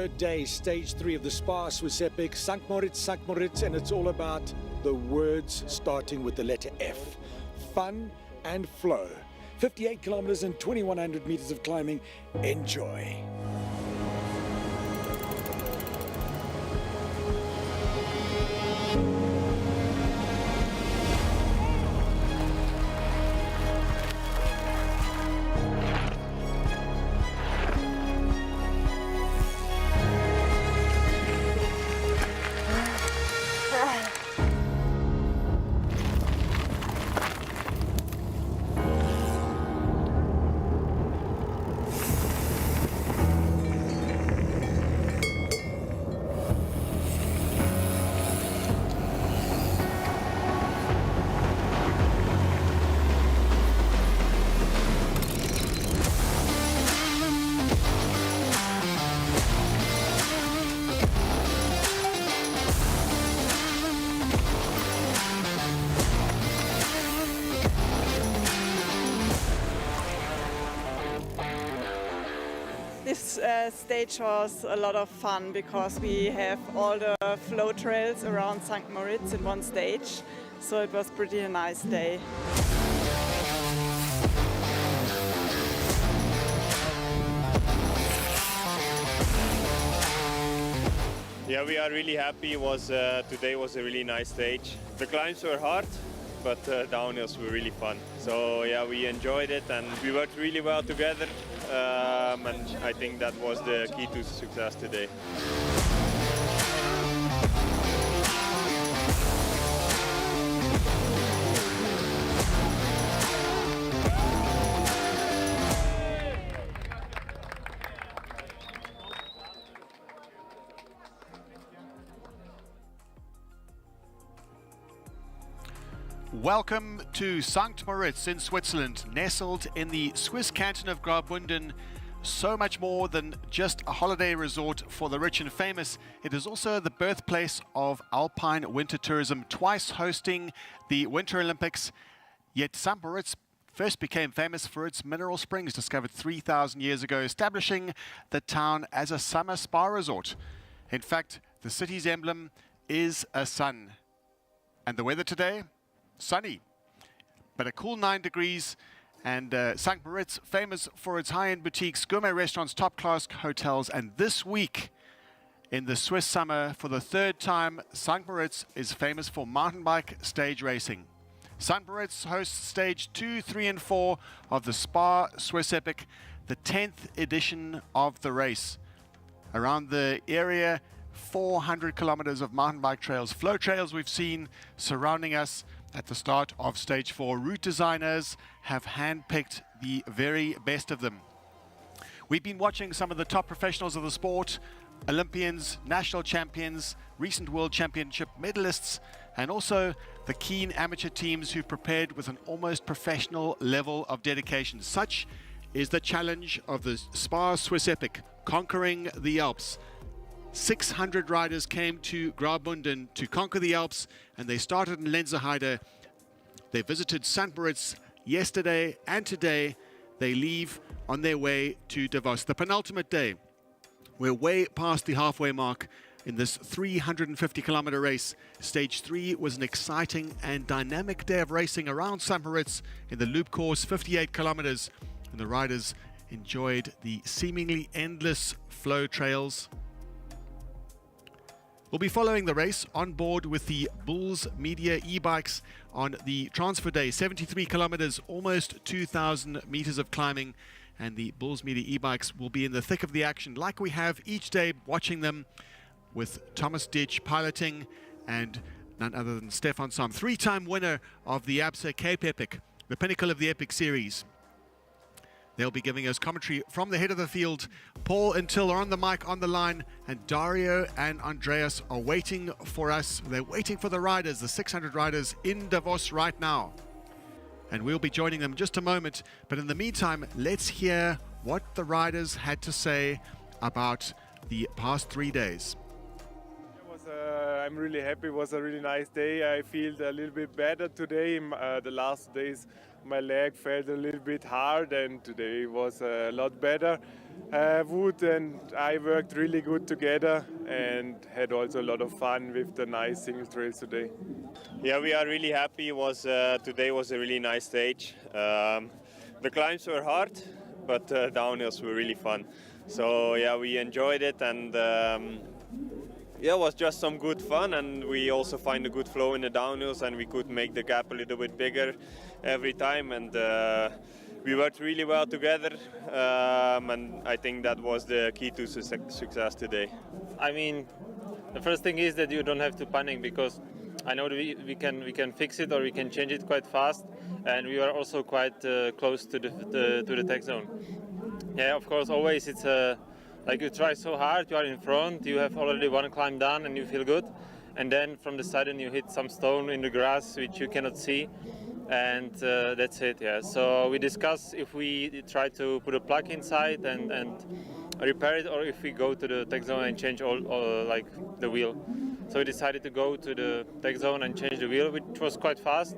third day, stage 3 of the SPAR Swiss Epic, Sankt Moritz, and it's all about the words starting with the letter F. Fun and flow. 58 kilometers and 2,100 meters of climbing. Enjoy. This stage was a lot of fun because we have all the flow trails around St. Moritz in one stage, so it was pretty a nice day. Yeah, we are really happy. Today was a really nice stage. The climbs were hard, but downhills were really fun. So yeah, we enjoyed it and we worked really well together. And I think that was the key to success today. Welcome to St. Moritz in Switzerland, nestled in the Swiss canton of Graubünden. So much more than just a holiday resort for the rich and famous. It is also the birthplace of alpine winter tourism, twice hosting the Winter Olympics. Yet St. Moritz first became famous for its mineral springs, discovered 3,000 years ago, establishing the town as a summer spa resort. In fact, the city's emblem is a sun. And the weather today? Sunny, but a cool 9 degrees, and St. Moritz famous for its high-end boutiques, gourmet restaurants, top-class hotels. And this week in the Swiss summer, for the third time, St. Moritz is famous for mountain bike stage racing. St. Moritz hosts stage 2, 3 and 4 of the SPAR Swiss Epic, the 10th edition of the race. Around the area, 400 kilometers of mountain bike trails, flow trails we've seen surrounding us. At the start of stage 4, route designers have handpicked the very best of them. We've been watching some of the top professionals of the sport, Olympians, national champions, recent world championship medalists, and also the keen amateur teams who've prepared with an almost professional level of dedication. Such is the challenge of the SPAR Swiss Epic, conquering the Alps. 600 riders came to Graubünden to conquer the Alps, and they started in Lenzerheide. They visited St. Moritz yesterday, and today they leave on their way to Davos, the penultimate day. We're way past the halfway mark in this 350-kilometer race. Stage 3 was an exciting and dynamic day of racing around St. Moritz in the loop course, 58 kilometers, and the riders enjoyed the seemingly endless flow trails. We'll be following the race on board with the Bulls Media e-bikes on the transfer day, 73 kilometers, almost 2,000 meters of climbing, and the Bulls Media e-bikes will be in the thick of the action like we have each day, watching them with Thomas Ditch piloting and none other than Stefan Sam, 3-time winner of the ABSA Cape Epic, the pinnacle of the Epic series. They'll be giving us commentary from the head of the field. Paul and Till are on the mic, on the line, and Dario and Andreas are waiting for us. They're waiting for the riders, the 600 riders in Davos right now. And we'll be joining them in just a moment. But in the meantime, let's hear what the riders had to say about the past 3 days. I'm really happy. It was a really nice day. I feel a little bit better today. The last days my leg felt a little bit hard, and today was a lot better. Wood and I worked really good together and had also a lot of fun with the nice single trails today. Yeah, we are really happy. Today was a really nice stage. The climbs were hard, but downhills were really fun. So yeah, we enjoyed it, and yeah, it was just some good fun, and we also find a good flow in the downhills, and we could make the gap a little bit bigger every time, and we worked really well together, and I think that was the key to success today. I mean, the first thing is that you don't have to panic, because I know that we can fix it or we can change it quite fast, and we are also quite close to the tech zone. Yeah, of course, always it's like you try so hard, you are in front, you have already one climb done and you feel good, and then from the sudden you hit some stone in the grass which you cannot see, and that's it. Yeah, so we discuss if we try to put a plug inside and repair it, or if we go to the tech zone and change all like the wheel. So we decided to go to the tech zone and change the wheel, which was quite fast.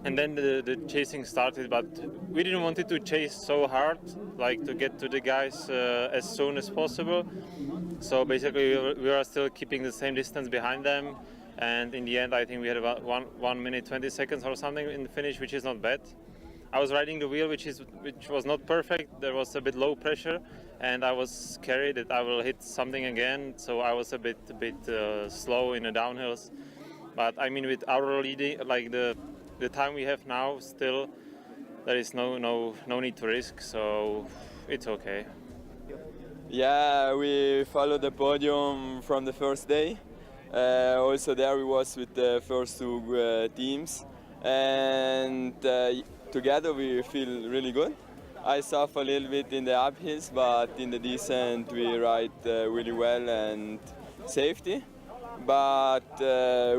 and then the chasing started, but we didn't want it to chase so hard, like to get to the guys as soon as possible. So basically we were still keeping the same distance behind them, and in the end I think we had about 1 minute 20 seconds or something in the finish, which is not bad. I was riding the wheel, which was not perfect. There was a bit low pressure, and I was scared that I will hit something again, so I was a bit slow in the downhills. But I mean, with our leading, like the time we have now, still there is no need to risk, so it's okay. Yeah, we followed the podium from the first day. Also there we was with the first two teams, and together we feel really good. I suffer a little bit in the uphills, but in the descent we ride really well and safety. But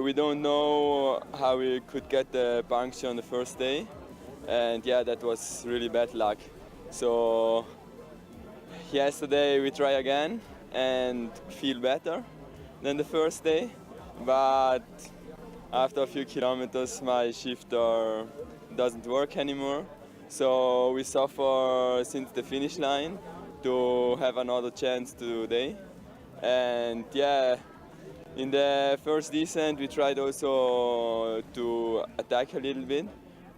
we don't know how we could get the puncture on the first day, and yeah, that was really bad luck. So yesterday we try again and feel better than the first day, but after a few kilometers my shifter doesn't work anymore. So we suffer since the finish line to have another chance today. And yeah, in the first descent we tried also to attack a little bit,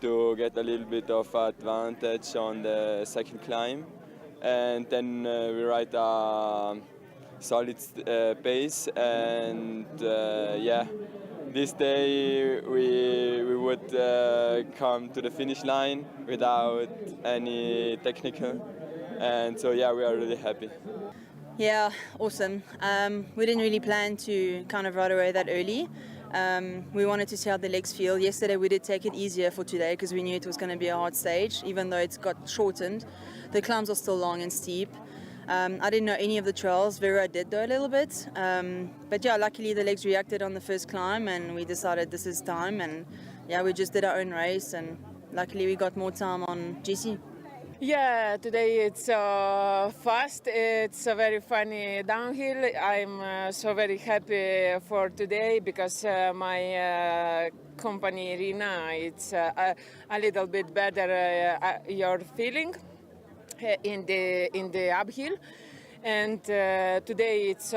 to get a little bit of advantage on the second climb. And then we ride a solid pace, and yeah, this day we would come to the finish line without any technical, and so yeah, we are really happy. Yeah, awesome. We didn't really plan to kind of ride away that early. We wanted to see how the legs feel. Yesterday we did take it easier for today because we knew it was going to be a hard stage, even though it's got shortened. The climbs are still long and steep. I didn't know any of the trails. Vera did though a little bit. But yeah, luckily the legs reacted on the first climb and we decided this is time, and yeah, we just did our own race, and luckily we got more time on GC. Yeah, today it's fast. It's a very funny downhill. I'm so very happy for today because my company Rina, it's a little bit better your feeling in the uphill, and today it's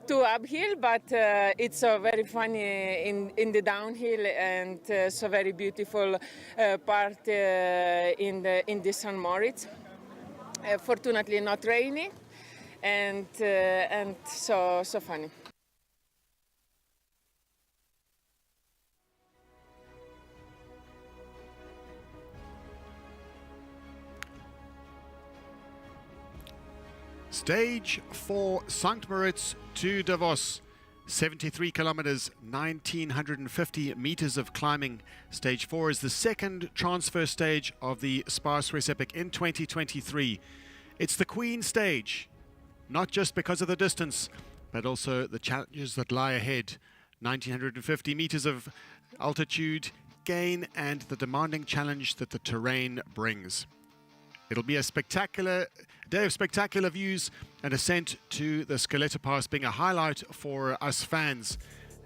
too uphill, but it's so very funny in the downhill, and so very beautiful part in the St. Moritz. Fortunately not rainy, and so funny. Stage 4, St. Moritz to Davos. 73 kilometers, 1,950 meters of climbing. Stage 4 is the second transfer stage of the SPAR Swiss Epic in 2023. It's the Queen stage, not just because of the distance, but also the challenges that lie ahead. 1,950 meters of altitude gain and the demanding challenge that the terrain brings. It'll be a spectacular day of spectacular views, and ascent to the Skeletor Pass being a highlight for us fans.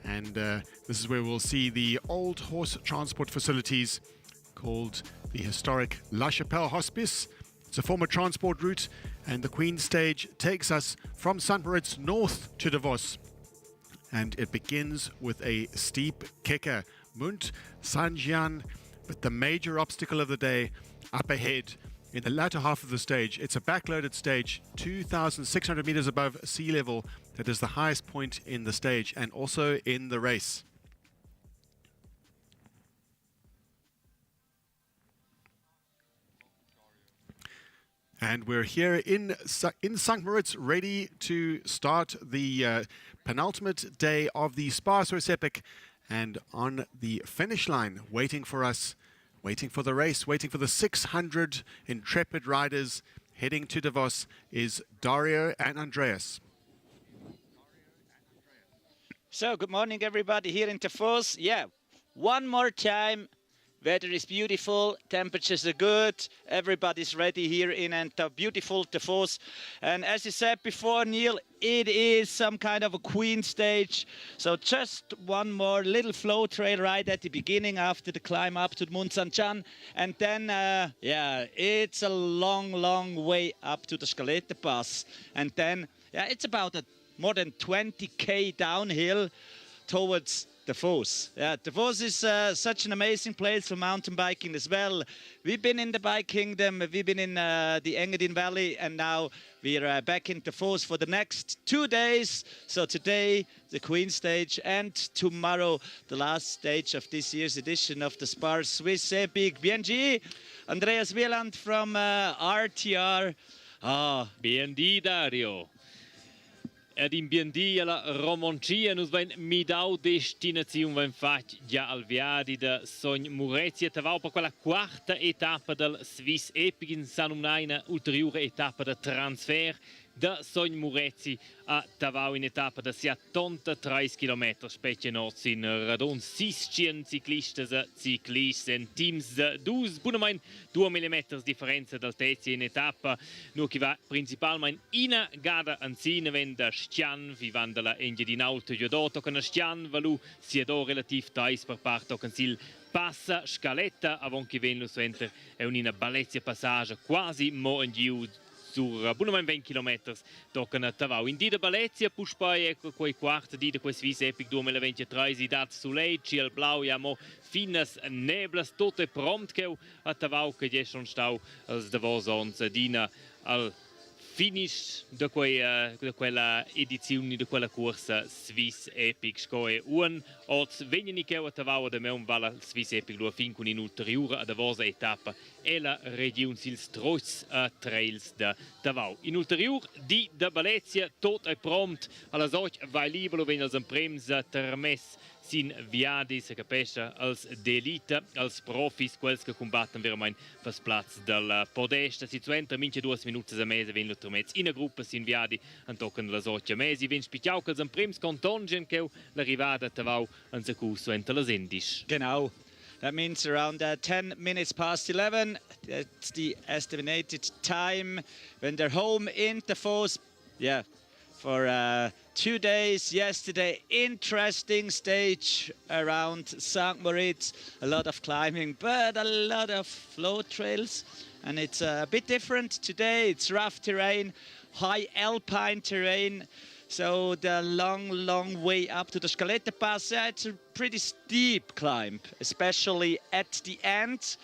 And this is where we'll see the old horse transport facilities called the historic La Chapelle Hospice. It's a former transport route, and the Queen stage takes us from St. Moritz north to Davos. And it begins with a steep kicker, Munt San Gian, but the major obstacle of the day up ahead. In the latter half of the stage, it's a backloaded stage, 2,600 meters above sea level. That is the highest point in the stage and also in the race. And we're here in St. Moritz, ready to start the penultimate day of the SPAR Swiss Epic. And on the finish line, waiting for us, waiting for the race, waiting for the 600 intrepid riders heading to Davos, is Dario and Andreas. So, good morning everybody here in Davos. Yeah, one more time, Weather is beautiful, temperatures are good, everybody's ready here in the beautiful Davos. And as you said before, Neil, it is some kind of a queen stage. So just one more little flow trail right at the beginning after the climb up to the Munt San Gian. And then, yeah, it's a long, long way up to the Scaletta Pass. And then, yeah, it's about more than 20k downhill towards Davos. Yeah, Davos is such an amazing place for mountain biking as well. We've been in the Bike Kingdom, we've been in the Engadin Valley, and now we're back in Davos for the next 2 days. So today, the Queen Stage, and tomorrow, the last stage of this year's edition of the SPAR Swiss Epic. BNG, Andreas Wieland from RTR. BND, Dario. Ed in BND alla Romoncia nus vain midau destinazione vain fac già al viadi da Sogn Moritz e tavau per quella quarta etappa del Swiss Epic in Sanunaina, ulteriore etappa da transfer da Sogn Moritz a Tavau in etappa da 73 km, specie noz in radon 600 ciclistas e ciclists en teams de 12, 2 mm differenza dal terzi in etappa, nur che va principalmente in gada anzina ven da Stian, vivan della Engadin Auto Giodoto con Stian, valu si do relativ tais per parto consil passa scaletta avon che ven lo center è una bellezia passage quasi mo in giù sur buonament 20 km toccano a Tavau. In di da Balezia, pus poi ecco quei quarti di quei Swiss Epic 2023 si dat su lei, ciel blau, ja mo finas neblas, tutto è prompt che a Tavau che è schon stau als Davos ons dina al finish da quella edizione, da quella corsa Swiss Epic scoe un oz vegni che a Tavau da me un vala Swiss Epic lo fin con in ulteriore a Davos etappa e la regione sils Trots trails da Tavau. In ulteriore di da Balezia tot è prompt alla soch vai libero wenn als prems termes sin viadis, capisce, als d'elite, als profis, quels che combattono veramente per Platz del podest. Si suentra mince 2 minuti a mese, vengono tromezzi in una gruppa sin viadi, e toccano la socia mesi, vengono spicciau che als prems contongen che l'arrivata a Tavau an se cusso enta las indisch. Genau. That means around 10 minutes past 11. That's the estimated time when they're home in Davos. Yeah, for 2 days yesterday. Interesting stage around St. Moritz. A lot of climbing, but a lot of flow trails. And it's a bit different today. It's rough terrain, high alpine terrain. So the long way up to the Scaletta Pass, it's a pretty steep climb, especially at the end.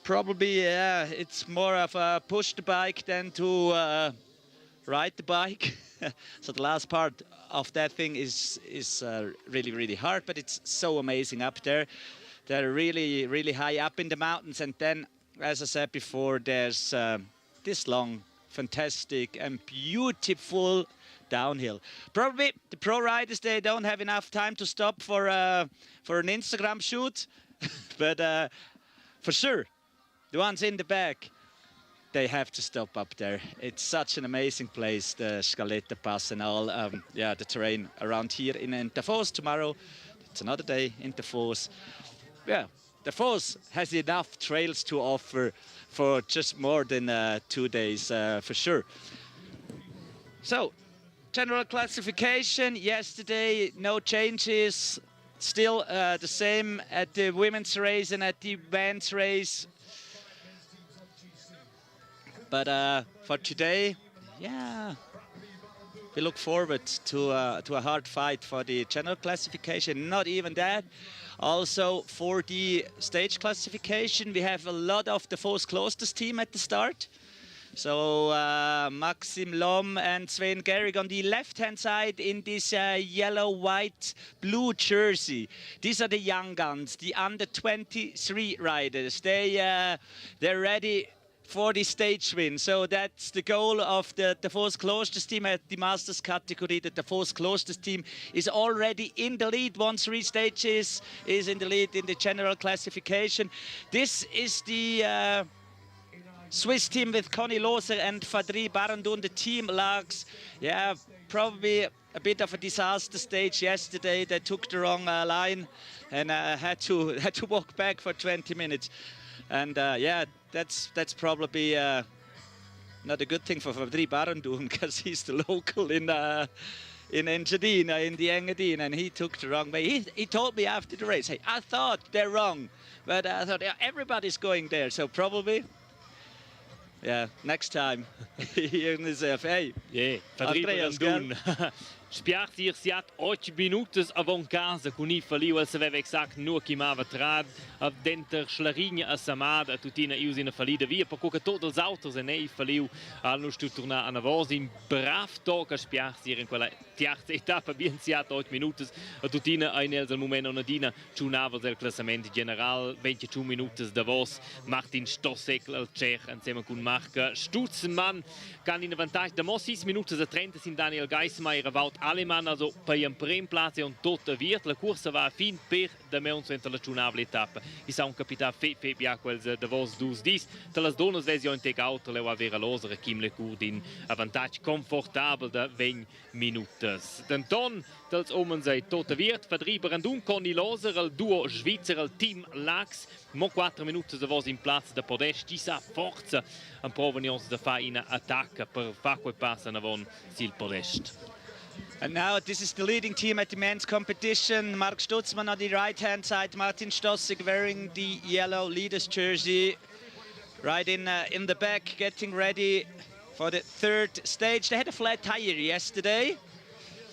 Probably it's more of a push the bike than to ride the bike. So the last part of that thing is really hard, but it's so amazing up there. They're really high up in the mountains, and then, as I said before, there's this long, fantastic and beautiful downhill. Probably the pro riders, they don't have enough time to stop for an Instagram shoot, but for sure, the ones in the back, they have to stop up there. It's such an amazing place, the Scaletta Pass and all. Yeah, the terrain around here in Davos tomorrow. It's another day in Davos. Yeah, Davos has enough trails to offer for just more than 2 days, for sure. So, general classification yesterday, no changes. Still the same at the women's race and at the men's race. But for today, yeah, we look forward to a hard fight for the general classification. Not even that. Also for the stage classification, we have a lot of the Davos Closters team at the start. So Maxim Lom and Sven Gehrig on the left-hand side in this yellow, white, blue jersey. These are the young guns, the under-23 riders. They're ready for the stage win. So that's the goal of the Davos Closters team at the Masters category. The Davos Closters team is already in the lead. 1-3 stages is in the lead in the general classification. This is the Swiss team with Conny Loser and Fadri Barandun, the team lags. Yeah, probably a bit of a disaster stage yesterday. They took the wrong line and had to walk back for 20 minutes. And yeah, that's probably not a good thing for Fabri Barendum, because he's the local in Engadin, in the Engadin, and he took the wrong way. He told me after the race, hey, I thought they're wrong, but I thought, yeah, everybody's going there, so probably, yeah, next time here in the ZF. Hey, yeah, Andreas, gell? Spiacht ihr siat 8 minutos avant casa con I faliu el saveva exact nur chi mava trad av denter schlarinha a samada tutina ius in a falida via per coca tot els autos e nei faliu al nus tu tornar a Davos in brav toc a spiacht ihr in quella tiarta etapa bien siat 8 minutos a tutina ein els al moment onadina ciunavas el classamento general 22 minutos Davos Martin Stossek el Cech insieme con Marc Stutzenmann can in avantage da mo 6 minutos a 30 sin Daniel Geismeier Wout Alemann, also per un prim place und tot viert. La corsa va fin per da meuns entre la ciunavla etapa. I sa un capità fe bia quels Davos 12-10. Te las donas vesi un tec auto leu avere l'osere Kim le Cour in avantage confortabel da 20 minutos. Denton, tels omens ei tot viert. Fadri Barendum con i loser el duo Svizzer el team Lax. Mo 4 minutos Davos in place da podest. Ci sa forza en provenienza da fa in attacca per fa quei passa avon sil podest. And now this is the leading team at the men's competition. Mark Stutzmann on the right-hand side, Martin Stossek wearing the yellow leader's jersey. Right in the back, getting ready for the third stage. They had a flat tire yesterday,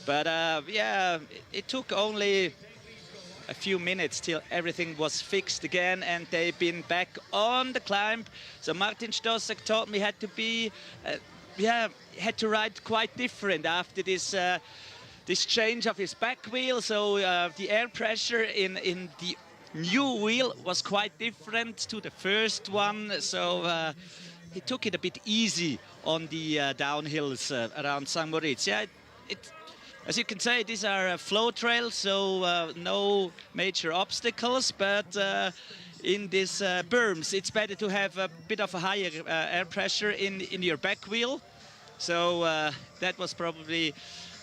but yeah, it took only a few minutes till everything was fixed again, and they've been back on the climb. So Martin Stossek told me had to be had to ride quite different after this this change of his back wheel. So the air pressure in the new wheel was quite different to the first one. So he took it a bit easy on the downhills around St. Moritz. Yeah, as you can say, these are flow trails, so no major obstacles, but in these berms, it's better to have a bit of a higher air pressure in your back wheel. So that was probably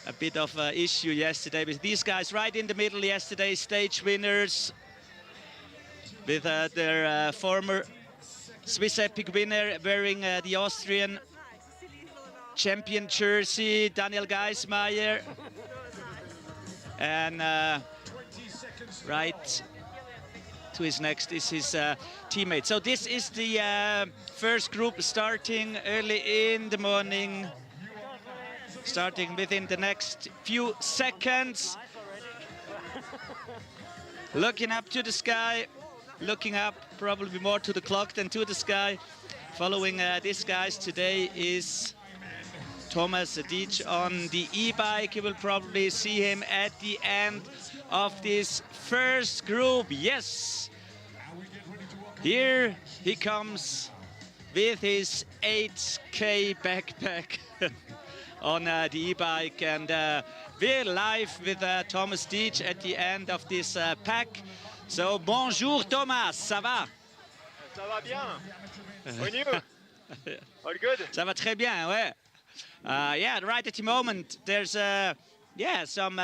a bit of an issue yesterday with these guys right in the middle yesterday, stage winners with their former Swiss Epic winner wearing the Austrian champion jersey, Daniel Geismeier, and right to his next is his teammate. So this is the first group starting early in the morning, starting within the next few seconds. Looking up to the sky, looking up probably more to the clock than to the sky. Following these guys today is Thomas Dietsch on the e-bike. You will probably see him at the end of this first group. Yes, here he comes with his 8K backpack on the e-bike, and we're live with Thomas Dietsch at the end of this pack. So bonjour Thomas, ça va? Ça va bien. On you? All good? Ça va très bien, ouais. Yeah, right at the moment there's some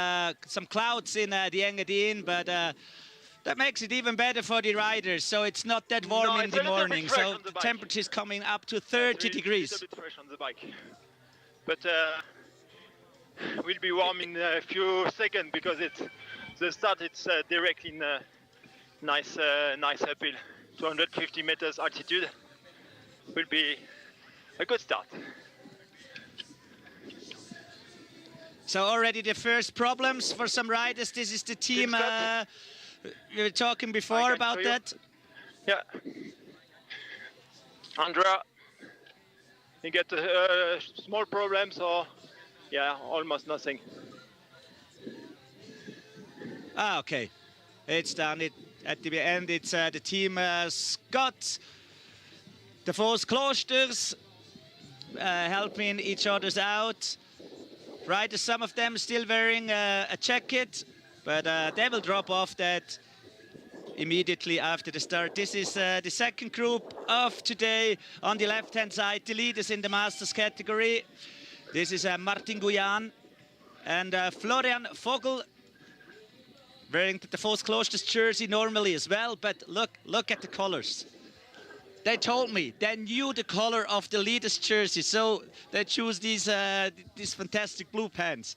clouds in the Engadin, but that makes it even better for the riders. So it's not that warm in the morning. So the temperature is coming up to 30 degrees. It's a bit fresh on the bike, but we'll be warm in a few seconds because the start. It's directly in a nice uphill, 250 meters altitude. Will be a good start. So already the first problems for some riders. This is the team we were talking before about that. Yeah. Andrea, you get small problems or, yeah, almost nothing. Ah, okay. It's done. At the end, it's the team Scott, the Davos Klosters, helping each other out. Riders, some of them still wearing a jacket, but they will drop off that immediately after the start. This is the second group of today. On the left-hand side, the leaders in the Masters category. This is Martin Gouyan, and Florian Vogel wearing the Davos Klosters jersey normally as well, but look at the colors. They told me they knew the color of the leader's jersey, so they choose these fantastic blue pants.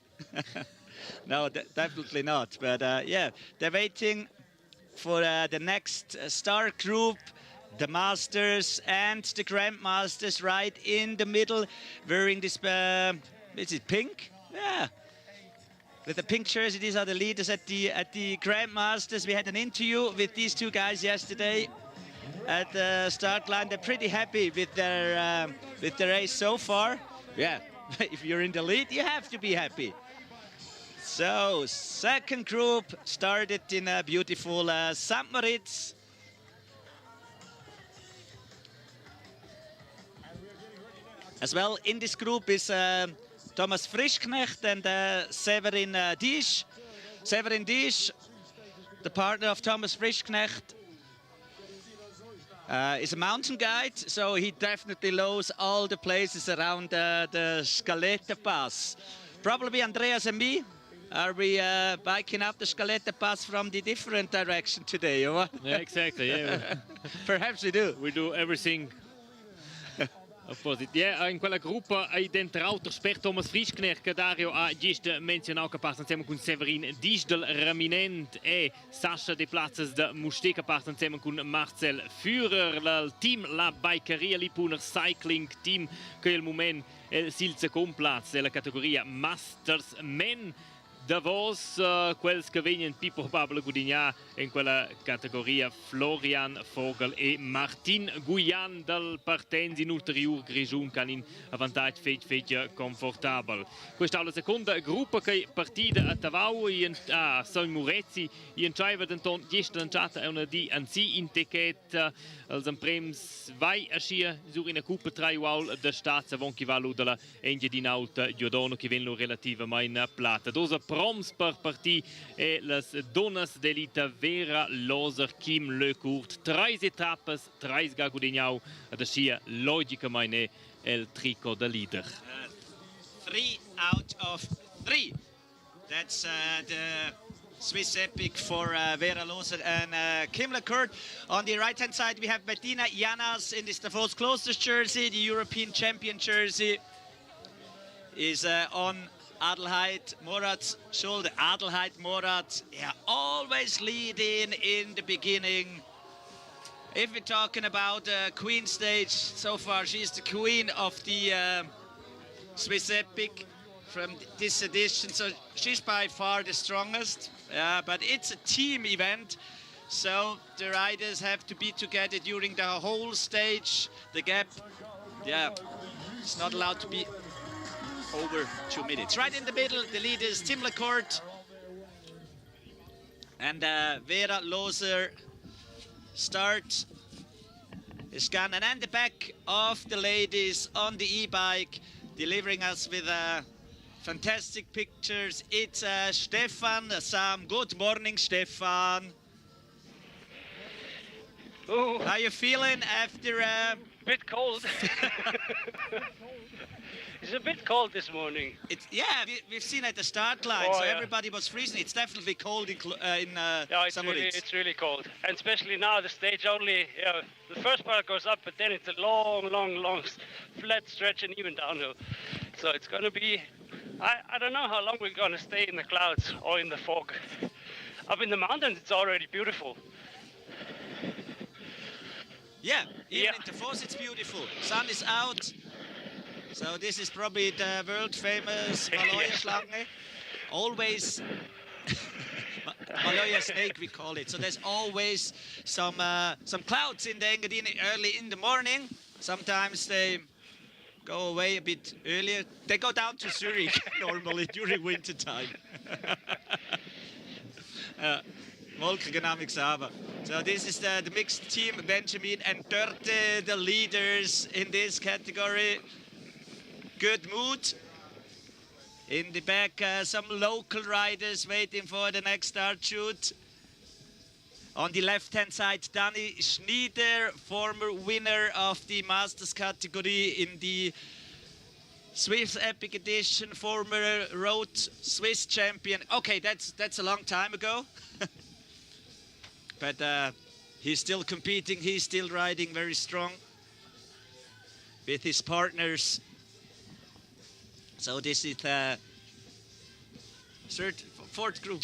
No, definitely not. But yeah, they're waiting for the next star group, the Masters and the Grandmasters, right in the middle, wearing this. Is it pink? Yeah. With the pink jersey, these are the leaders at the Grandmasters. We had an interview with these two guys yesterday at the start line. They're pretty happy with their race so far. Yeah, if you're in the lead, you have to be happy. So, second group started in a beautiful St. Moritz. As well in this group is Thomas Frischknecht and Severin Diesch. Severin Diesch, the partner of Thomas Frischknecht, is a mountain guide, so he definitely knows all the places around the Scaletta Pass. Probably Andreas and me. Are we biking up the Scaletta Pass from the different direction today, or what? Yeah, exactly. Yeah. Perhaps we do. We do everything opposite. Yeah, in quella gruppa hai dentro auto sper Thomas Frischknecht che Dario ha giusto menzionato che passa insieme con Severin Diesch del Raminent e Sascha de Platzes de Mustek che passa insieme con Marcel Führer, il team la Biceria Lipuner Cycling Team che al moment sil second platz della categoria Masters Men. Davos, quels che vengono più probabili guadagnare in quella categoria Florian Vogel e Martin Guyan del Partenz in ulterior grigiun can in vantaggio fece confortabile. Questa è la seconda gruppa che partita a Davao a San Moritz in Chaiva d'Anton gesta lanciata è una di anzi in ticket als emprems vai a scia sur in a cuppa tra ual de stazza von chi valu della Engadin Marathon che vengono relativamente plata. Dosa proms per partì e las donas d'elita Vera Loser Kim Lecourt. 3 etappes, 3 ga guadagnau ad a scia logicamente el tricot de leader. 3 out of 3. That's the Swiss epic for Vera Loser and Kim Lecourt. On the right-hand side, we have Bettina Janas in this Davos Klosters jersey. The European champion jersey is on Adelheid Morat's shoulder. Adelheid Morat, yeah, always leading in the beginning. If we're talking about Queen stage, so far she's the queen of the Swiss epic from this edition, so she's by far the strongest. But it's a team event, so the riders have to be together during the whole stage. The gap, yeah, it's not allowed to be over 2 minutes. Right in the middle, the leaders Tim Lecourt and Vera Loser start his gun, and then the back of the ladies on the e-bike, delivering us with fantastic pictures. It's Stefan Sam. Good morning, Stefan. Oh. How are you feeling after bit cold? It's a bit cold this morning. Yeah, we've seen at the start line, so everybody was freezing. It's definitely cold in it's really cold. And especially now, the stage only, the first part goes up, but then it's a long, flat stretch and even downhill. So it's going to be, I don't know how long we're going to stay in the clouds or in the fog. Up in the mountains, it's already beautiful. Yeah, even in Davos, it's beautiful. Sun is out. So this is probably the world famous Maloja Schlange. Always Maloja snake, we call it. So there's always some clouds in the Engadin early in the morning. Sometimes they go away a bit earlier. They go down to Zurich normally during winter time. So this is the mixed team, Benjamin and Dörte, the leaders in this category. Good mood. In the back, some local riders waiting for the next start shoot. On the left-hand side, Danny Schneider, former winner of the Masters category in the Swiss Epic Edition, former road Swiss champion. Okay, that's a long time ago. But he's still competing, he's still riding very strong with his partners. So this is the fourth group.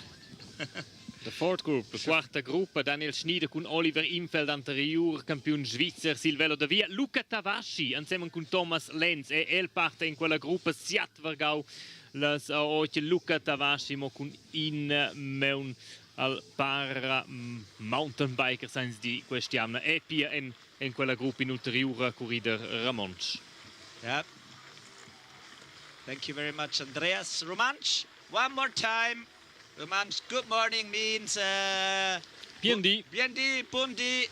Der Ford Group, la quarta gruppa, Daniel Schneider con Oliver Imfeld, anterior campione svizzero Silvello da Via, Luca Tavasci, insieme con Thomas Lenz, e el parte in quella gruppa Siat Vargau, las oggi Luca Tavasci mo con in meun al para mountain biker sans di quest'anno, e pia in quella gruppa in ulteriore corrida Ramonch. Yeah. Thank you very much, Andreas. Romanch, one more time. Romanch, good morning means Biendi, Pundi,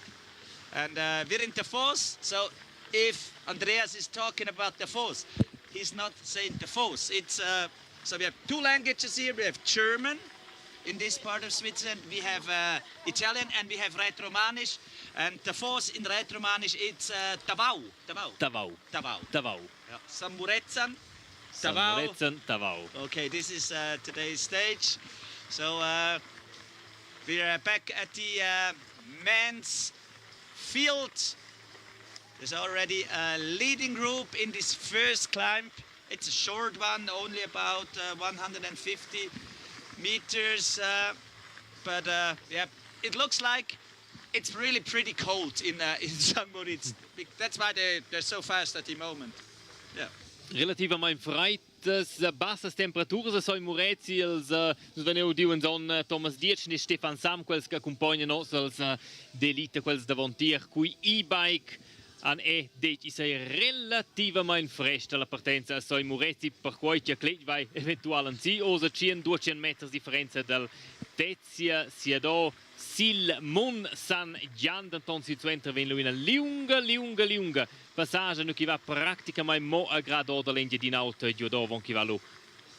and we're in Davos. So if Andreas is talking about Davos, he's not saying Davos. It's so we have two languages here. We have German in this part of Switzerland. We have Italian and we have Rätoromanisch. And Davos in Rätoromanisch it's Davao. Yeah. Samuretzan. Davao. Okay, this is today's stage. So we're back at the men's field. There's already a leading group in this first climb. It's a short one, only about 150 meters. But yeah, it looks like it's really pretty cold in St. Moritz. That's why they're so fast at the moment. Yeah. Relativamente freitas, bassas temperaturas, so in Moritz, nos veneu diuen son Thomas Dietsch e Stefan Sam, quels che accompagnano els d'elite, quels davantier, cui e-bike an deci sei relativamente fresca la partenza a so in Moritz, per cui ti acclet vai eventual an si, osa 200 metri differenza dal Tezia, Siado, Sil, Munt San Gian, d'anton si zu intervenir una lunga passage no che va praticamente mo a grado da l'endia di nauta di odovon che va lo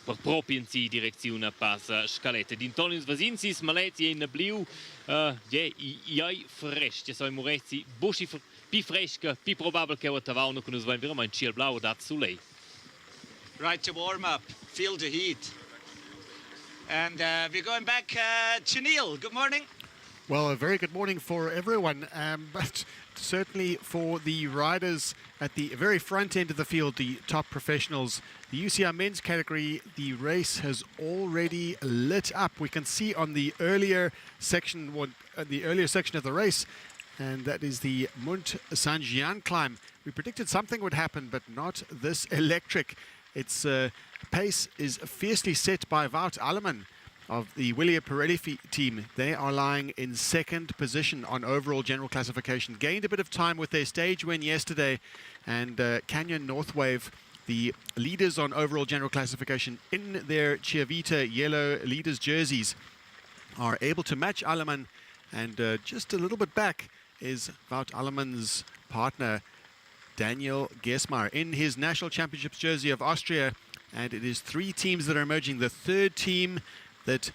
per proprio in si direzione passa scalette d'Intonis Vasinsis Malezzi in bliu i fresche so i Moretzi buschi pi fresca pi probabile che o tavano con us va veramente ciel blau dat soleil. Right to warm up, feel the heat. And we're going back to Neil. Good morning. Well, a very good morning for everyone, but certainly for the riders at the very front end of the field, the top professionals, the UCI men's category, the race has already lit up. We can see on the earlier section, of the race, and that is the Munt San Gian climb. We predicted something would happen, but not this electric. Its pace is fiercely set by Wout Alleman of the William Pirelli team. They are lying in second position on overall general classification. Gained a bit of time with their stage win yesterday, and Canyon Northwave, the leaders on overall general classification in their Chiavita yellow leaders jerseys, are able to match Alleman, and just a little bit back is Wout Alleman's partner Daniel Gesmar in his national championships jersey of Austria, and it is three teams that are emerging. The third team that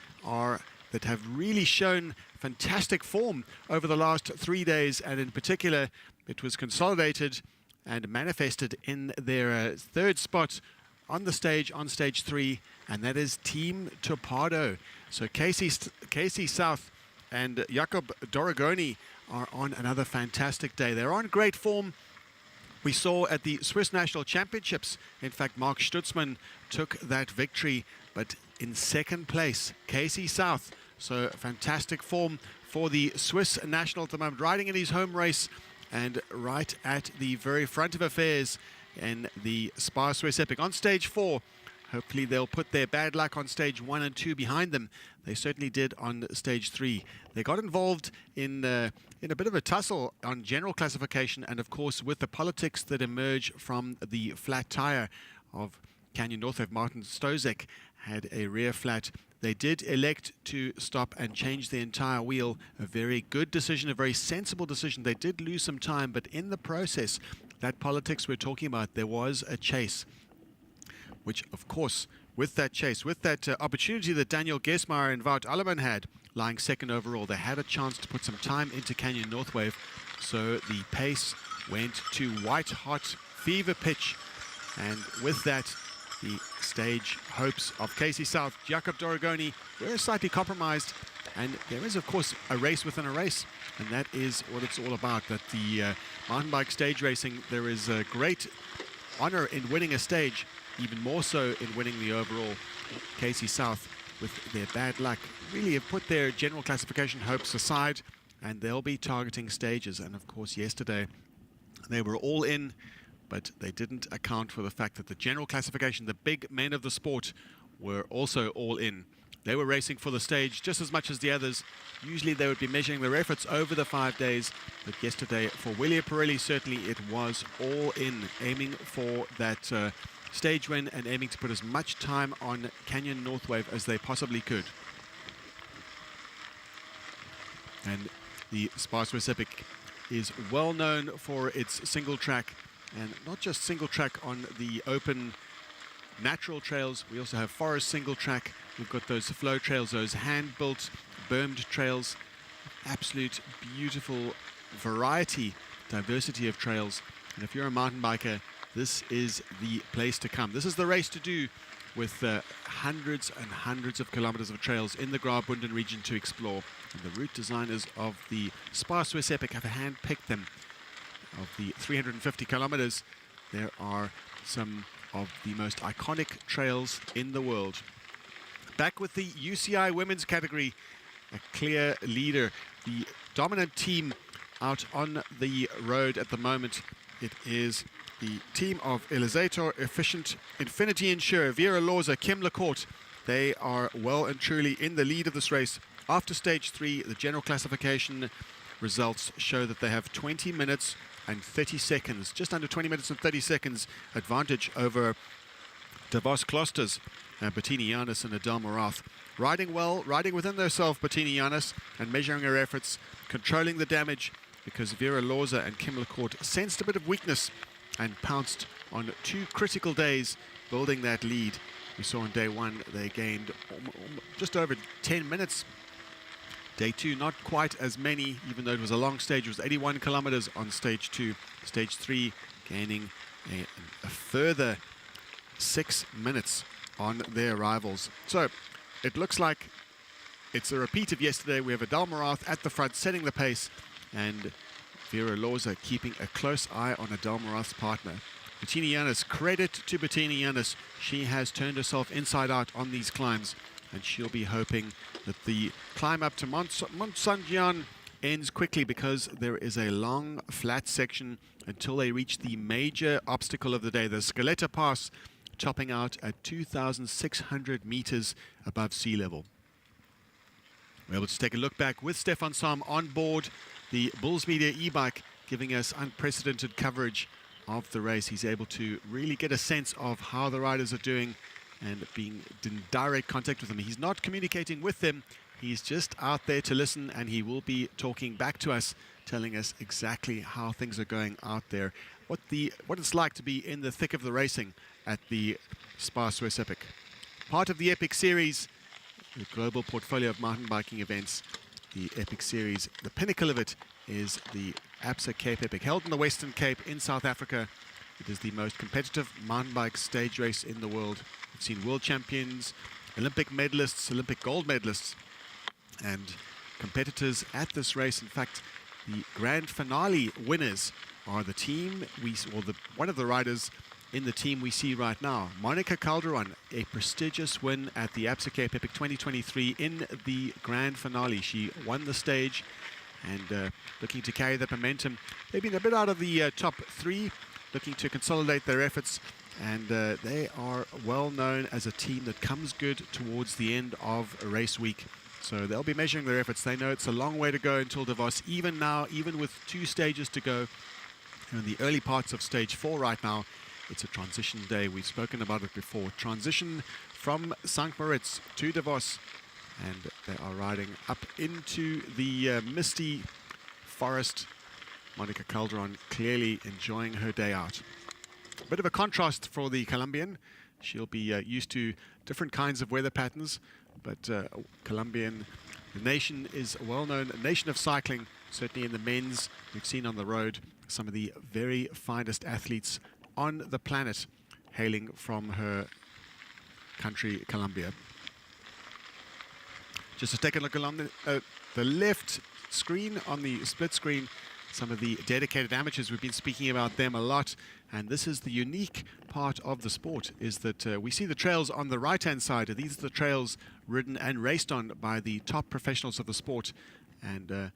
have really shown fantastic form over the last 3 days, and in particular it was consolidated and manifested in their third spot on the stage, on stage 3, and that is Team Torpedo. So Casey South and Jakob Doragoni are on another fantastic day. They're on great form. We saw at the Swiss National Championships, in fact, Mark Stutzmann took that victory, but in second place, Casey South. So fantastic form for the Swiss national at the moment, riding in his home race and right at the very front of affairs in the SPAR Swiss Epic. On stage 4, hopefully they'll put their bad luck on stage 1 and 2 behind them. They certainly did on stage 3. They got involved in a bit of a tussle on general classification, and of course with the politics that emerge from the flat tire of Canyon Northwave. Martin Stozek had a rear flat. They did elect to stop and change the entire wheel. A very good decision, a very sensible decision. They did lose some time, but in the process, that politics we're talking about, there was a chase, which of course, with that chase, with that opportunity that Daniel Gesmar and Wout Alleman had, lying second overall, they had a chance to put some time into Canyon Northwave. So the pace went to white hot fever pitch And with that, the stage hopes of KC South, Jakob Doragoni, were slightly compromised. And there is, of course, a race within a race. And that is what it's all about, that the mountain bike stage racing, there is a great honor in winning a stage, even more so in winning the overall. KC South, with their bad luck, really have put their general classification hopes aside, and they'll be targeting stages. And of course, yesterday they were all in, but they didn't account for the fact that the general classification, the big men of the sport, were also all in. They were racing for the stage just as much as the others. Usually they would be measuring their efforts over the 5 days, but yesterday for Willie Pirelli, certainly it was all in, aiming for that stage win and aiming to put as much time on Canyon North Wave as they possibly could. And the SPAR Swiss Epic is well known for its single track, and not just single track on the open natural trails. We also have forest single track. We've got those flow trails, those hand-built, bermed trails. Absolute beautiful variety, diversity of trails. And if you're a mountain biker, this is the place to come. This is the race to do, with hundreds and hundreds of kilometers of trails in the Graubünden region to explore. And the route designers of the SPAR Swiss Epic have hand-picked them. Of the 350 kilometers, there are some of the most iconic trails in the world. Back with the UCI Women's category, a clear leader, the dominant team out on the road at the moment. It is the team of Elizator, Efficient, Infinity Insure, Vera Lorza, Kim Lecourt. They are well and truly in the lead of this race. After stage 3, the general classification results show that they have 20 minutes and 30 seconds, just under 20 minutes and 30 seconds advantage over Davos Klosters, Bettini Janis and Adele Morath. Riding well, riding within themselves, Bettini Janis, and measuring her efforts, controlling the damage, because Vera Lorza and Kim Lecourt sensed a bit of weakness and pounced on 2 critical days, building that lead. We saw on day 1 they gained just over 10 minutes. Day 2, not quite as many, even though it was a long stage. It was 81 kilometers on stage 2. Stage 3 gaining a further 6 minutes on their rivals. So it looks like it's a repeat of yesterday. We have Adele Morath at the front setting the pace, and Vera Lorza keeping a close eye on Adele Morath's partner. Bettini Janis, credit to Bettini Janis. She has turned herself inside out on these climbs, and she'll be hoping that the climb up to Munt San Gian ends quickly, because there is a long flat section until they reach the major obstacle of the day, the Scaletta Pass, topping out at 2,600 meters above sea level. We're able to take a look back with Stefan Sam on board the Bulls Media e-bike, giving us unprecedented coverage of the race. He's able to really get a sense of how the riders are doing and being in direct contact with them. He's not communicating with them. He's just out there to listen, and he will be talking back to us, telling us exactly how things are going out there, what it's like to be in the thick of the racing at the SPAR Swiss Epic. Part of the Epic Series, the global portfolio of mountain biking events, the Epic Series, the pinnacle of it is the Absa Cape Epic, held in the Western Cape in South Africa. It is the most competitive mountain bike stage race in the world. We've seen world champions, Olympic medalists, Olympic gold medalists, and competitors at this race. In fact, the grand finale winners are the team one of the riders in the team we see right now. Monica Calderon, a prestigious win at the Absa Cape Epic 2023 in the grand finale. She won the stage and looking to carry that momentum. They've been a bit out of the top 3, looking to consolidate their efforts, and they are well known as a team that comes good towards the end of a race week. So they'll be measuring their efforts. They know it's a long way to go until Davos. Even now, even with 2 stages to go, in the early parts of stage 4 right now, it's a transition day. We've spoken about it before. Transition from St. Moritz to Davos, and they are riding up into the misty forest. Monica Calderon clearly enjoying her day out. A bit of a contrast for the Colombian. She'll be used to different kinds of weather patterns, but Colombian, the nation is a well-known nation of cycling, certainly in the men's. We've seen on the road some of the very finest athletes on the planet hailing from her country, Colombia. Just to take a look along the left screen on the split screen, some of the dedicated amateurs. We've been speaking about them a lot, and this is the unique part of the sport, is that we see the trails on the right-hand side. These are the trails ridden and raced on by the top professionals of the sport, and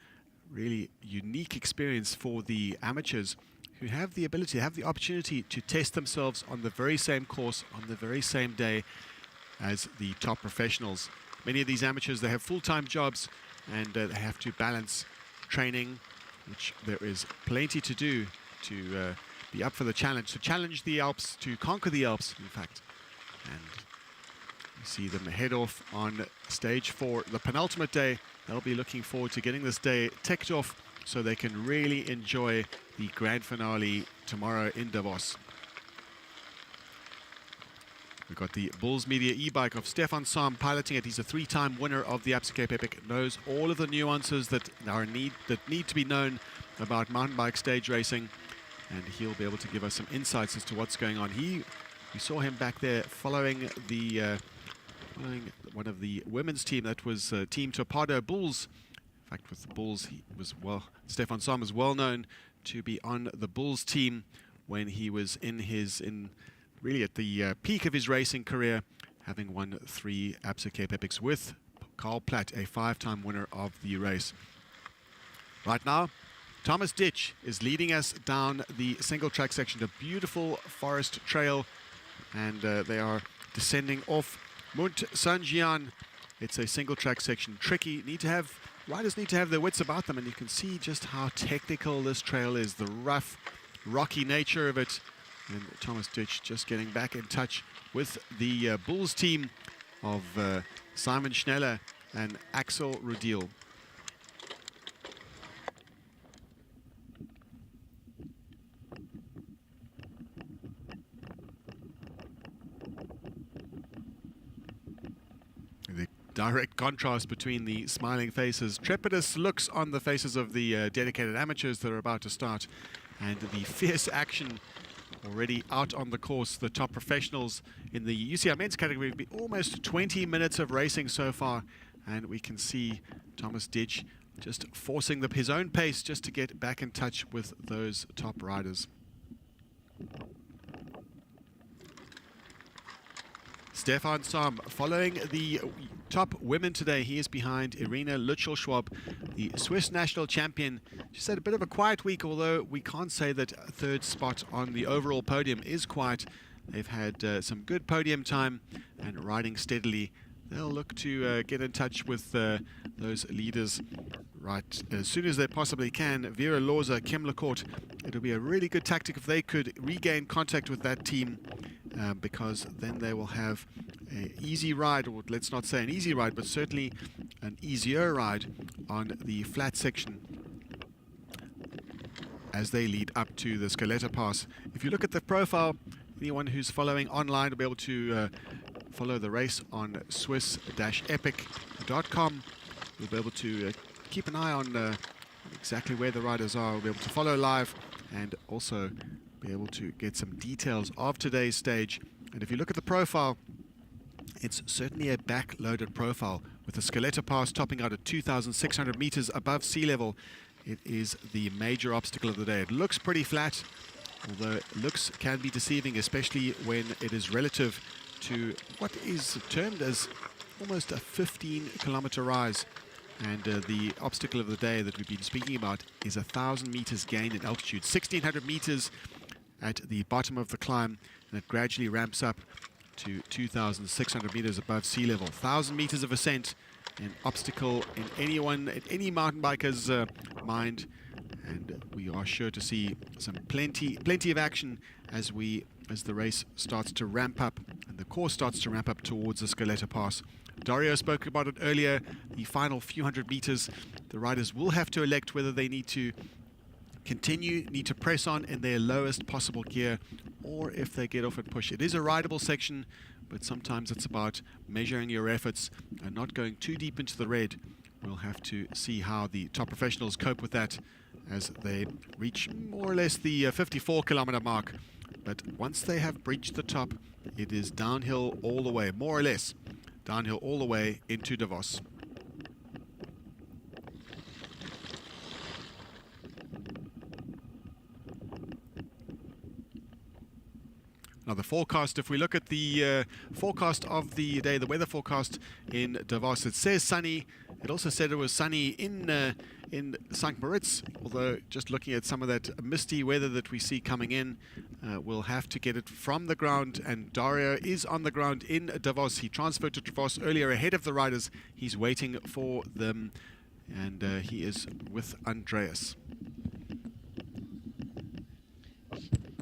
really unique experience for the amateurs who have the ability, have the opportunity to test themselves on the very same course, on the very same day as the top professionals. Many of these amateurs, they have full-time jobs, and they have to balance training, which there is plenty to do to be up for the challenge, to challenge the Alps, to conquer the Alps, in fact. And you see them head off on stage 4, the penultimate day. They'll be looking forward to getting this day ticked off so they can really enjoy the grand finale tomorrow in Davos. We've got the Bulls Media e-bike of Stefan Sam piloting it. He's a 3-time winner of the Alps Cape Epic, knows all of the nuances that need to be known about mountain bike stage racing, and he'll be able to give us some insights as to what's going on. We saw him back there following one of the women's team that was Team Torpedo Bulls. In fact, with the Bulls, Stefan Sam is well known to be on the Bulls team when he was really at the peak of his racing career, having won 3 Alps Cape Epics with Carl Platt, a 5-time winner of the race. Right now, Thomas Ditch is leading us down the single track section, a beautiful forest trail, and they are descending off Munt San Gian. It's a single track section, tricky. Riders need to have their wits about them, and you can see just how technical this trail is, the rough, rocky nature of it. And Thomas Ditch just getting back in touch with the Bulls team of Simon Schneller and Axel Rudiel. The direct contrast between the smiling faces, trepidous looks on the faces of the dedicated amateurs that are about to start, and the fierce action already out on the course. The top professionals in the UCI men's category have been almost 20 minutes of racing so far, and we can see Thomas Ditch just forcing his own pace just to get back in touch with those top riders. Stefan Sam following the top women today. He is behind Irina Lutschel-Schwab, the Swiss national champion. She's had a bit of a quiet week, although we can't say that a 3rd spot on the overall podium is quiet. They've had some good podium time and riding steadily. They'll look to get in touch with those leaders right as soon as they possibly can. Vera Lorza, Kim Lecourt, it'll be a really good tactic if they could regain contact with that team, because then they will have an easy ride, or let's not say an easy ride, but certainly an easier ride on the flat section as they lead up to the Scaletta Pass. If you look at the profile, anyone who's following online will be able to follow the race on swiss-epic.com. You'll be able to keep an eye on exactly where the riders are. We'll be able to follow live and also be able to get some details of today's stage. And if you look at the profile, it's certainly a back-loaded profile with the Scaletta Pass topping out at 2,600 meters above sea level. It is the major obstacle of the day. It looks pretty flat, although looks can be deceiving, especially when it is relative to what is termed as almost a 15-kilometer rise. And the obstacle of the day that we've been speaking about is 1,000 meters gain in altitude, 1,600 meters at the bottom of the climb, and it gradually ramps up to 2,600 meters above sea level. 1,000 meters of ascent, an obstacle in any mountain biker's mind, and we are sure to see some plenty of action as the race starts to ramp up and the course starts to ramp up towards the Scaletta Pass. Dario spoke about it earlier, the final few hundred meters. The riders will have to elect whether they need to press on in their lowest possible gear, or if they get off and push. It is a rideable section, but sometimes it's about measuring your efforts and not going too deep into the red. We'll have to see how the top professionals cope with that as they reach more or less the 54-kilometer mark. But once they have breached the top, it is downhill all the way, more or less. Downhill all the way into Davos. Now the forecast, if we look at the forecast of the day, the weather forecast in Davos, it says sunny. It also said it was sunny in St. Moritz, although just looking at some of that misty weather that we see coming in, we'll have to get it from the ground, and Dario is on the ground in Davos. He transferred to Davos earlier ahead of the riders. He's waiting for them, and he is with Andreas.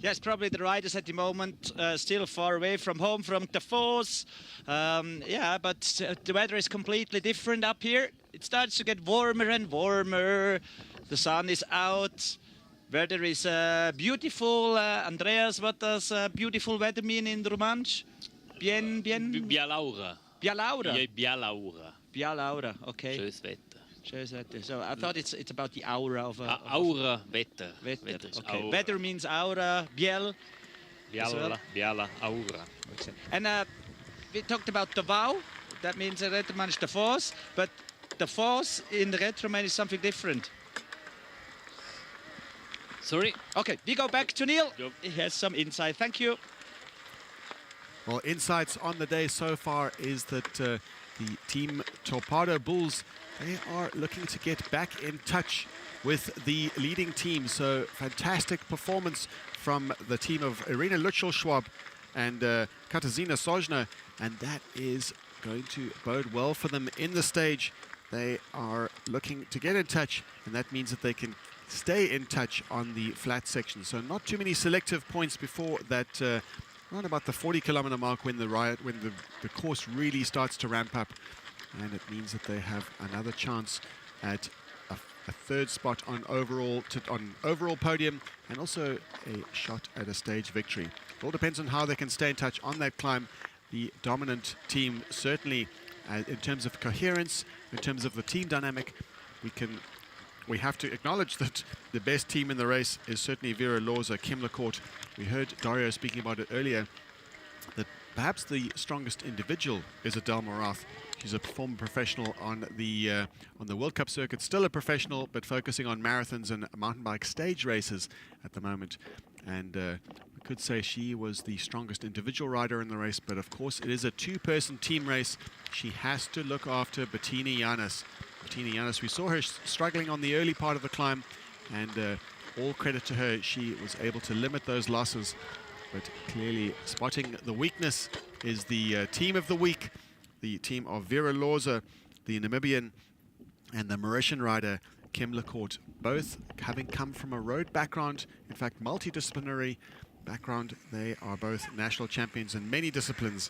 Yes, probably the riders at the moment still far away from home, from Davos. Yeah, but the weather is completely different up here. It starts to get warmer and warmer. The sun is out. Weather is beautiful. Andreas, what does beautiful weather mean in Romansh? Bien. Bialaura. Bialaura? Bialaura. Bialaura, okay. Schönes Wetter. Schönes Wetter. So I thought it's about the aura of a... Aura, Wetter. Wetter, okay. Aura. Weather means aura, biel. Biala, aura. Okay. And we talked about Davao. That means Retroman Davos. But Davos in the Retroman is something different. Sorry. Okay, we go back to Neil. He has some insight. Thank you. Well, insights on the day so far is that the Team Torpedo Bulls, they are looking to get back in touch with the leading team. So fantastic performance from the team of Irina Lutschel-Schwab and Katarzyna Sojna, and that is going to bode well for them in the stage. They are looking to get in touch, and that means that they can stay in touch on the flat section. So not too many selective points before that, around about the 40-kilometer mark, when the course really starts to ramp up, and it means that they have another chance at a third spot on overall podium, and also a shot at a stage victory. It all depends on how they can stay in touch on that climb. The dominant team, certainly in terms of coherence, in terms of the team dynamic, we have to acknowledge that the best team in the race is certainly Vera Lorza, Kim LaCourte. We heard Dario speaking about it earlier, that perhaps the strongest individual is Adele Morath. She's a former professional on the World Cup circuit, still a professional, but focusing on marathons and mountain bike stage races at the moment. And we could say she was the strongest individual rider in the race, but of course it is a two-person team race. She has to look after Bettina Yanis. Bettina Yanis, we saw her struggling on the early part of the climb, and all credit to her, she was able to limit those losses. But clearly spotting the weakness is the team of the week, the team of Vera Lorza, the Namibian, and the Mauritian rider Kim LaCourte, both having come from a road background, in fact multidisciplinary background. They are both national champions in many disciplines.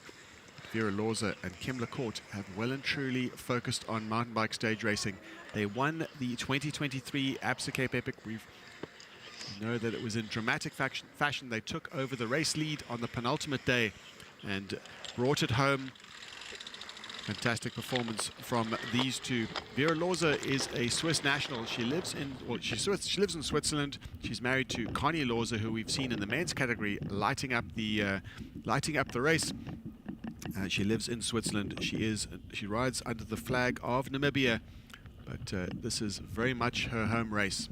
Vera Lorza and Kim LaCourte have well and truly focused on mountain bike stage racing. They won the 2023 Absa Cape Epic. We know that it was in dramatic fashion. They took over the race lead on the penultimate day and brought it home. Fantastic performance from these two. Vera Lorza is a Swiss national. She lives in Switzerland. She's married to Connie Lorza, who we've seen in the men's category lighting up the race. She lives in Switzerland. She rides under the flag of Namibia, but this is very much her home race.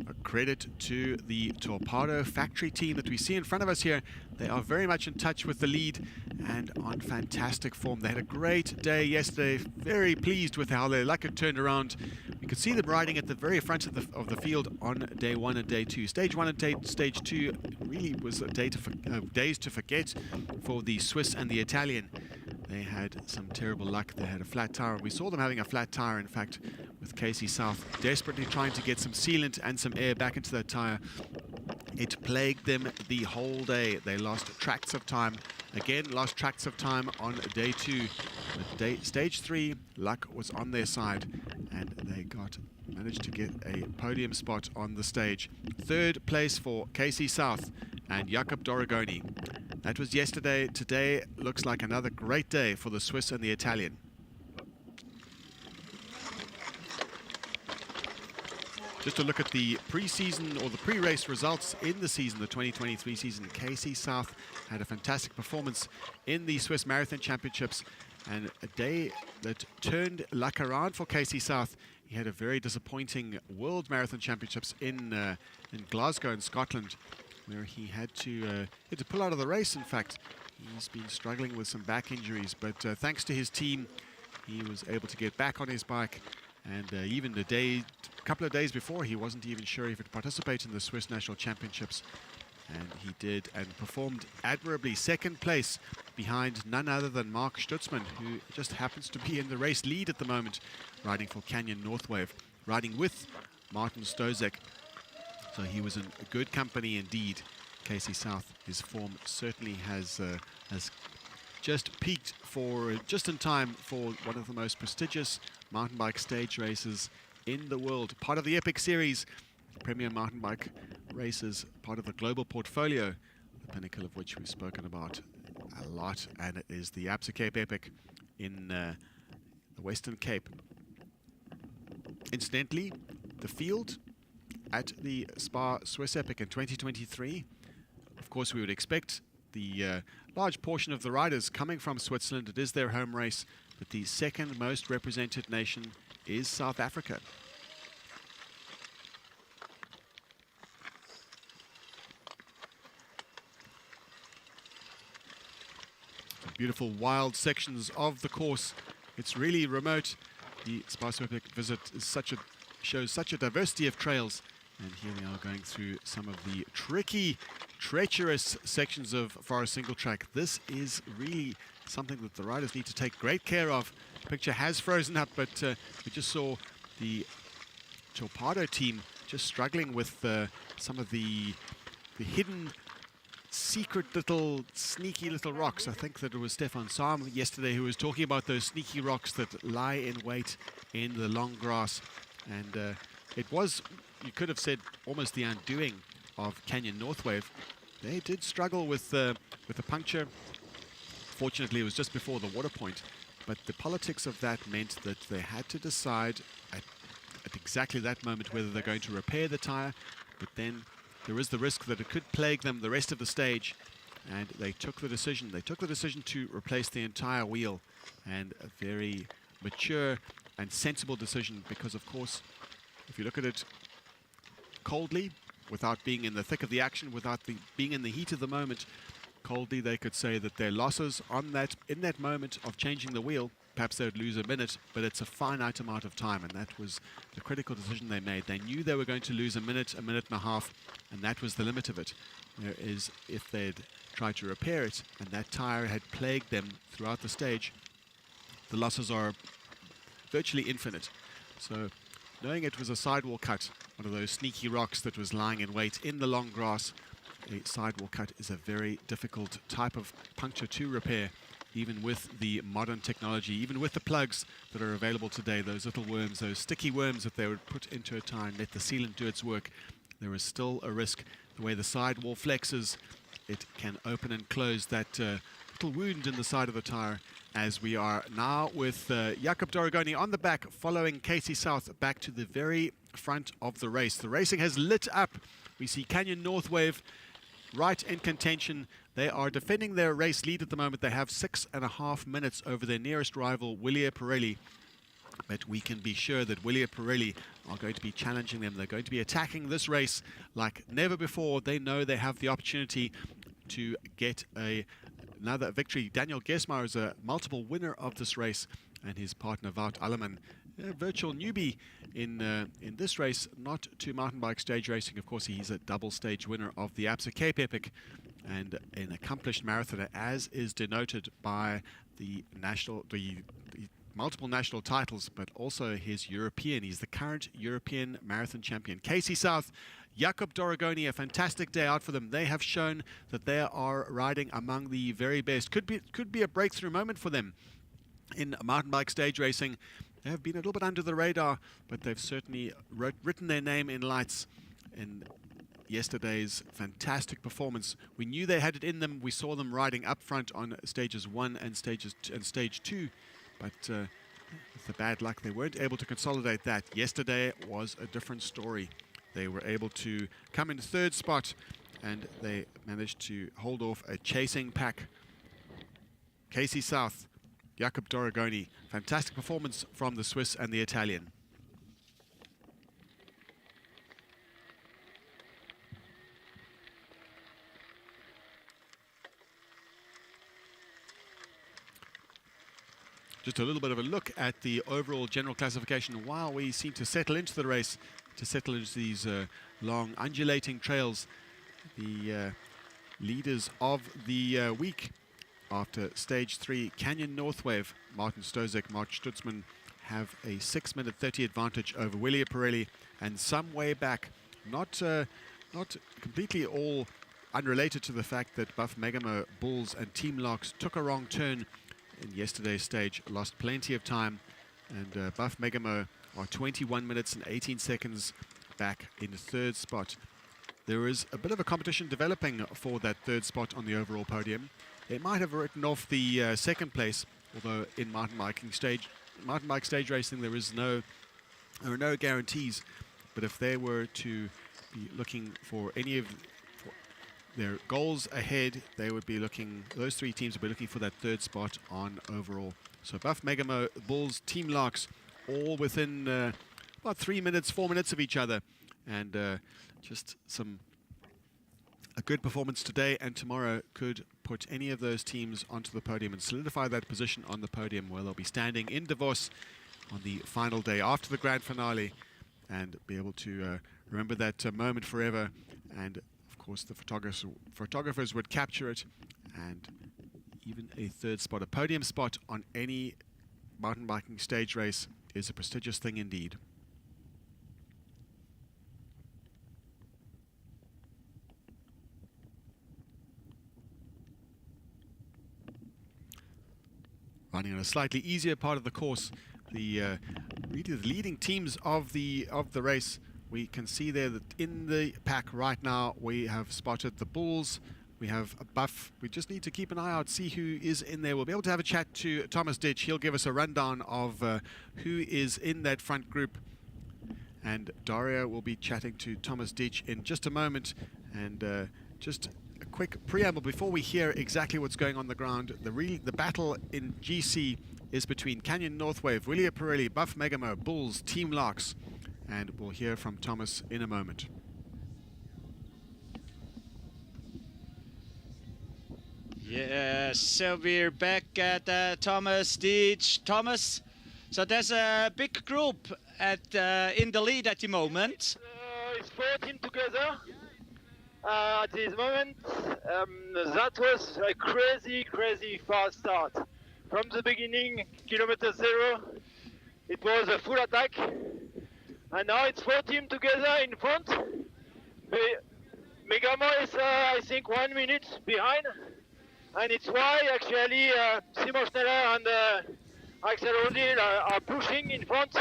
A credit to the Torpedo factory team that we see in front of us here. They are very much in touch with the lead and on fantastic form. They had a great day yesterday. Very pleased with how their luck had turned around. We could see them riding at the very front of the field on day one and day two. Stage one and stage two really was a days to forget for the Swiss and the Italian. They had some terrible luck. They had a flat tire. We saw them having a flat tire, in fact, with Casey South desperately trying to get some sealant and some air back into that tire. It plagued them the whole day. They lost tracts of time. Again, lost tracts of time on day two. With stage three, luck was on their side, and they managed to get a podium spot on the stage. Third place for Casey South and Jakob Doragoni. That was yesterday. Today looks like another great day for the Swiss and the Italian. just to look at the pre-season or the pre-race results in the season, the 2023 season. KC South had a fantastic performance in the Swiss Marathon Championships, and a day that turned luck around for KC South. He had a very disappointing World Marathon Championships in Glasgow in Scotland, where he had to pull out of the race. In fact, he's been struggling with some back injuries, but thanks to his team, he was able to get back on his bike. And even a couple of days before, he wasn't even sure if he would participate in the Swiss National Championships. And he did, and performed admirably. Second place behind none other than Mark Stutzman, who just happens to be in the race lead at the moment, riding for Canyon Northwave, riding with Martin Stozek. So he was in good company indeed. KC South, his form certainly has just peaked just in time for one of the most prestigious mountain bike stage races in the world. Part of the Epic Series, premier mountain bike races, part of the global portfolio, the pinnacle of which we've spoken about a lot, and it is the Absa Cape Epic in the Western Cape. Incidentally, the field at the SPAR Swiss Epic in 2023, of course we would expect the large portion of the riders coming from Switzerland. It is their home race, but the second most represented nation is South Africa. Beautiful wild sections of the course. It's really remote. The SPAR Swiss Epic visit is shows such a diversity of trails. And here we are going through some of the tricky, treacherous sections of Forest Single Track. This is really something that the riders need to take great care of. The picture has frozen up, but we just saw the Torpedo team just struggling with some of the hidden, secret little, sneaky little rocks. I think that it was Stefan Sam yesterday who was talking about those sneaky rocks that lie in wait in the long grass. And it was, you could have said, almost the undoing of Canyon Northwave. They did struggle with a puncture. Fortunately, it was just before the water point. But the politics of that meant that they had to decide at exactly that moment whether they're going to repair the tire. But then there is the risk that it could plague them the rest of the stage. And they took the decision. They took the decision to replace the entire wheel. And a very mature and sensible decision, because of course, if you look at it coldly, without being in the thick of the action, without being in the heat of the moment, coldly they could say that their losses in that moment of changing the wheel, perhaps they would lose a minute, but it's a finite amount of time, and that was the critical decision they made. They knew they were going to lose a minute and a half, and that was the limit of it. Whereas if they'd tried to repair it, and that tire had plagued them throughout the stage, the losses are virtually infinite. So knowing it was a sidewall cut, one of those sneaky rocks that was lying in wait in the long grass, a sidewall cut is a very difficult type of puncture to repair, even with the modern technology, even with the plugs that are available today, those little worms, those sticky worms that they would put into a tire and let the sealant do its work. There is still a risk. The way the sidewall flexes, it can open and close that little wound in the side of the tire, as we are now with Jakob Doragoni on the back, following KC South back to the very front of the race. The racing has lit up. We see Canyon Northwave right in contention. They are defending their race lead at the moment. They have 6.5 minutes over their nearest rival, Willia Pirelli. But we can be sure that Willia Pirelli are going to be challenging them. They're going to be attacking this race like never before. They know they have the opportunity to get another victory. Daniel Gesmar is a multiple winner of this race, and his partner Wout Alleman, a virtual newbie in this race, not to mountain bike stage racing. Of course, he's a double stage winner of the Absa Cape Epic and an accomplished marathoner, as is denoted by the multiple national titles, but also his European. He's the current European marathon champion. KC South, Jakob Doragoni, a fantastic day out for them. They have shown that they are riding among the very best. Could be a breakthrough moment for them in mountain bike stage racing. They have been a little bit under the radar, but they've certainly written their name in lights in yesterday's fantastic performance. We knew they had it in them. We saw them riding up front on stages 1 and stage 2, but with the bad luck, they weren't able to consolidate that. Yesterday was a different story. They were able to come in third spot, and they managed to hold off a chasing pack. Casey South, Jakob Doragoni, fantastic performance from the Swiss and the Italian. Just a little bit of a look at the overall general classification while we seem to settle into the race, to settle into these long undulating trails. The leaders of the week after stage 3, Canyon Northwave, Martin Stozek, Mark Stutzman have a 6-minute 30 advantage over Willie Pirelli, and some way back, not completely all unrelated to the fact that Buff Megamo, Bulls and Team Locks took a wrong turn in yesterday's stage, lost plenty of time, and Buff Megamo are 21 minutes and 18 seconds back in the third spot. There is a bit of a competition developing for that third spot on the overall podium. They might have written off the second place, although in mountain bike stage racing there are no guarantees. But if they were to be looking for any of their goals ahead, they would be looking, those three teams would be looking for that third spot on overall. So Buff Megamo, Bulls, Team Locks, all within about 4 minutes of each other. And just a good performance today and tomorrow could put any of those teams onto the podium and solidify that position on the podium, where they'll be standing in Davos on the final day after the grand finale and be able to remember that moment forever. And of course the photographers would capture it, and even a third spot, a podium spot on any mountain biking stage race is a prestigious thing indeed. Running on a slightly easier part of the course, really the leading teams of the race. We can see there that in the pack right now we have spotted the Bulls, we have a Buff. We just need to keep an eye out, see who is in there. We'll be able to have a chat to Thomas Ditch. He'll give us a rundown of who is in that front group, and Daria will be chatting to Thomas Ditch in just a moment. And just a quick preamble before we hear exactly what's going on the ground. The battle in GC is between Canyon Northwave, Willie Pirelli, Buff Megamo, Bulls, Team Locks, and we'll hear from Thomas in a moment. Yes, so we're back at Thomas Ditch. Thomas, so there's a big group in the lead at the moment. It's 4 teams together. At this moment, that was a crazy fast start. From the beginning, kilometer 0, it was a full attack, and now it's 4 teams together in front. Megamo is, I think, 1 minute behind, and it's why actually Simon Schneller and Axel Rodil are pushing in front,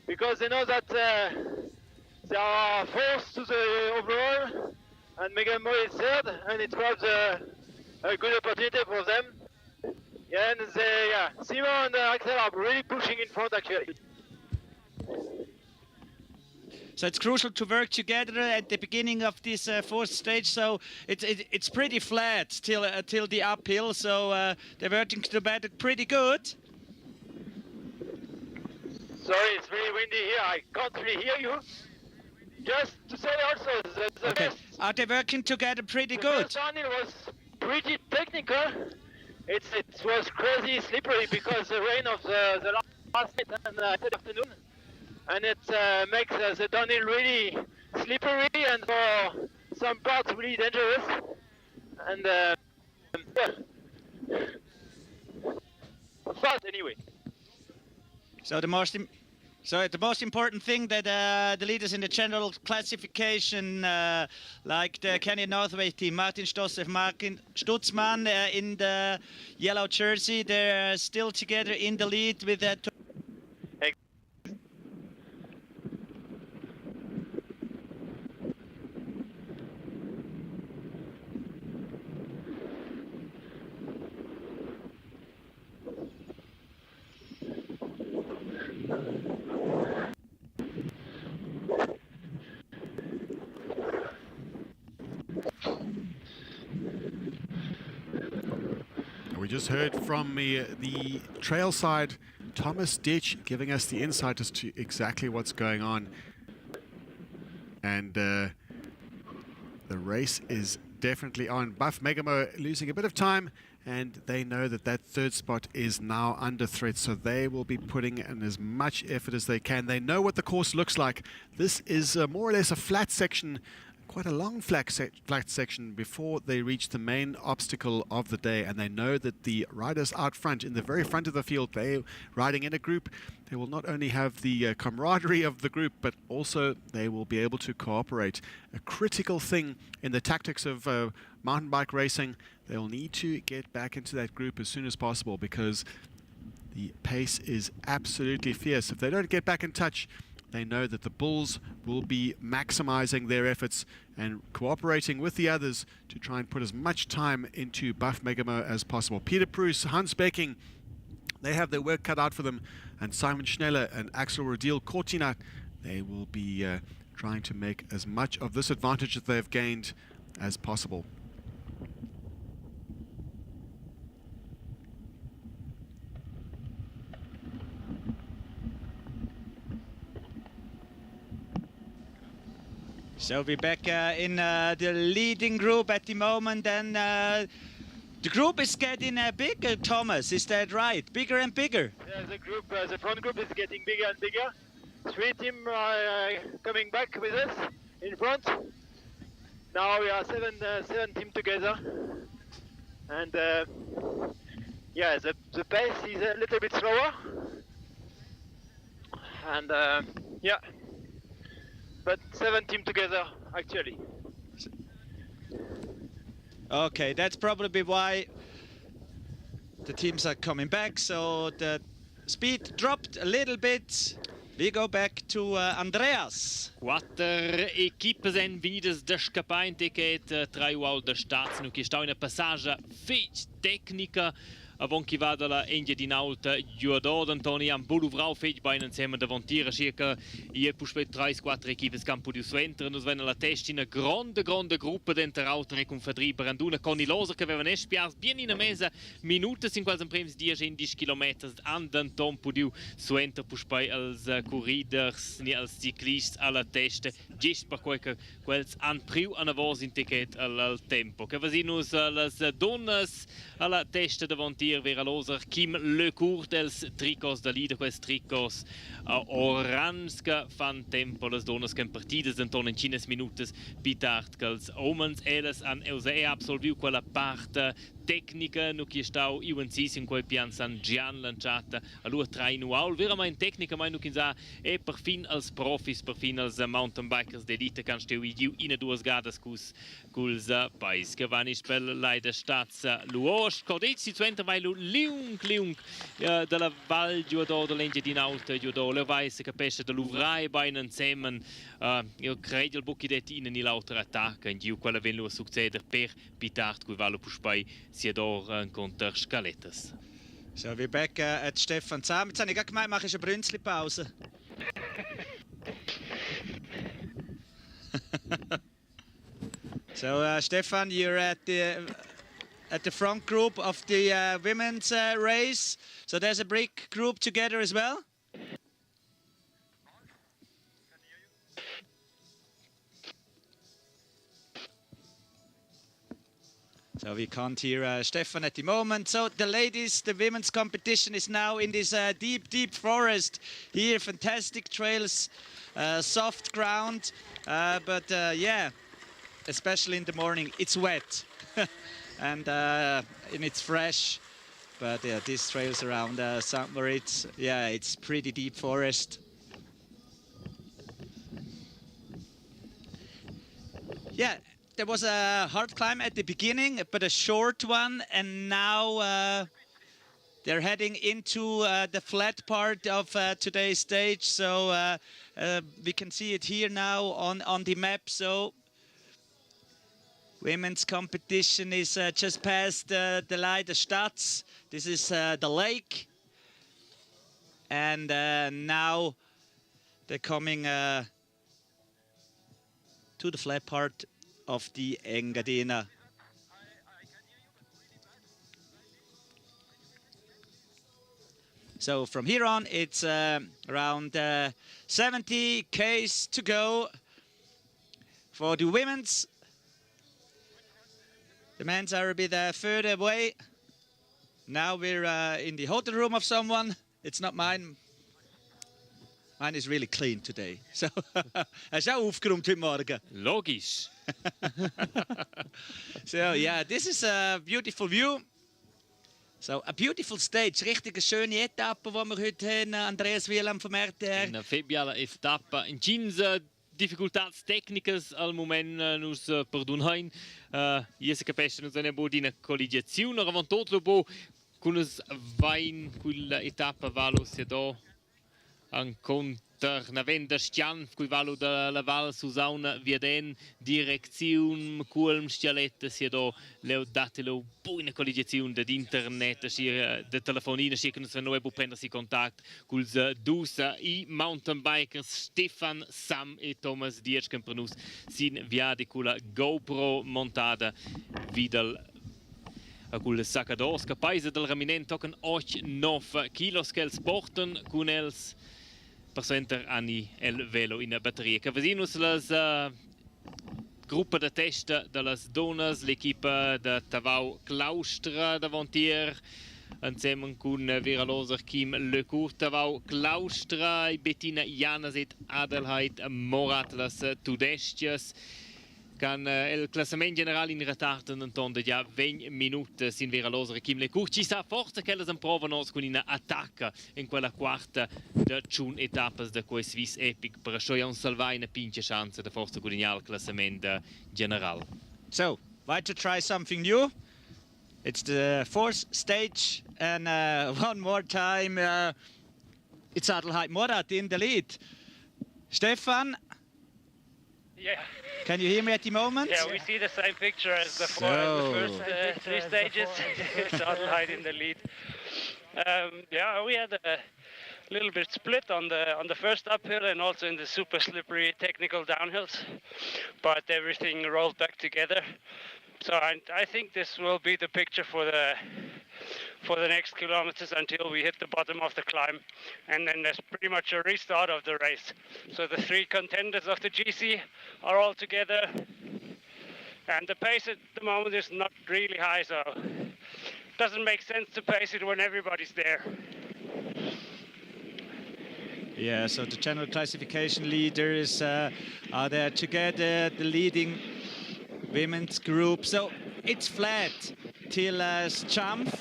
because they know that they are forced to the overall. And Megamo is third, and it was a good opportunity for them. Yeah, and Simon and Axel are really pushing in front actually. So it's crucial to work together at the beginning of this fourth stage. So it's pretty flat till the uphill. So they're working together pretty good. Sorry, it's really windy here. I can't really hear you. Just to say also, the Okay. Are they working together pretty good? The first downhill was pretty technical. It was crazy slippery because the rain of the last night and the afternoon, and it makes the downhill really slippery and for some parts really dangerous. And fast anyway. So the most important thing that the leaders in the general classification, like the Canyon Northwave team, Martin Stossev, Martin Stutzman in the yellow jersey, they're still together in the lead with just heard from the trail side, Thomas Ditch, giving us the insight as to exactly what's going on. And the race is definitely on. Buff Megamo losing a bit of time, and they know that that third spot is now under threat, so they will be putting in as much effort as they can. They know what the course looks like. This is more or less a flat section, quite a long flat section before they reach the main obstacle of the day, and they know that the riders out front, in the very front of the field, they're riding in a group. They will not only have the camaraderie of the group, but also they will be able to cooperate. A critical thing in the tactics of mountain bike racing. They will need to get back into that group as soon as possible, because the pace is absolutely fierce. If they don't get back in touch, they know that the Bulls will be maximizing their efforts and cooperating with the others to try and put as much time into Buff Megamo as possible. Peter Pruis, Hans Becking, they have their work cut out for them, and Simon Schneller and Axel Rodil Cortina, they will be trying to make as much of this advantage that they've gained as possible. So we're back in the leading group at the moment, and the group is getting bigger, Thomas, is that right? Bigger and bigger? Yeah, the front group is getting bigger and bigger. 3 teams are coming back with us in front. Now we are seven teams together. And yeah, the pace is a little bit slower. And yeah. But 7 teams together, actually. Okay, that's probably why the teams are coming back, so the speed dropped a little bit. We go back to Andreas. 4 equipas en venidas da escapainte che tra Val da Staz, nu che sta una passaggia fech tecnica avon chi va dalla Engadin judo d'Antoni am Buluvrau fech bei insieme davantiera circa e puspet 3-4 equipes campo di suentra nos venne la testa in una grande gruppa dentro altre confedriber anduna con i loser che avevano espias bien in mesa minutas in quasi prims 10 kilometres andanton Podium suentra puspei als corriders ni als ciclists alla testa gest per quels an priu an avos in ticket al tempo che vasinus las donnas alla testa davantiera vera loser Kim Lecourt dels tricos da leader quels tricos oranska fan tempo las donas che partidas denton in 5 minutas pitart kals omens elas an euse absolviu quella parte tecnica no che stau UNC in quel Pian San Gian lanciata a lua trainual veramente tecnica mai no che sa e per fin als profis per fin als mountain bikers d'elite kan steu in 2 gadas culs pais che van is per Lej da Staz Luos codici suentra vai liung della Val Judo dell'Engadin Judo le vai se capisce dell'uvrai bei insieme io credo il buchi det in l'altra attacca in giù quella ven lo succeder per pitart cu valo puspai sia dor contro scaletas. So we're back at Stefan Zahn. Jetzt habe ich gerade gemeint, mache ich eine Brünzli-Pause. So Stefan, you're at the front group of the women's race. So there's a big group together as well. So we can't hear Stefan at the moment. So the ladies, the women's competition is now in this deep forest here. Fantastic trails, soft ground, but yeah, especially in the morning, it's wet and it's fresh. But yeah, these trails around St. Moritz, yeah, it's pretty deep forest. Yeah. There was a hard climb at the beginning, but a short one, and now they're heading into the flat part of today's stage. So we can see it here now on the map. So women's competition is just past the Lej da Staz. This is the lake, and now they're coming to the flat part of the Engadin. So from here on, it's around 70 Ks to go for the women's. The men's are a bit further away. Now we're in the hotel room of someone. It's not mine. Mine is really clean today. So, hast du auch aufgeräumt heute Morgen? Logisch. So, yeah, this is a beautiful view. So, a beautiful stage. Richtig eine schöne Etappe, die wir heute haben, Andreas Wieland vom RTR. Una febbiala etappa in 15 dificultades técnicas al moment nus perdunhain. Iese capisce nus eine bodina colligazione, avant tot bo con us vain quella etappa valo sia do an conter na venda stian cui valo da la Val Sasauna vieden direziun culm stialetta sia do leo datelo buona colligazione da internet sia de telefonina sia che no e prendersi contact culs dus I mountain bikers Stefan, Sam e Thomas Dietsch che per nus sin via di quella GoPro montada vidal cul saccados che paese del raminent tocan 8-9 kilos che els porten con els per center anni el velo in batteria. Che vesinus las gruppa de testa de las donas, l'equipa de Tavau Claustra davantier, insieme con Viraloser Kim Lecourt, Tavau Claustra, Bettina Janaset, Adelheid Morat, las Tudestias. Can il classament general in retard intonde già 20 minuti sin Viraloser Kim Lecourt. Ci sa forza che elles provano con una attacca in quella quarta de chun etapas de quei Swiss Epic per això un salvai una pinche chance de forza con il classament general. So, why to try something new? It's the fourth stage and one more time it's Adelheid Morat in the lead. Stefan? Yeah. Can you hear me at the moment? Yeah, we see the same picture as the first 3 stages. It's Adelheid in the lead. Yeah, we had a little bit split on the first uphill and also in the super slippery technical downhills, but everything rolled back together. So I think this will be the picture for the next kilometers until we hit the bottom of the climb, and then there's pretty much a restart of the race. So the 3 contenders of the GC are all together, and the pace at the moment is not really high, so it doesn't make sense to pace it when everybody's there. Yeah, so the general classification leaders are there together, the leading women's group. So it's flat till Schamp.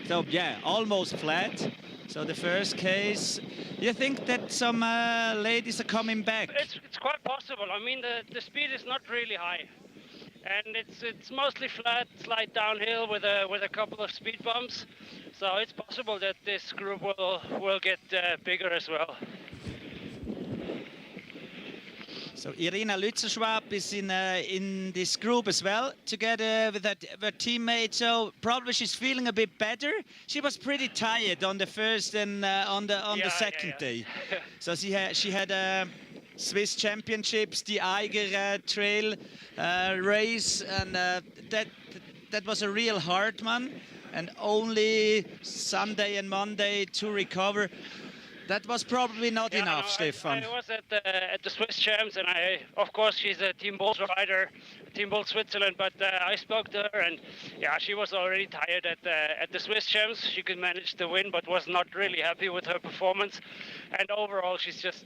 So yeah, almost flat. So the first case, you think that some ladies are coming back? It's quite possible. I mean, the speed is not really high, and it's mostly flat, slight downhill with a couple of speed bumps. So it's possible that this group will get bigger as well. So Irina Lützer-Schwab is in this group as well, together with her teammate. So probably she's feeling a bit better. She was pretty tired on the first and on the second day. So she had Swiss Championships, the Eiger Trail race, and that was a real hard one. And only Sunday and Monday to recover. That was probably not enough, Stefan. I was at the Swiss Champs, and of course, she's a Team Bolt rider, Team Bolt Switzerland. But I spoke to her, and yeah, she was already tired at the Swiss Champs. She could manage to win, but was not really happy with her performance. And overall, she's just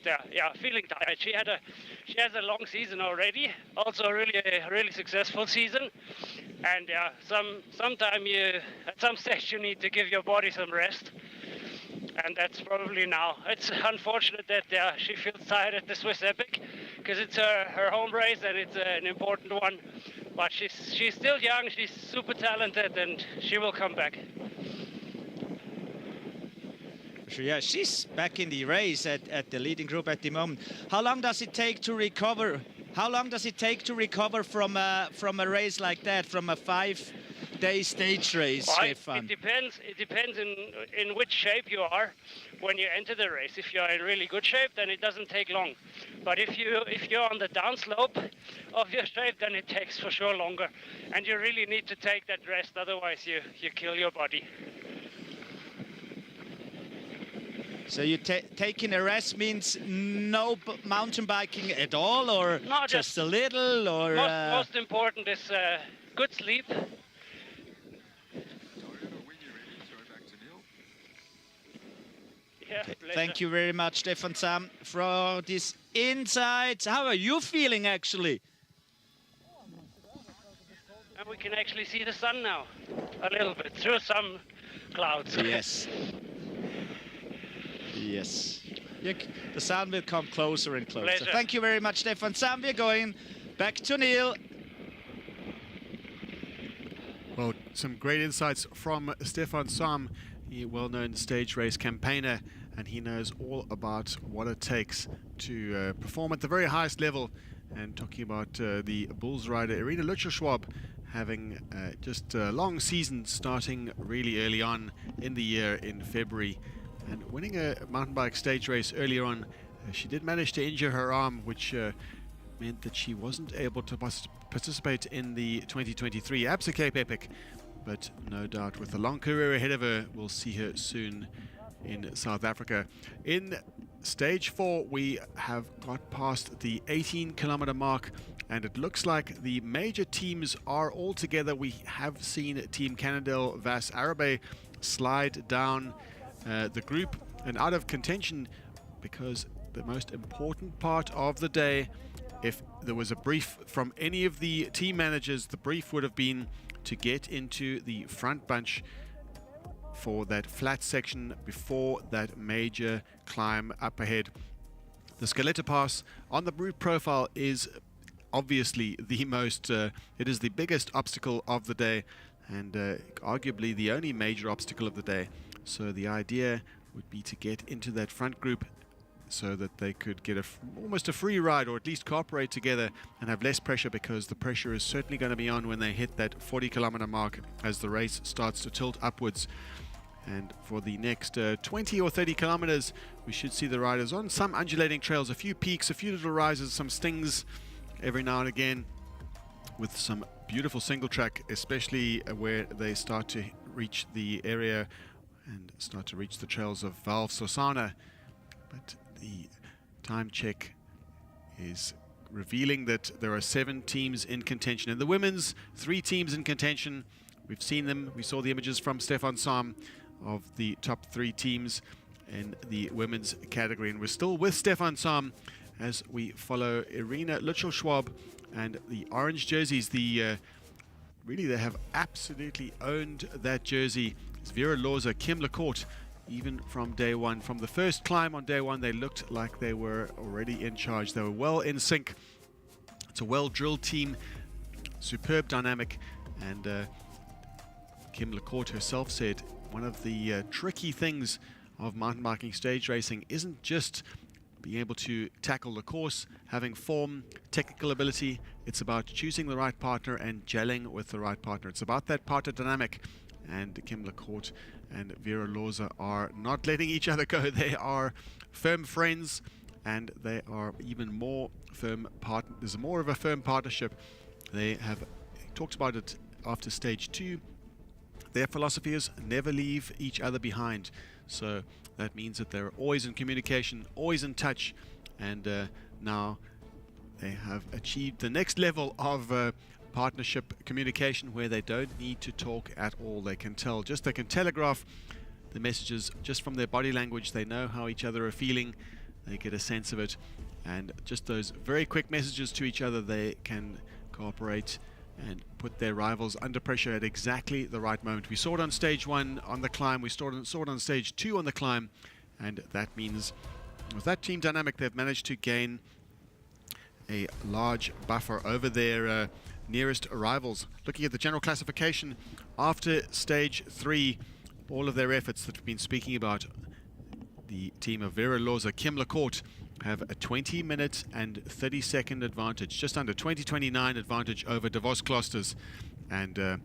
feeling tired. She has a long season already, also a really successful season. And yeah, sometime at some stage you need to give your body some rest. And that's probably now. It's unfortunate that she feels tired at the Swiss Epic because it's her home race and it's an important one. But she's still young, she's super talented, and she will come back. Yeah, she's back in the race at the leading group at the moment. How long does it take to recover? How long does it take to recover from a race like that, from a 5-day stage race, Stefan? It depends in which shape you are when you enter the race. If you're in really good shape, then it doesn't take long. But if you're on the downslope of your shape, then it takes for sure longer. And you really need to take that rest, otherwise you kill your body. So you taking a rest means no mountain biking at all, or No, just a little, or most important is good sleep. Yeah, okay. pleasure. Thank you very much, Stefan Sam, for these insights. How are you feeling, actually? And we can actually see the sun now, a little bit, through some clouds. Yes. Yes. The sound will come closer and closer. Pleasure. Thank you very much, Stefan Sam. We're going back to Neil. Well, some great insights from Stefan Sam, a well-known stage race campaigner, and he knows all about what it takes to perform at the very highest level. And talking about the Bulls rider Irina Luchel-Schwab having just a long season starting really early on in the year in February, and winning a mountain bike stage race earlier on. She did manage to injure her arm, which meant that she wasn't able to participate in the 2023 Absa Cape Epic, but no doubt with a long career ahead of her, we'll see her soon in South Africa. In stage 4, we have got past the 18-kilometer mark, and it looks like the major teams are all together. We have seen Team Cannondale Vas Arabe slide down the group and out of contention, because the most important part of the day, if there was a brief from any of the team managers, the brief would have been to get into the front bunch for that flat section before that major climb up ahead. The Skeletor Pass on the route profile is obviously the most, it is the biggest obstacle of the day, and arguably the only major obstacle of the day. So the idea would be to get into that front group so that they could get almost a free ride, or at least cooperate together and have less pressure, because the pressure is certainly going to be on when they hit that 40-kilometer mark as the race starts to tilt upwards. And for the next 20 or 30 kilometers, we should see the riders on some undulating trails, a few peaks, a few little rises, some stings every now and again, with some beautiful single track, especially where they start to reach the area and start to reach the trails of Val Sasauna. But the time check is revealing that there are 7 teams in contention. In the women's, 3 teams in contention. We've seen them. We saw the images from Stefan Sam of the top 3 teams in the women's category. And we're still with Stefan Sam as we follow Irina Luchel-Schwab and the orange jerseys. Really, they have absolutely owned that jersey. It's Vera Loza, Kim Lecourt, even from day one. From the first climb on day one, they looked like they were already in charge. They were well in sync. It's a well-drilled team, superb dynamic, and Kim Lecourt herself said one of the tricky things of mountain biking stage racing isn't just being able to tackle the course, having form, technical ability. It's about choosing the right partner and gelling with the right partner. It's about that partner dynamic. And Kim Lecourt and Vera Loza are not letting each other go. They are firm friends, and they are even more firm partners. There's more of a firm partnership. They have talked about it after stage 2. Their philosophy is never leave each other behind. So that means that they're always in communication, always in touch, and now they have achieved the next level of partnership communication, where they don't need to talk at all. They can telegraph the messages just from their body language. They know how each other are feeling. They get a sense of it, and just those very quick messages to each other, they can cooperate and put their rivals under pressure at exactly the right moment. We saw it on stage 1 on the climb. We saw it on stage 2 on the climb, and that means with that team dynamic, they've managed to gain a large buffer over their nearest rivals. Looking at the general classification after stage 3, all of their efforts that we've been speaking about, the team of Vera Loza, Kim Lecourt, have a 20-minute and 30-second advantage, just under 20-29 advantage over Davos Klosters, and a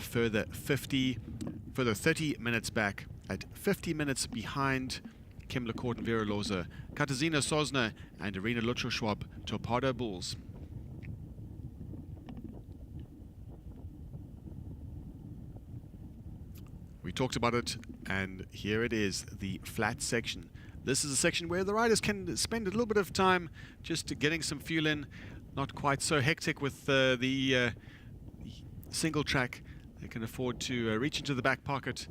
further 30 minutes back, at 50 minutes behind Kim Lecourt and Vera Loza, Katarzyna Sosna and Irina Luchel-Schwab, Torpedo Bulls. We talked about it, and here it is, the flat section. This is a section where the riders can spend a little bit of time just getting some fuel in, not quite so hectic with the single track. They can afford to reach into the back pocket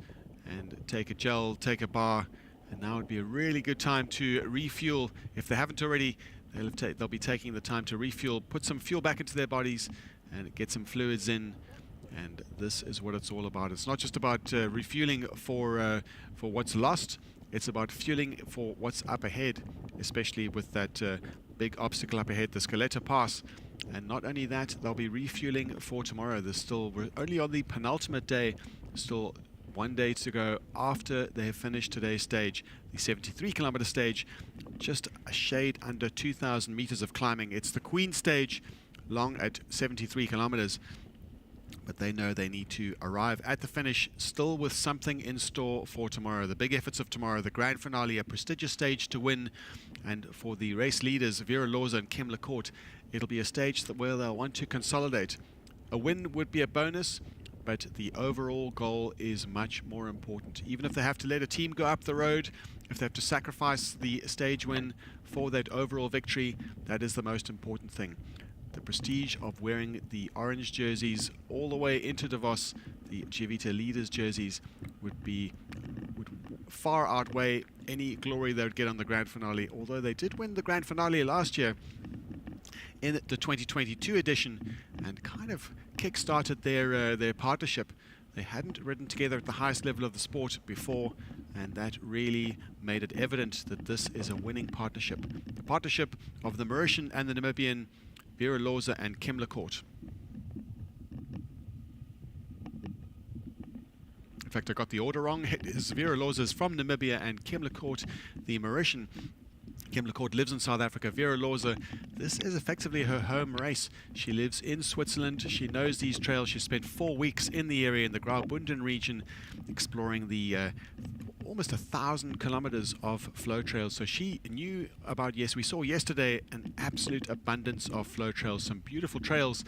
and take a gel, take a bar, and now would be a really good time to refuel. If they haven't already, they'll be taking the time to refuel, put some fuel back into their bodies and get some fluids in. And this is what it's all about. It's not just about refueling for what's lost. It's about fueling for what's up ahead, especially with that big obstacle up ahead, the Scaletta Pass. And not only that, they'll be refueling for tomorrow. We're only on the penultimate day, still 1 day to go after they have finished today's stage, the 73-kilometer stage, just a shade under 2,000 meters of climbing. It's the Queen stage, long at 73 kilometers. But they know they need to arrive at the finish still with something in store for tomorrow. The big efforts of tomorrow, the grand finale, a prestigious stage to win. And for the race leaders, Vera Loza and Kim Lecourt, it'll be a stage where they'll want to consolidate. A win would be a bonus, but the overall goal is much more important. Even if they have to let a team go up the road, if they have to sacrifice the stage win for that overall victory, that is the most important thing. The prestige of wearing the orange jerseys all the way into Davos, the Civita leaders jerseys, would far outweigh any glory they would get on the grand finale. Although they did win the grand finale last year in the 2022 edition and kind of kick-started their partnership. They hadn't ridden together at the highest level of the sport before, and that really made it evident that this is a winning partnership. The partnership of the Mauritian and the Namibian, Vera Loza and Kim Lecourt. In fact, I got the order wrong. It is Vera Loza is from Namibia and Kim Lecourt, the Mauritian. Kim Lecourt lives in South Africa. Vera Loza, this is effectively her home race. She lives in Switzerland. She knows these trails. She spent 4 weeks in the area in the Graubünden region exploring the almost 1,000 kilometers of flow trails. So she knew about, yes, we saw yesterday an absolute abundance of flow trails, some beautiful trails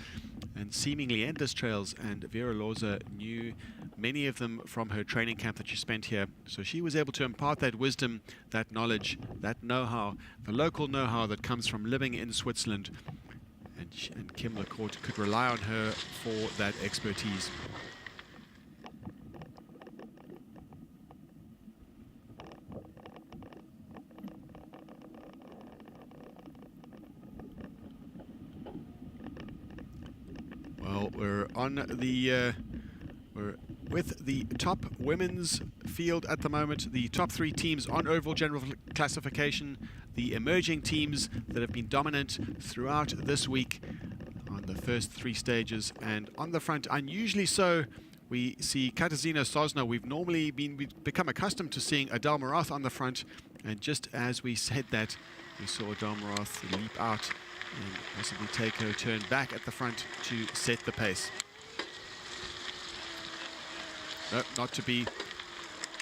and seemingly endless trails, and Vera Loza knew many of them from her training camp that she spent here. So she was able to impart that wisdom, that knowledge, that know-how, the local know-how that comes from living in Switzerland, and Kim Lecourt could rely on her for that expertise. Well, we're with the top women's field at the moment, the top 3 teams on overall general classification, the emerging teams that have been dominant throughout this week on the first 3 stages. And on the front, unusually so, we see Katarzyna Sosna. We've become accustomed to seeing Adele Morath on the front, and just as we said that, we saw Adele Morath leap out and possibly take her turn back at the front to set the pace. No, not to be.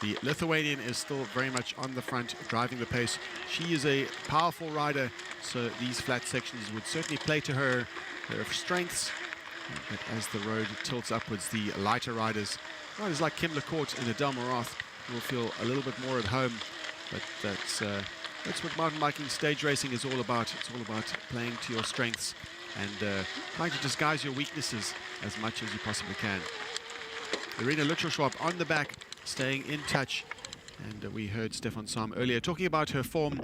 The Lithuanian is still very much on the front, driving the pace. She is a powerful rider, so these flat sections would certainly play to her strengths. But as the road tilts upwards, the lighter riders like Kim Lecourt and Adele Morath, will feel a little bit more at home. But that's what mountain biking stage racing is all about. It's all about playing to your strengths and trying to disguise your weaknesses as much as you possibly can. Irina Lutschwab on the back, staying in touch. And we heard Stefan Sam earlier talking about her form.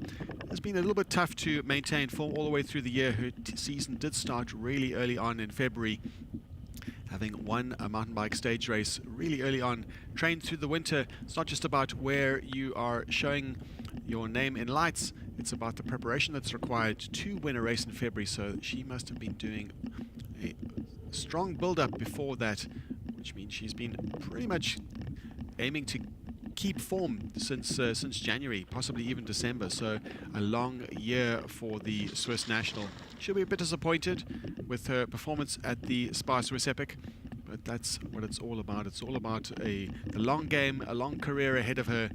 It's been a little bit tough to maintain form all the way through the year. Her season did start really early on in February, having won a mountain bike stage race really early on, trained through the winter. It's not just about where you are showing your name in lights, it's about the preparation that's required to win a race in February. So she must have been doing a strong build-up before that, which means she's been pretty much aiming to keep form since January, possibly even December. So a long year for the Swiss national. She'll be a bit disappointed with her performance at the SPAR Swiss Epic, but that's what it's all about. It's all about the long game, a long career ahead of her,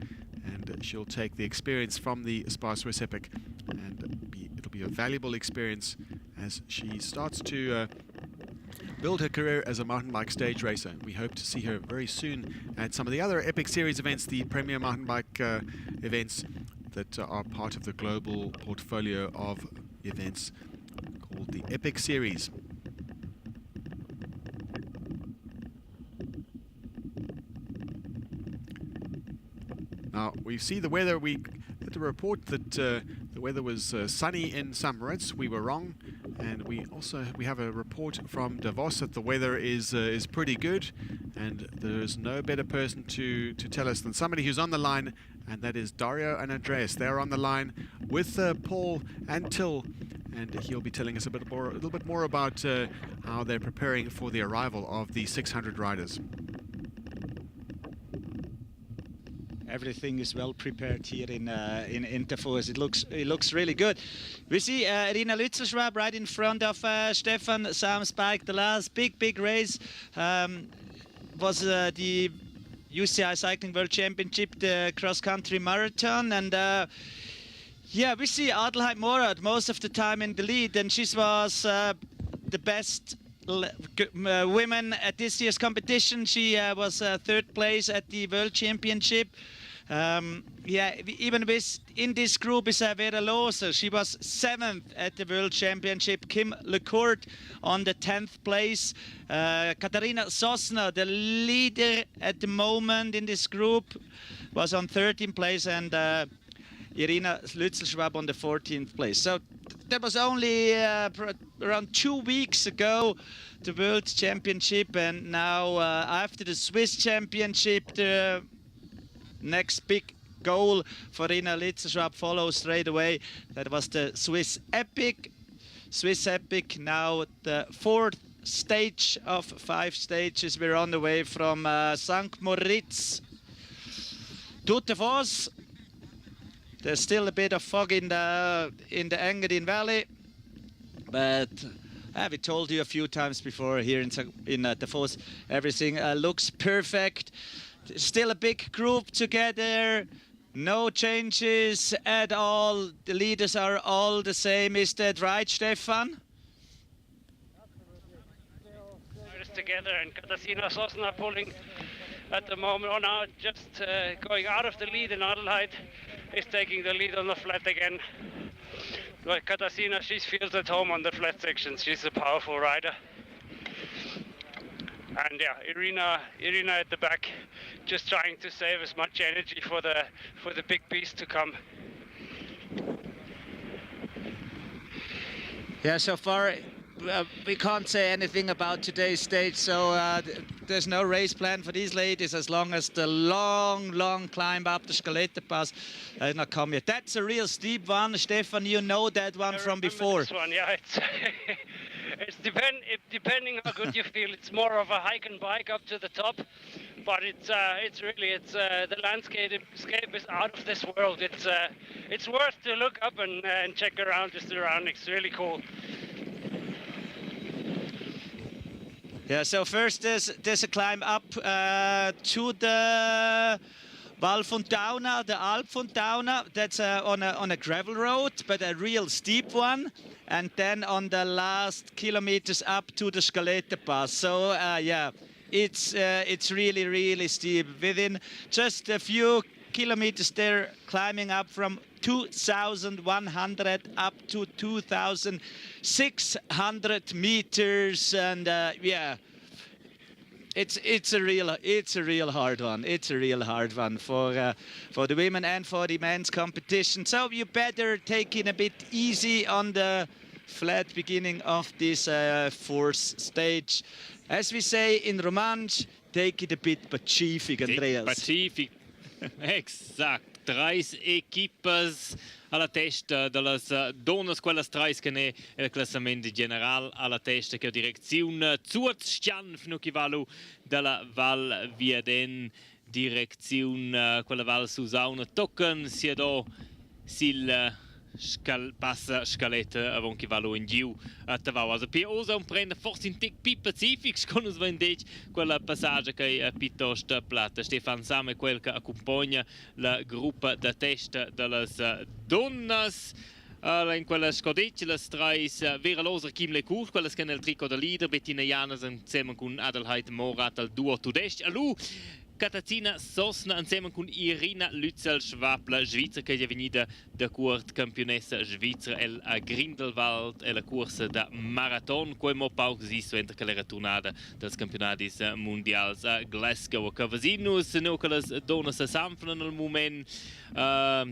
and she'll take the experience from the SPAR Swiss Epic, and it'll be a valuable experience as she starts to build her career as a mountain bike stage racer. We hope to see her very soon at some of the other Epic Series events, the premier mountain bike events that are part of the global portfolio of events called the Epic Series. Now, we see the weather. We had to report that the weather was sunny in St. Moritz. We were wrong. And we have a report from Davos that the weather is pretty good. And there's no better person to tell us than somebody who's on the line, and that is Dario and Andreas. They're on the line with Paul and Till, and he'll be telling us a little bit more about how they're preparing for the arrival of the 600 riders. Everything is well prepared here in Davos. It looks really good. We see Irina Lützelschwab right in front of Stefan Samsbike. The last big race was the UCI Cycling World Championship, the cross-country marathon, and yeah, we see Adelheid Morad most of the time in the lead, and she was the best women at this year's competition. She was third place at the World Championship. Yeah, even in this group is Vera Loser. She was 7th at the World Championship. Kim Lecourt on the 10th place. Katharina Sosna, the leader at the moment in this group, was on 13th place, and Irina Lützelschwab on the 14th place. So that was only around 2 weeks ago, the World Championship, and now after the Swiss Championship, the next big goal for Irina Lützelschwab follows straight away. That was the Swiss Epic. Now the 4th stage of 5 stages. We're on the way from St. Moritz to Davos. There's still a bit of fog in the Engadin Valley, but we told you a few times before here in Davos, everything looks perfect. Still a big group together, no changes at all. The leaders are all the same. Is that right, Stefan? Together, and Katarzyna Sosna pulling at the moment. Oh, now just going out of the lead, and Adelheid is taking the lead on the flat again. Like Katarzyna, she feels at home on the flat sections. She's a powerful rider. And yeah, Irina at the back, just trying to save as much energy for the big beast to come. Yeah, so far we can't say anything about today's stage, so there's no race plan for these ladies as long as the long climb up the Scaletta Pass has not come yet. That's a real steep one, Stefan. You know that one from before. This one, yeah, it's depending how good you feel. It's more of a hike and bike up to the top, but it's really the landscape is out of this world. It's worth to look up and check around the surroundings. It's really cool. Yeah, so first there's a climb up to the Val Funtauna, the Alp Funtauna. That's on a gravel road, but a real steep one. And then on the last kilometers up to the Scaletta Pass. So yeah, it's really steep. Within just a few kilometers, they're climbing up from 2,100 up to 2,600 meters, and yeah, it's a real hard one. It's a real hard one for the women and for the men's competition. So you better take it a bit easy on the flat beginning of this 4th stage. As we say in Romansch, take it a bit pacific, Andreas. Pacific, exact. 3 equipas alla testa delles donnas, quelles 3 che ne il classamento general alla testa che direzione Zuoz fino che valu della Val Vieden direzione quella Val Sasauna toccano sia do sil passa scaletta avon che valu in giù a Davao. Also per osa un prende forse in tic più pacific con us vendec quella passaggio che è piuttosto plata. Stefan Sam è quel che accompagna la gruppa da testa delle donnas. in quella scodeccia le strais vera loser Kim Le Cour, quella che nel tricot da leader Bettina Janas insieme con Adelheid Morat al duo tudest. Alu Katazina Sosna insieme con Irina Lützel-Schwabler, Schweizer che è venuta da Kurt campionessa Svizzera a Grindelwald e la corsa da Marathon, come pausa entra che la tornata dels campionati mondiali a Glasgow. Che vasinus no che le donne si sanfano nel momento la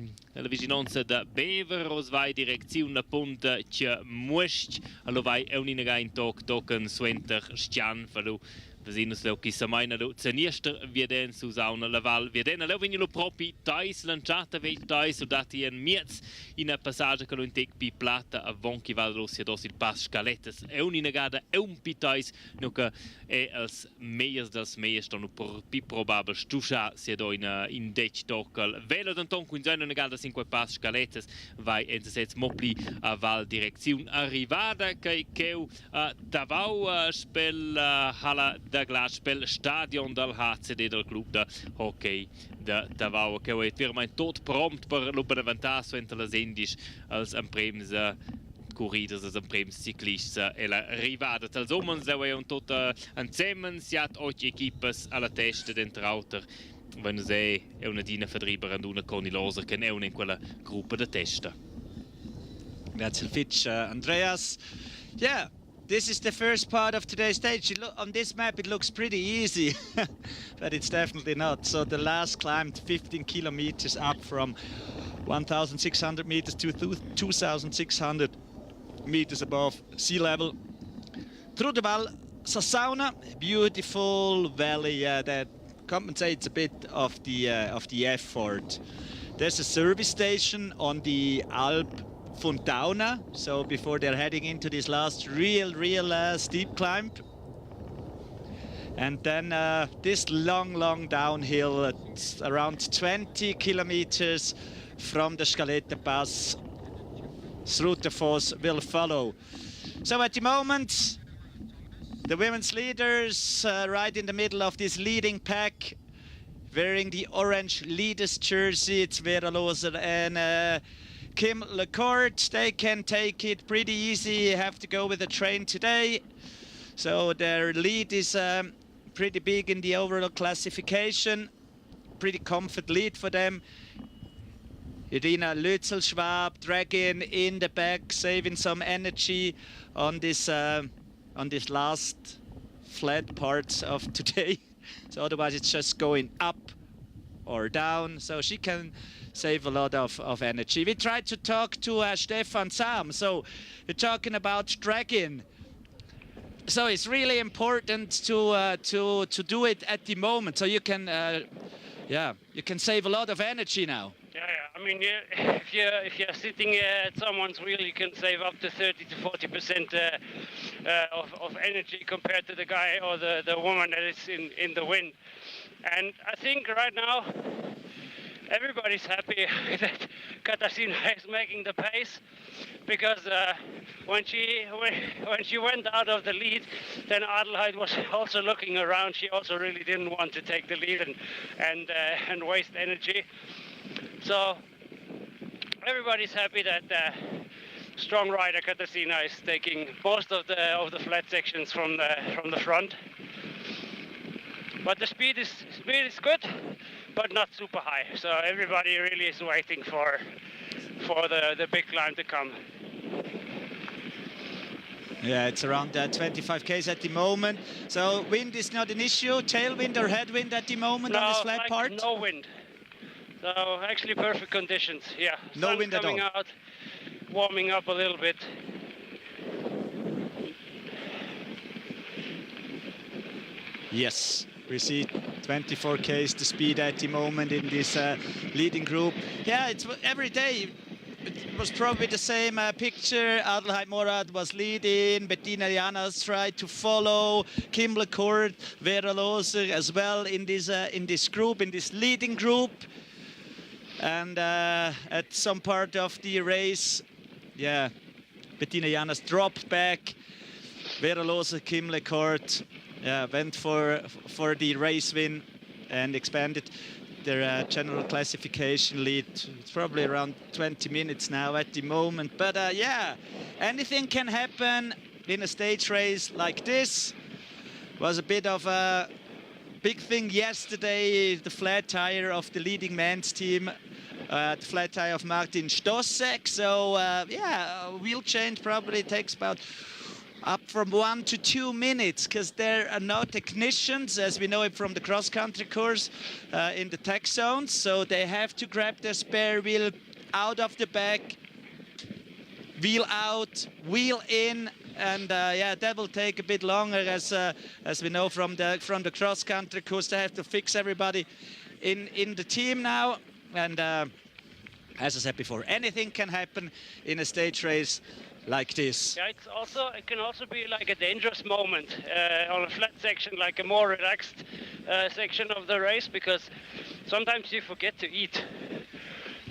vicinanza da Bever, os vai direzione a punta che muest, allo vai è un'inaga in token suenter stian fallu. Vasinus leu chi samaina lo zeniester vieden Susauna la Val vieden leu veni lo propi tais lanciata vel tais so dati en miez in a passage che lo intec pi plata a vonchi val rossia dos il pas scalettes è un'inagada è un pitais no che è als meiers dels meiers stanno pi probabel stusha sia do in dec tocal velo d'anton con seine negada cinque pas scalettes vai en sets mopli a Val direzione arrivada che a Davos spel hala da Glaspel stadion del HCD del club de hockey de Davos che è veramente tot prompt per lo beneventar entre les indis als emprems corriders als emprems ciclists e la rivada dels homens è un tot insieme siat 8 equipes alla testa dentro auter wenn è una dina verdriber and una conilosa che è una in quella gruppa de testa. Grazie Fitch, Andreas. Yeah. This is the first part of today's stage. On this map it looks pretty easy, but it's definitely not. So the last climbed 15 kilometers up from 1,600 meters to 2,600 meters above sea level. Through the Val Sasauna, beautiful valley that compensates a bit of the effort. There's a service station on the Alp Funtauna, so before they're heading into this last real steep climb. And then this long downhill, it's around 20 kilometers from the Scalette Pass through the Foss will follow. So at the moment, the women's leaders right in the middle of this leading pack, wearing the orange leaders jersey. It's Vera Loser and Kim Lecourt. They can take it pretty easy, have to go with the train today. So their lead is pretty big in the overall classification. Pretty comfort lead for them. Irina Lützel-Schwab dragging in the back, saving some energy on this last flat parts of today. So otherwise it's just going up or down. So she can save a lot of energy. We tried to talk to Stefan Sam, so we're talking about dragging. So it's really important to do it at the moment, so you can save a lot of energy now. Yeah. I mean, if you're sitting at someone's wheel, you can save up to 30 to 40% of energy compared to the guy or the woman that is in the wind. And I think right now everybody's happy that Katarzyna is making the pace, because when she went out of the lead, then Adelheid was also looking around. She also really didn't want to take the lead and waste energy. So everybody's happy that strong rider Katarzyna is taking most of the flat sections from the front. But the speed is good, but not super high. So everybody really is waiting for the big climb to come. Yeah, it's around 25 k's at the moment. So wind is not an issue. Tailwind or headwind at the moment on this flat part? No wind. So actually perfect conditions. Yeah. No wind at all. Coming out, warming up a little bit. Yes. We see 24 k's the speed at the moment in this leading group. Yeah, it's every day. It was probably the same picture. Adelheid Morat was leading. Bettina Janas tried to follow. Kim Lecourt, Vera Loser as well in this group, in this leading group. And at some part of the race, yeah, Bettina Janas dropped back. Vera Loser, Kim Lecourt, yeah, went for the race win and expanded their general classification lead. It's probably around 20 minutes now at the moment. But yeah, anything can happen in a stage race like this. Was a bit of a big thing yesterday, the flat tire of the leading men's team, the flat tire of Martin Stossek. So yeah, a wheel change probably takes about up from 1 to 2 minutes, because there are no technicians, as we know it from the cross-country course, in the tech zones. So they have to grab their spare wheel out of the back, wheel out, wheel in, and yeah, that will take a bit longer, as we know from the cross-country course. They have to fix everybody in the team now, and as I said before, anything can happen in a stage race like this. Yeah, it can also be like a dangerous moment on a flat section, like a more relaxed section of the race, because sometimes you forget to eat.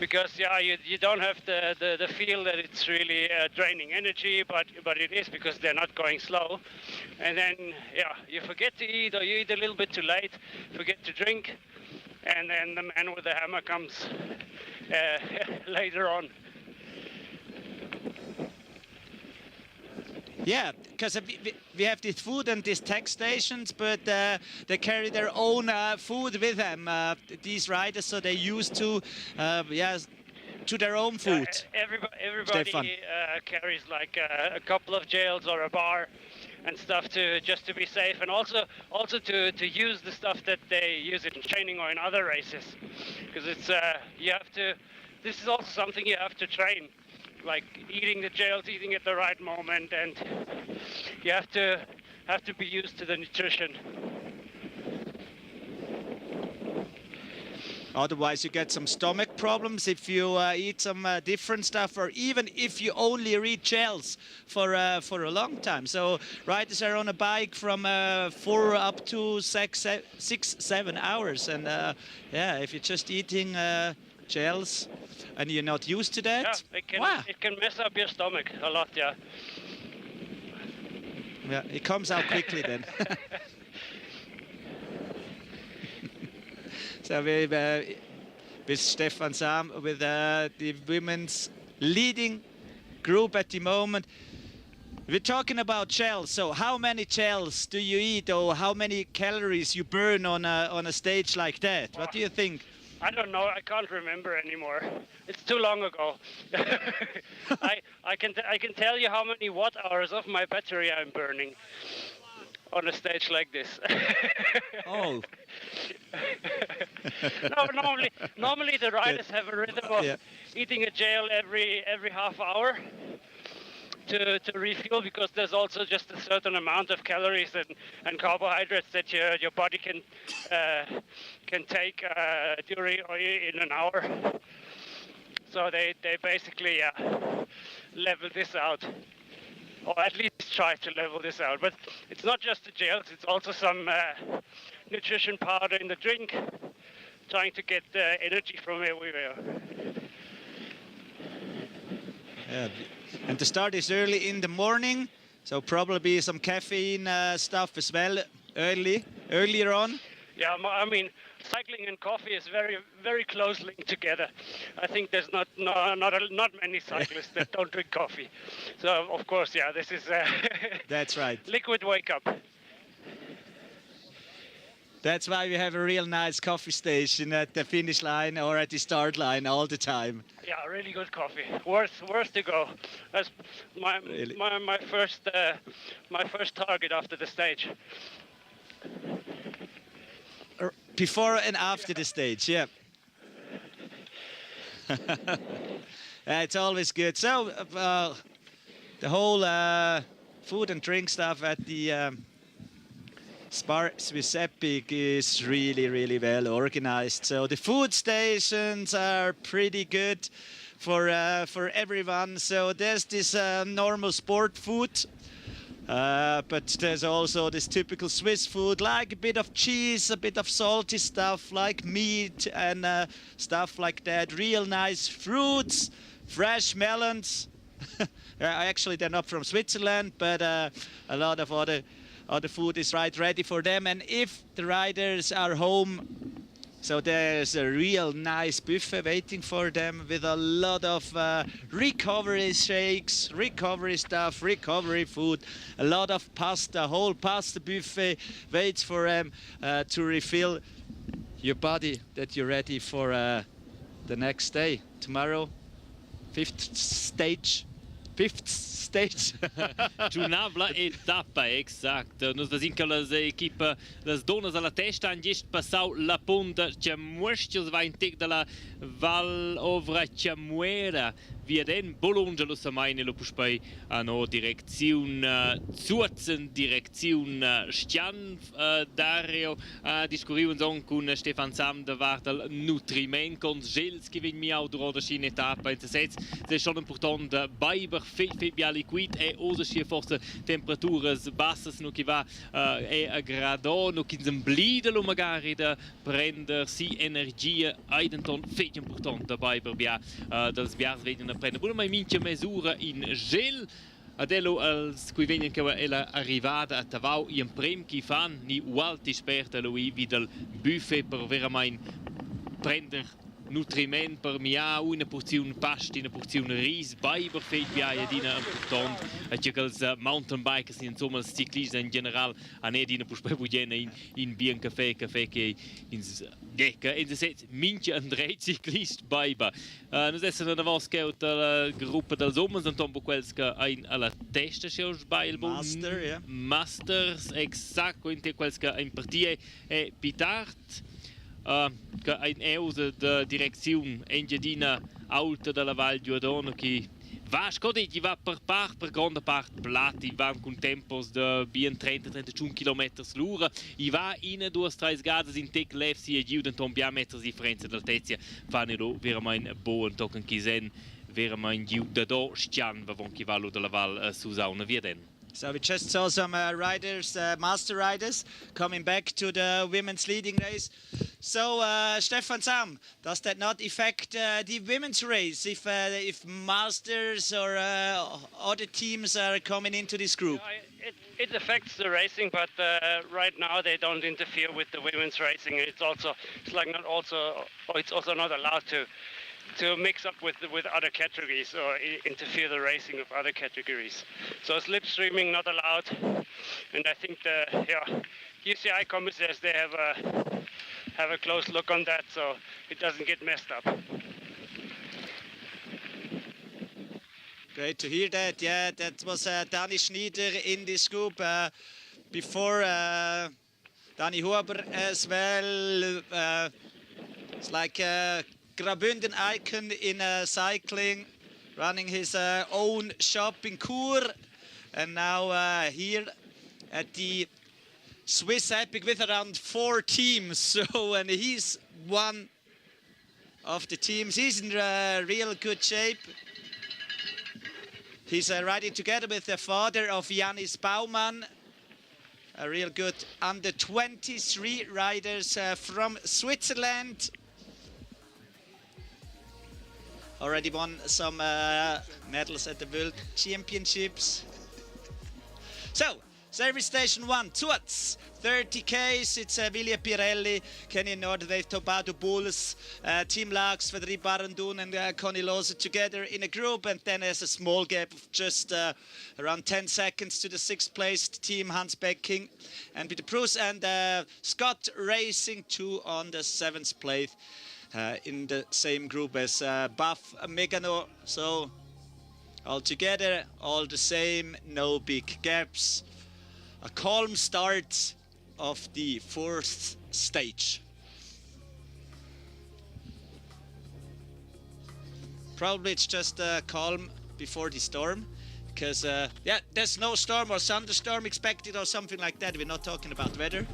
Because yeah, you don't have the feel that it's really draining energy, but it is, because they're not going slow. And then yeah, you forget to eat, or you eat a little bit too late, forget to drink, and then the man with the hammer comes later on. Yeah, because we have this food and these tech stations, but they carry their own food with them, these riders, so they used to, yeah, to their own food. Everybody carries like a couple of gels or a bar and stuff just to be safe, and also to use the stuff that they use in training or in other races, because it's this is also something you have to train. Like eating the gels, eating at the right moment, and you have to be used to the nutrition. Otherwise, you get some stomach problems if you eat some different stuff, or even if you only read gels for a long time. So riders are on a bike from 4 up to 6-7 hours, and yeah, if you're just eating gels and you're not used to that, yeah, it can mess up your stomach a lot, yeah. Yeah, it comes out quickly then. So with Stefan Sam, with the women's leading group at the moment. We're talking about gels. So how many gels do you eat, or how many calories you burn on a stage like that? What do you think? I don't know. I can't remember anymore. It's too long ago. I can tell you how many watt hours of my battery I'm burning on a stage like this. Oh. No, normally the riders have a rhythm of eating a gel every half hour to refuel, because there's also just a certain amount of calories and carbohydrates that your body can take during or in an hour. So they basically level this out, or at least try to level this out. But it's not just the gels; it's also some nutrition powder in the drink, trying to get energy from everywhere. Yeah. And the start is early in the morning, so probably some caffeine stuff as well earlier on. Yeah, I mean, cycling and coffee is very, very close linked together. I think there's not many cyclists that don't drink coffee. So of course, yeah, this is that's right. Liquid wake up. That's why we have a real nice coffee station at the finish line or at the start line all the time. Yeah, really good coffee. Worth to go. That's my first target after the stage. Before and after the stage, yeah. It's always good. So the whole food and drink stuff at the SPAR Swiss Epic is really, really well organized. So the food stations are pretty good for everyone. So there's this normal sport food, but there's also this typical Swiss food, like a bit of cheese, a bit of salty stuff like meat and stuff like that. Real nice fruits, fresh melons. Actually, they're not from Switzerland, but a lot of other food is ready for them. And if the riders are home So there's a real nice buffet waiting for them with a lot of recovery shakes, recovery stuff, recovery food, a lot of pasta, whole pasta buffet waits for them to refill your body, that you're ready for the next day. Tomorrow, fifth stage. Giunavla etapa, exact. Nos vazin che las equipa, las donas alla testa han gest passau la punta, che mueschios va in tec de la Val Ovra Chamuera. Via den Bologna lo samaine lo puspai ano direziun Zuoz, direziun Stian Dario discurriun son con Stefan Sam da Vartal nutriment con gels che vin mi audro da scine etapa in sets. C'est schon important Biber fit bien liquid e osa schi forse temperaturas bassas no che va e a grado no che blide lo magari da prender si energia aidenton fit important da Biber bia das biars veden prende pure mai mince mesura in gel adello als qui venien che è la arrivata a Davos in prem chi fan ni ualti sperta lui vidal buffet per veramente prender nutriment per mia una porzione pasta, una porzione riso, Biber feit via dina important. Che els mountain bikers insomma els ciclisti in general a ne dina puspe bugiena in bien caffè che in decca in set minche andrei ciclist Biber. Nos essen na vos che la gruppa dels homens und tombo quels che ein alla testa scheus bail Master, ja. Masters exact in te quels che in partie e pitart. Che ein eusa da direzione Engadin alta della Val Giordano che va scodi che va per grande parte plati va con tempos de bien 30-31 km l'ora i va in 2-3 gades in tec lefsi e giuden ton bia meters differenza d'altezia fanno lo veramente buon tocken kisen veramente giu da do stian va von chi va lo della Val Sasauna via den. So we just saw some riders, master riders, coming back to the women's leading race. So Stefan Sam, does that not affect the women's race if masters or other teams are coming into this group? It affects the racing, but right now they don't interfere with the women's racing. It's also not allowed to mix up with other categories or interfere the racing of other categories. So slipstreaming not allowed, and I think the UCI compensates they have a close look on that, so it doesn't get messed up. Great to hear that. Yeah, that was Danny Schneider in this group before Danny Huber as well. It's like Graubünden icon in cycling, running his own shop in Chur, and now here at the Swiss Epic with around 4 teams. So, and he's one of the teams. He's in real good shape. He's riding together with the father of Janis Baumann, a real good under 23 riders from Switzerland. Already won some medals at the World Championships. So, service station 1, Zuoz, 30 Ks, it's Vilja Pirelli, Kenny Nordwave, Tobado Bulls, Team Lax, Fedri Barandun and Conny Lose together in a group, and then there's a small gap of just around 10 seconds to the 6th placed team, Hans Becking and Peter Bruce, and Scott Racing 2 on the 7th place. In the same group as Buff Megano, so all together, all the same, no big gaps. A calm start of the 4th stage. Probably it's just calm before the storm, because yeah, there's no storm or thunderstorm expected or something like that. We're not talking about weather.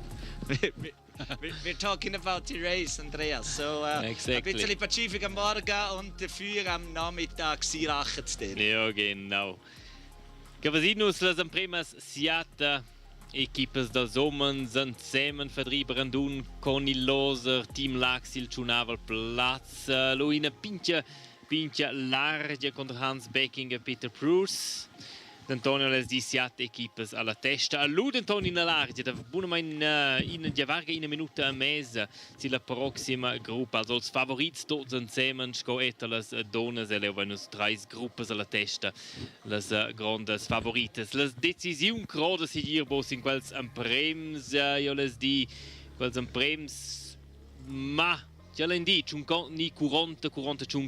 We're talking about the race, Andreas. So exactly. Ein bisschen Pazifik am Morgen und dafür am Nachmittag Sirachen zu tun. Ja, genau. Cavasinus las empremas siata equipas das homens insieme Fedri Brandun con il Loser Team Laxil Chunaval Platz lo in pincha larga contra Hans Becking e Peter Bruce. D'Antonio les di siat equipas alla testa. All'ud Antonio in larga, da buona in di varga in minuta e mezza, si la prossima gruppa. Also els favorits tots insieme, sco eta les donas e levanus trais gruppas alla testa, les grandes favorites. Les decisiun croda si dir bos in quels emprems, io les di, quels emprems, ma già l'ho detto, ni 40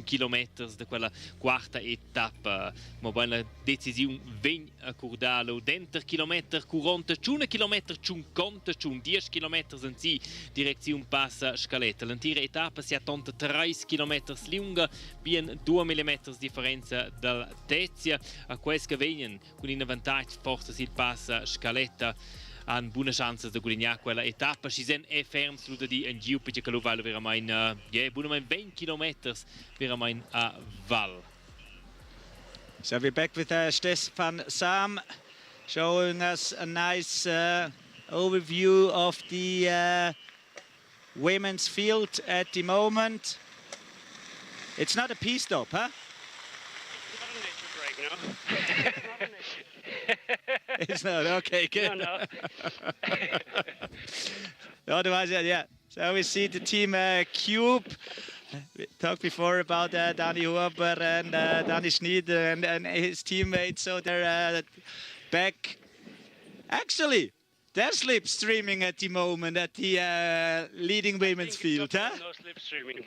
chilometri da quella quarta etapa, ma una decisione ben accordata. Dentro chilometri 40, 50, 10 chilometri in sì, direzione passa scaletta. L'intera etapa si attende 3 chilometri lunga, ben 2 mm differenza dal Tezia. A questo vengono con un vantaggio forse si passa scaletta. Han buone chance di guadagnare quella etapa. Ci sono fermi sulla di un giù perché lo vale veramente, buone 20 km veramente a Val. So we're back with Stefan Sam showing us a nice overview of the women's field at the moment. It's not a pit stop, huh? Not a nature break, no. It's not, okay, good. No. Otherwise, yeah. So we see the team Cube. We talked before about Danny Huber and Danny Schneider and his teammates. So they're back. Actually, they're slipstreaming at the moment at the leading women's field, huh? No slipstreaming.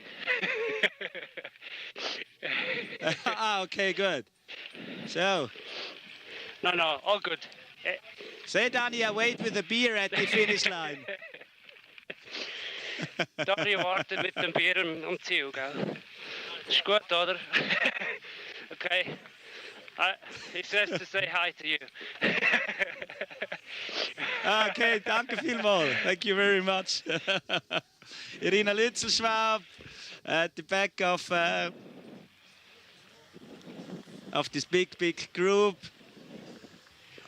Okay, good. So. No, all good. Say, Danny, I wait with a beer at the finish line. Danny warten mit dem Bier am Ziel, gell? Ist gut, oder? Okay. He says to say hi to you. Okay, danke vielmals. Thank you very much. Irina Lützelschwab at the back of this big group.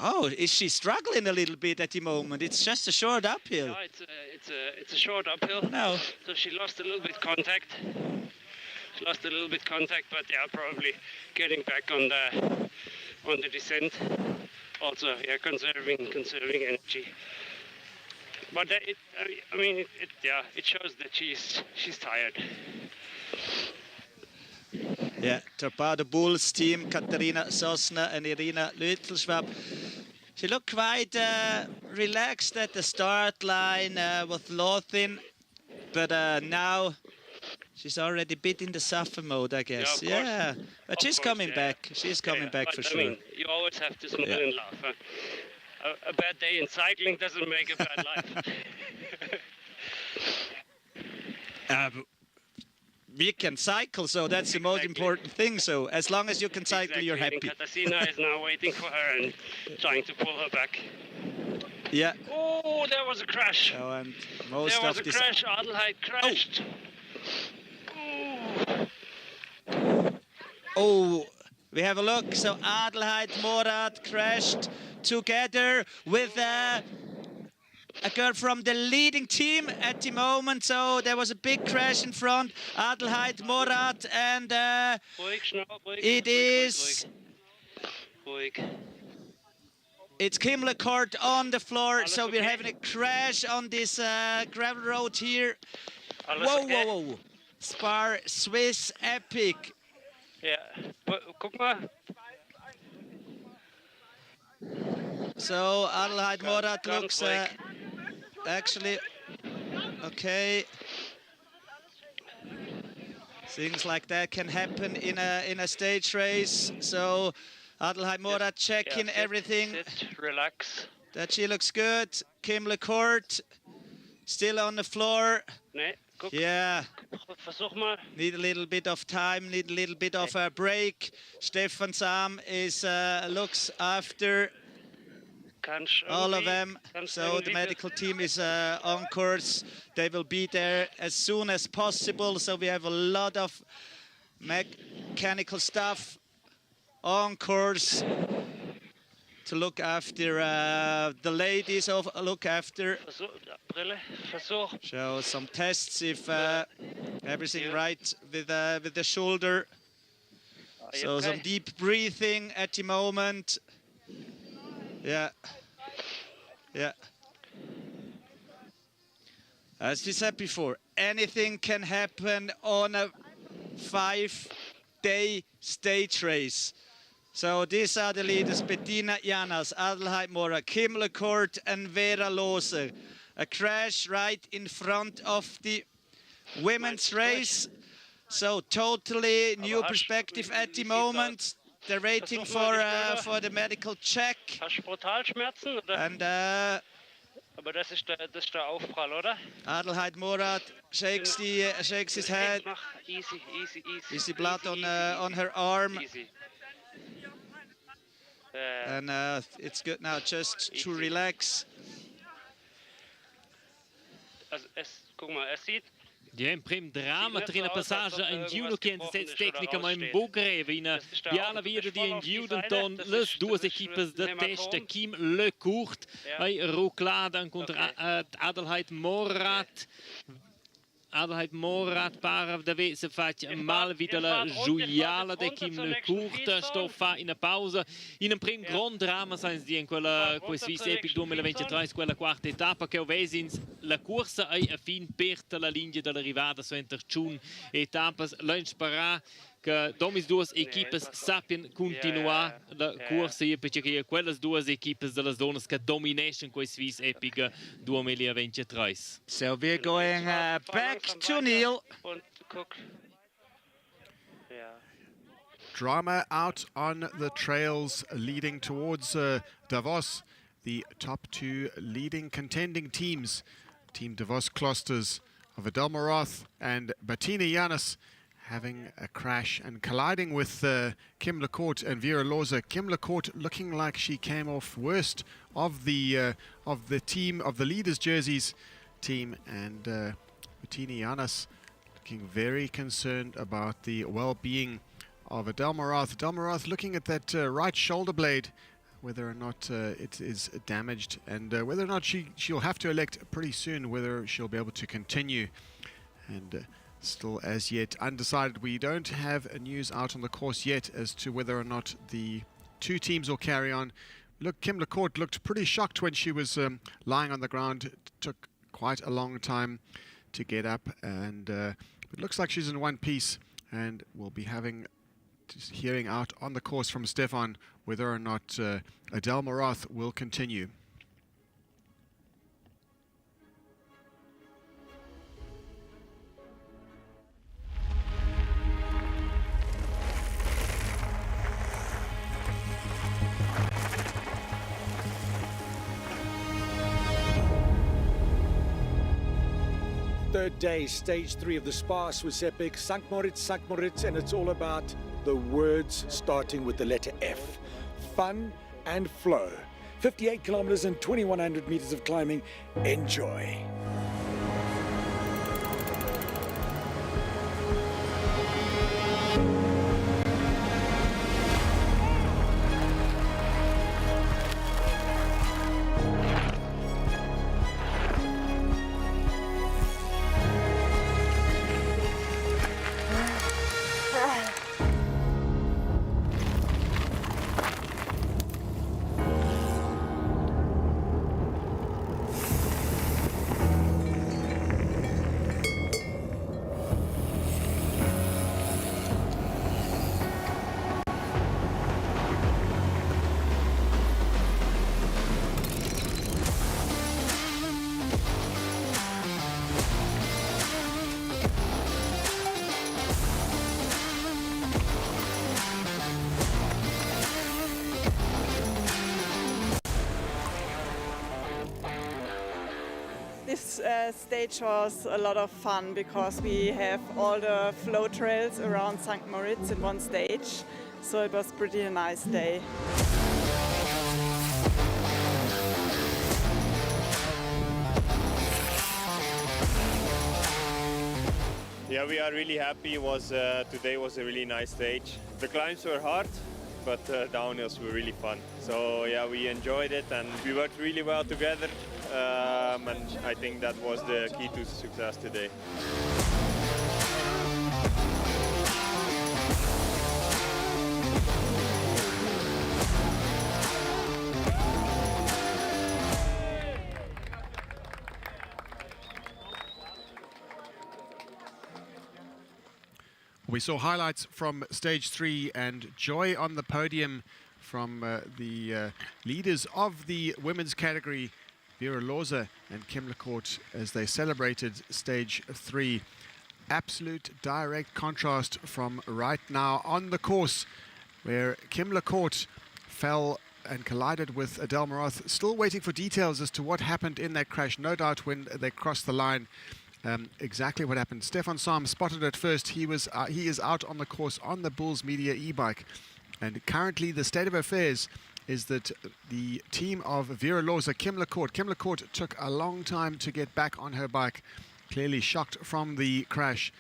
Oh, is she struggling a little bit at the moment? It's just a short uphill. No, it's a short uphill. No. So she lost a little bit contact. But yeah, probably getting back on the descent. Also, yeah, conserving energy. But it shows that she's tired. Yeah, Torpedo Bulls team, Katharina Sosna and Irina Lützelschwab. She looked quite relaxed at the start line with Lothin, but now she's already a bit in the suffer mode, I guess. Yeah, but she's coming back. She's coming back for sure. I mean, you always have to smile and laugh. Huh? A bad day in cycling doesn't make a bad life. We can cycle, so that's the most important thing. So as long as you can cycle, you're happy. Katarzyna is now waiting for her and trying to pull her back. Yeah. Oh, there was a crash. Oh, and most there was a crash. Adelheid crashed. Oh, we have a look. So Adelheid Morat crashed together with a girl from the leading team at the moment. So there was a big crash in front. Adelheid Morat and it is... It's Kim Lecourt on the floor. So we're having a crash on this gravel road here. Whoa. SPAR Swiss Epic. Yeah, guck mal. So Adelheid Morat looks actually okay. Things like that can happen in a stage race. So Adelheid Morat checking everything. Sit, relax. That she looks good. Kim Lecourt still on the floor. Yeah. Need a little bit of time, need a little bit of a break. Stefan Sam is looks after all of them. So the medical team is on course. They will be there as soon as possible. So we have a lot of mechanical stuff on course to look after the ladies, look after. Show some tests if everything right with the shoulder. So some deep breathing at the moment. Yeah. Yeah. As we said before, anything can happen on a 5-day stage race. So these are the leaders: Bettina Janas, Adelheid Mora, Kim Lecourt and Vera Loser. A crash right in front of the women's race. So totally new perspective at the moment. They're waiting for the medical check. Hast du Brutalschmerzen? Oder? And Aber das ist der Aufprall, oder? Adelheid Mora shakes his head. Easy, easy, easy. Easy blood on her arm. Easy. And it's good now just to relax. Also guck mal, sieht. Ja, in prim drama tra ina passaggia in giuno che sets tecnica ma in bugreve in piala via di in giudenton les duas equipes de testa Kim Lecourt ai Ruclada contra Adelheid Morat. Adelheid Morat para da vez fac mal wieder la gioiala de Kim Lecourt sto fa in a pausa in un prim grand drama sans di in quella Swiss Epic 2023 quella quarta etapa che ovesins la corsa ai a fin perta la linea dell'arrivata su Trupchun etapas l'Spara che domis duas equipes sapien continuar la corsa perché quelles duas equipes delle zonas che domination quei Swiss Epic 2023. So we're going back to Neil. Drama out on the trails leading towards Davos. The top two leading contending teams, Team Davos Klosters of Adel Marath and Bettina Janas, having a crash and colliding with Kim Lecourt and Vera Loza. Kim Lecourt looking like she came off worst of the team of the leaders' jerseys team, and Bettina Janas looking very concerned about the well-being of Adel Marath. Adel Marath looking at that right shoulder blade, whether or not it is damaged, and whether or not she'll have to elect pretty soon whether she'll be able to continue. And still as yet undecided. We don't have a news out on the course yet as to whether or not the two teams will carry on. Look, Kim Lecourt looked pretty shocked when she was lying on the ground. It took quite a long time to get up, and it looks like she's in one piece, and we'll be hearing out on the course from Stefan whether or not Adel Marath will continue. Third day, stage 3 of the SPAR Swiss Epic, St. Moritz, and it's all about the words starting with the letter F. Fun and flow. 58 kilometers and 2,100 meters of climbing. Enjoy. This stage was a lot of fun because we have all the flow trails around St. Moritz in one stage, so it was pretty a nice day. Yeah, we are really happy. Today was a really nice stage. The climbs were hard, but downhills were really fun. So yeah, we enjoyed it and we worked really well together. And I think that was the key to success today. We saw highlights from stage 3 and joy on the podium from the leaders of the women's category, Vera Loza and Kim Lecourt, as they celebrated stage 3. Absolute direct contrast from right now on the course, where Kim Lecourt fell and collided with Adele Morath. Still waiting for details as to what happened in that crash. No doubt when they crossed the line, exactly what happened. Stefan Sam spotted it first. He is out on the course on the Bulls Media e-bike. And currently the state of affairs is that the team of Vera Loza, Kim Lecourt took a long time to get back on her bike, clearly shocked from the crash.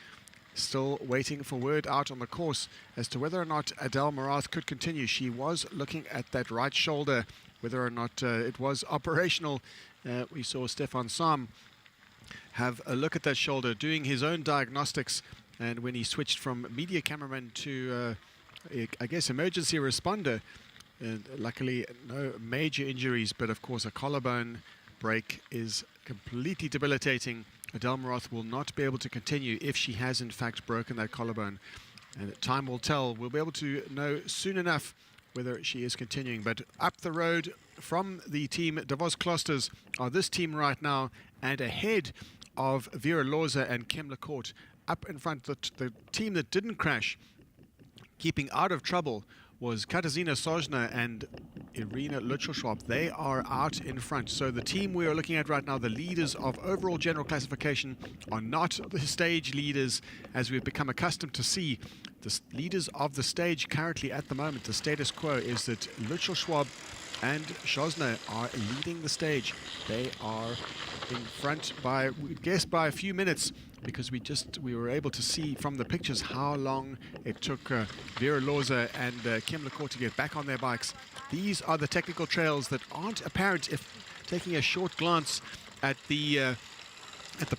Still waiting for word out on the course as to whether or not Adele Morath could continue. She was looking at that right shoulder, whether or not it was operational. We saw Stefan Sam have a look at that shoulder, doing his own diagnostics, and when he switched from media cameraman to, I guess, emergency responder, luckily no major injuries, but of course a collarbone break is completely debilitating. Adele Morath will not be able to continue if she has in fact broken that collarbone, and time will tell. We'll be able to know soon enough whether she is continuing. But up the road from the team Davos Klosters are this team right now, and ahead of Vera Loza and Kim Lecourt. Up in front, the team that didn't crash, keeping out of trouble, was Katarzyna Sojna and Irina Lutschelschwab. They are out in front. So the team we are looking at right now, the leaders of overall general classification, are not the stage leaders as we've become accustomed to see. The leaders of the stage currently at the moment, the status quo is that Lutschelschwab and Sojna are leading the stage. They are in front by, we guess, by a few minutes, because we were able to see from the pictures how long it took Vera Loza and Kim Lecourt to get back on their bikes. These are the technical trails that aren't apparent if taking a short glance at the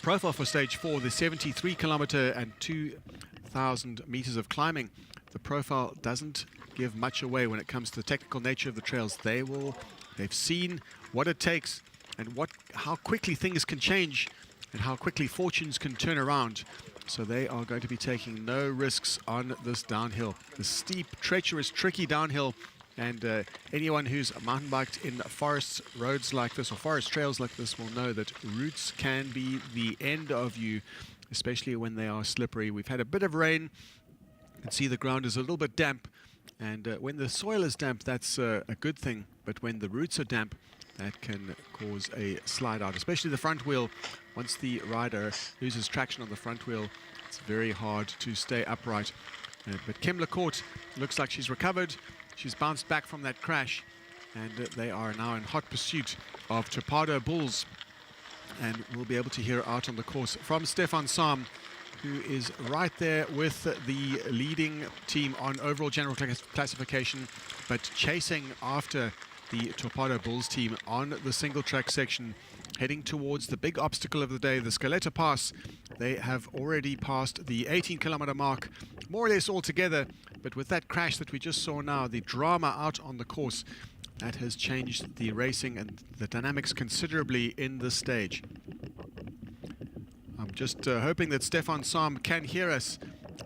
profile for stage 4, the 73 kilometer and 2,000 meters of climbing. The profile doesn't give much away when it comes to the technical nature of the trails. They've seen what it takes and how quickly things can change and how quickly fortunes can turn around. So they are going to be taking no risks on this downhill. The steep, treacherous, tricky downhill. And anyone who's mountain biked in forest roads like this or forest trails like this will know that roots can be the end of you, especially when they are slippery. We've had a bit of rain. You can see the ground is a little bit damp. And when the soil is damp, that's a good thing. But when the roots are damp, that can cause a slide out, especially the front wheel. Once the rider loses traction on the front wheel, it's very hard to stay upright. But Kim Lecourt looks like she's recovered. She's bounced back from that crash, and they are now in hot pursuit of Torpedo Bulls. And we'll be able to hear out on the course from Stefan Sam, who is right there with the leading team on overall general classification, but chasing after the Torpedo Bulls team on the single track section, heading towards the big obstacle of the day, the Scaletta Pass. They have already passed the 18-kilometer mark, more or less altogether, but with that crash that we just saw now, the drama out on the course, that has changed the racing and the dynamics considerably in this stage. I'm just hoping that Stefan Sam can hear us,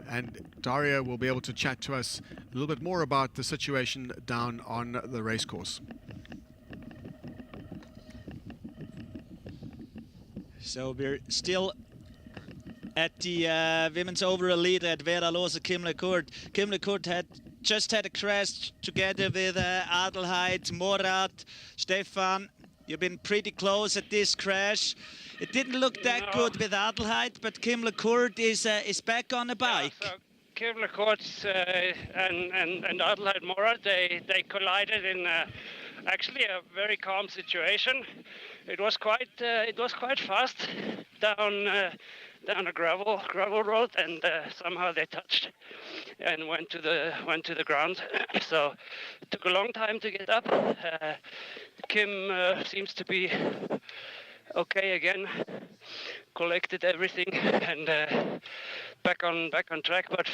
and Daria will be able to chat to us a little bit more about the situation down on the racecourse. So we're still at the women's overall leader at Vera Loza, Kim Lecourt. Kim Lecourt had just had a crash together with Adelheid, Murat, Stefan. You've been pretty close at this crash. It didn't look that good with Adelheid, but Kim Lecourt is back on the bike. Yeah, so Kim Lecourt and Adelheid Murat, they collided in actually a very calm situation. It was quite fast down a gravel road, and somehow they touched and went to the ground. So it took a long time to get up. Kim seems to be okay again, collected everything and back on track. But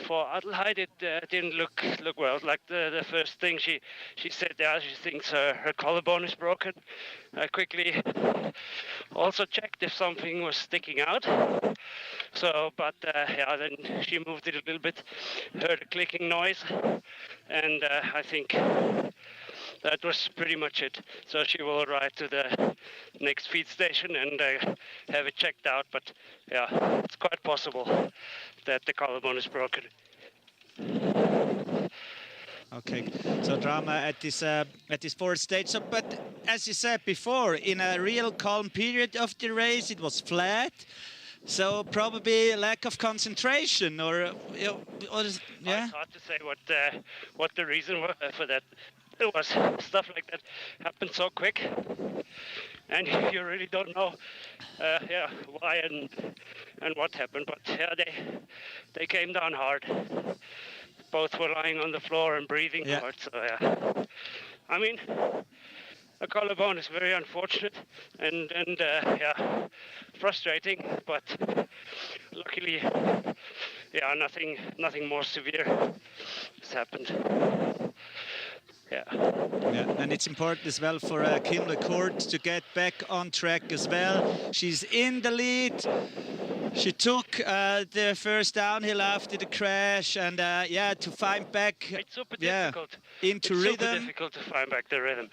for Adelheid, it didn't look well. Like the first thing she said, yeah, she thinks her collarbone is broken. I quickly also checked if something was sticking out. So, but yeah, then she moved it a little bit, heard a clicking noise, and I think that was pretty much it. So she will ride to the next feed station and have it checked out. But yeah, it's quite possible that the collarbone is broken. Okay, so drama at this fourth stage. So, but as you said before, in a real calm period of the race, it was flat. So probably lack of concentration, or yeah. It's hard to say what the reason was for that. There was stuff like that happened so quick, and you really don't know, why and what happened. But yeah, they came down hard. Both were lying on the floor and breathing hard. So yeah, I mean, a collarbone is very unfortunate and yeah, frustrating. But luckily, yeah, nothing more severe has happened. Yeah, and it's important as well for Kim LeCourt to get back on track as well. She's in the lead. She took the first downhill after the crash, and yeah, to find back it's super difficult. Into it's rhythm. Super difficult to find back the rhythm.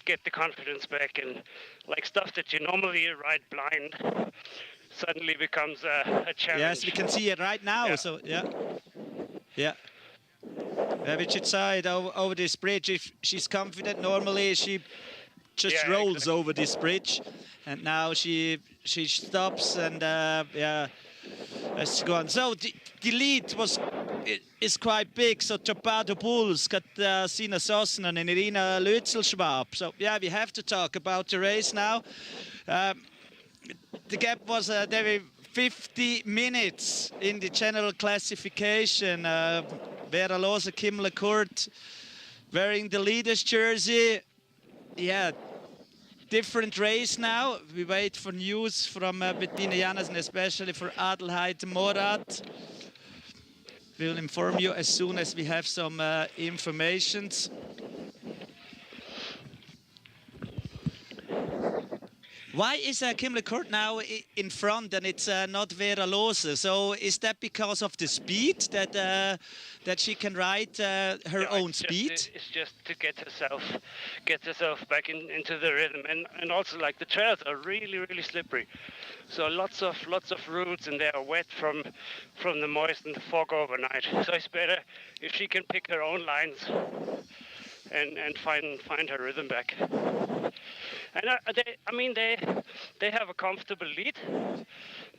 Get the confidence back, and like stuff that you normally ride blind suddenly becomes a challenge. Yes, we can see it right now. Yeah. So yeah. We should say it over this bridge. If she's confident, normally she just rolls over this bridge, and now she stops and yeah, let's go on. So the lead is quite big. So Torpedo Bulls got Sina Sosnen and Irina Lützelschwab. So yeah, we have to talk about the race now. The gap was there 50 minutes in the general classification. Vera Lose, Kim LeCourt wearing the leader's jersey. Yeah, different race now. We wait for news from Bettina Jansen, especially for Adelheid Morat. We'll inform you as soon as we have some informations. Why is Kim LeCourt now in front and it's not Vera Lose? So is that because of the speed that she can ride her own speed? It's just to get herself back into the rhythm, and also like the trails are really slippery. So lots of roots, and they are wet from the moist and the fog overnight. So it's better if she can pick her own lines and find her rhythm back. And they have a comfortable lead.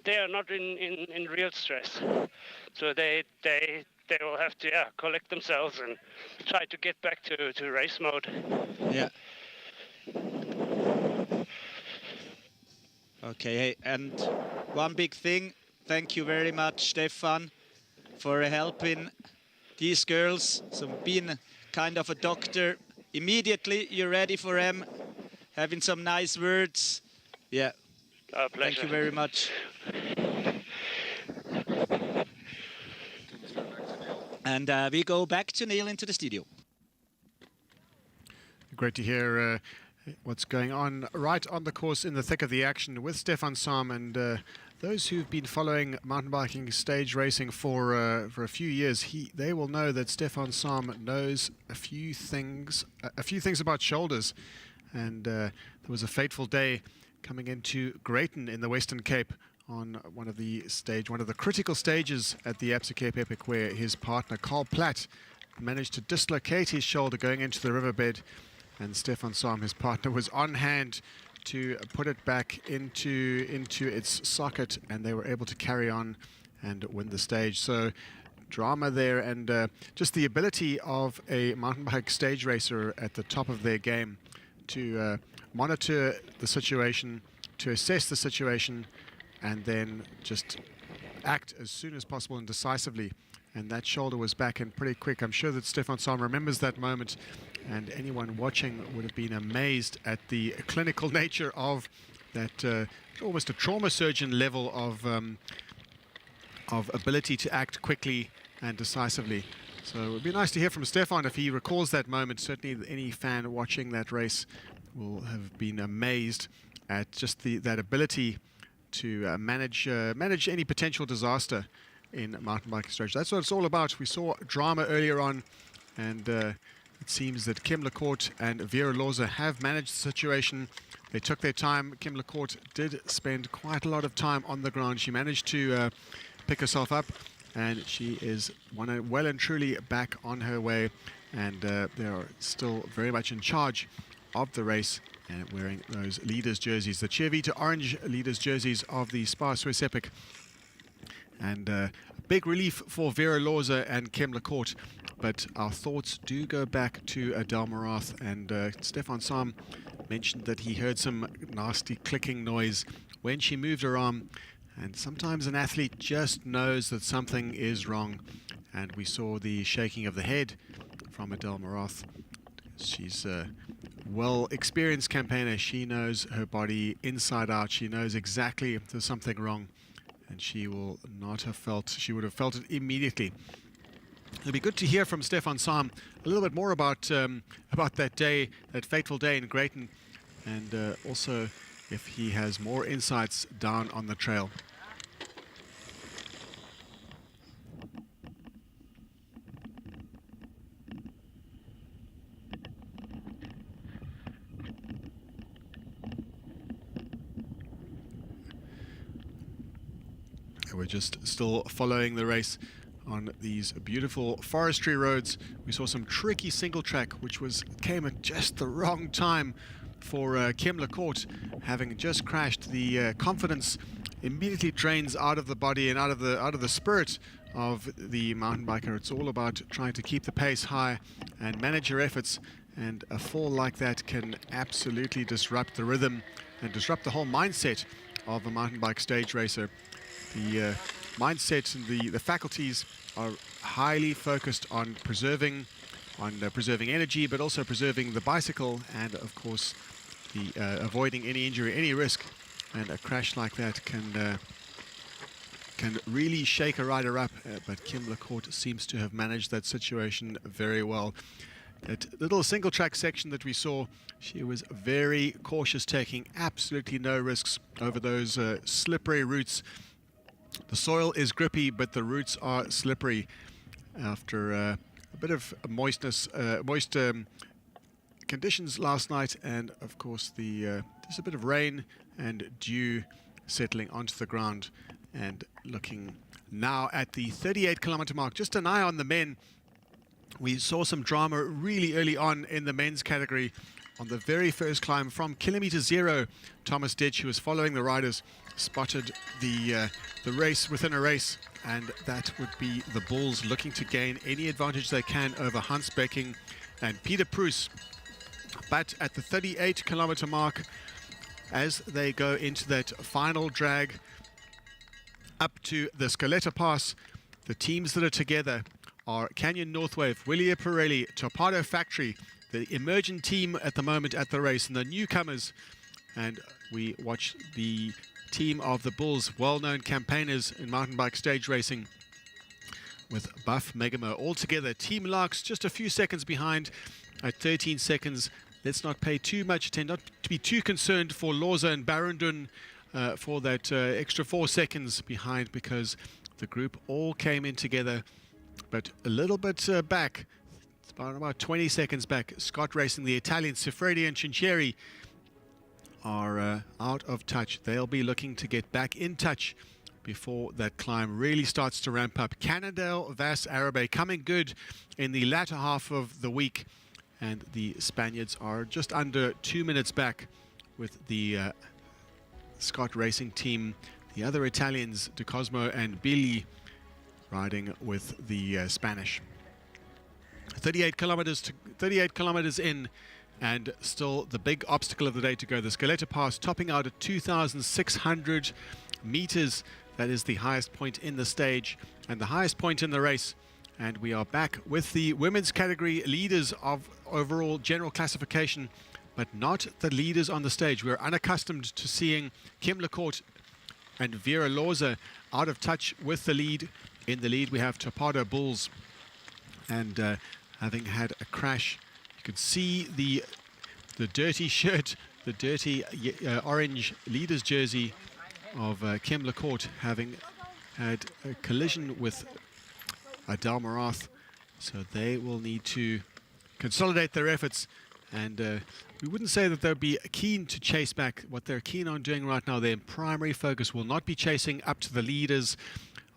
They are not in real stress, so they will have to collect themselves and try to get back to race mode. Yeah. Okay, and one big thing. Thank you very much, Stefan, for helping these girls. So being kind of a doctor, immediately you're ready for them. Having some nice words. Yeah. Pleasure. Thank you very much. And we go back to Neil into the studio. Great to hear what's going on right on the course in the thick of the action with Stefan Sam, and those who've been following mountain biking stage racing for a few years, they will know that Stefan Sam knows a few things about shoulders. And there was a fateful day coming into Greyton in the Western Cape on one of the critical stages at the Absa Cape Epic, where his partner Carl Platt managed to dislocate his shoulder going into the riverbed, and Stefan Sam, his partner, was on hand to put it back into its socket, and they were able to carry on and win the stage. So drama there, and just the ability of a mountain bike stage racer at the top of their game to monitor the situation, to assess the situation, and then just act as soon as possible and decisively. And that shoulder was back in pretty quick. I'm sure that Stefan Sam remembers that moment, and anyone watching would have been amazed at the clinical nature of that, almost a trauma surgeon level of of ability to act quickly and decisively. So it would be nice to hear from Stefan if he recalls that moment. Certainly any fan watching that race will have been amazed at just that ability to manage any potential disaster in mountain biking strategy. That's what it's all about. We saw drama earlier on, and it seems that Kim Lecourt and Vera Loza have managed the situation. They took their time. Kim Lecourt did spend quite a lot of time on the ground. She managed to pick herself up, and she is well and truly back on her way, and they are still very much in charge of the race and wearing those leaders jerseys, the Cheervita orange leaders jerseys of the SPAR Swiss Epic. And a big relief for Vera Loza and Kim Lecourt, but our thoughts do go back to Adele Morath, and Stefan Sam mentioned that he heard some nasty clicking noise when she moved her arm, and sometimes an athlete just knows that something is wrong, and we saw the shaking of the head from Adele Morath. She's a well-experienced campaigner. She knows her body inside out. She knows exactly if there's something wrong, and she will not have felt, she would have felt it immediately. It'll be good to hear from Stefan Sam a little bit more about that day, that fateful day in Greyton, and also if he has more insights down on the trail. We're just still following the race on these beautiful forestry roads. We saw some tricky single track, which came at just the wrong time for Kim Lecourt, having just crashed. The confidence immediately drains out of the body and out of the spirit of the mountain biker. It's all about trying to keep the pace high and manage your efforts, and a fall like that can absolutely disrupt the rhythm and disrupt the whole mindset of a mountain bike stage racer. The mindset and the faculties are highly focused on preserving energy, but also preserving the bicycle, and of course avoiding any injury, any risk. And a crash like that can really shake a rider up, but Kim Lecourt seems to have managed that situation very well. That little single track section that we saw, she was very cautious, taking absolutely no risks over those slippery routes. The soil is grippy, but the roots are slippery after a bit of moist conditions last night, and of course just a bit of rain and dew settling onto the ground. And looking now at the 38-kilometer mark, just an eye on the men. We saw some drama really early on in the men's category. On the very first climb from kilometer 0, Thomas Ditch, who was following the riders, spotted the race within a race, and that would be the Bulls looking to gain any advantage they can over Hans Becking and Peter Proes. But at the 38-kilometer mark, as they go into that final drag up to the Scaletta Pass, the teams that are together are Canyon Northwave, Willia Pirelli, Torpedo Factory, the emerging team at the moment at the race, and the newcomers. And we watch the team of the Bulls, well-known campaigners in mountain bike stage racing, with Buff Megamo all together. Team Larks just a few seconds behind at 13 seconds. Let's not pay too much attention, not to be too concerned for Loza and Barendon for that extra 4 seconds behind, because the group all came in together, but a little bit back. It's about 20 seconds back. Scott Racing, the Italians, Siffredi and Cincheri, are out of touch. They'll be looking to get back in touch before that climb really starts to ramp up. Cannondale, Vas, Arabe coming good in the latter half of the week, and the Spaniards are just under 2 minutes back with the Scott Racing team. The other Italians, De Cosmo and Billy, riding with the Spanish. 38 kilometers in, and still the big obstacle of the day to go. The Scaletta Pass topping out at 2,600 meters. That is the highest point in the stage and the highest point in the race. And we are back with the women's category leaders of overall general classification, but not the leaders on the stage. We're unaccustomed to seeing Kim Lecourt and Vera Lorza out of touch with the lead. In the lead we have Topado Bulls, and having had a crash, you can see the dirty shirt, the dirty orange leader's jersey of Kim Lacourt, having had a collision with Adele Marath. So they will need to consolidate their efforts, and we wouldn't say that they'll be keen to chase back. What they're keen on doing right now, their primary focus will not be chasing up to the leaders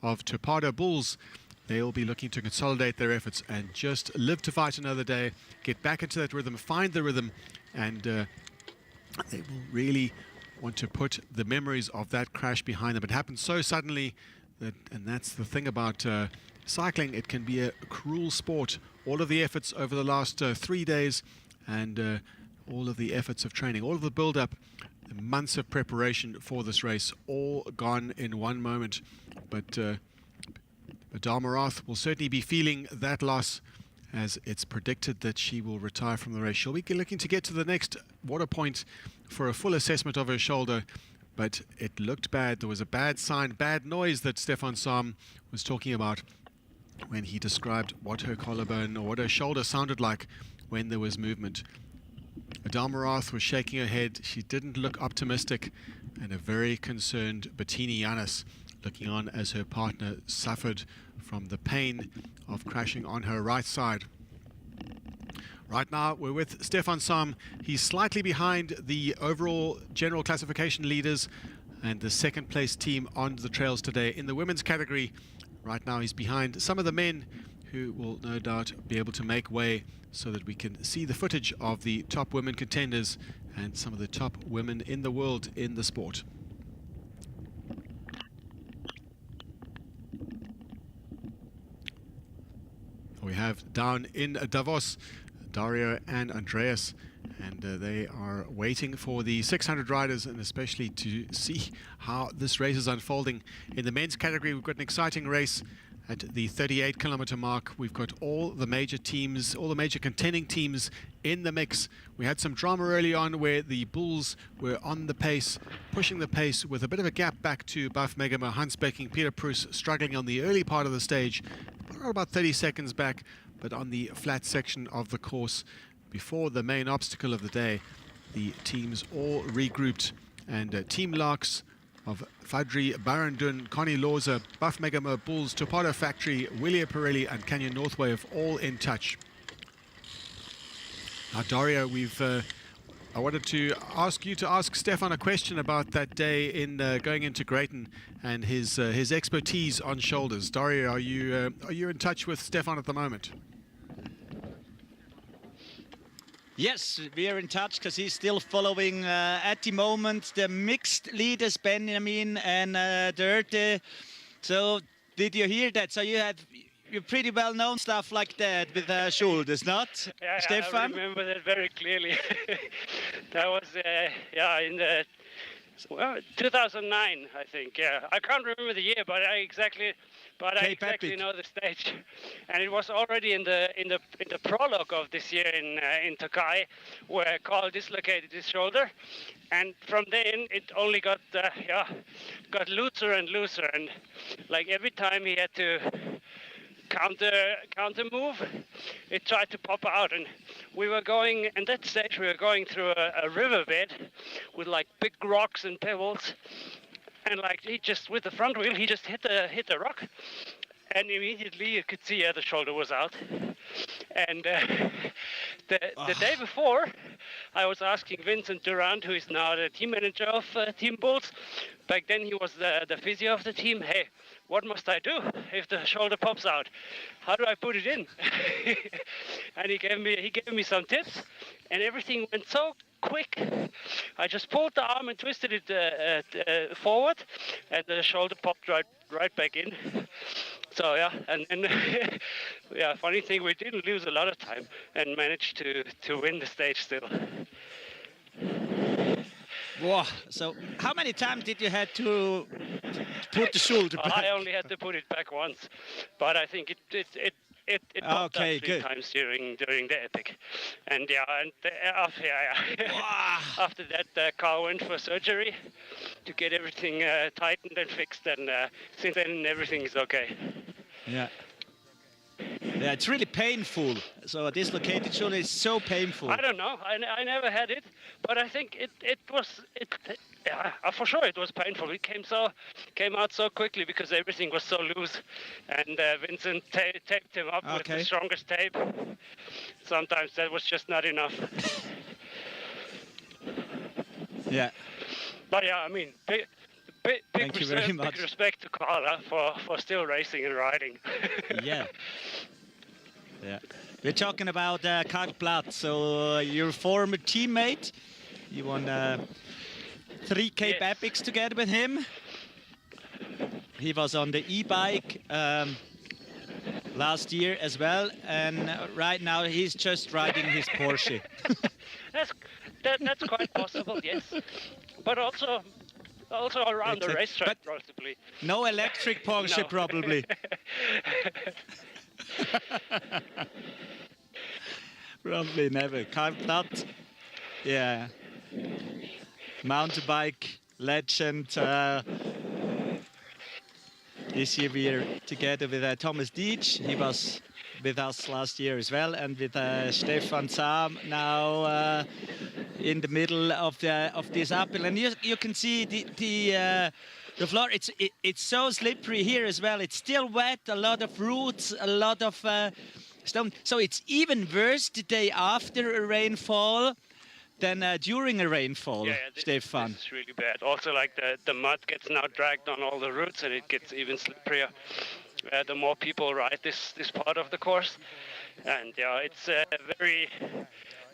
of Topado Bulls. They'll be looking to consolidate their efforts and just live to fight another day, get back into that rhythm, find the rhythm, and they will really want to put the memories of that crash behind them. It happened so suddenly, and that's the thing about cycling. It can be a cruel sport. All of the efforts over the last 3 days, and all of the efforts of training, all of the build-up, months of preparation for this race, all gone in one moment. But Adele Marath will certainly be feeling that loss, as it's predicted that she will retire from the race. She'll be looking to get to the next water point for a full assessment of her shoulder, but it looked bad. There was a bad sign, bad noise that Stefan Sam was talking about when he described what her collarbone or what her shoulder sounded like when there was movement. Adele Marath was shaking her head. She didn't look optimistic, and a very concerned Bettini Yannis looking on as her partner suffered from the pain of crashing on her right side. Right now we're with Stefan Sam. He's slightly behind the overall general classification leaders and the second place team on the trails today. In the women's category, right now he's behind some of the men who will no doubt be able to make way so that we can see the footage of the top women contenders and some of the top women in the world in the sport. We have down in Davos, Dario and Andreas, and they are waiting for the 600 riders, and especially to see how this race is unfolding. In the men's category, we've got an exciting race at the 38-kilometer mark. We've got all the major teams, all the major contending teams in the mix. We had some drama early on where the Bulls were on the pace, pushing the pace with a bit of a gap back to Buff Megama, Hans Becking, Peter Proes struggling on the early part of the stage, about 30 seconds back, but on the flat section of the course before the main obstacle of the day, the teams all regrouped, and Team Larks of Fadri, Barandun, Connie Lorza, Buff Megamo, Bulls, Topado Factory, Willia Pirelli and Canyon Northwave all in touch. Now Dario, I wanted to ask you to ask Stefan a question about that day in going into Greyton and his expertise on shoulders. Dario, are you in touch with Stefan at the moment? Yes, we are in touch because he's still following at the moment the mixed leaders, Benjamin and Dörte. So did you hear that? So you're pretty well known stuff like that with shoulders, not? Yeah, Stefan? I remember that very clearly. That was in the 2009, I think. Yeah, I can't remember the year, but I exactly know the stage. And it was already in the prologue of this year in Tokai, where Carl dislocated his shoulder, and from then it only got looser and looser, and like every time he had to counter move, it tried to pop out. And we were going, at that stage we were going through a riverbed with like big rocks and pebbles, and like he just, with the front wheel, he just hit the rock, and immediately you could see the shoulder was out. And the day before, I was asking Vincent Durant, who is now the team manager of Team Bulls, back then he was the physio of the team, hey, what must I do if the shoulder pops out? How do I put it in? And he gave me some tips, and everything went so quick. I just pulled the arm and twisted it forward, and the shoulder popped right back in. So yeah, and yeah, funny thing, we didn't lose a lot of time and managed to win the stage still. Wow. So how many times did you have to put the shoulder back? I only had to put it back once, but I think it it popped up 3 times during the epic, and after that the car went for surgery to get everything tightened and fixed, and since then everything is okay. Yeah. Yeah, it's really painful. So a dislocated shoulder is so painful. I don't know. I never had it, but I think it was for sure it was painful. It came out so quickly because everything was so loose, and Vincent taped him up with the strongest tape. Sometimes that was just not enough. Yeah. But yeah, I mean, big respect to Carla for still racing and riding. Yeah. Yeah. We're talking about Karl Platt, so your former teammate. You won 3 Cape Epics together with him. He was on the e-bike last year as well, and right now he's just riding his Porsche. That's quite possible, yes. But also around the racetrack, possibly. No electric Porsche, probably. Probably never. Karl Platt, yeah. Mountain bike legend. This year we're together with Thomas Dietsch. He was with us last year as well, and with Stefan Sam now in the middle of this uphill. And you can see the floor. It's so slippery here as well. It's still wet. A lot of roots, a lot of stone. So it's even worse the day after a rainfall than during a rainfall, Stefan. This is really bad. Also, like the mud gets now dragged on all the roots, and it gets even slipperier. The more people ride this part of the course, and yeah, it's very,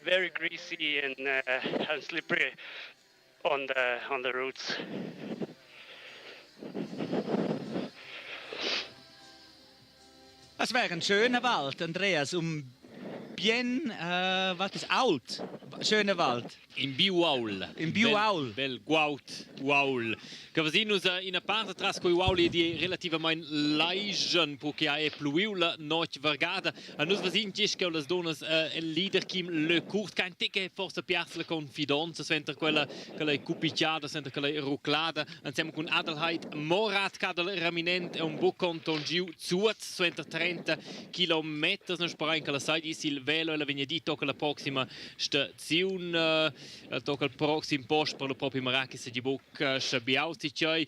very greasy and slippery on the roots. Das wäre ein schöner Wald, Andreas, bien, was ist Alt? Schöner Wald. In Biuaul. In Biuaul. Bel Guaul. Che vasinus in a parte tras coi Uaul di relativamente leigen perché è pluiula noc vergada. A nus vasin che las donas leader kim le court kein ticke forse piazza confidenza sventer quella cupicciada sventer quella ruclada insieme con Adelheid Morat cadel raminent e un buc canton giu Zuoz sventer 30 kilometres nos sparai che la sai di Silvelo e la venerdì tocca la prossima stazione tocca il prossimo posto per la propria Marrakech di buc schabiausti e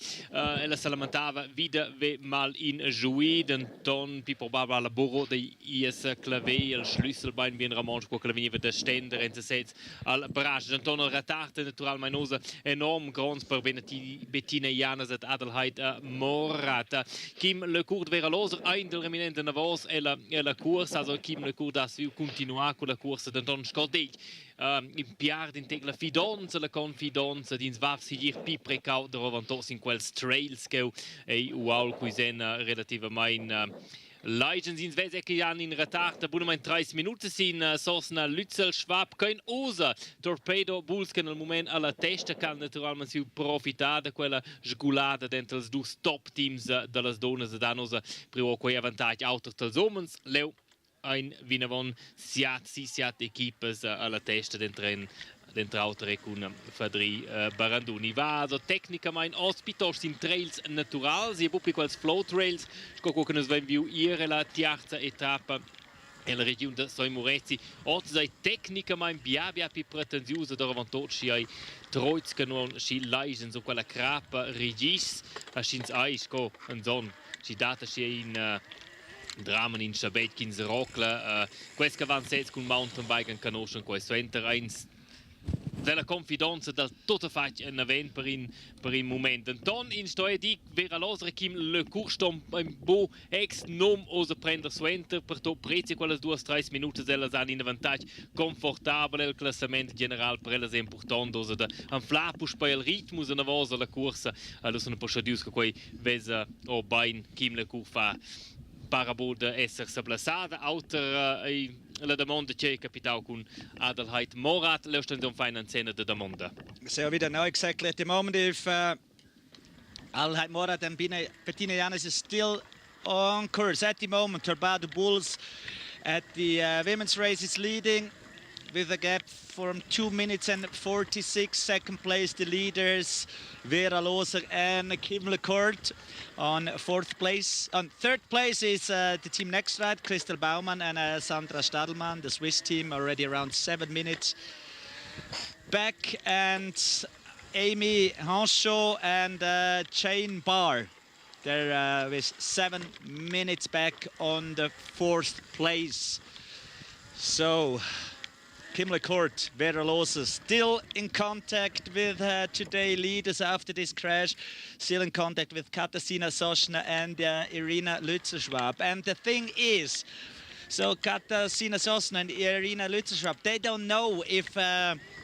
la salamentava vida ve mal in Jouy d'Anton più probabile la burro di IS clave il Schlüsselbein bien Ramon qua che veniva da stender in sets al barrage d'Anton il retard naturalmente nosa enorm grons per Bettina Janas et Adelheid Morat Kim le cours vera loser ein del reminente Davos e la course also Kim le cours das continuar con la course d'Anton Scordeg in piard in la fidanza la confidenza dins vav sigir pi precaut davantos in quels trails che e uaul cuisen relativamente Legends in Sveze che hanno in retard abonnement 30 minuti sin Sosna Lützel Schwab kein Osa Torpedo Bulsken al moment alla testa can naturalmente si profitare da quella sgulata dentro les due top teams delle donne da nosa primo quei avantaggi auto dels homens leu ein vinavon siat equipes alla testa dentro autre con Fadri Baranduni va so tecnicamente ospitos in trails naturals e poi quels flow trails sco che nos ven viu ihre la terza etapa e la regione de Moritz ot sei tecnicamente bia più pretenziosa davanti ai troits che non si leisen so quella crapa rigis a schins ai sco en son si data si in Dramen in Schabetkins Rockle, questo che avanzets con mountainbike e conoscono questo enter eins della confidenza del tutto fatto un evento per il momento. Don in storia di vera losere kim le curstom un bo ex nom osa prender suenter per to prezzi quelle 2-3 minuti della san in vantaggio confortabile il classamento generale per elles important osa da un flapus per il ritmo una vosa la corsa allo sono procedus che quei vesa o bain kim le curfa parabol de esser plaçada auter la demanda che capitao con Adelheid Morat lösten don finanzielle de demanda. So we don't know exactly at the moment if Adelheid Morat and Bettina Janas is still on course. At the moment, Turbado Bulls at the women's race is leading with a gap from 2 minutes and 46. Second place, the leaders, Vera Loser and Kim Lecourt. On fourth place. On third place is the team next ride, Christel Baumann and Sandra Stadelmann. The Swiss team already around 7 minutes back. And Amy Hanchot and Jane Barr. They're with 7 minutes back on the fourth place. So Kim Lecourt, Vera Loser, still in contact with today leaders after this crash. Still in contact with Katarzyna Sośna and Irina Lützer-Schwab. And the thing is, so Katarzyna Sośna and Irina Lützer-Schwab, they don't know if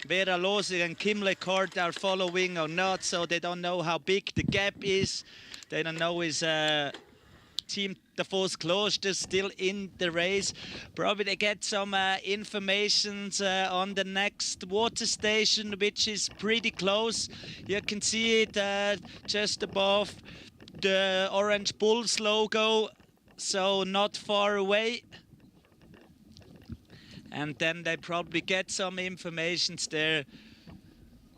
Vera Loser and Kim Lecourt are following or not. So they don't know how big the gap is. They don't know is Team Davos Kloster still in the race. Probably they get some information on the next water station, which is pretty close. You can see it just above the Orange Bulls logo, so not far away. And then they probably get some information there.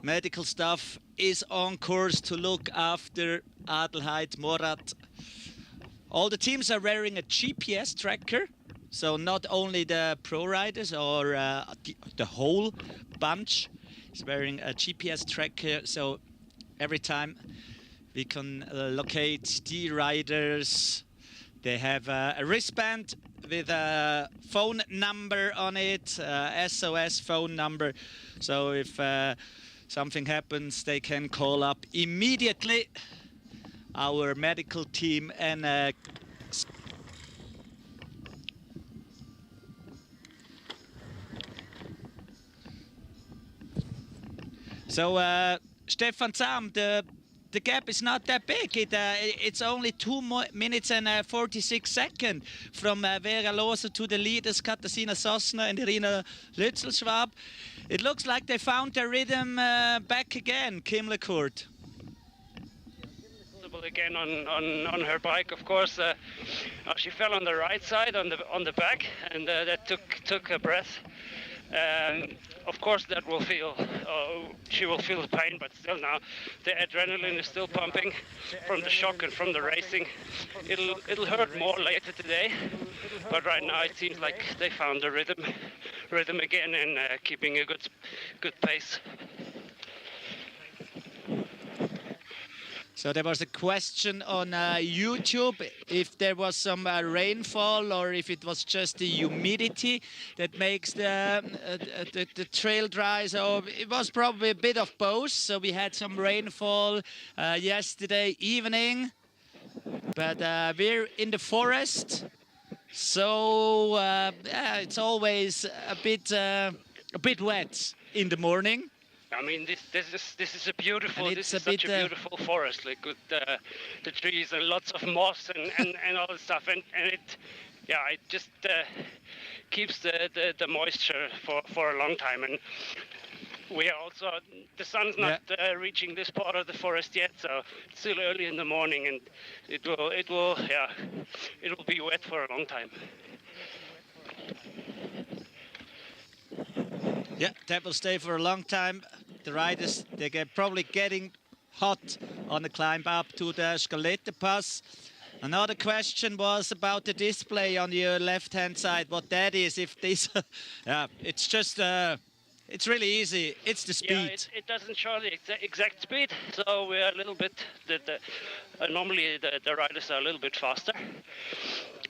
Medical staff is on course to look after Adelheid Morat. All the teams are wearing a GPS tracker, so not only the pro riders or the whole bunch is wearing a GPS tracker, so every time we can locate the riders. They have a wristband with a phone number on it, SOS phone number, so if something happens they can call up immediately our medical team. And so Stefan Sam, the gap is not that big. It's only 2 minutes and 46 seconds from Vera Loser to the leaders Katarzyna Sośna and Irina Lützel-Schwab. It looks like they found their rhythm back again, Kim Lecourt. Again on her bike, of course. She fell on the right side, on the back, and that took a breath. Of course, that will feel. She will feel the pain, but still now the adrenaline is still pumping from the shock and from the racing. It'll hurt more later today, but right now it seems like they found the rhythm again and keeping a good pace. So there was a question on YouTube if there was some rainfall or if it was just the humidity that makes the trail dry. So it was probably a bit of both. So we had some rainfall yesterday evening, but we're in the forest. So it's always a bit wet in the morning. I mean, this is a beautiful. This is such a beautiful forest, like with the trees and lots of moss and all the stuff, and it just keeps the moisture for a long time. And we are also, the sun's not reaching this part of the forest yet, so it's still early in the morning, and it will be wet for a long time. Yeah, that will stay for a long time. The riders, probably getting hot on the climb up to the Scalette Pass. Another question was about the display on your left-hand side, what that is. If this, it's just, it's really easy. It's the speed. Yeah, it doesn't show the exact speed, so we're a little bit, normally the riders are a little bit faster.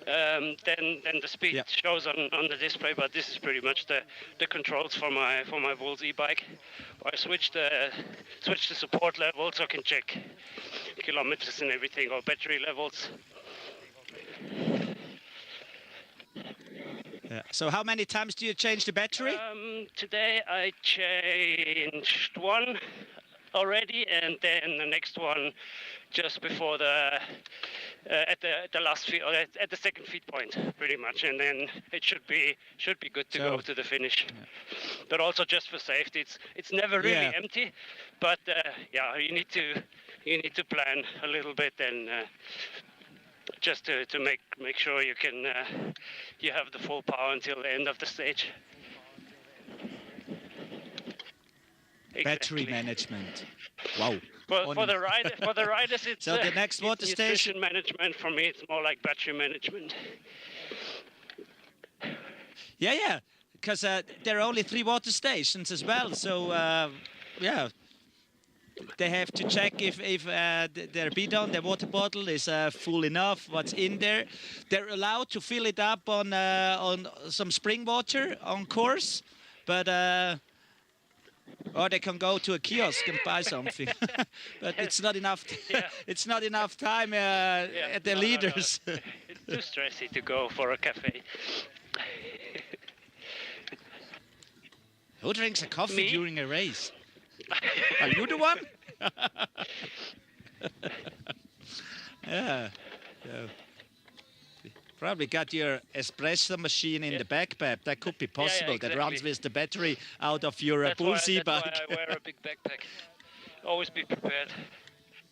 Then the speed shows on the display, but this is pretty much the controls for my Bulls e-bike. I switched the support level so I can check kilometers and everything, or battery levels. Yeah. So how many times do you change the battery? Today I changed one already, and then the next one just before at the last feed, or at the second feed point, pretty much, and then it should be good to go to the finish. Yeah. But also just for safety, it's never really empty, but you need to plan a little bit, and just to make sure you can you have the full power until the end of the stage. Battery management. Wow. For the riders, it's so the next water station management. For me, it's more like battery management. Yeah, because there are only 3 water stations as well. So yeah, they have to check if their bidon, their water bottle, is full enough. What's in there? They're allowed to fill it up on some spring water on course, but. Or they can go to a kiosk and buy something, but it's not enough. It's not enough time at the leaders. No. It's too stressy to go for a cafe. Who drinks a coffee Me? during a race? Are you the one? Yeah. Probably got your espresso machine in the backpack. That could be possible. Exactly. That runs with the battery out of your That's Bullseye why bike. I wear a big backpack. Always be prepared.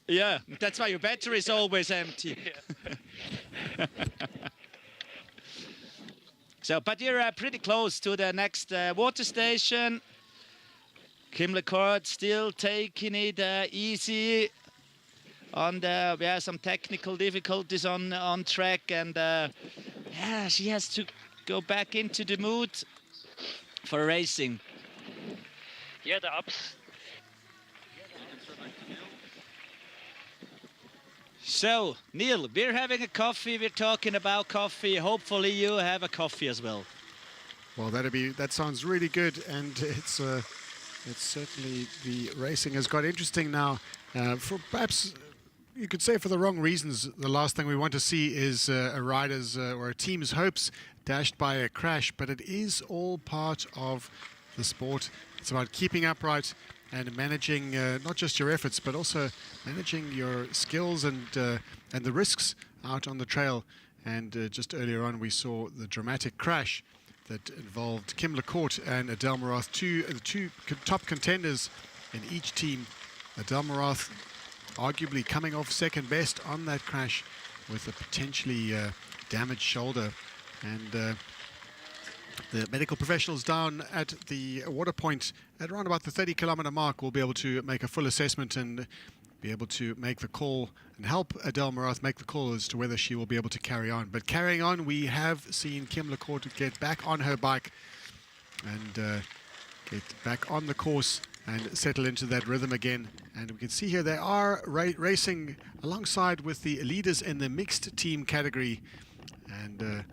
Yeah, that's why your battery is always empty. So, but you're pretty close to the next water station. Kim LeCourt still taking it easy. On the some technical difficulties on track, and yeah, she has to go back into the mood for racing. Yeah, the ups. So, Neil, we're having a coffee. We're talking about coffee. Hopefully, you have a coffee as well. Well, that sounds really good, and it's certainly the racing has got interesting now. For perhaps. You could say for the wrong reasons. The last thing we want to see is a rider's or a team's hopes dashed by a crash, but it is all part of the sport. It's about keeping upright and managing not just your efforts, but also managing your skills and the risks out on the trail. And just earlier on, we saw the dramatic crash that involved Kim LeCourt and Adele Morath, the two top contenders in each team. Adele Morath arguably coming off second best on that crash with a potentially damaged shoulder. And the medical professionals down at the water point at around about the 30-kilometer mark will be able to make a full assessment and be able to make the call and help Adele Morath make the call as to whether she will be able to carry on. But carrying on, we have seen Kim LeCourt get back on her bike and get back on the course and settle into that rhythm again. And we can see here they are racing alongside with the leaders in the mixed team category. And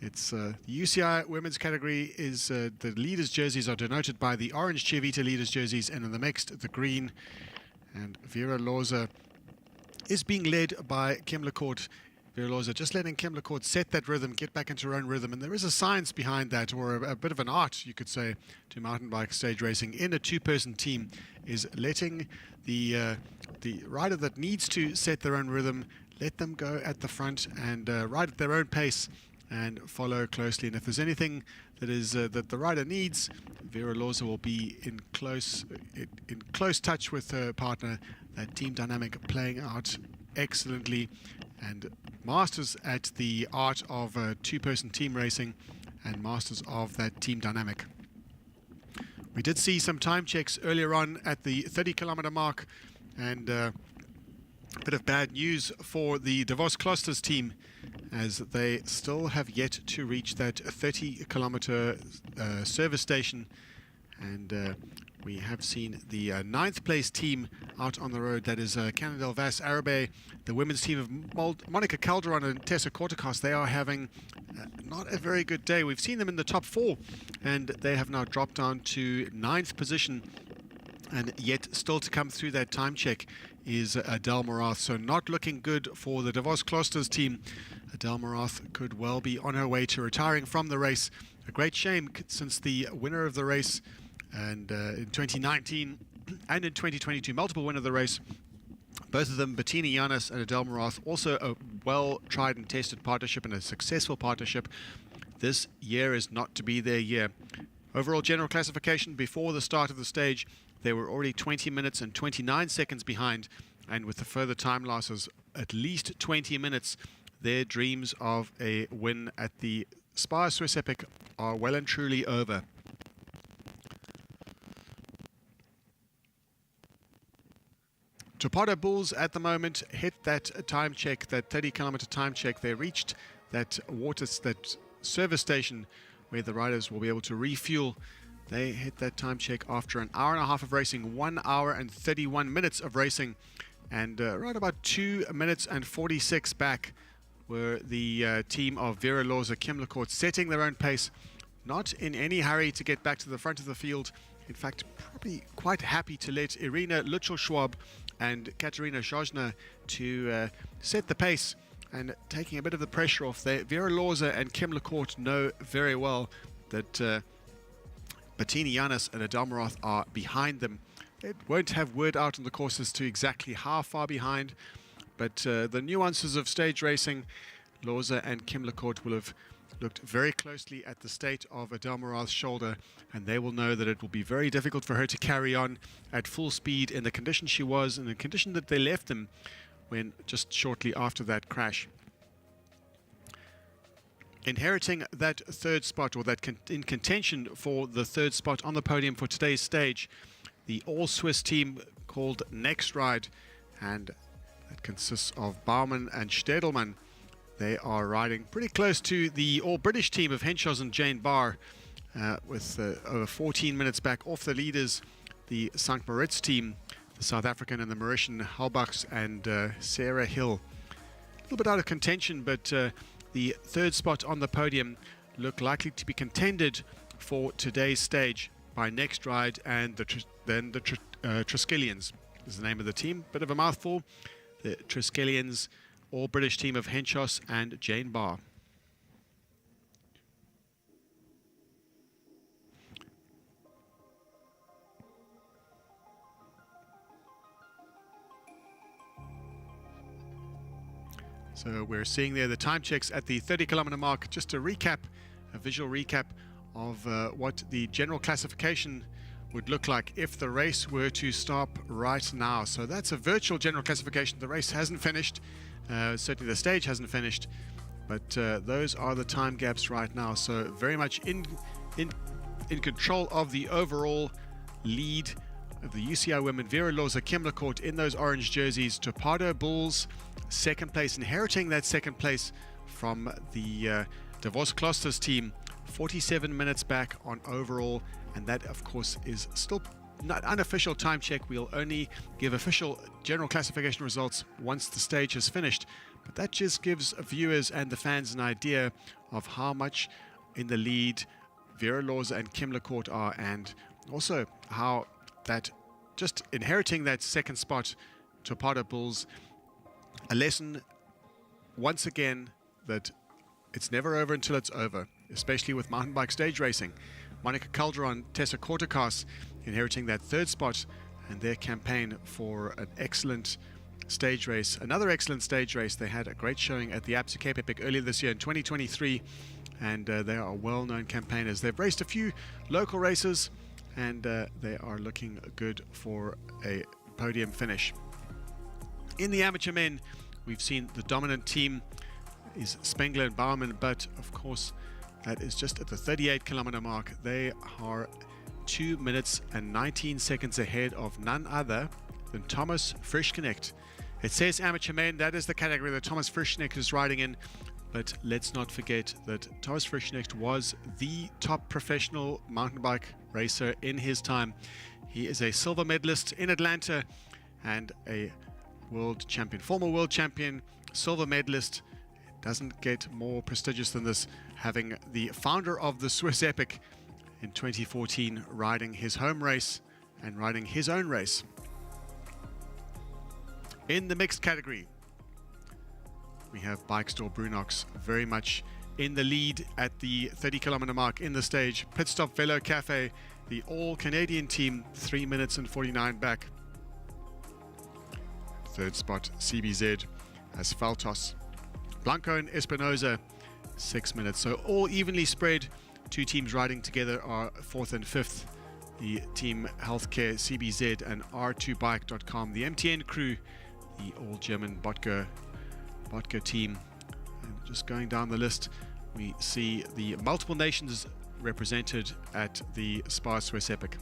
it's the UCI Women's category is the leaders' jerseys are denoted by the orange Chivita leaders' jerseys, and in the mixed, the green. And Vera Loza is being led by Kim LeCourt. Vera Loza just letting Kim LeCourt set that rhythm, get back into her own rhythm. And there is a science behind that, or a bit of an art, you could say, to mountain bike stage racing in a two-person team, is letting the rider that needs to set their own rhythm, let them go at the front and ride at their own pace and follow closely. And if there's anything that is that the rider needs, Vera Loza will be in close touch with her partner. That team dynamic playing out excellently, and masters at the art of two-person team racing and masters of that team dynamic. We did see some time checks earlier on at the 30-kilometer mark, and a bit of bad news for the Davos Klosters team, as they still have yet to reach that 30-kilometer service station. And we have seen the 9th place team out on the road. That is Canadel Vas Arabe, the women's team of Monica Calderon and Tessa Kortekos. They are having not a very good day. We've seen them in the top 4, and they have now dropped down to 9th position. And yet still to come through that time check is Adele Morath. So not looking good for the Davos Klosters team. Adele Morath could well be on her way to retiring from the race. A great shame, since the winner of the race, and in 2019 and in 2022, multiple winner of the race, both of them, Bettina Yanis and Adele Morath, also a well-tried and tested partnership and a successful partnership. This year is not to be their year. Overall general classification before the start of the stage, they were already 20 minutes and 29 seconds behind, and with the further time losses, at least 20 minutes, their dreams of a win at the SPAR Swiss Epic are well and truly over. Topada Bulls at the moment hit that time check, that 30-kilometer time check. They reached that that service station where the riders will be able to refuel. They hit that time check after an hour and a half of racing, 1 hour and 31 minutes of racing, and right about 2 minutes and 46 back were the team of Vera Lorza Kimlecourt, setting their own pace, not in any hurry to get back to the front of the field. In fact, probably quite happy to let Irina Lutschel-Schwab and Katerina Zhozhna to set the pace and taking a bit of the pressure off there. Vera Lorza and Kimlecourt know very well that Bettini Yanis and Adel Marath are behind them. They won't have word out on the course as to exactly how far behind, but the nuances of stage racing, Lorza and Kimlecourt will have looked very closely at the state of Adel Marath's shoulder, and they will know that it will be very difficult for her to carry on at full speed in the condition she was, in the condition that they left them when just shortly after that crash. Inheriting that third spot, or that in contention for the third spot on the podium for today's stage, the all-Swiss team called Next Ride, and that consists of Baumann and Stedelmann. They are riding pretty close to the all-British team of Henshaws and Jane Barr, with over 14 minutes back off the leaders, the St. Moritz team, the South African and the Mauritian Halbachs and Sarah Hill. A little bit out of contention, but the third spot on the podium look likely to be contended for today's stage by Next Ride and the Triskelians is the name of the team. Bit of a mouthful. The Triskelians, all British team of Henshaws and Jane Barr. So we're seeing there the time checks at the 30-kilometer mark. Just to recap, a visual recap of what the general classification would look like if the race were to stop right now. So that's a virtual general classification. The race hasn't finished. Certainly the stage hasn't finished. But those are the time gaps right now. So very much in control of the overall lead of the UCI Women. Vera Lorza Kimlecourt in those orange jerseys. Topada Bulls, second place, inheriting that second place from the Davos Klosters team. 47 minutes back on overall, and that of course is still not unofficial time check. We'll only give official general classification results once the stage has finished, but that just gives viewers and the fans an idea of how much in the lead Vera Lorza and Kimlecourt are, and also how that just inheriting that second spot, Topada Bulls, a lesson once again that it's never over until it's over, especially with mountain bike stage racing. Monica Calderon, Tessa Kortekas inheriting that third spot, and their campaign for an excellent stage race. Another excellent stage race. They had a great showing at the Absa Cape Epic earlier this year in 2023, and they are well-known campaigners. They've raced a few local races, and they are looking good for a podium finish. In the amateur men, we've seen the dominant team is Spengler and Baumann, but of course that is just at the 38-kilometer mark. They are 2 minutes and 19 seconds ahead of none other than Thomas Frischknecht. It says amateur men, that is the category that Thomas Frischknecht is riding in, but let's not forget that Thomas Frischknecht was the top professional mountain bike racer in his time. He is a silver medalist in Atlanta and a world champion, former world champion, silver medalist. It doesn't get more prestigious than this, having the founder of the Swiss Epic in 2014 riding his home race and riding his own race. In the mixed category, we have Bike Store Brunox very much in the lead at the 30-kilometer mark in the stage. Pit Stop Velo Cafe, the all-Canadian team, 3 minutes and 49 back. Third spot, CBZ, Asfaltos. Blanco and Espinoza, 6 minutes. So all evenly spread. Two teams riding together are fourth and fifth. The Team Healthcare, CBZ, and R2Bike.com. The MTN crew, the all-German Botker team, just going down the list, we see the multiple nations represented at the SPAR Swiss Epic.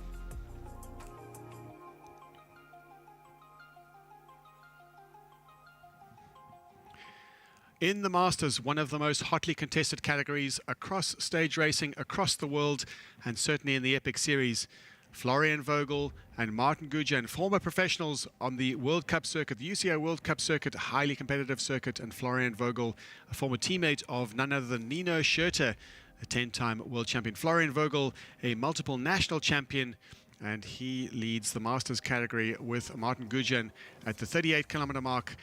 In the Masters, one of the most hotly contested categories across stage racing across the world, and certainly in the Epic Series, Florian Vogel and Martin Gujan, former professionals on the World Cup circuit, the UCI World Cup circuit, highly competitive circuit, and Florian Vogel, a former teammate of none other than Nino Schurter, a 10-time world champion. Florian Vogel, a multiple national champion, and he leads the Masters category with Martin Gujan at the 38-kilometer mark.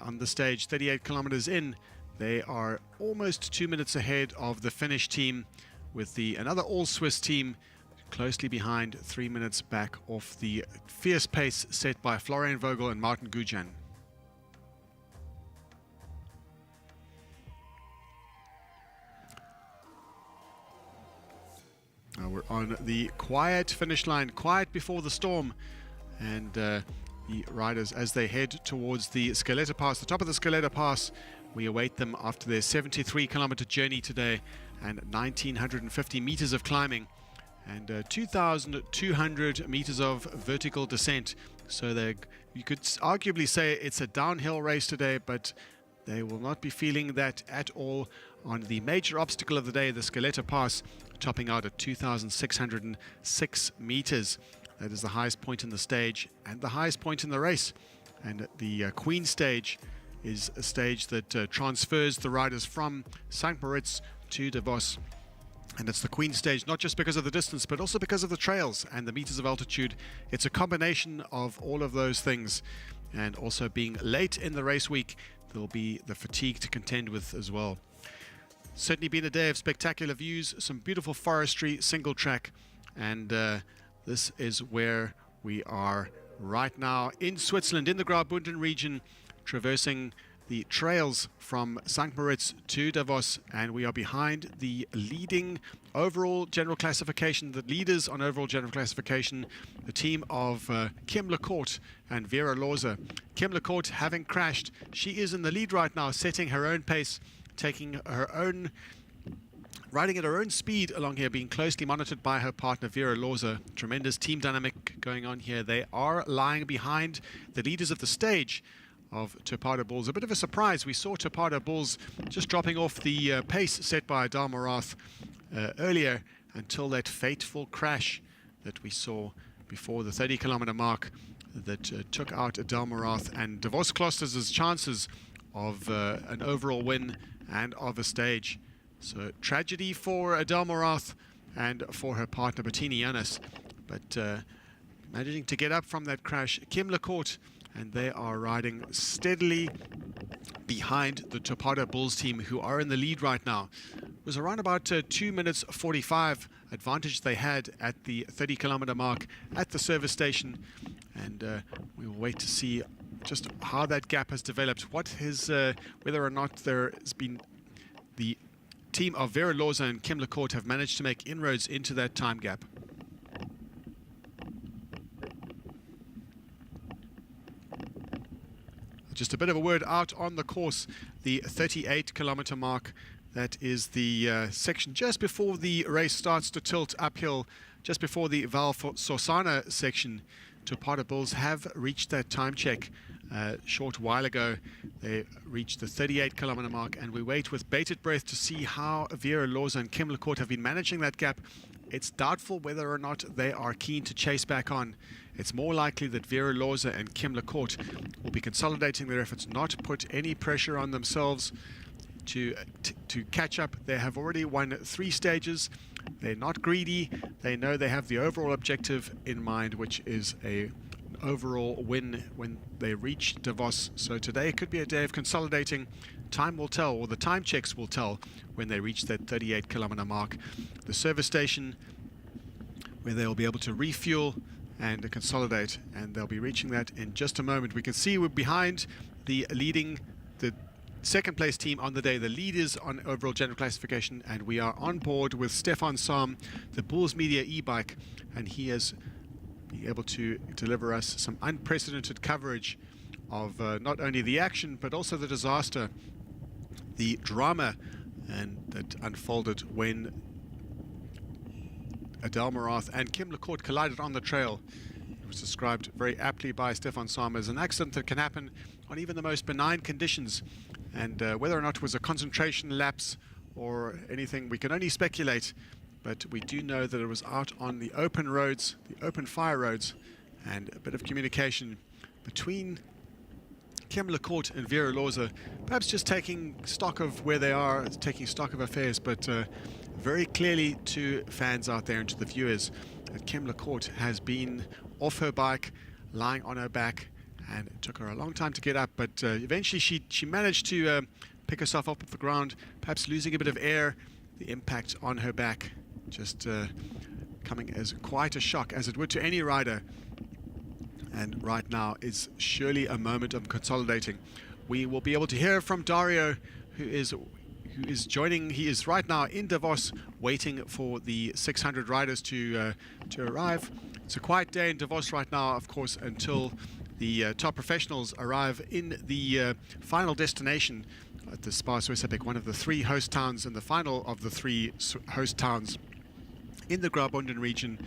On the stage, 38 kilometers in, they are almost 2 minutes ahead of the Finnish team, with another all-Swiss team closely behind, 3 minutes back off the fierce pace set by Florian Vogel and Martin Gujan. Now we're on the quiet finish line, quiet before the storm, and the riders, as they head towards the Scaletta Pass, the top of the Scaletta Pass, we await them after their 73-kilometer journey today and 1,950 meters of climbing and 2,200 meters of vertical descent. So you could arguably say it's a downhill race today, but they will not be feeling that at all on the major obstacle of the day, the Scaletta Pass, topping out at 2,606 meters. That is the highest point in the stage and the highest point in the race. And the Queen stage is a stage that transfers the riders from St. Moritz to Davos. And it's the Queen stage, not just because of the distance, but also because of the trails and the meters of altitude. It's a combination of all of those things. And also being late in the race week, there'll be the fatigue to contend with as well. Certainly been a day of spectacular views, some beautiful forestry, single track, and this is where we are right now in Switzerland, in the Graubünden region, traversing the trails from St. Moritz to Davos, and we are behind the leading overall general classification, the leaders on overall general classification, the team of Kim Lecourt and Vera Lorza. Kim Lecourt having crashed, she is in the lead right now, setting her own pace, taking her own, riding at her own speed along here, being closely monitored by her partner Vera Lorza. Tremendous team dynamic going on here. They are lying behind the leaders of the stage of Topado Bulls. A bit of a surprise. We saw Topado Bulls just dropping off the pace set by Adal Marath earlier, until that fateful crash that we saw before the 30-kilometer mark that took out Adal Marath and Davos Klosters' chances of an overall win and of a stage. So tragedy for Adal Marath and for her partner Bettini Janus, but managing to get up from that crash, Kim Lecourt, and they are riding steadily behind the Topado Bulls team, who are in the lead right now. It was around about 2 minutes 45 advantage they had at the 30-kilometer mark at the service station, and we will wait to see just how that gap has developed, whether or not there has been the team of Vera Lorza and Kim Lecourt have managed to make inroads into that time gap. Just a bit of a word out on the course, the 38-kilometer mark. That is the section just before the race starts to tilt uphill, just before the Val Sasauna section. Topado Bulls have reached that time check a short while ago. They reached the 38-kilometer mark, and we wait with bated breath to see how Vera Lorza and Kim Lecourt have been managing that gap. It's doubtful whether or not they are keen to chase back on. It's more likely that Vera Lorza and Kim Lecourt will be consolidating their efforts, not put any pressure on themselves to catch up. They have already won 3 stages. They're not greedy. They know they have the overall objective in mind, which is an overall win when they reach Davos. So today could be a day of consolidating. Time will tell, or the time checks will tell, when they reach that 38-kilometer mark. The service station where they'll be able to refuel and consolidate, and they'll be reaching that in just a moment. We can see we're behind the second place team on the day, the leaders on overall general classification, and we are on board with Stefan Sam, the Bulls Media e-bike, and he has been able to deliver us some unprecedented coverage of not only the action but also the disaster the drama and that unfolded when Adele Morath and Kim LaCourt collided on the trail. It was described very aptly by Stefan Sam as an accident that can happen on even the most benign conditions, and whether or not it was a concentration lapse or anything, we can only speculate, but we do know that it was out on the open roads, the open fire roads, and a bit of communication between Kim LaCourt and Vera Loza, perhaps just taking stock of where they are, taking stock of affairs, but very clearly to fans out there and to the viewers that Kim LaCourt has been off her bike, lying on her back, and it took her a long time to get up, but eventually she managed to pick herself up off the ground, perhaps losing a bit of air, the impact on her back just coming as quite a shock as it would to any rider. And right now is surely a moment of consolidating. We will be able to hear from Dario, who is joining. He is right now in Davos, waiting for the 600 riders to arrive. It's a quiet day in Davos right now, of course, until the top professionals arrive in the final destination at the SPAR Swiss Epic, one of the 3 host towns and the final of the 3 host towns in the Graubünden region.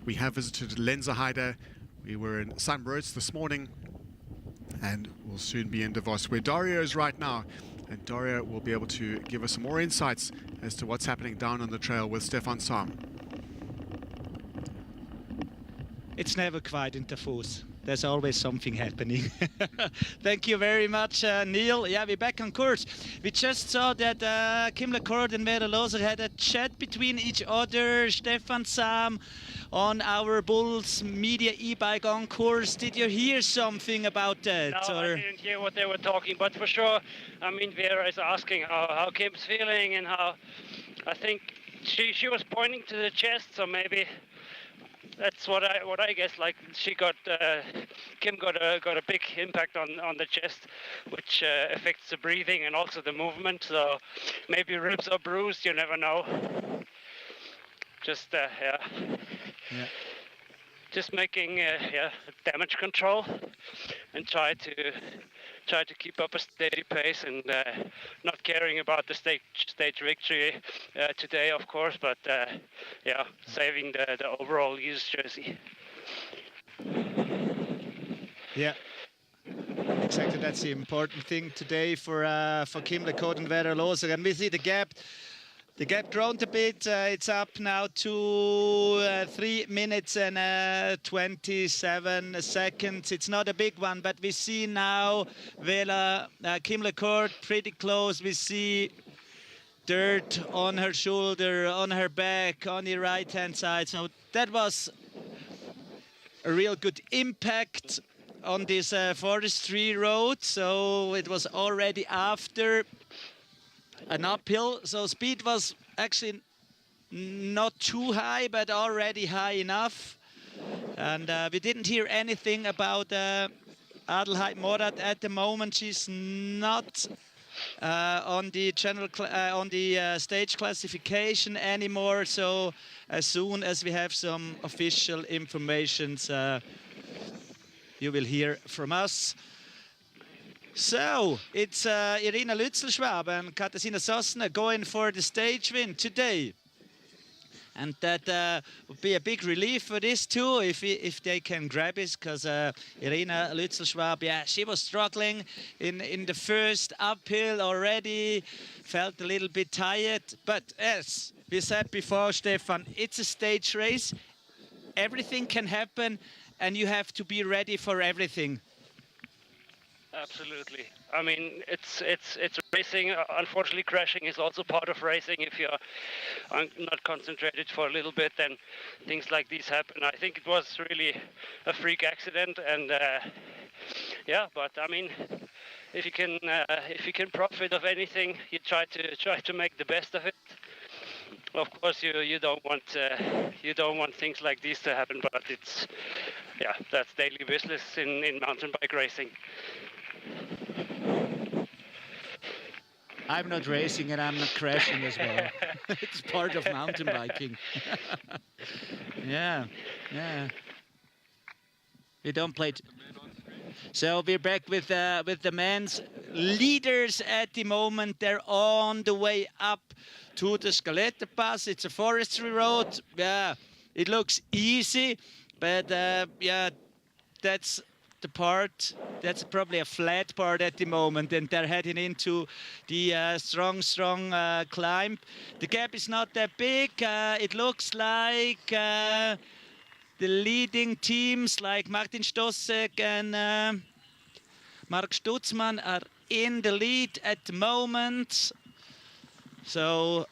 We have visited Lenzerheide. We were in St. Moritz this morning, and we'll soon be in Davos, where Dario is right now. And Dario will be able to give us some more insights as to what's happening down on the trail with Stefan Sam. It's never quiet in Davos. There's always something happening. Thank you very much, Neil. Yeah, we're back on course. We just saw that Kim LaCourt and Vera Loza had a chat between each other. Stefan Sam on our Bulls Media e-bike on course. Did you hear something about that? No, I didn't hear what they were talking, but for sure, I mean, Vera is asking how Kim's feeling and how, I think she was pointing to the chest, so maybe that's what I guess. Like Kim got a big impact on the chest, which affects the breathing and also the movement. So maybe ribs are bruised. You never know. Just just making damage control and try to keep up a steady pace and not caring about the stage victory today, of course, but saving the overall used jersey. Yeah, exactly. That's the important thing today for Kim LaCourt and Vera Loza. And we see the gap. The gap grown a bit. It's up now to 3 minutes and 27 seconds. It's not a big one, but we see now Kim LaCourt pretty close. We see dirt on her shoulder, on her back, on the right-hand side. So that was a real good impact on this forestry road. So it was already after an uphill, so speed was actually not too high, but already high enough. And we didn't hear anything about Adelheid Morat at the moment. She's not on the stage classification anymore. So as soon as we have some official information, you will hear from us. So, it's Irina Lützelschwab and Katarzyna Sosna going for the stage win today. And that would be a big relief for this too, if they can grab it, because Irina Lützelschwab, yeah, she was struggling in the first uphill already, felt a little bit tired. But as we said before, Stefan, it's a stage race. Everything can happen, and you have to be ready for everything. Absolutely. I mean, it's racing. Unfortunately, crashing is also part of racing. If you're not concentrated for a little bit, then things like these happen. I think it was really a freak accident, and but I mean, if you can profit of anything, you try to make the best of it. Of course, you don't want things like these to happen, but it's that's daily business in mountain bike racing. I'm not racing and I'm not crashing as well. It's part of mountain biking. Yeah. We don't play So we're back with the men's leaders at the moment. They're on the way up to the Scaletta Pass. It's a forestry road. Yeah, it looks easy, but yeah, that's the part. That's probably a flat part at the moment, and they're heading into the strong climb. The gap is not that big. It looks like the leading teams like Martin Stossek and Mark Stutzmann are in the lead at the moment. So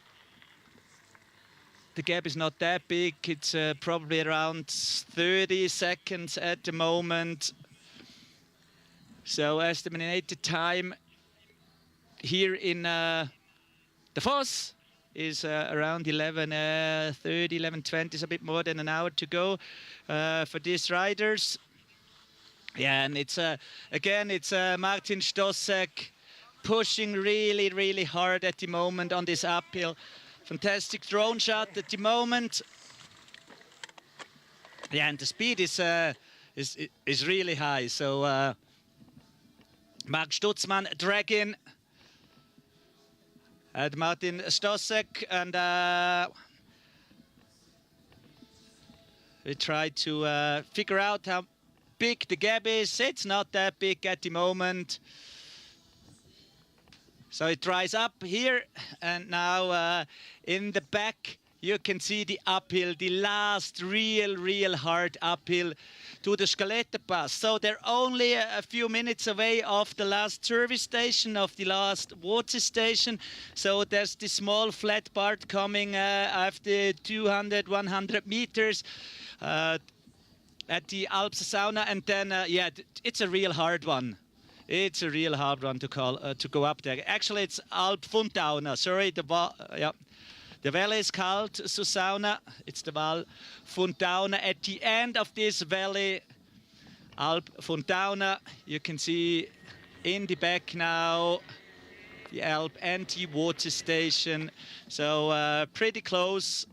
the gap is not that big. It's probably around 30 seconds at the moment. So estimated time here in Davos is around 11:30, 11:20, so a bit more than an hour to go for these riders. Yeah, and it's again, it's Martin Stossek pushing really hard at the moment on this uphill. Fantastic drone shot at the moment. Yeah, and the speed is really high. So Mark Stutzmann dragging at Martin Stossek, and we try to figure out how big the gap is. It's not that big at the moment. So it dries up here, and now in the back you can see the uphill, the last real hard uphill to the Scaletta Pass. So they're only a few minutes away of the last service station, of the last water station. So there's this small flat part coming after 200, 100 meters at the Alp Sasauna, and then yeah, it's a real hard one. It's a real hard one to go up there. Actually, it's Alp Funtauna. Sorry, the valley is called Sasauna. It's the Val Funtauna. At the end of this valley, Alp Funtauna, you can see in the back now the Alp anti-water station. So pretty close.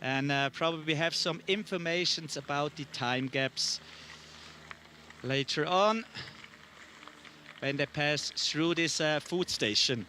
And probably have some information about the time gaps later on when they pass through this food station.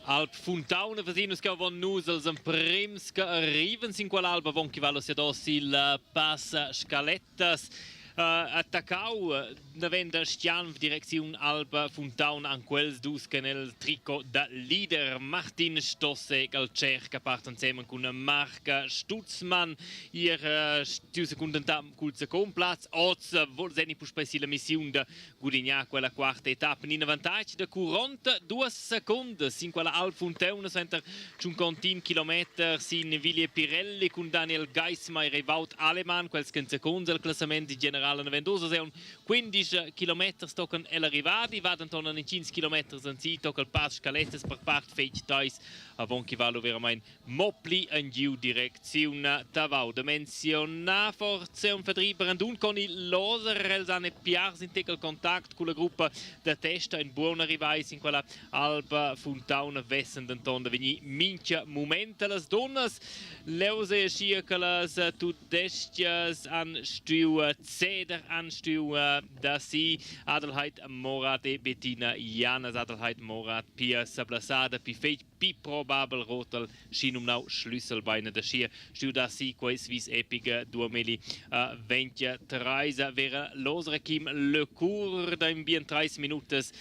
Alp Funtauna fasinus che von nus als prims che arriven sin quell'alba von chi vallo sia dos il pass Scalettas attaccau navenda stian direzione Alp Funtauna an quels dus che nel trico da leader Martin Stossek al cerca parten zusammen con Mark Stutzmann ihr 2 Sekunden cul second Platz oz vol seni pu spesila missione da gudigna quella quarta etapa in vantaggio da 42 secondi in quella Alp Funtauna center 50 kilometer in Ville Pirelli con Daniel Geismeier e Wout Alemann quels che secondi al classamento generale Vendosa se un 15 km toccano l'arrivata, vanno tornano in 15 km in sì, tocca il pass Scalettas per parte feit tais, avon che vallo veramente mopli in giù direzione Davao. Da menzionare forse un vertriber andun con il loser, elsane piars in tekel contact con la gruppa da testa in buona rivais in quella Alp Funtauna vessen d'anton da veni mincha momenta las donnas, leuse schiacalas tudestias an stiu Ceder anstiu da si Adelheid Morat e Bettina Janas Adelheid Morat Pia Sablasada pi feit pi probabel rotel scinum nau Schlüsselbeine da schier stiu da si quais vis epiga 2023 vera losere kim le cours da in bien 30 minutes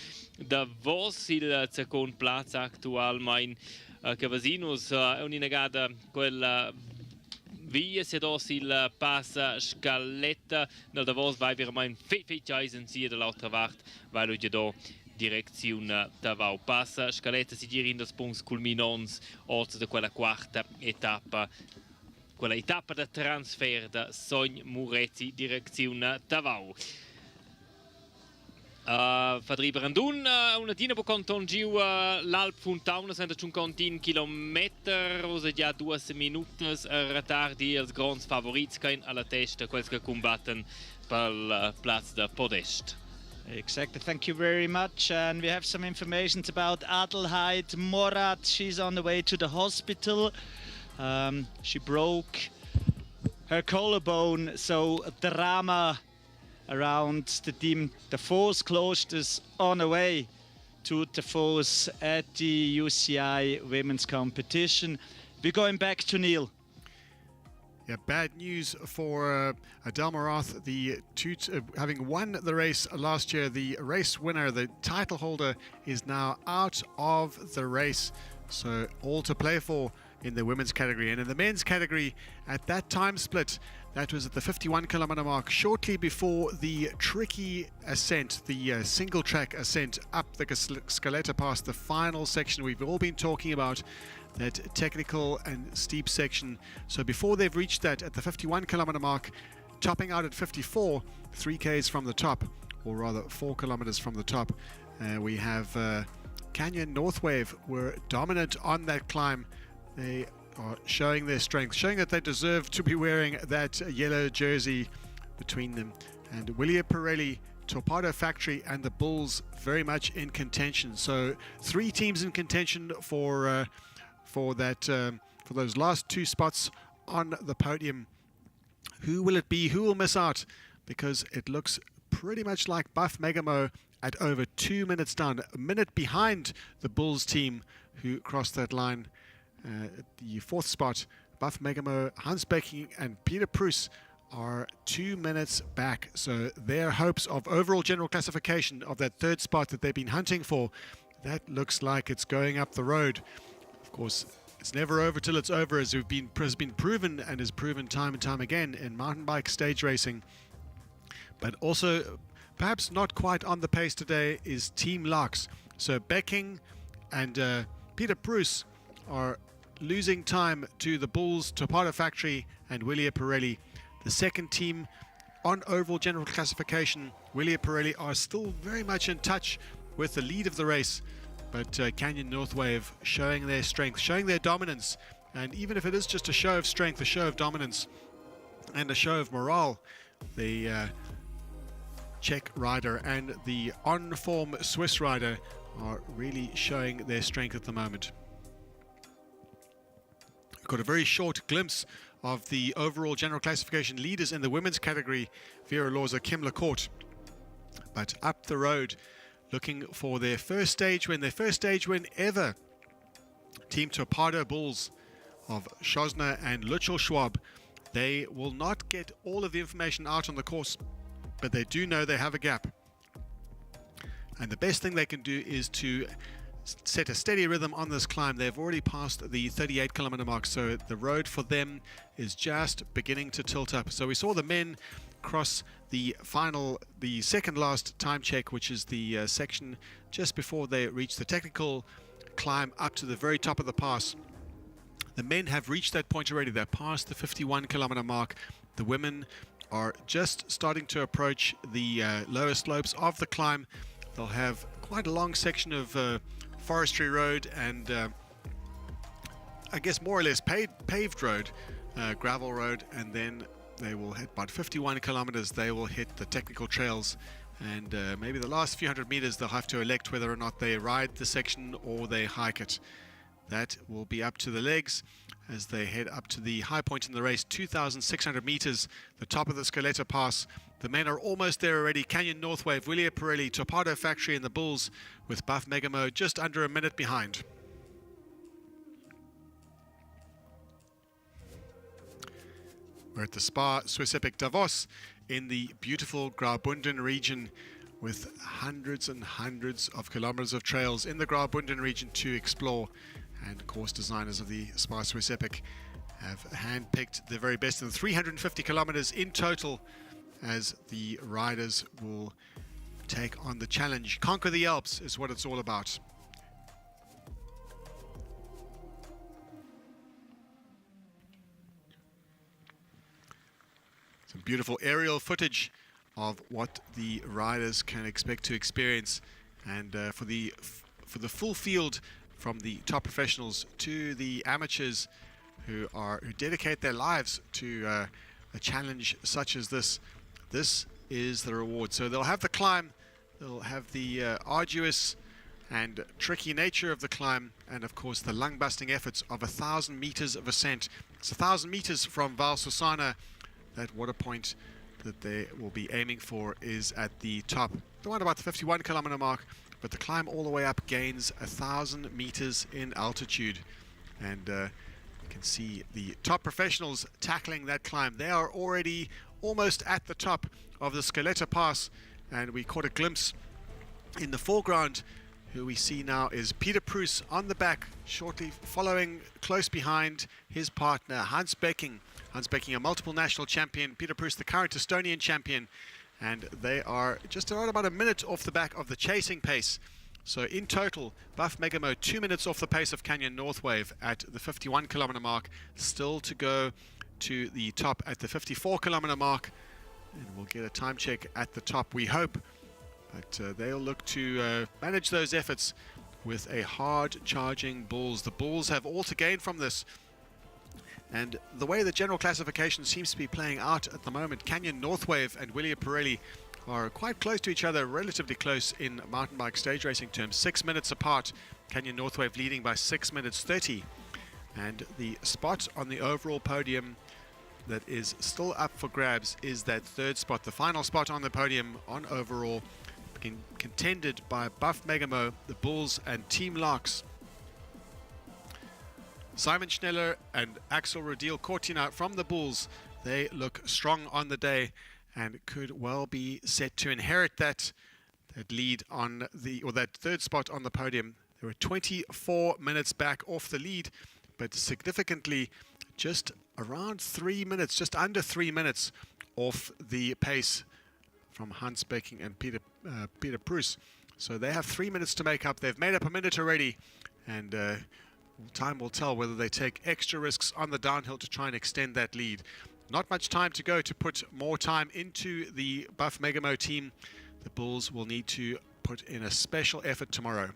da vos il second Platz aktual mein Cavasinus un'inegada quella via se dos il pass Scaletta nel Davos vai veramente feichaisen sia dall'altra parte vai lui do direzione Davao pass Scaletta si gira in das punts culminons orts de quella quarta etapa da transfer da Sogn Moritz direzione Davao. Vertrieben Randun, una tina po canton giu l'Alp Funtauna, 150 km, rosa già 2 minutos retardi als grands favorits kein alla testa quels che combatten per Platz da Podest. Exactly, thank you very much. And we have some information about Adelheid Morat. She's on the way to the hospital. She broke her collarbone, so drama around the team Davos Klosters on the way to Davos at the UCI Women's competition. We're going back to Neil. Yeah, bad news for Adele Morath, having won the race last year. The race winner, the title holder, is now out of the race. So all to play for in the women's category. And in the men's category, at that time split, that was at the 51-kilometer mark, shortly before the tricky ascent, the single track ascent up the Scaletta Pass, the final section we've all been talking about, that technical and steep section. So before they've reached that at the 51-kilometer mark, topping out at 54, 3Ks from the top, or rather 4 kilometers from the top, we have Canyon Northwave were dominant on that climb. They are showing their strength, showing that they deserve to be wearing that yellow jersey between them. And Willia Pirelli, Torpedo Factory and the Bulls very much in contention. So 3 teams in contention for those last 2 spots on the podium. Who will it be? Who will miss out? Because it looks pretty much like Buff Megamo at over 2 minutes down, a minute behind the Bulls team who crossed that line. The 4th spot, Buff Megamo, Hans Becking and Peter Pruss are 2 minutes back. So their hopes of overall general classification of that 3rd spot that they've been hunting for, that looks like it's going up the road. Of course, it's never over till it's over, as has been proven and is proven time and time again in mountain bike stage racing. But also, perhaps not quite on the pace today, is Team Laux. So Becking and Peter Pruss are losing time to the Bulls, Torpedo Factory and Willia Pirelli. The second team on overall general classification, Willia Pirelli, are still very much in touch with the lead of the race. But Canyon Northwave showing their strength, showing their dominance. And even if it is just a show of strength, a show of dominance, and a show of morale, the Czech rider and the on-form Swiss rider are really showing their strength at the moment. We've got a very short glimpse of the overall general classification leaders in the women's category, Vera Lorza, Kim Lacourt. But up the road, looking for their first stage win ever. Team Torpedo Bulls of Schosner and Lutschel Schwab. They will not get all of the information out on the course, but they do know they have a gap. And the best thing they can do is to set a steady rhythm on this climb. They've already passed the 38-kilometer mark, so the road for them is just beginning to tilt up. So we saw the men cross the second last time check, which is the section just before they reach the technical climb up to the very top of the pass. The men have reached that point already. They're past the 51-kilometer mark. The women are just starting to approach the lower slopes of the climb. They'll have quite a long section of forestry road and I guess more or less paved road, gravel road, and then they will hit about 51 kilometers. They will hit the technical trails, and maybe the last few hundred meters they'll have to elect whether or not they ride the section or they hike it. That will be up to the legs as they head up to the high point in the race, 2,600 meters, the top of the Scaletta Pass. The men are almost there already. Canyon Northwave, Willia Pirelli, Torpedo Factory and the Bulls, with Buff Megamo just under a minute behind. We're at the SPAR Swiss Epic Davos in the beautiful Graubünden region, with hundreds and hundreds of kilometers of trails in the Graubünden region to explore. And course designers of the SPAR Swiss Epic have handpicked the very best of the 350 kilometers in total, as the riders will take on the challenge. Conquer the Alps is what it's all about. Some beautiful aerial footage of what the riders can expect to experience, and for the full field, from the top professionals to the amateurs who dedicate their lives to a challenge such as this. This is the reward. So they'll have the climb, they'll have the arduous and tricky nature of the climb, and of course the lung-busting efforts of 1,000 meters of ascent. It's 1,000 meters from Val Sasauna that water point that they will be aiming for is at the top, the one about the 51 kilometer mark, but the climb all the way up gains 1,000 meters in altitude. And you can see the top professionals tackling that climb. They are already almost at the top of the Scaletta Pass, and we caught a glimpse in the foreground. Who we see now is Peter Proes on the back, shortly following close behind his partner Hans Becking. Hans Becking, a multiple national champion, Peter Proes, the current Estonian champion, and they are just around about a minute off the back of the chasing pace. So in total, Buff Megamo 2 minutes off the pace of Canyon Northwave at the 51 kilometer mark, still to go to the top at the 54 kilometer mark, and we'll get a time check at the top, we hope. But they'll look to manage those efforts with a hard charging Bulls. The Bulls have all to gain from this. And the way the general classification seems to be playing out at the moment, Canyon Northwave and Willia Pirelli are quite close to each other, relatively close in mountain bike stage racing terms, 6 minutes apart. Canyon Northwave leading by 6 minutes 30. And the spot on the overall podium that is still up for grabs is that third spot, the final spot on the podium on overall, contended by Buff Megamo, the Bulls, and Team Larks. Simon Schneller and Axel Rodil Cortina from the Bulls, they look strong on the day and could well be set to inherit that lead on the, or that third spot on the podium. They were 24 minutes back off the lead, but significantly just around 3 minutes, just under 3 minutes off the pace from Hans Becking and Peter Proes. So they have 3 minutes to make up. They've made up a minute already, and time will tell whether they take extra risks on the downhill to try and extend that lead. Not much time to go to put more time into the Buff Megamo team. The Bulls will need to put in a special effort tomorrow.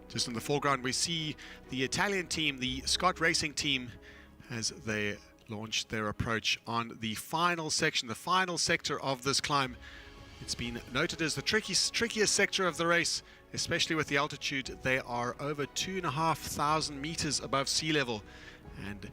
Just in the foreground we see the Italian team, the Scott Racing team, as they launched their approach on the final section, the final sector of this climb. It's been noted as the trickiest sector of the race, especially with the altitude. They are over 2,500 meters above sea level, and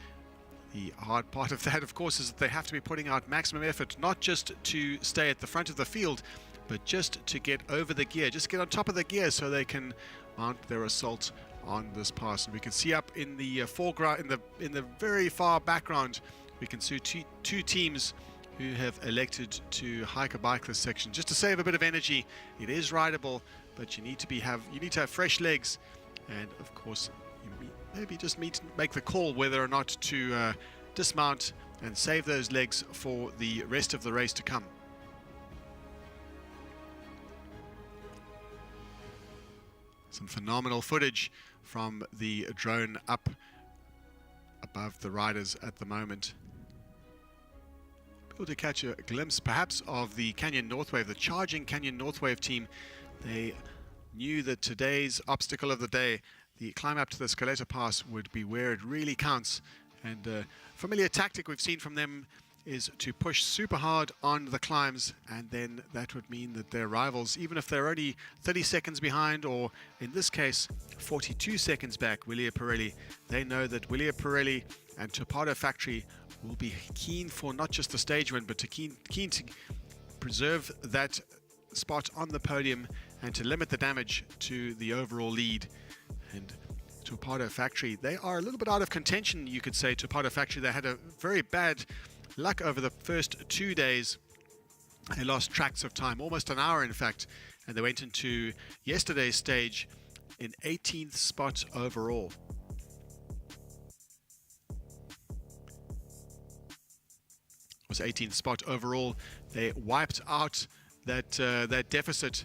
the hard part of that, of course, is that they have to be putting out maximum effort, not just to stay at the front of the field, but just to get over the gear, just get on top of the gear so they can mount their assault on this pass. And we can see up in the foreground, in the very far background, we can see two teams who have elected to hike a bike this section just to save a bit of energy. It is rideable, but you need to have fresh legs, and of course you maybe just need to make the call whether or not to dismount and save those legs for the rest of the race to come. Some phenomenal footage from the drone up above the riders at the moment. Able to catch a glimpse perhaps of the Canyon Northwave, the charging Canyon Northwave team. They knew that today's obstacle of the day, the climb up to the Scaletta Pass, would be where it really counts. And a familiar tactic we've seen from them is to push super hard on the climbs, and then that would mean that their rivals, even if they're only 30 seconds behind, or in this case 42 seconds back, Willia Pirelli, they know that Willia Pirelli and Topado Factory will be keen for not just the stage win, but keen to preserve that spot on the podium and to limit the damage to the overall lead. And Topado Factory, they are a little bit out of contention, you could say. Topado Factory, they had a very bad luck over the first 2 days. They lost tracks of time, almost an hour in fact, and they went into yesterday's stage in 18th spot overall. Was 18th spot overall. They wiped out that deficit,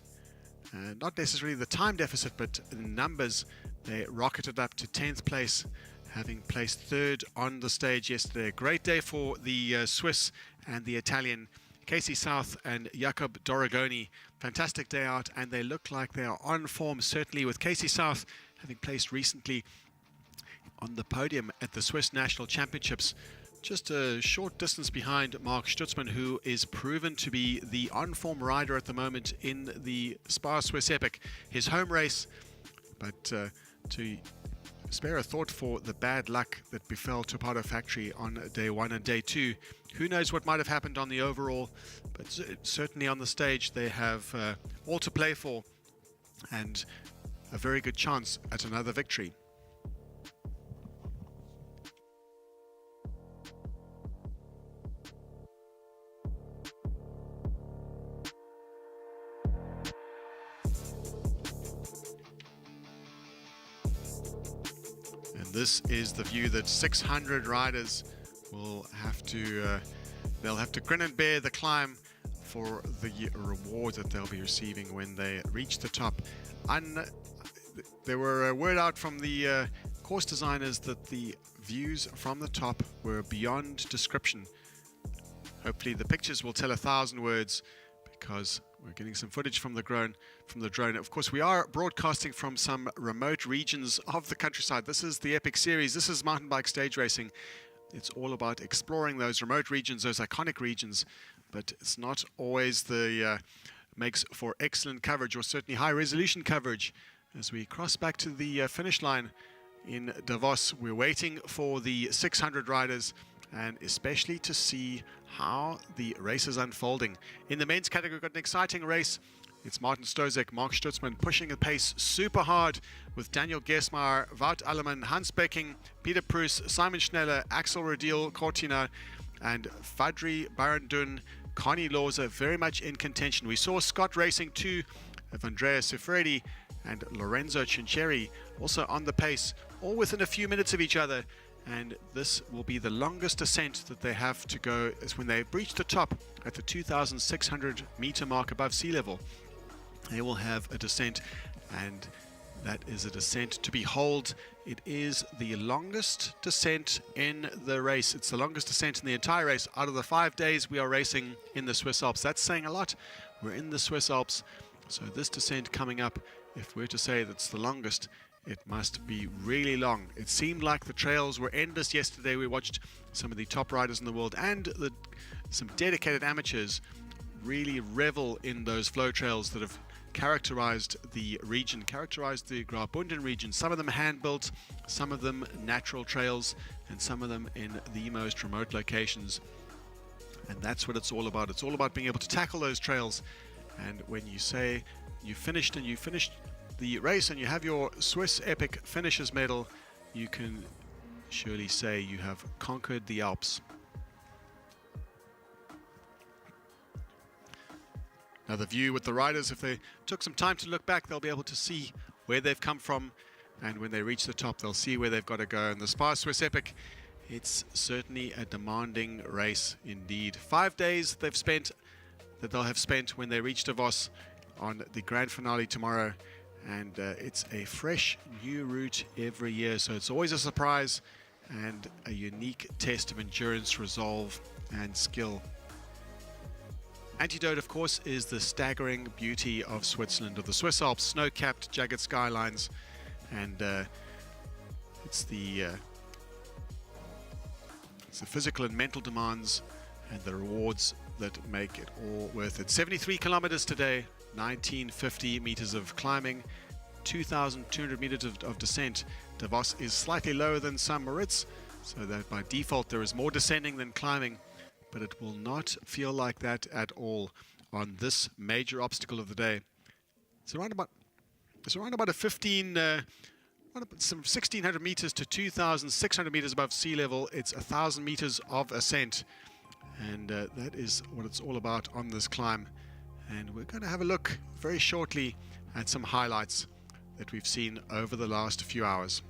not necessarily the time deficit, but in numbers. They rocketed up to 10th place, having placed third on the stage yesterday. A great day for the Swiss and the Italian, Casey South and Jakob Doragoni. Fantastic day out, and they look like they are on form, certainly with Casey South having placed recently on the podium at the Swiss National Championships, just a short distance behind Mark Stutzmann, who is proven to be the on-form rider at the moment in the SPAR Swiss Epic, his home race. But to spare a thought for the bad luck that befell Topado Factory on day 1 and day 2. Who knows what might have happened on the overall, but certainly on the stage they have all to play for and a very good chance at another victory. This is the view that 600 riders will have to, they'll have to grin and bear the climb for the reward that they'll be receiving when they reach the top. There were a word out from the course designers that the views from the top were beyond description. Hopefully the pictures will tell 1,000 words, because we're getting some footage from the drone. Of course, we are broadcasting from some remote regions of the countryside. This is the Epic Series. This is mountain bike stage racing. It's all about exploring those remote regions, those iconic regions, but it's not always the makes for excellent coverage, or certainly high resolution coverage. As we cross back to the finish line in Davos, we're waiting for the 600 riders, and especially to see how the race is unfolding. In the men's category, we've got an exciting race. It's Martin Stozek, Mark Stutzman pushing the pace super hard with Daniel Gesmar, Wout Allemann, Hans Becking, Peter Proes, Simon Schneller, Axel Rodil Cortina, and Fadri Barandun, Connie Lawser very much in contention. We saw Scott racing too, of Andrea Sifredi and Lorenzo Cincheri also on the pace, all within a few minutes of each other. And this will be the longest ascent that they have to go, is when they reach the top at the 2,600 meter mark above sea level. They will have a descent, and that is a descent to behold. It is the longest descent in the race. It's the longest descent in the entire race. Out of the 5 days we are racing in the Swiss Alps. That's saying a lot. We're in the Swiss Alps, so this descent coming up, if we're to say that's the longest, it must be really long. It seemed like the trails were endless yesterday. We watched some of the top riders in the world and some dedicated amateurs really revel in those flow trails that have characterized the region, characterized the Graubünden region. Some of them hand-built, some of them natural trails, and some of them in the most remote locations. And that's what it's all about. It's all about being able to tackle those trails. And when you say you finished the race and you have your Swiss Epic Finishers Medal, you can surely say you have conquered the Alps. Now the view with the riders, if they took some time to look back, they'll be able to see where they've come from, and when they reach the top they'll see where they've got to go. And the SPAR Swiss Epic, it's certainly a demanding race indeed. 5 days that they'll have spent when they reach Davos on the grand finale tomorrow. And it's a fresh new route every year, so it's always a surprise and a unique test of endurance, resolve and skill. Antidote, of course, is the staggering beauty of Switzerland, of the Swiss Alps, snow-capped jagged skylines, and it's the physical and mental demands and the rewards that make it all worth it. 73 kilometers today, 1950 meters of climbing, 2,200 meters of descent. Davos is slightly lower than St. Moritz, so that by default there is more descending than climbing, but it will not feel like that at all on this major obstacle of the day. It's around about a 1,600 meters to 2,600 meters above sea level. It's 1,000 meters of ascent, and that is what it's all about on this climb. And we're going to have a look very shortly at some highlights that we've seen over the last few hours.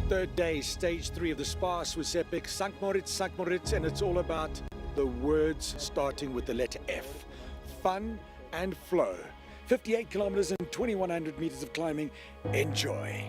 Third day, stage 3 of the SPAR Swiss Epic, St. Moritz, and it's all about the words starting with the letter F. Fun and flow. 58 kilometers and 2,100 meters of climbing. Enjoy.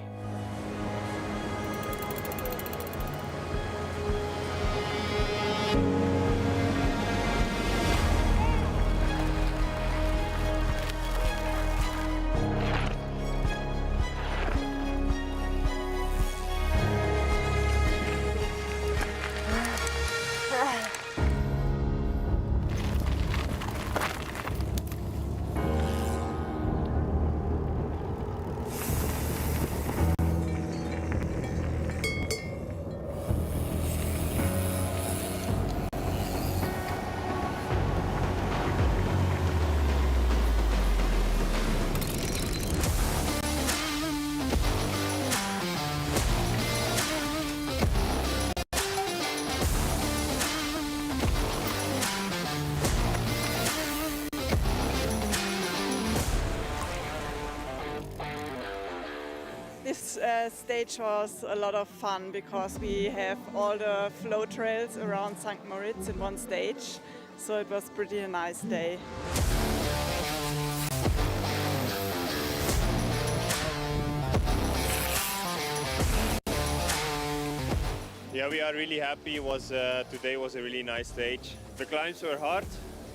stage was a lot of fun because we have all the flow trails around St. Moritz in one stage, so it was pretty a nice day. Yeah, we are really happy. Today was a really nice stage. The climbs were hard,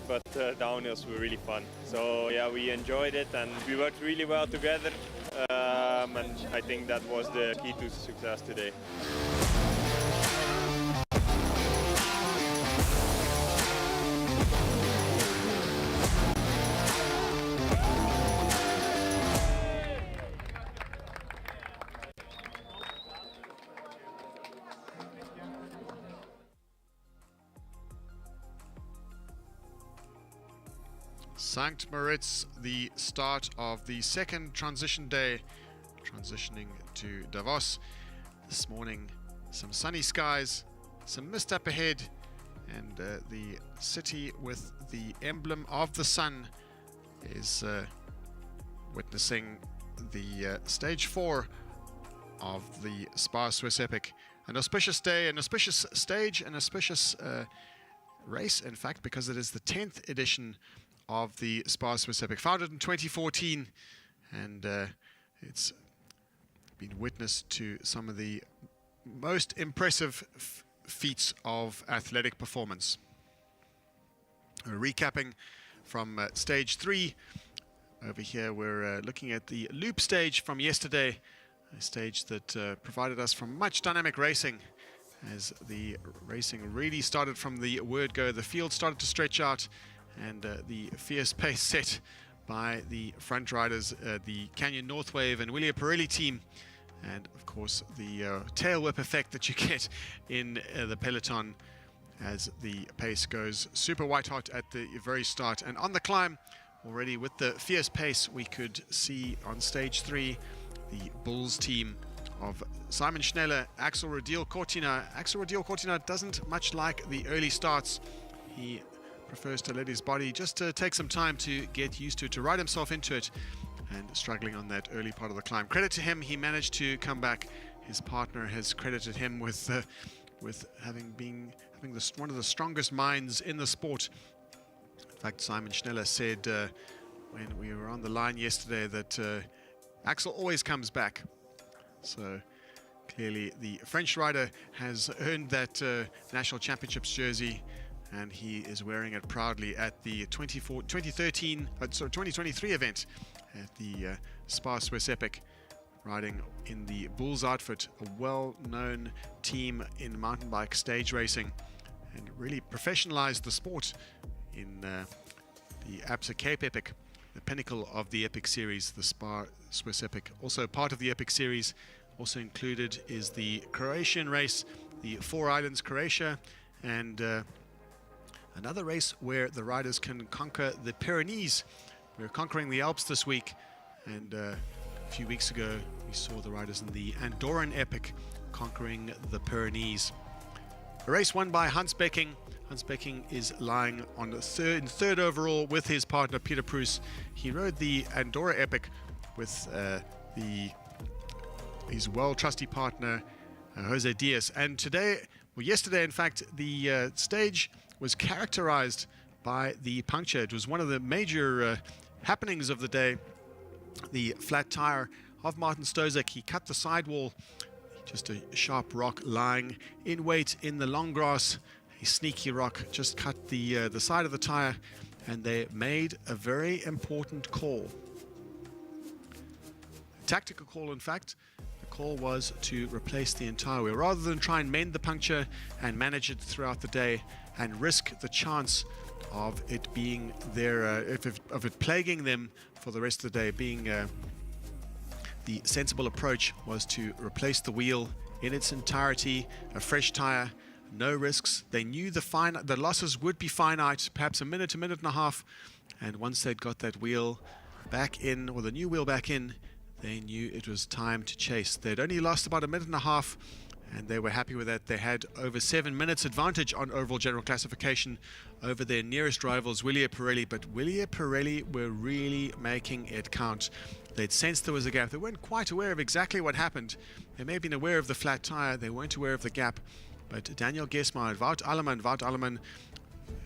but downhills were really fun. So yeah, we enjoyed it and we worked really well together. And I think that was the key to success today. St. Moritz, the start of the second transition day, transitioning to Davos. This morning, some sunny skies, some mist up ahead, and the city with the emblem of the sun is witnessing the stage 4 of the SPAR Swiss Epic. An auspicious day, an auspicious stage, an auspicious race, in fact, because it is the 10th edition of the SPAR Swiss Epic, founded in 2014, and it's been witness to some of the most impressive feats of athletic performance. Recapping from stage 3, over here we're looking at the loop stage from yesterday, a stage that provided us from much dynamic racing, as the racing really started from the word go. The field started to stretch out, and the fierce pace set by the front riders, the Canyon Northwave and Willia Pirelli team, and of course the tail whip effect that you get in the peloton as the pace goes super white hot at the very start. And on the climb, already with the fierce pace, we could see on stage 3 the Bulls team of Simon Schneller, Axel Rodiel-Cortina. Axel Rodiel-Cortina doesn't much like the early starts. He prefers to let his body just take some time to get used to it, to ride himself into it, and struggling on that early part of the climb. Credit to him, he managed to come back. His partner has credited him with having one of the strongest minds in the sport. In fact, Simon Schneller said when we were on the line yesterday that Axel always comes back. So clearly the French rider has earned that National Championships jersey, and he is wearing it proudly at the 2023 event at the SPAR Swiss Epic, riding in the Bulls outfit, a well-known team in mountain bike stage racing, and really professionalized the sport in the Absa Cape Epic, the pinnacle of the Epic series, the SPAR Swiss Epic. Also part of the Epic series, also included is the Croatian race, the Four Islands Croatia, and another race where the riders can conquer the Pyrenees. We're conquering the Alps this week, and a few weeks ago we saw the riders in the Andorran Epic conquering the Pyrenees. A race won by Hans Becking. Hans Becking is lying on the third overall with his partner Peter Proes. He rode the Andorra Epic with his well-trusty partner Jose Diaz, and yesterday in fact, the stage was characterized by the puncture. It was one of the major happenings of the day. The flat tire of Martin Stozek, he cut the sidewall, just a sharp rock lying in wait in the long grass. A sneaky rock just cut the side of the tire, and they made a very important call. A tactical call, in fact. The call was to replace the entire wheel rather than try and mend the puncture and manage it throughout the day and risk the chance of it being there, of it plaguing them for the rest of the day. The sensible approach was to replace the wheel in its entirety, a fresh tire, no risks. They knew the losses would be finite, perhaps a minute and a half, and once they'd got that wheel back in, or the new wheel back in, they knew it was time to chase. They'd only lost about a minute and a half, and they were happy with that. They had over 7 minutes advantage on overall general classification over their nearest rivals, Willia Pirelli, but Willia Pirelli were really making it count. They'd sensed there was a gap. They weren't quite aware of exactly what happened. They may have been aware of the flat tire. They weren't aware of the gap. But Daniel Gesmar and Wout Alleman,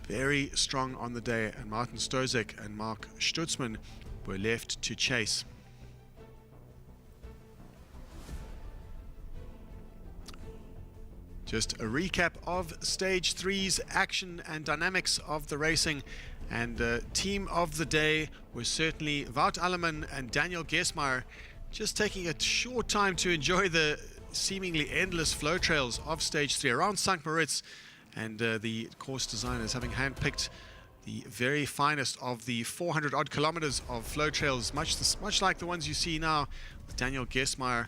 very strong on the day, and Martin Stozek and Mark Stutzman were left to chase. Just a recap of Stage 3's action and dynamics of the racing. And team of the day was certainly Wout Alleman and Daniel Gesmar, just taking a short time to enjoy the seemingly endless flow trails of Stage 3 around St. Moritz, and the course designers having handpicked the very finest of the 400 odd kilometers of flow trails, much like the ones you see now, with Daniel Gesmar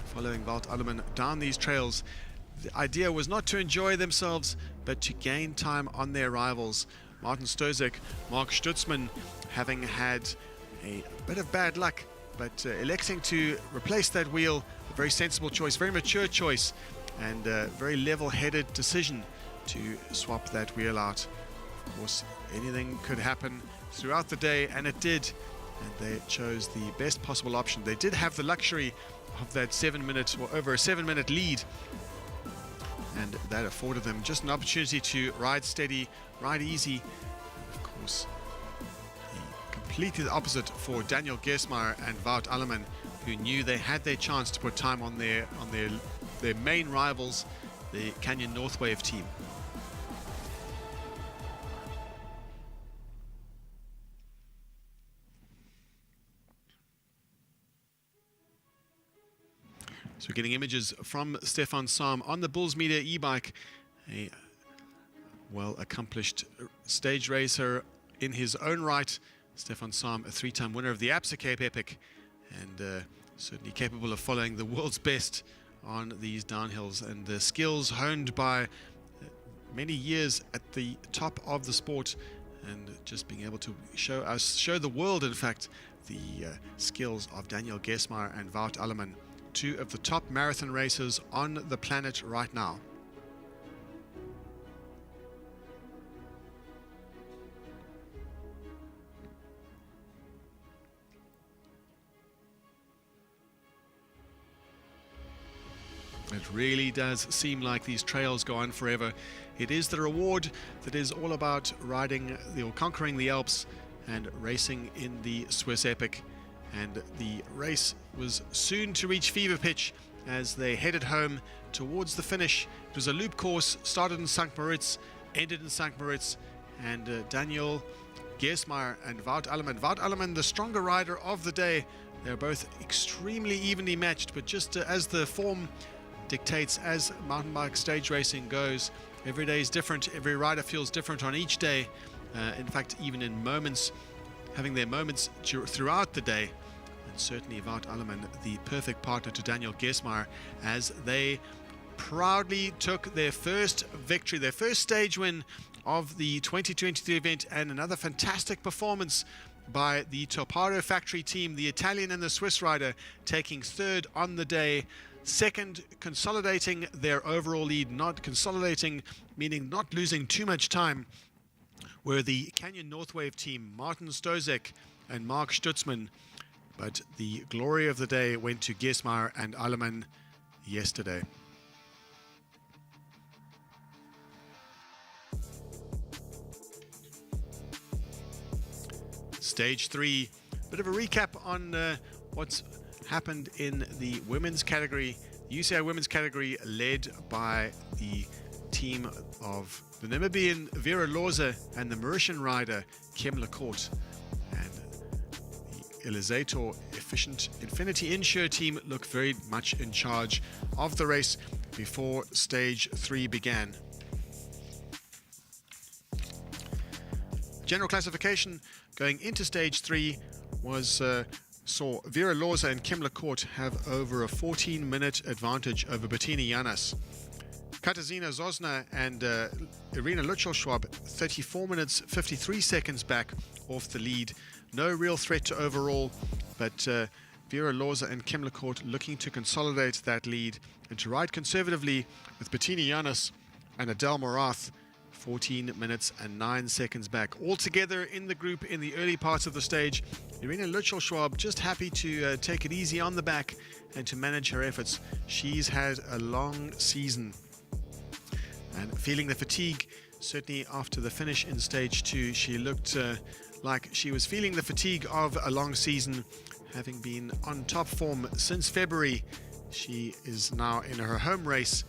following Wout Alleman down these trails. The idea was not to enjoy themselves, but to gain time on their rivals. Martin Stozek, Mark Stutzman having had a bit of bad luck, but electing to replace that wheel, a very sensible choice, very mature choice, and a very level-headed decision to swap that wheel out. Of course, anything could happen throughout the day, and it did, and they chose the best possible option. They did have the luxury of that 7 minute or over a 7 minute lead, and that afforded them just an opportunity to ride steady, ride easy. Of course, completely the opposite for Daniel Gesmar and Wout Alleman, who knew they had their chance to put time on their main rivals, the Canyon North Wave team. So we're getting images from Stefan Sam on the Bulls Media e-bike, a well-accomplished stage racer in his own right. Stefan Sam, a 3-time winner of the Absa Cape Epic, and certainly capable of following the world's best on these downhills, and the skills honed by many years at the top of the sport, and just being able to show the world, in fact, the skills of Daniel Gesmar and Wout Alleman, two of the top marathon racers on the planet right now. It really does seem like these trails go on forever. It is the reward that is all about riding or conquering the Alps and racing in the Swiss Epic. And the race was soon to reach fever pitch as they headed home towards the finish. It was a loop course, started in St. Moritz, ended in St. Moritz, and Daniel Gesmar and Wout Alleman. Wout Alleman, the stronger rider of the day. They're both extremely evenly matched, but just as the form dictates, as mountain bike stage racing goes, every day is different. Every rider feels different on each day. In fact, even in moments, having their moments throughout the day. And certainly Wout Alleman, the perfect partner to Daniel Gesmar, as they proudly took their first victory, their first stage win of the 2023 event, and another fantastic performance by the Toparo factory team, the Italian and the Swiss rider, taking third on the day. Second, consolidating their overall lead, not consolidating, meaning not losing too much time, were the Canyon North Wave team, Martin Stozek and Mark Stutzman. But the glory of the day went to Gesmar and Alleman yesterday. Stage 3, bit of a recap on what's happened in the women's category. The UCI Women's category, led by the team of the Namibian Vera Loza and the Mauritian rider Kim Lacourt. And the Elizator Efficient Infinity Insure team look very much in charge of the race before stage 3 began. General classification going into stage 3 was saw Vera Loza and Kim Lacourt have over a 14-minute advantage over Bettina Janas. Katarzyna Zosna and Irina Lutschel-Schwab 34 minutes 53 seconds back off the lead. No real threat to overall, but Vera Lorza and Kim Lecourt looking to consolidate that lead and to ride conservatively with Bettini Giannis and Adele Morath 14 minutes and 9 seconds back. All together in the group in the early parts of the stage. Irina Lutschel-Schwab just happy to take it easy on the back and to manage her efforts. She's had a long season and feeling the fatigue. Certainly after the finish in stage 2, she looked like she was feeling the fatigue of a long season, having been on top form since February. She is now in her home race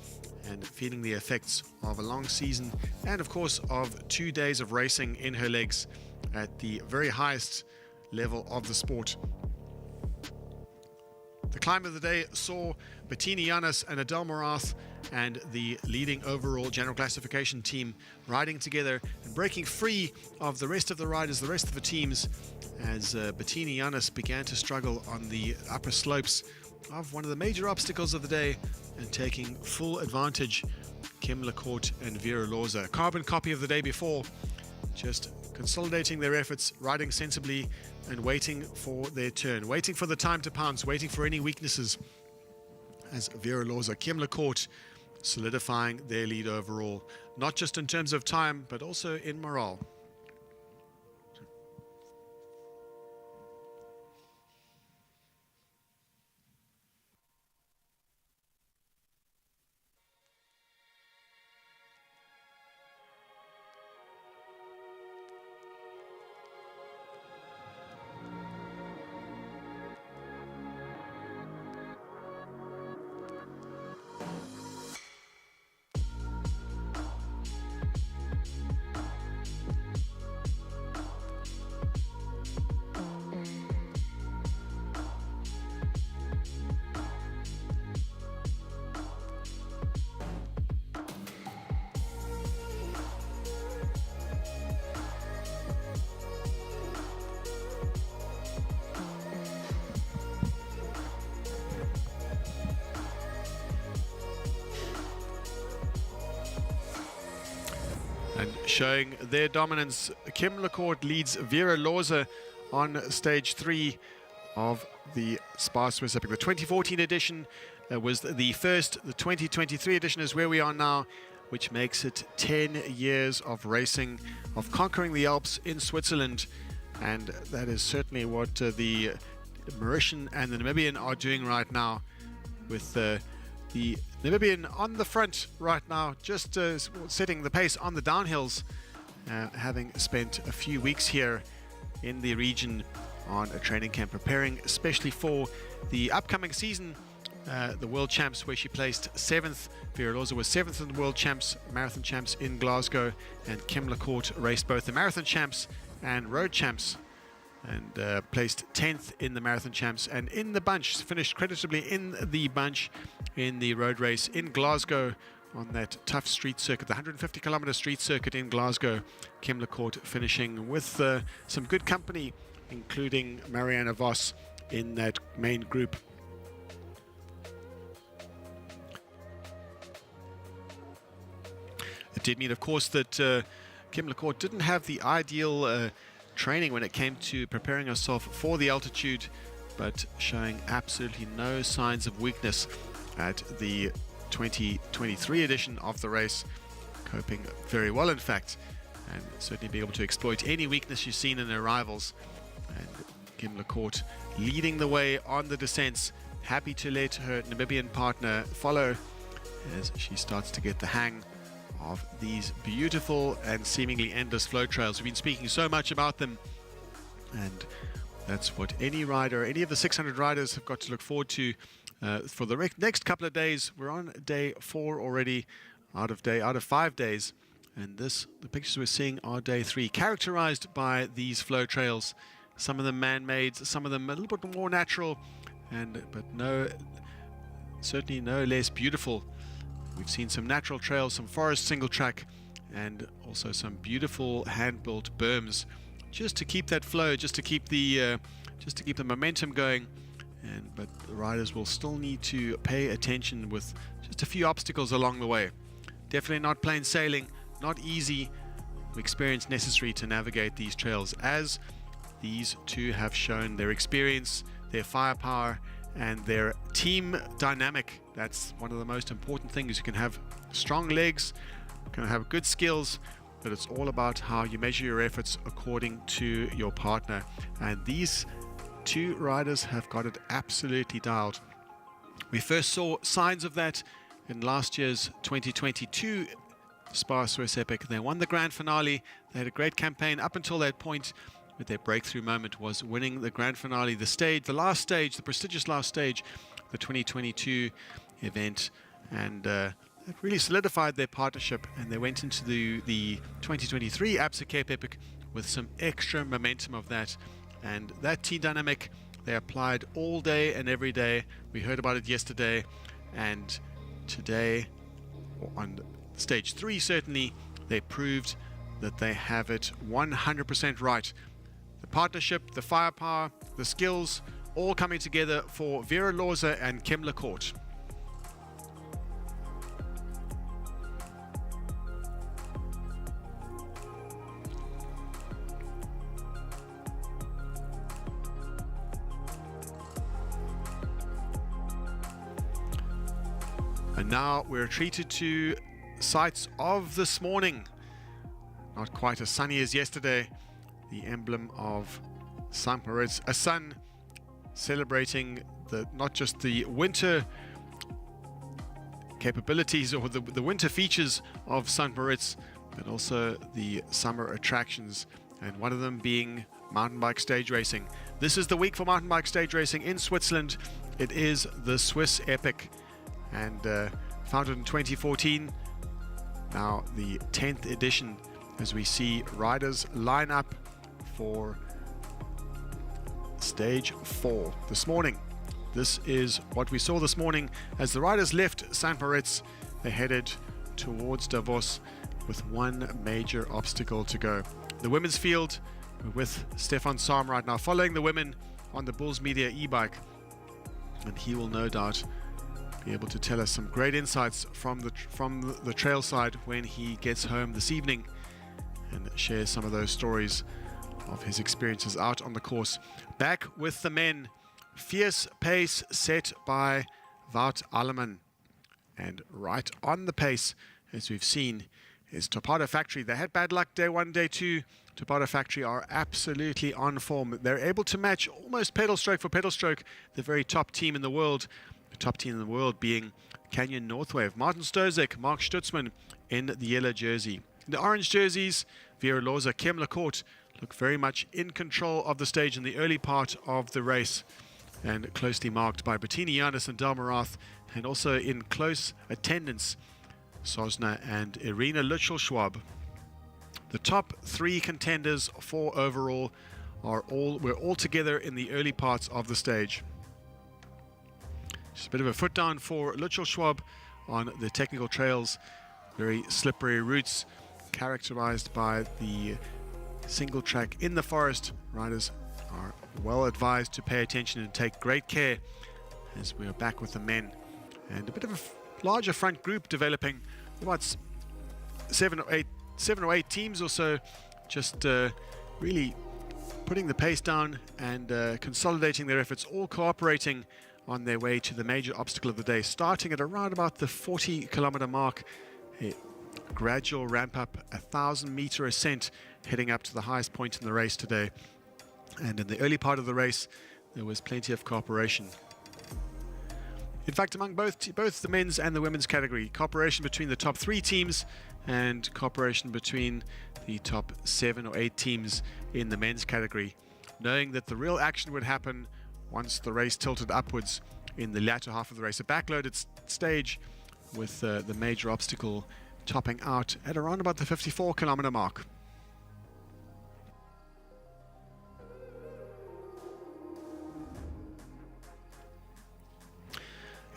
and feeling the effects of a long season and of course of 2 days of racing in her legs at the very highest level of the sport. The climb of the day saw Bettini Giannis and Adele Morath and the leading overall general classification team riding together and breaking free of the rest of the riders, the rest of the teams, as Bettini Giannis began to struggle on the upper slopes of one of the major obstacles of the day and taking full advantage. Kim Lecourt and Vera Lorza, a carbon copy of the day before, just consolidating their efforts, riding sensibly and waiting for their turn, waiting for the time to pounce, waiting for any weaknesses, as Vera Lorza, Kim Lecourt solidifying their lead overall, not just in terms of time but also in morale. And showing their dominance, Kim Lecourt leads Vera Lorza on stage 3 of the SPAR Swiss Epic. The 2014 edition was the first. The 2023 edition is where we are now, which makes it 10 years of racing, of conquering the Alps in Switzerland. And that is certainly what the Mauritian and the Namibian are doing right now, with the Namibian on the front right now, just setting the pace on the downhills, having spent a few weeks here in the region on a training camp, preparing especially for the upcoming season, the World Champs, where she placed 7th. Vera Lorza was 7th in the World Champs, Marathon Champs in Glasgow, and Kim Lecourt raced both the Marathon Champs and Road Champs, and placed 10th in the Marathon Champs, and in the bunch, finished creditably in the bunch in the road race in Glasgow on that tough street circuit, the 150-kilometer street circuit in Glasgow. Kim Lecourt finishing with some good company, including Marianne Vos in that main group. It did mean, of course, that Kim Lecourt didn't have the ideal training when it came to preparing herself for the altitude, but showing absolutely no signs of weakness at the 2023 edition of the race, coping very well, in fact, and certainly be able to exploit any weakness she's seen in her rivals. And Kim Lecourt leading the way on the descents, happy to let her Namibian partner follow as she starts to get the hang of these beautiful and seemingly endless flow trails. We've been speaking so much about them, and that's what any rider, any of the 600 riders, have got to look forward to for the next couple of days. We're on day 4 already, out of 5 days, and the pictures we're seeing are day 3, characterized by these flow trails, some of them man-made, some of them a little bit more natural, but certainly no less beautiful. We've seen some natural trails, some forest single track, and also some beautiful hand-built berms, just to keep that flow, just to keep the momentum going. But the riders will still need to pay attention with just a few obstacles along the way. Definitely not plain sailing, not easy. Experience necessary to navigate these trails, as these two have shown their experience, their firepower, and their team dynamic. That's one of the most important things. You can have strong legs, you can have good skills, but it's all about how you measure your efforts according to your partner. And these two riders have got it absolutely dialed. We first saw signs of that in last year's 2022 SPAR Swiss Epic. They won the grand finale. They had a great campaign up until that point, but their breakthrough moment was winning the grand finale, the last stage, the prestigious last stage, the 2022 event, and it really solidified their partnership, and they went into the 2023 APSA Cape Epic with some extra momentum of that. And that team dynamic they applied all day and every day. We heard about it yesterday, and today on stage 3 certainly they proved that they have it 100% right. The partnership, the firepower, the skills, all coming together for Vera Loza and Kim Lecourt. And now we're treated to sights of this morning. Not quite as sunny as yesterday. The emblem of St. Moritz, a sun celebrating not just the winter capabilities or the winter features of St. Moritz, but also the summer attractions, and one of them being mountain bike stage racing. This is the week for mountain bike stage racing in Switzerland. It is the Swiss Epic, and founded in 2014, now the 10th edition, as we see riders line up for stage 4 this morning. This is what we saw this morning as the riders left St. Moritz. They headed towards Davos with one major obstacle to go. The women's field, with Stefan Sam right now following the women on the Bulls Media e-bike, and he will no doubt be able to tell us some great insights from the trail side when he gets home this evening, and share some of those stories of his experiences out on the course. Back with the men, fierce pace set by Wout Alleman, and right on the pace, as we've seen, is Topado Factory. They had bad luck day 1, day 2. Topado Factory are absolutely on form. They're able to match almost pedal stroke for pedal stroke the very top team in the world. The top team in the world being Canyon Northwave, Martin Stozek, Mark Stutzman in the yellow jersey. In the orange jerseys, Vera Loza, Kim Lecourt look very much in control of the stage in the early part of the race, and closely marked by Bettini Yanis and Del Marath, and also in close attendance, Sosna and Irina Lutschel-Schwab. The top 3 contenders for overall were all together in the early parts of the stage. Just a bit of a foot down for Lutschel-Schwab on the technical trails, very slippery routes characterized by the single track in the forest. Riders are well advised to pay attention and take great care as we are back with the men, and a bit of a larger front group developing. About 7 or 8 teams or so, just really putting the pace down and consolidating their efforts, all cooperating on their way to the major obstacle of the day, starting at around about the 40-kilometer mark. A gradual ramp up, 1,000-meter ascent, heading up to the highest point in the race today. And in the early part of the race, there was plenty of cooperation. In fact, among both the men's and the women's category, cooperation between the top 3 teams and cooperation between the top 7 or 8 teams in the men's category, knowing that the real action would happen once the race tilted upwards in the latter half of the race. A backloaded stage with the major obstacle topping out at around about the 54-kilometer mark.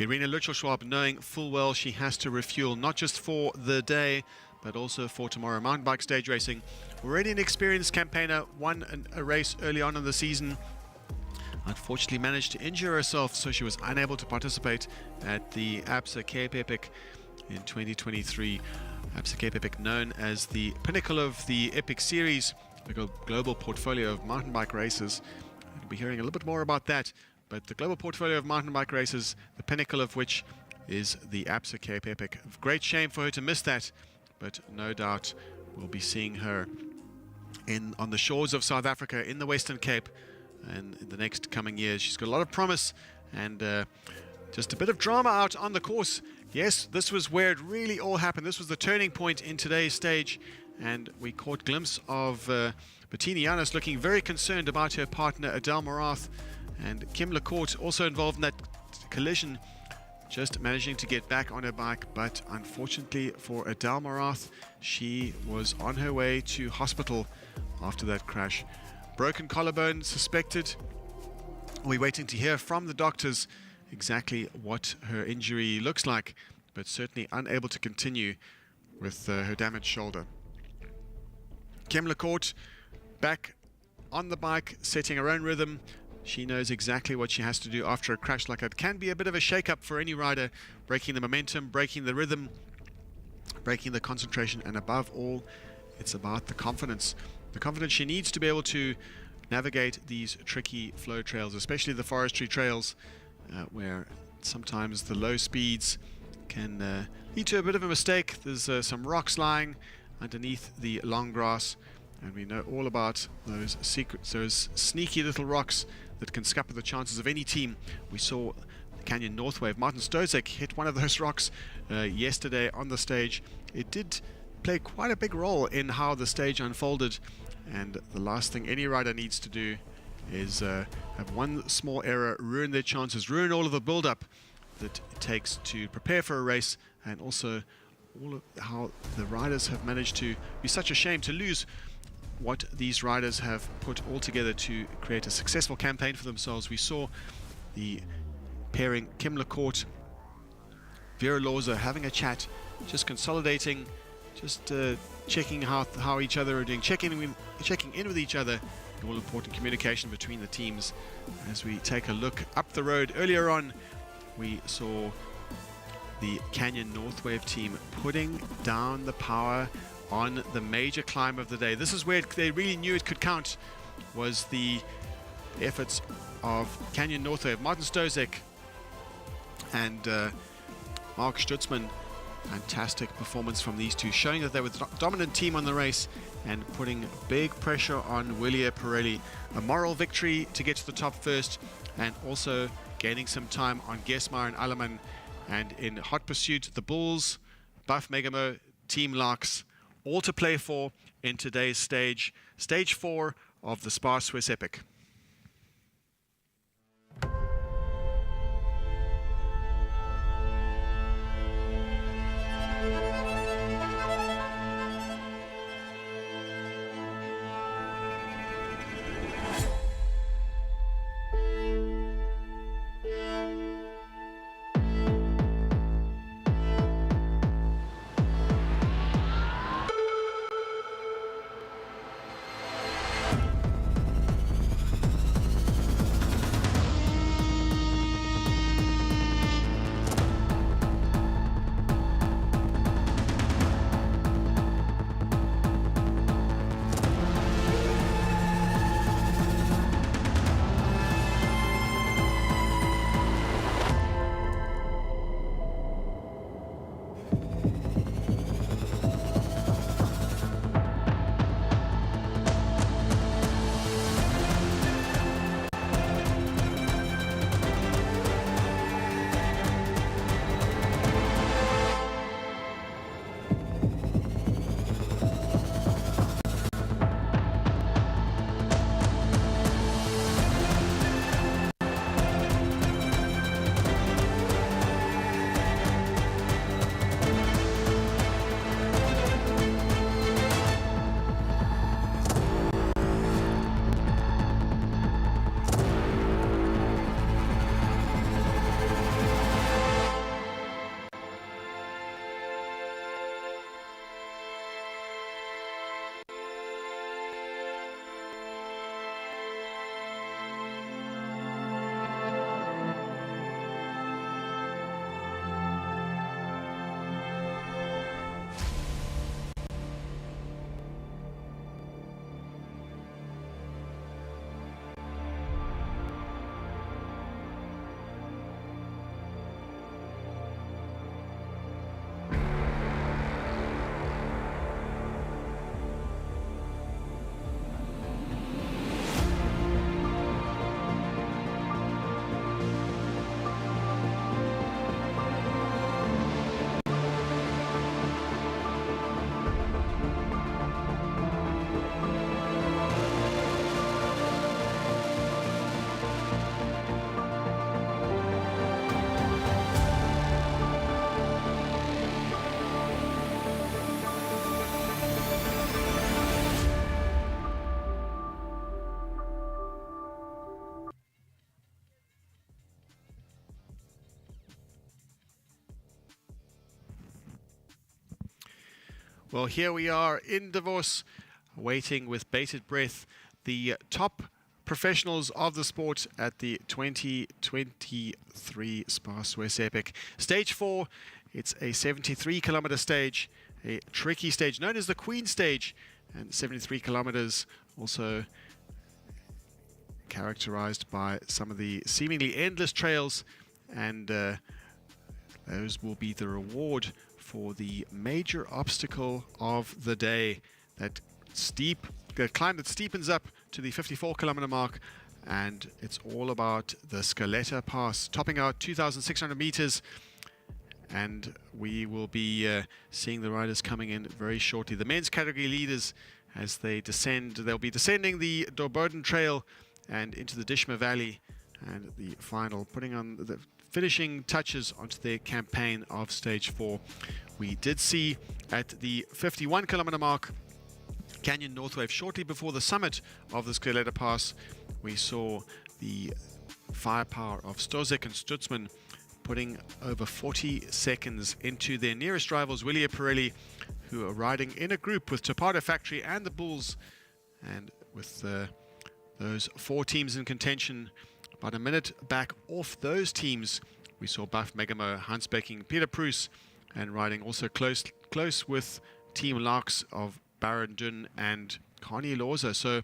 Irina Lutschel-Schwab knowing full well she has to refuel, not just for the day, but also for tomorrow. Mountain bike stage racing. Already an experienced campaigner, won a race early on in the season. Unfortunately managed to injure herself, so she was unable to participate at the APSA Cape Epic in 2023. APSA Cape Epic, known as the pinnacle of the Epic series, the global portfolio of mountain bike races. We'll be hearing a little bit more about that but the global portfolio of mountain bike races, the pinnacle of which is the Absa Cape Epic. Great shame for her to miss that, but no doubt we'll be seeing her on the shores of South Africa, in the Western Cape, and in the next coming years. She's got a lot of promise, and just a bit of drama out on the course. Yes, this was where it really all happened. This was the turning point in today's stage, and we caught a glimpse of Bettini Janos looking very concerned about her partner Adele Morath, and Kim Lecourt also involved in that collision, just managing to get back on her bike. But unfortunately for Adele Morath, she was on her way to hospital after that crash. Broken collarbone suspected. We're waiting to hear from the doctors exactly what her injury looks like, but certainly unable to continue with her damaged shoulder. Kim Lecourt back on the bike, setting her own rhythm. She knows exactly what she has to do after a crash like that. Can be a bit of a shake-up for any rider, breaking the momentum, breaking the rhythm, breaking the concentration, and above all, it's about the confidence. The confidence she needs to be able to navigate these tricky flow trails, especially the forestry trails, where sometimes the low speeds can lead to a bit of a mistake. There's some rocks lying underneath the long grass, and we know all about those sneaky little rocks that can scupper the chances of any team. We saw the Canyon Northwave. Martin Stozek hit one of those rocks yesterday on the stage. It did play quite a big role in how the stage unfolded, and the last thing any rider needs to do is have one small error ruin their chances, ruin all of the build-up that it takes to prepare for a race, and also all of how the riders have managed to be such a shame to lose what these riders have put all together to create a successful campaign for themselves. We saw the pairing Kim Lecourt, Vera Lorza having a chat, just consolidating, just checking how each other are doing, checking in with each other. All important communication between the teams. As we take a look up the road, earlier on we saw the Canyon Northwave team putting down the power on the major climb of the day. This is where they really knew it could count, was the efforts of Canyon Northwave, Martin Stozek and Mark Stutzman. Fantastic performance from these two, showing that they were the dominant team on the race and putting big pressure on Willia Pirelli. A moral victory to get to the top first, and also gaining some time on Gesmar and Alleman. And in hot pursuit, the Bulls, Buff Megamo, Team Larks, all to play for in today's stage 4 of the SPAR Swiss Epic. Well, here we are in Davos, waiting with bated breath the top professionals of the sport at the 2023 SPAR Swiss Epic. Stage 4, it's a 73-kilometer stage, a tricky stage known as the Queen stage, and 73 kilometers also characterized by some of the seemingly endless trails, and those will be the reward for the major obstacle of the day, that climb that steepens up to the 54-kilometer mark, and it's all about the Lej Pass, topping out 2,600 meters, and we will be seeing the riders coming in very shortly. The men's category leaders, as they descend, they'll be descending the Dorboden Trail and into the Dishma Valley, and the final, putting on the finishing touches onto their campaign of stage 4. We did see at the 51-kilometer mark, Canyon Northwave, shortly before the summit of the Lej da Pass, we saw the firepower of Zuoz and Stutzman putting over 40 seconds into their nearest rivals, Willie Pirelli, who are riding in a group with Topada Factory and the Bulls, and with those 4 teams in contention. About a minute back off those teams, we saw Buff Megamo, Hans Becking, Peter Proes, and riding also close with Team Larks of Baron Dun and Carney Lorza. So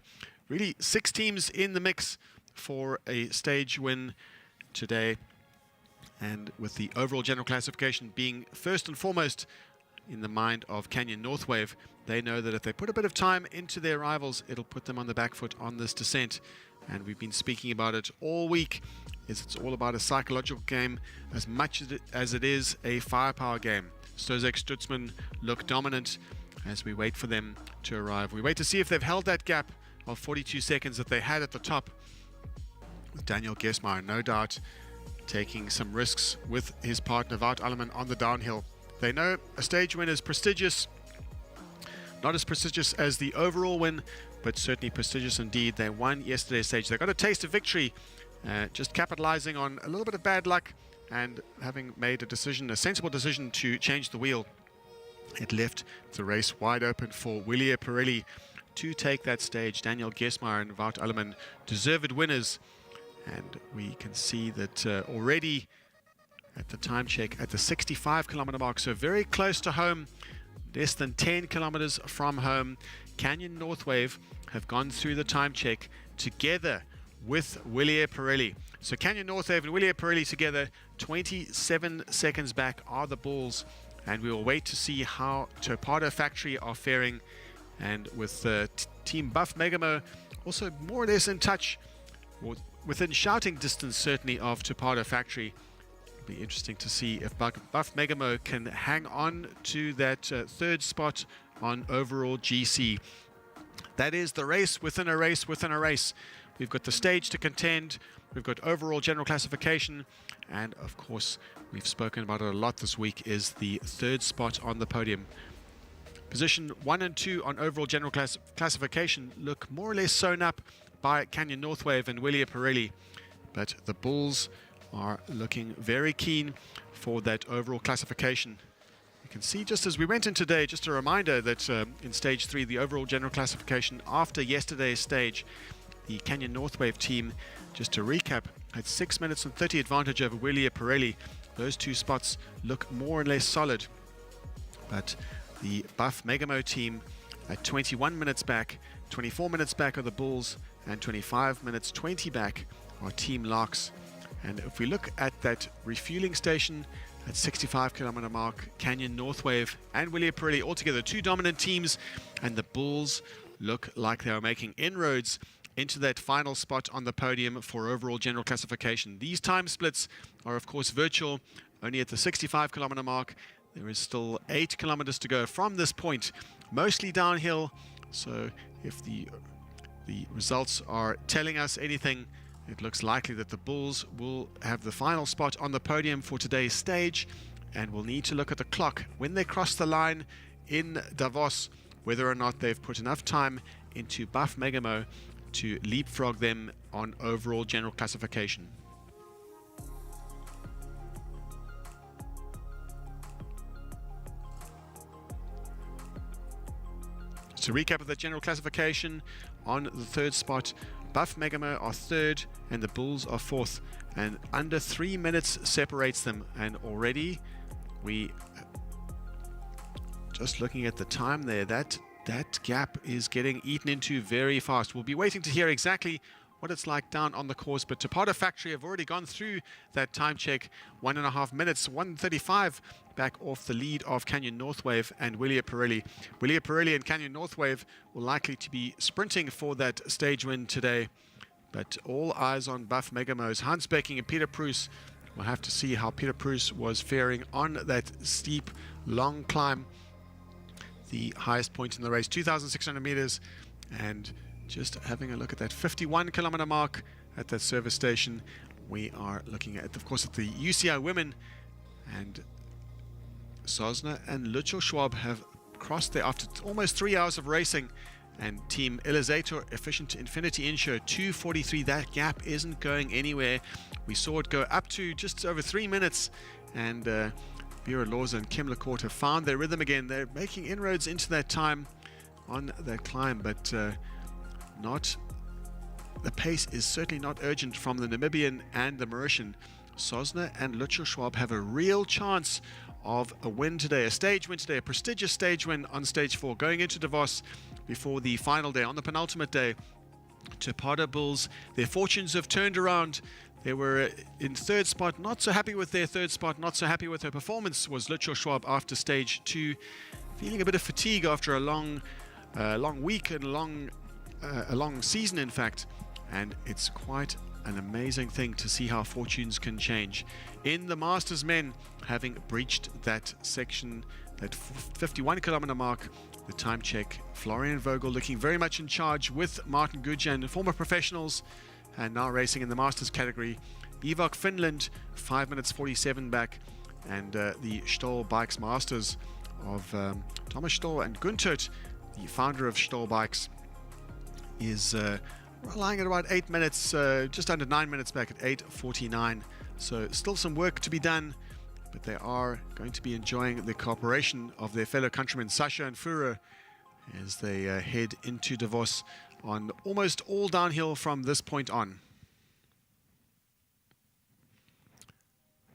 really 6 teams in the mix for a stage win today, and with the overall general classification being first and foremost in the mind of Canyon Northwave. They know that if they put a bit of time into their rivals, it'll put them on the back foot on this descent. And we've been speaking about it all week. It's all about a psychological game as much as it is a firepower game. Stozek Stutzman look dominant as we wait for them to arrive. We wait to see if they've held that gap of 42 seconds that they had at the top, with Daniel Gesmeyer no doubt taking some risks with his partner Wout Alleman on the downhill. They know a stage win is prestigious, not as prestigious as the overall win, but certainly prestigious indeed. They won yesterday's stage. They got a taste of victory, just capitalizing on a little bit of bad luck and having made a sensible decision to change the wheel. It left the race wide open for Willie Pirelli to take that stage. Daniel Gesmeyer and Wout Alleman, deserved winners. And we can see that already at the time check at the 65-kilometer mark, so very close to home, less than 10 kilometers from home, Canyon Northwave have gone through the time check together with Willie Pirelli. So Canyon Northwave and Willie Pirelli together, 27 seconds back are the Bulls, and we will wait to see how Topada Factory are faring, and with Team Buff Megamo also more or less in touch, within shouting distance certainly of Topada Factory. It'll be interesting to see if Buff Megamo can hang on to that 3rd spot on overall GC. That is the race within a race within a race. We've got the stage to contend, we've got overall general classification, and of course we've spoken about it a lot this week, is the 3rd spot on the podium. Position 1 and 2 on overall general classification look more or less sewn up by Canyon Northwave and Willie Pirelli, but the Bulls are looking very keen for that overall classification. You can see, just as we went in today, just a reminder that in stage 3, the overall general classification after yesterday's stage, the Canyon Northwave team, just to recap, had 6 minutes and 30 advantage over Willie Pirelli. Those 2 spots look more or less solid, but the Buff Megamo team at 21 minutes back, 24 minutes back are the Bulls, and 25 minutes 20 back are Team Larks. And if we look at that refueling station at 65-kilometer mark, Canyon Northwave and Willie Pirelli altogether 2 dominant teams, and the Bulls look like they are making inroads into that final spot on the podium for overall general classification. These time splits are of course virtual, only at the 65-kilometer mark. There is still 8 kilometers to go from this point, mostly downhill. So if the results are telling us anything, it looks likely that the Bulls will have the final spot on the podium for today's stage, and we'll need to look at the clock when they cross the line in Davos, whether or not they've put enough time into Buff Megamo to leapfrog them on overall general classification. So recap of the general classification: on the third spot, Buff Megamo are third and the Bulls are fourth, and under 3 minutes separates them. And already we, just looking at the time there, that gap is getting eaten into very fast. We'll be waiting to hear exactly what it's like down on the course, but Tapata Factory have already gone through that time check. 1.5 minutes, 1:35 back off the lead of Canyon Northwave and Willia Pirelli. Willia Pirelli and Canyon Northwave will likely to be sprinting for that stage win today, but all eyes on Buff Megamos. Hans Becking and Peter Proos. We'll have to see how Peter Proos was faring on that steep, long climb, the highest point in the race, 2,600 meters, and just having a look at that 51-kilometer mark at that service station. We are looking at, of course, at the UCI Women, and Sosna and Lucho Schwab have crossed there after almost 3 hours of racing, and Team Ilizator Efficient Infinity Insure 2:43. That gap isn't going anywhere. We saw it go up to just over 3 minutes, and Vera Lawson and Kim LaCourte have found their rhythm again. They're making inroads into that time on that climb, but the pace is certainly not urgent from the Namibian and the Mauritian. Sosna and Lucho Schwab have a real chance of a win today, a stage win today, a prestigious stage win on stage 4, going into Davos before the final day, on the penultimate day. Tapata Bulls, their fortunes have turned around. They were in third spot, not so happy with their third spot, not so happy with their performance, was Lucho Schwab after stage 2, feeling a bit of fatigue after a long week and a long season, in fact. And it's quite an amazing thing to see how fortunes can change. In the Masters men, having breached that section, that 51-kilometer mark, the time check, Florian Vogel looking very much in charge with Martin Gudjan, former professionals, and now racing in the Masters category. Ivok Finland, 5 minutes 47 back, and the Stoll Bikes Masters of Thomas Stoll and Guntert, the founder of Stoll Bikes, is lying at about 8 minutes, just under 9 minutes back at 8:49. So still some work to be done, but they are going to be enjoying the cooperation of their fellow countrymen Sasha and Fura as they head into Davos on almost all downhill from this point on.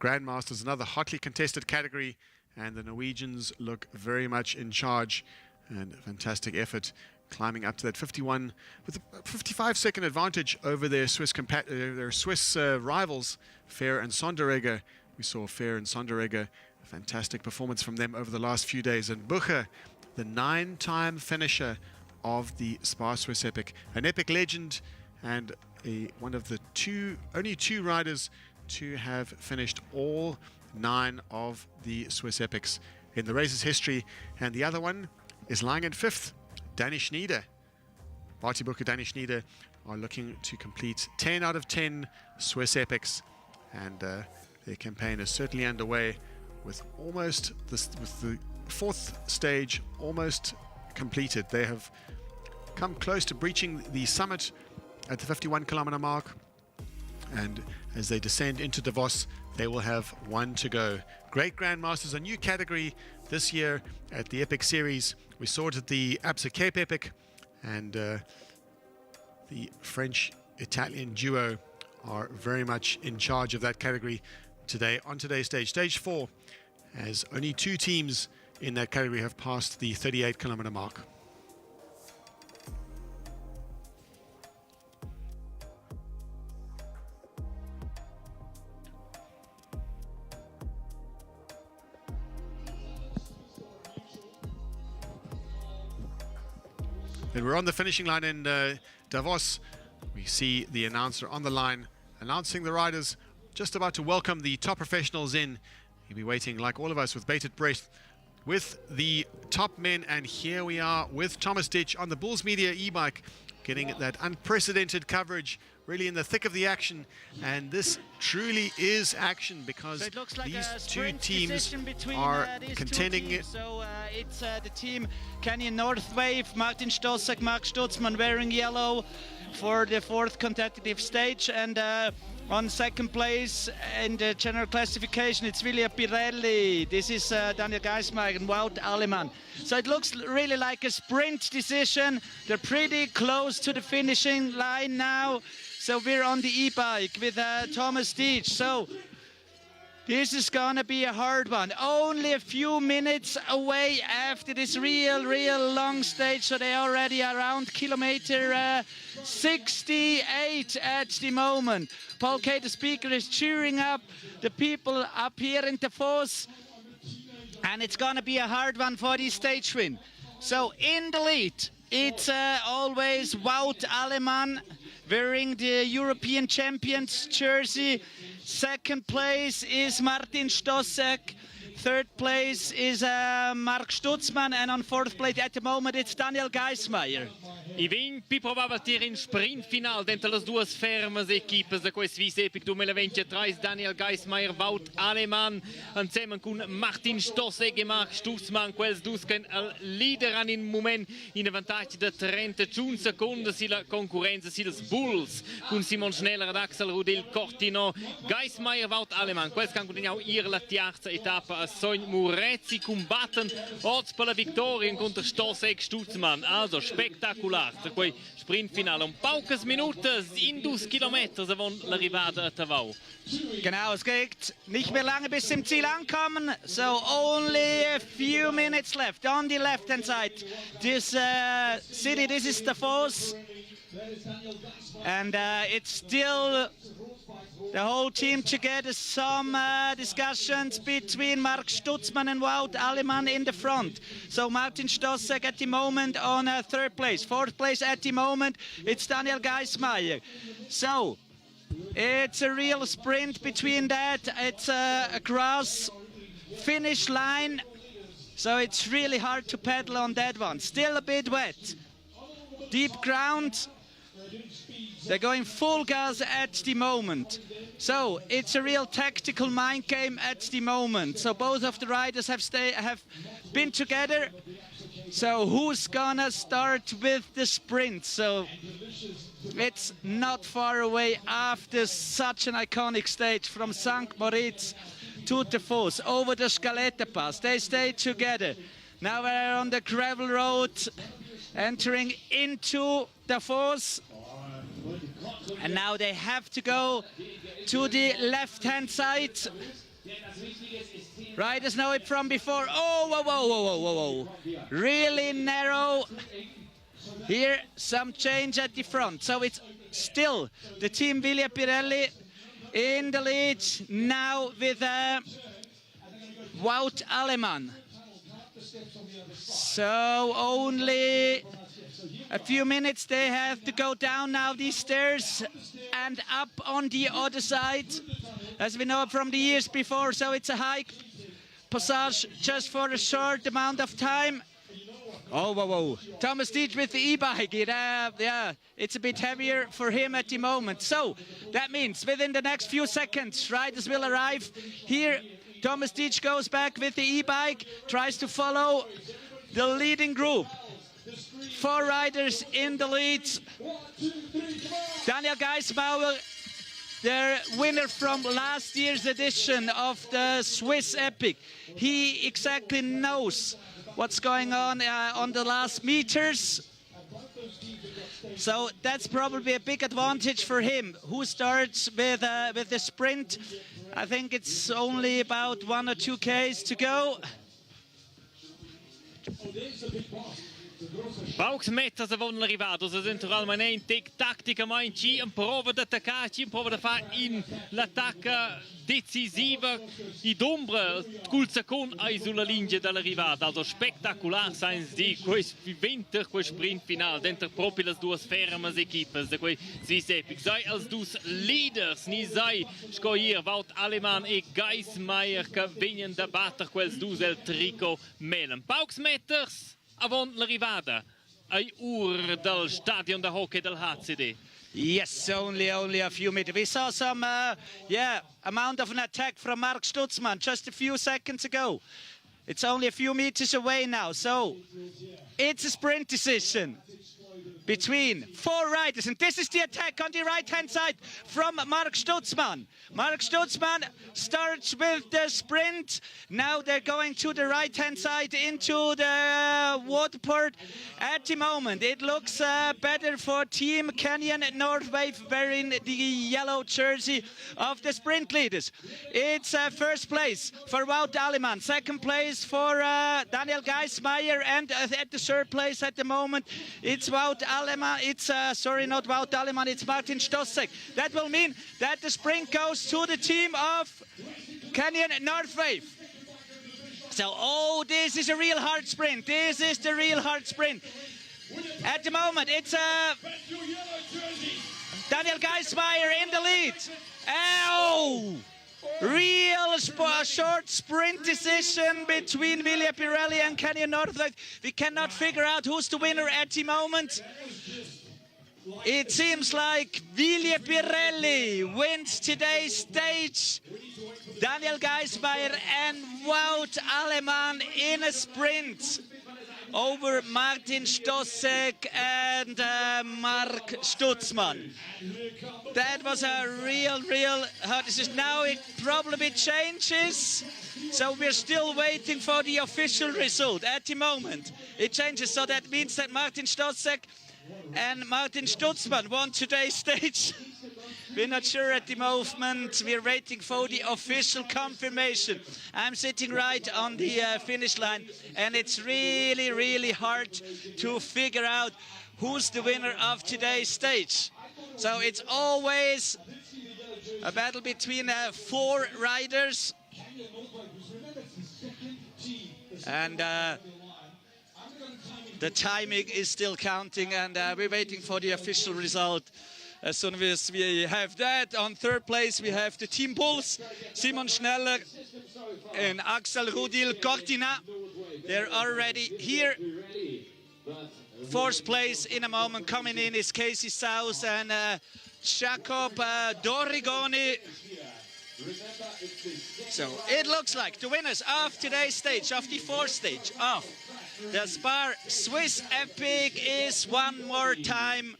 Grandmasters, another hotly contested category, and the Norwegians look very much in charge, and a fantastic effort climbing up to that 51 with a 55-second advantage over their Swiss rivals, Fair and Sonderegger. We saw Fair and Sonderegger, a fantastic performance from them over the last few days. And Bucher, the 9-time finisher of the SPAR Swiss Epic, an epic legend, and one of the only two riders to have finished all 9 of the Swiss Epics in the race's history. And the other one is lying in 5th, Danny Schneider. Barty Booker, Danny Schneider are looking to complete 10 out of 10 Swiss Epics, and their campaign is certainly underway with the 4th stage almost completed. They have come close to breaching the summit at the 51-kilometer mark, and as they descend into Davos, they will have 1 to go. Great Grandmasters, a new category this year at the Epic Series. We saw it at the Absa Cape Epic, and the French-Italian duo are very much in charge of that category today on today's stage. Stage 4, as only 2 teams in that category have passed the 38-kilometer mark. And we're on the finishing line in Davos. We see the announcer on the line announcing the riders, just about to welcome the top professionals in. He'll be waiting, like all of us, with bated breath with the top men. And here we are with Thomas Ditch on the Bulls Media e-bike, getting that unprecedented coverage, really in the thick of the action. And this truly is action, because so it looks like these a two teams between, are these contending. Two teams. So it's the team Canyon Northwave, Martin Stosek, Mark Stutzman wearing yellow, for the 4th competitive stage, and on 2nd place in the general classification it's Vilja Pirelli. This is Daniel Geismaier and Wout Aleman. So it looks really like a sprint decision. They're pretty close to the finishing line now. So we're on the e-bike with Thomas Deitch. So this is gonna be a hard one. Only a few minutes away after this real long stage. So they're already around kilometer 68 at the moment. Paul Kay, the speaker, is cheering up the people up here in Davos. And it's gonna be a hard one for the stage win. So in the lead, it's always Wout Aleman wearing the European Champions jersey. 2nd place is Martin Stossek. 3rd place is Mark Stutzmann, and on 4th place at the moment it's Daniel Geismaier. I vin pi probabilmente in sprint final dentro le due ferme equipes da questo Swiss Epic 2023, Daniel Geismaier, Wout Aleman, insieme con Martin Stossek e Mark Stutzmann, quels dus che leader an in moment in vantaggio da 31 secondi si la concorrenza si les Bulls con Simon Schneller ed Axel Rudel Cortino. Geismaier, Wout Aleman, quels can continuare ir la terza etapa a Sogn Moritz combatten odds per la vittoria contro Stossek Stutzmann. Also spektakulär. Quei sprintfinale um paucas minutes in 2 Kilometer avon l'arrivata a Davos. Genau, es geht nicht mehr lange bis zum Ziel ankommen. So only a few minutes left on the left hand side. This city, this is Davos. And it's still the whole team together. Some discussions between Mark Stutzmann and Wout Aleman in the front. So Martin Stossek at the moment on 3rd place. 4th place at the moment, it's Daniel Geismaier. So it's a real sprint between that. It's a grass finish line. So it's really hard to pedal on that one. Still a bit wet. Deep ground. They're going full gas at the moment. So it's a real tactical mind game at the moment. So both of the riders have been together. So who's gonna start with the sprint? So it's not far away after such an iconic stage from St. Moritz to Davos over the Scaletta Pass. They stay together. Now we're on the gravel road entering into Davos. And now they have to go to the left-hand side. Riders know it from before. Oh, whoa. Really narrow. Here, some change at the front. So it's still the team Vilja Pirelli in the lead now with Wout Aleman. So only a few minutes, they have to go down now these stairs and up on the other side, as we know from the years before. So it's a hike passage just for a short amount of time. Oh, whoa. Thomas Deitch with the e-bike. Yeah, it's a bit heavier for him at the moment. So that means within the next few seconds, riders will arrive here. Thomas Deitch goes back with the e-bike, tries to follow the leading group. 4 riders in the lead. Daniel Geismaier, the winner from last year's edition of the Swiss Epic. He exactly knows what's going on the last meters. So that's probably a big advantage for him, who starts with the sprint. I think it's only about 1 or 2 Ks to go. Pocs meters avon l'arrivata, se naturalmente tatticamente ci in prova di attaccarci, in prova di fare in l'attacca decisiva i d'ombra col secondo sulla linea dall'arrivata. Also spektakulär sein di questo winter, questo sprint final dentro proprio le due ferme equipes de quei Swiss Epic. Sei als dus leaders, ni sei scoier Wout Aleman e Geismaier che vengono da battere quels dus el trico melen. Pocs meters avant l'arrivata ai ur del stadion da hockey del HCD. Yes, only a few meters. We saw some, amount of an attack from Mark Stutzmann just a few seconds ago. It's only a few meters away now, so it's a sprint decision. between 4 riders, and this is the attack on the right-hand side from Mark Stutzmann. Mark Stutzmann starts with the sprint. Now they're going to the right-hand side into the waterport. At the moment, it looks better for Team Canyon Northwave wearing the yellow jersey of the sprint leaders. It's first place for Wout Alleman, second place for Daniel Geismeier, and at the third place at the moment, it's Wout Alleman. It's sorry, not Wout Alleman, it's Martin Stossek. That will mean that the sprint goes to the team of Canyon Northwave. So, oh, this is a real hard sprint. This is the real hard sprint. At the moment, it's Daniel Geismeier in the lead. Oh! Real short sprint decision between Vilja Pirelli and Canyon Northwave. We cannot figure out who's the winner at the moment. It seems like Vilja Pirelli wins today's stage. Daniel Geismeier and Wout Alleman in a sprint over Martin Stossek and Mark Stutzmann. That was a real hard decision. Now it probably changes. So we're still waiting for the official result. At the moment, it changes. So that means that Martin Stossek and Martin Stutzmann won today's stage. We're not sure at the moment. We're waiting for the official confirmation. I'm sitting right on the finish line, and it's really hard to figure out who's the winner of today's stage. So it's always a battle between 4 riders. And the timing is still counting, and we're waiting for the official result. As soon as we have that, on third place we have the Team Bulls, Simon Schneller and Axel Rudil Cortina. They're already here. Fourth place in a moment coming in is Casey South and Jacob Dorigoni. So it looks like the winners of today's stage, of the 4th stage of the SPAR Swiss Epic, is one more time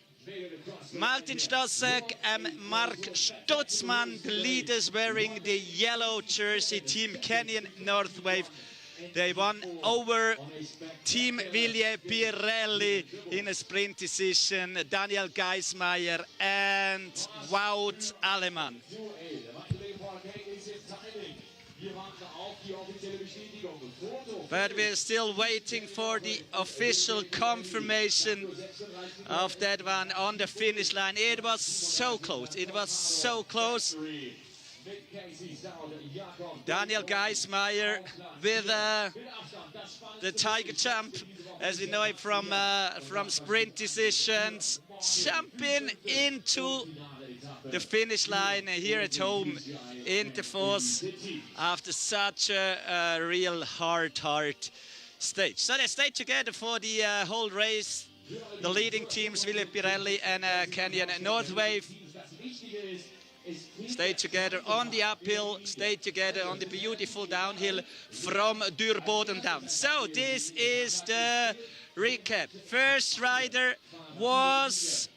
Martin Stossek and Mark Stutzmann, the leaders wearing the yellow jersey, Team Canyon Northwave. They won over Team Vilja Pirelli in a sprint decision, Daniel Geismeier and Wout Alleman. But we're still waiting for the official confirmation of that one on the finish line. It was so close. It was so close. Daniel Geismeier with the tiger jump, as we know it from sprint decisions, jumping into the finish line here at home in Davos after such a real hard stage. So they stayed together for the whole race. The leading teams, Vilja Pirelli and Canyon Northwave, stayed together on the uphill, stayed together on the beautiful downhill from Durboden down. So this is the recap. First rider was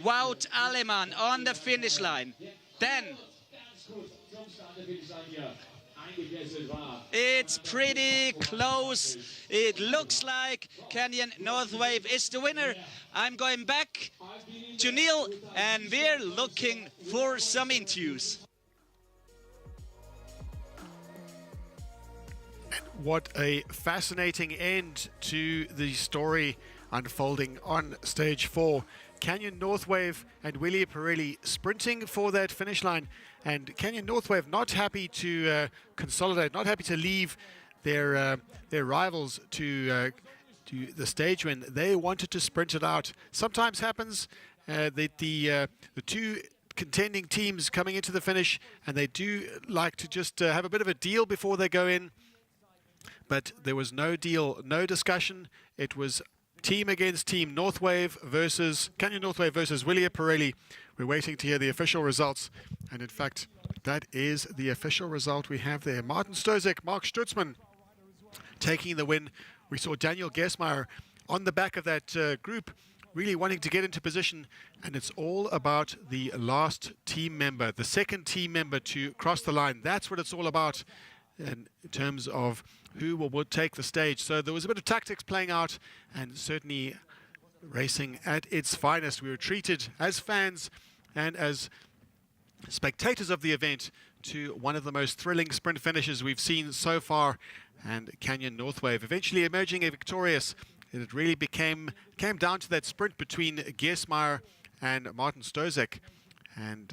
Wout Alleman on the finish line. Then it's pretty close. It looks like Canyon Northwave is the winner. I'm going back to Neil, and we're looking for some interviews. What a fascinating end to the story unfolding on stage 4. Canyon Northwave and Vilja Pirelli sprinting for that finish line, and Canyon Northwave not happy to consolidate, not happy to leave their rivals to the stage when they wanted to sprint it out. Sometimes happens that the two contending teams coming into the finish, and they do like to just have a bit of a deal before they go in. But there was no deal, no discussion. It was team against team, Northwave versus Canyon Northwave versus Vilja Pirelli. We're waiting to hear the official results, and in fact, that is the official result we have there. Martin Stossek, Mark Stutzmann taking the win. We saw Daniel Geismeier on the back of that group, really wanting to get into position, and it's all about the last team member, the second team member to cross the line. That's what it's all about in terms of who will take the stage. So there was a bit of tactics playing out, and certainly racing at its finest. We were treated as fans and as spectators of the event to one of the most thrilling sprint finishes we've seen so far, and Canyon Northwave eventually emerging victorious. It really came down to that sprint between Gersmeyer and Martin Stozek, and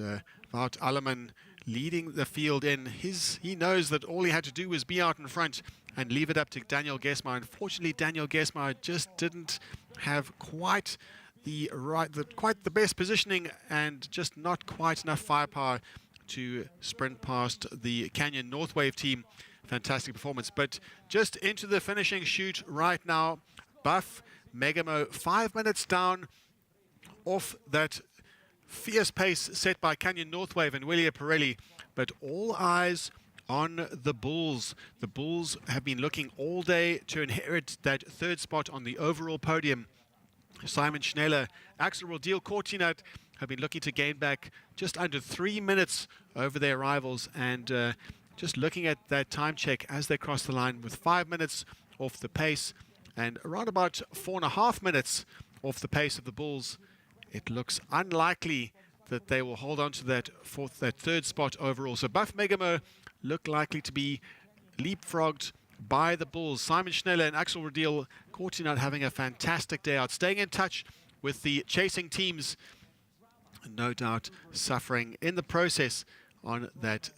Wout Alleman leading the field in. He knows that all he had to do was be out in front and leave it up to Daniel Gersmeyer. Unfortunately, Daniel Gersmeyer just didn't have quite the best positioning and just not quite enough firepower to sprint past the Canyon Northwave team. Fantastic performance. But just into the finishing chute right now, Buff Megamo 5 minutes down off that fierce pace set by Canyon Northwave and Willia Pirelli, but all eyes on the Bulls. The Bulls have been looking all day to inherit that third spot on the overall podium. Simon Schneller, Axel Rodil, Cortinat have been looking to gain back just under 3 minutes over their rivals, and just looking at that time check as they cross the line with 5 minutes off the pace and around about 4.5 minutes off the pace of the Bulls, it looks unlikely that they will hold on to that third spot overall. So Buff Megamo look likely to be leapfrogged by the Bulls. Simon Schneller and Axel Rodil Cortinat having a fantastic day out, staying in touch with the chasing teams, and no doubt suffering in the process on that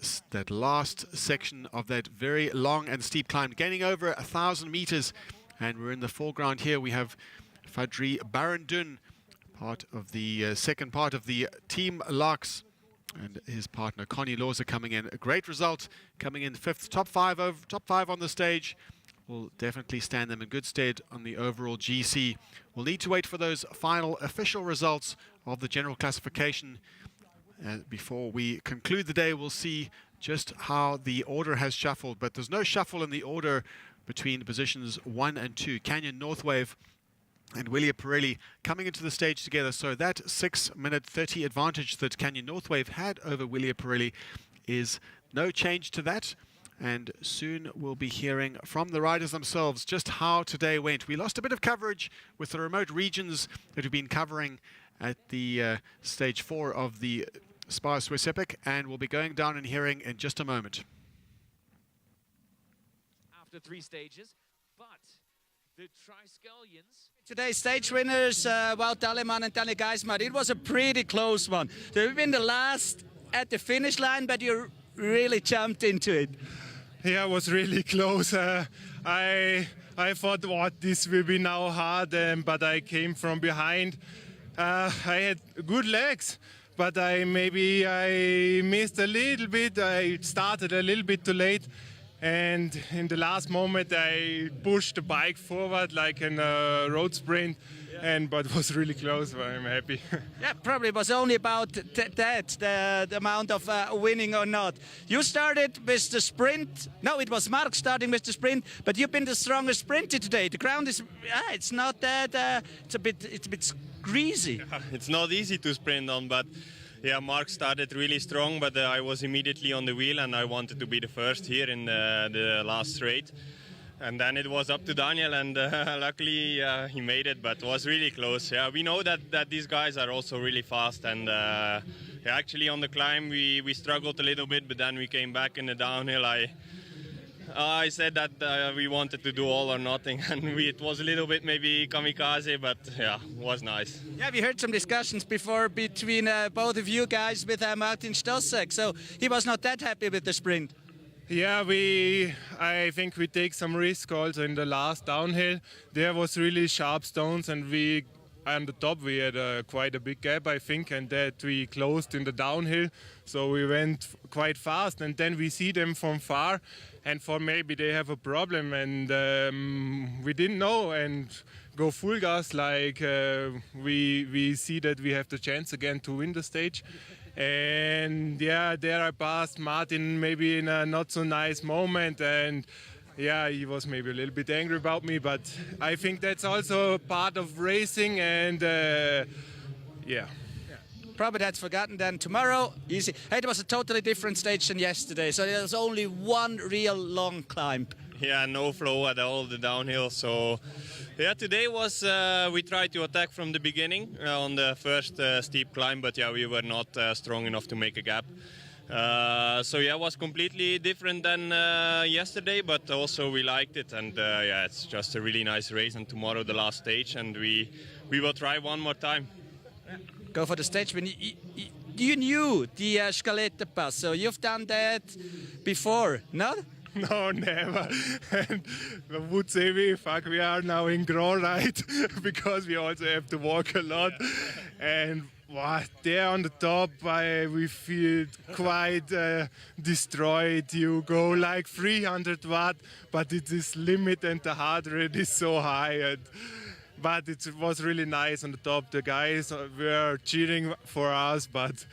last section of that very long and steep climb, gaining over 1,000 meters. And we're in the foreground here. We have Fadri Barendun, part of the second part of the Team Larks, and his partner Connie Lawser coming in. A great result, coming in fifth. Top five on the stage will definitely stand them in good stead on the overall GC. We'll need to wait for those final official results of the general classification. Before we conclude the day, we'll see just how the order has shuffled, but there's no shuffle in the order between positions 1 and 2. Canyon Northwave and Willia Pirelli coming into the stage together. So that 6-minute 30 advantage that Canyon Northwave had over Willia Pirelli is no change to that. And soon we'll be hearing from the riders themselves just how today went. We lost a bit of coverage with the remote regions that we've been covering at the stage 4 of the SPAR Swiss Epic, and we'll be going down and hearing in just a moment. After 3 stages, but the Triskelions. Today's stage winners, Wout Alleman and Daniel Gersmeyer. It was a pretty close one. They've been the last at the finish line, but you really jumped into it. Yeah, it was really close. I thought, what, this will be now hard, but I came from behind. I had good legs, but I missed a little bit. I started a little bit too late, and in the last moment I pushed the bike forward like in a road sprint, but it was really close. I'm happy. Yeah, probably it was only about the amount of winning or not. You started with the sprint. No, it was Mark starting with the sprint, but you've been the strongest sprinter today. The ground is, it's not that, it's a bit greasy. Yeah, it's not easy to sprint on, but yeah, Mark started really strong, but I was immediately on the wheel and I wanted to be the first here in the last straight. And then it was up to Daniel, and luckily he made it, but it was really close. Yeah, we know that these guys are also really fast, and yeah, actually on the climb we struggled a little bit, but then we came back in the downhill. I said that we wanted to do all or nothing, and it was a little bit maybe kamikaze, but yeah, it was nice. Yeah, we heard some discussions before between both of you guys with Martin Stozek, so he was not that happy with the sprint. Yeah, I think we take some risk also in the last downhill. There was really sharp stones, and on the top we had quite a big gap, I think, and that we closed in the downhill. So we went quite fast, and then we see them from far, and for maybe they have a problem, and we didn't know, and go full gas like we see that we have the chance again to win the stage. And yeah, there I passed Martin maybe in a not so nice moment, and Yeah, he was maybe a little bit angry about me, but I think that's also part of racing, and yeah. Probably that's forgotten then. Tomorrow, easy. Hey, it was a totally different stage than yesterday, so there's only one real long climb. Yeah, no flow at all, the downhill. So, yeah, today was, we tried to attack from the beginning on the first steep climb, but yeah, we were not strong enough to make a gap. So yeah, it was completely different than yesterday, but also we liked it, and yeah, it's just a really nice race. And tomorrow the last stage, and we will try one more time. Go for the stage. When you knew the Scalette Pass, so you've done that before, no? No, never. And I would say we are now in Grand Ride because we also have to walk a lot. And there on the top, we feel quite destroyed. You go like 300 watt, but it is limit and the heart rate is so high. But it was really nice on the top. The guys were cheering for us, but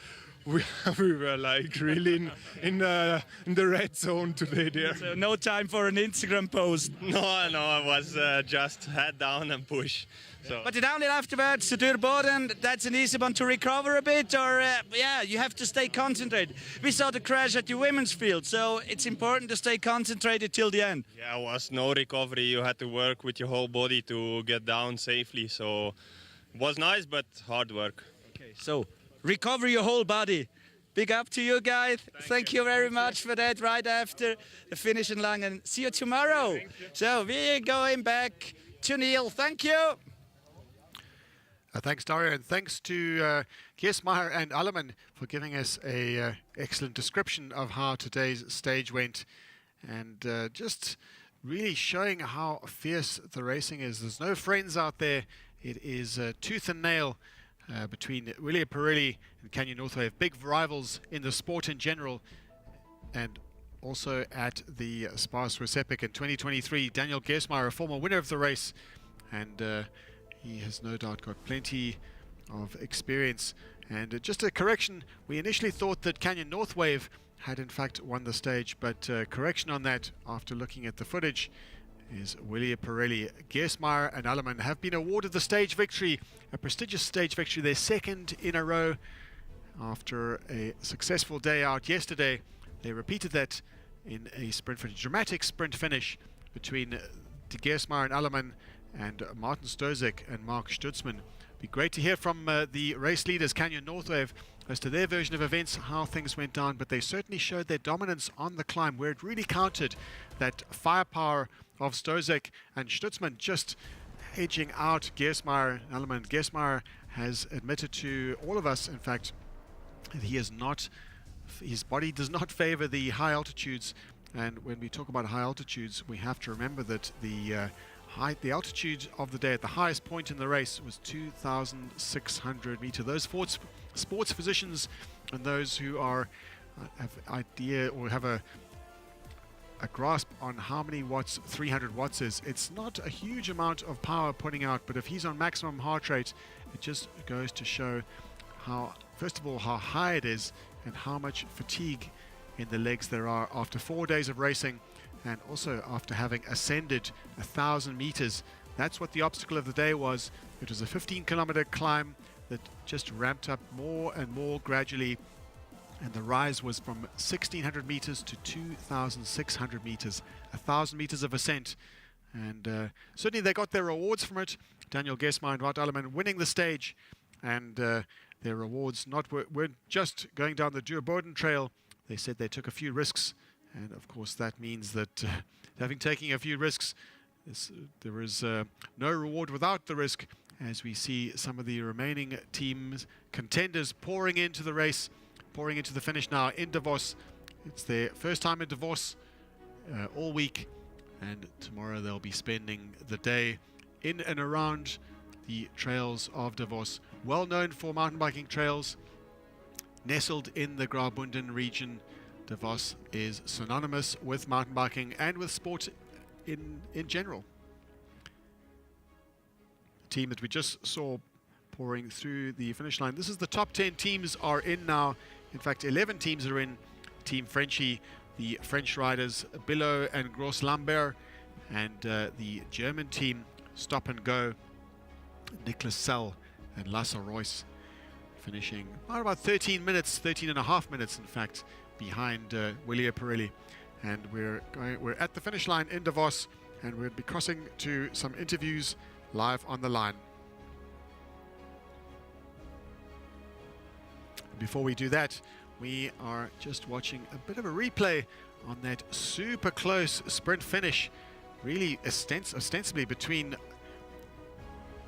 we were like really in the red zone today there. So no time for an Instagram post. No, I was just head down and push. So. But the downhill afterwards to Durboden, that's an easy one to recover a bit, or yeah, you have to stay concentrated. We saw the crash at the women's field, so it's important to stay concentrated till the end. Yeah, it was no recovery. You had to work with your whole body to get down safely. So it was nice, but hard work. Okay, so recover your whole body. Big up to you guys. Thank you very much for that right after the finishing line, and see you tomorrow. You. So we're going back to Neil. Thank you. Thanks, Dario, and thanks to Gersmeyer and Alleman for giving us a excellent description of how today's stage went, and just really showing how fierce the racing is. There's no friends out there. It is tooth and nail between Willie Pirelli and Canyon Northwave, big rivals in the sport in general, and also at the SPAR Swiss Epic in 2023. Daniel Gersmeyer, a former winner of the race, and he has no doubt got plenty of experience. And just a correction, we initially thought that Canyon Northwave had in fact won the stage, but correction on that after looking at the footage is Willie Pirelli. Gersmeyer and Alleman have been awarded the stage victory, a prestigious stage victory, their second in a row after a successful day out yesterday. They repeated that in a sprint finish, dramatic sprint finish between Gersmeyer and Alleman and Martin Stozek and Mark Stutzman. Be great to hear from the race leaders, Canyon Northwave, as to their version of events, how things went down, but they certainly showed their dominance on the climb, where it really counted, that firepower of Stozek and Stutzman just edging out Gersmeyer and Alleman. Gersmeyer has admitted to all of us, in fact, that he is not, his body does not favor the high altitudes, and when we talk about high altitudes, we have to remember that the altitude of the day at the highest point in the race was 2,600 meters. Those sports physicians and those who are have idea or have a grasp on how many watts 300 watts is, it's not a huge amount of power putting out, but if he's on maximum heart rate, it just goes to show how, first of all, how high it is and how much fatigue in the legs there are after 4 days of racing. And also after having ascended 1,000 meters. That's what the obstacle of the day was. It was a 15-kilometer climb that just ramped up more and more gradually, and the rise was from 1,600 meters to 2,600 meters, 1,000 meters of ascent. And certainly they got their rewards from it. Daniel Gersmeyer and Wout Alleman winning the stage, and their rewards weren't just going down the Durboden trail. They said they took a few risks. And of course that means that having taken a few risks, there is no reward without the risk, as we see some of the remaining teams, contenders, pouring into the race, pouring into the finish now in Davos. It's their first time in Davos all week, and tomorrow they'll be spending the day in and around the trails of Davos, well known for mountain biking trails, nestled in the Graubünden region. Davos is synonymous with mountain biking and with sport in general. The team that we just saw pouring through the finish line, this is the top 10 teams are in now. In fact, 11 teams are in. Team Frenchie the French riders Billo and Gros Lambert, and the German team Stop and Go, Nicholas Sell and Lasse Royce, finishing about 13 and a half minutes in fact behind William Pirelli. And we're at the finish line in Davos, and we'll be crossing to some interviews live on the line. Before we do that, we are just watching a bit of a replay on that super close sprint finish, really ostensibly between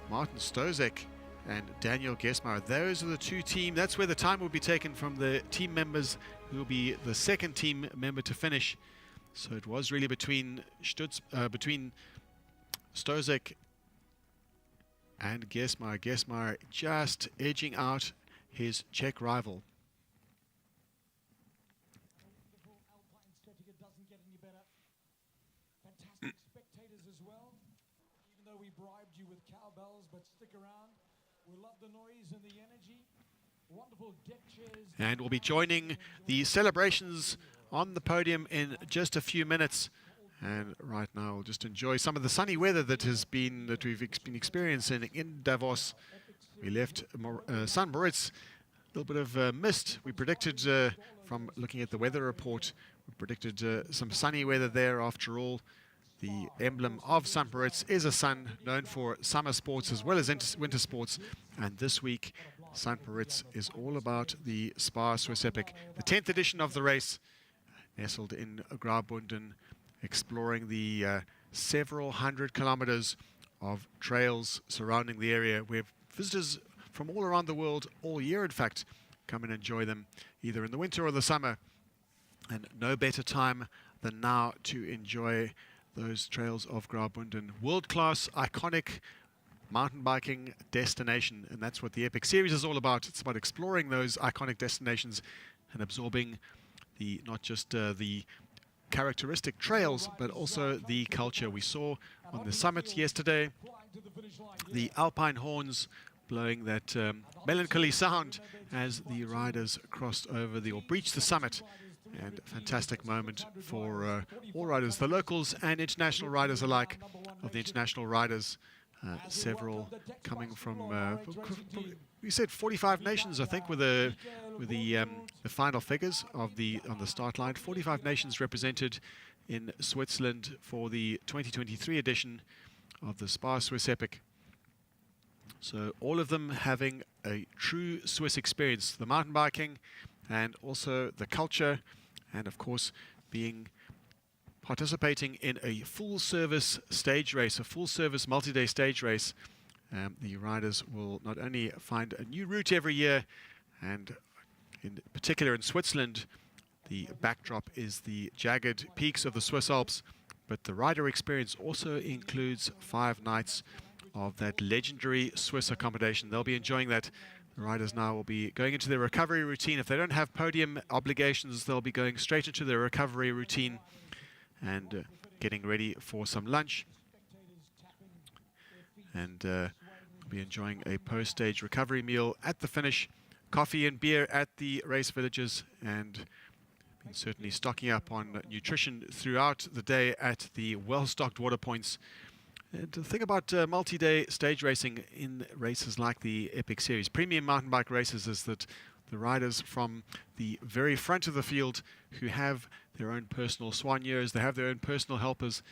Martin Stozek and Daniel Gesmar. Those are the two teams. That's where the time will be taken from the team members who will be the second team member to finish. So it was really between Stozek and Gesmar. Gesmar just edging out his Czech rival. Spectators as well, even though we bribed you with cowbells, but stick around. We love the noise and the energy. Wonderful deck chairs. And we'll be joining the celebrations on the podium in just a few minutes. And right now we'll just enjoy some of the sunny weather that we've been experiencing in Davos. We left St. Moritz, a little bit of mist. We predicted, from looking at the weather report, we predicted some sunny weather there. After all, the emblem of St. Moritz is a sun, known for summer sports as well as winter sports. And this week, St. Moritz is all about the SPAR Swiss Epic, the 10th edition of the race, nestled in Graubünden, exploring the several hundred kilometers of trails surrounding the area, where visitors from all around the world, all year in fact, come and enjoy them, either in the winter or the summer. And no better time than now to enjoy those trails of Graubünden. World-class, iconic mountain biking destination, and that's what the Epic Series is all about. It's about exploring those iconic destinations and absorbing not just the characteristic trails, but also the culture. We saw on the summit yesterday the Alpine horns blowing that melancholy sound as the riders crossed over or breached the summit. And a fantastic moment for all riders, the locals and international riders alike. Of the international riders, several coming from we said 45 nations, I think, with the final figures of on the start line. 45 nations represented in Switzerland for the 2023 edition of the SPAR Swiss Epic. So all of them having a true Swiss experience, the mountain biking and also the culture, and of course participating in a full-service stage race, a full-service multi-day stage race. The riders will not only find a new route every year, and in particular in Switzerland, the backdrop is the jagged peaks of the Swiss Alps, but the rider experience also includes 5 nights of that legendary Swiss accommodation. They'll be enjoying that. The riders now will be going into their recovery routine. If they don't have podium obligations, they'll be going straight into their recovery routine and getting ready for some lunch. And we'll be enjoying a post-stage recovery meal at the finish, coffee and beer at the race villages, and been certainly stocking up on nutrition throughout the day at the well-stocked water points. And the thing about multi-day stage racing in races like the Epic Series, premium mountain bike races, is that the riders from the very front of the field, who have their own personal soigneurs, they have their own personal helpers,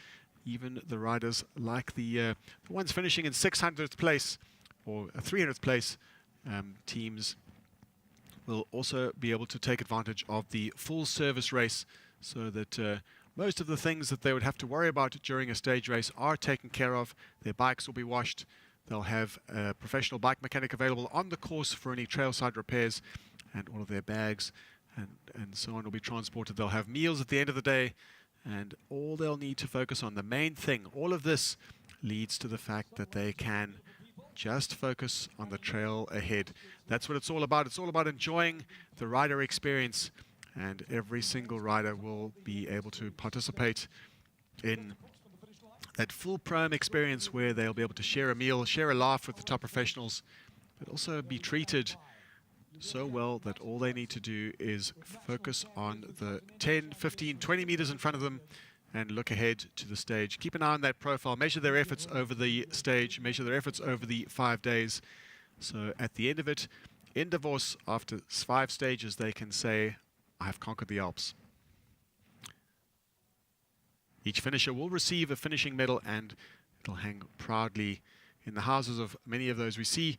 even the riders like the ones finishing in 600th place or 300th place teams, will also be able to take advantage of the full service race, so that most of the things that they would have to worry about during a stage race are taken care of. Their bikes will be washed. They'll have a professional bike mechanic available on the course for any trailside repairs, and all of their bags and so on will be transported. They'll have meals at the end of the day, and all they'll need to focus on, the main thing, all of this leads to the fact that they can just focus on the trail ahead. That's what it's all about. It's all about enjoying the rider experience, and every single rider will be able to participate in that full prom experience, where they'll be able to share a meal, share a laugh with the top professionals, but also be treated so well that all they need to do is focus on the 10, 15, 20 meters in front of them and look ahead to the stage. Keep an eye on that profile, measure their efforts over the stage, measure their efforts over the 5 days. So at the end of it, in Davos, after 5 stages, they can say, I have conquered the Alps. Each finisher will receive a finishing medal, and it'll hang proudly in the houses of many of those we see.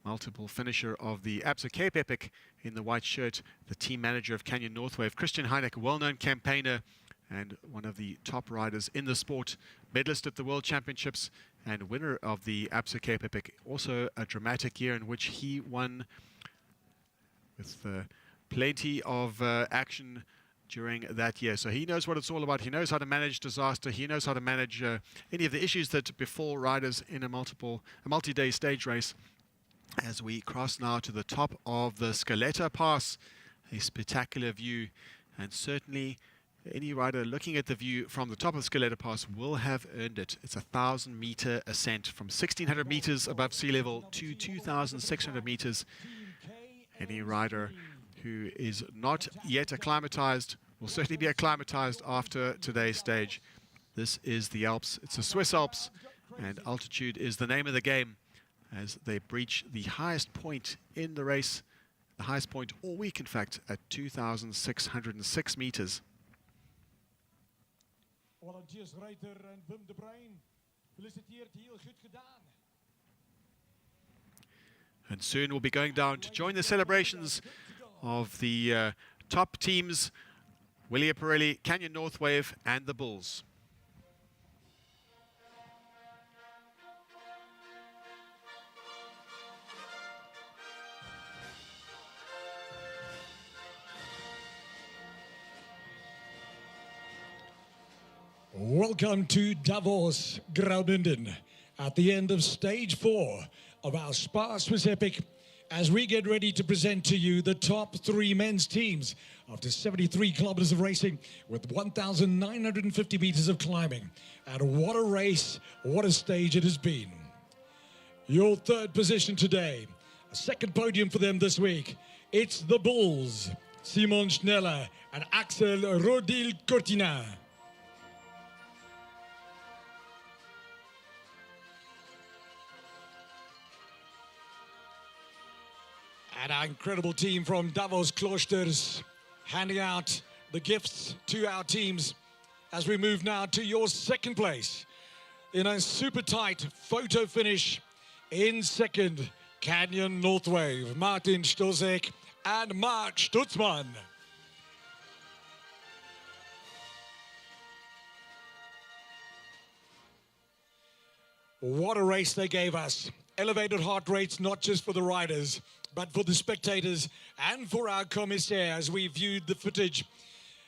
Multiple finisher of the Absa Cape Epic in the white shirt, the team manager of Canyon Northwave, Christian Heineck, a well-known campaigner and one of the top riders in the sport, medalist at the World Championships and winner of the Absa Cape Epic. Also a dramatic year in which he won with plenty of action during that year. So he knows what it's all about. He knows how to manage disaster. He knows how to manage any of the issues that befall riders in a multi-day stage race. As we cross now to the top of the Scaletta Pass, a spectacular view, and certainly any rider looking at the view from the top of the Scaletta Pass will have earned it. It's a 1,000-meter ascent from 1,600 meters above sea level to 2,600 meters. Any rider who is not yet acclimatized will certainly be acclimatized after today's stage. This is the Alps. It's the Swiss Alps, and altitude is the name of the game as they breach the highest point in the race, the highest point all week, in fact, at 2,606 meters. And soon we'll be going down to join the celebrations of the top teams, Willia Pirelli, Canyon Northwave, and the Bulls. Welcome to Davos, Graubünden, at the end of stage 4 of our SPAR Swiss Epic, as we get ready to present to you the top 3 men's teams after 73 kilometers of racing with 1,950 meters of climbing. And what a race, what a stage it has been. Your third position today, a second podium for them this week. It's the Bulls, Simon Schneller and Axel Rodil-Cortina. And our incredible team from Davos Cloisters handing out the gifts to our teams as we move now to your second place in a super tight photo finish. In second, Canyon Northwave, Martin Stosek and Mark Stutzmann. What a race they gave us. Elevated heart rates, not just for the riders, but for the spectators and for our commissaire as we viewed the footage.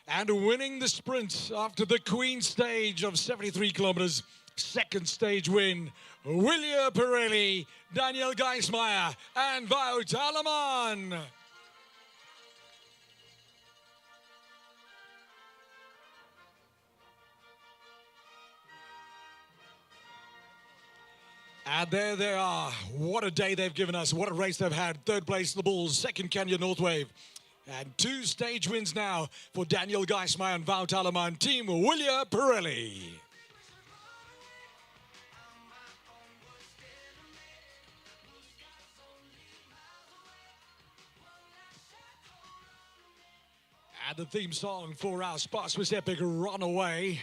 And winning the sprint after the Queen stage of 73 kilometers, second stage win, Willia Pirelli, Daniel Geismeier and Wout Alleman. And there they are. What a day they've given us. What a race they've had. Third place, the Bulls. Second, Canyon Northwave. And 2 stage wins now for Daniel Geismeier and Wout Alleman. Team Willia Pirelli. And the theme song for our SPAR Swiss Epic, Run Away.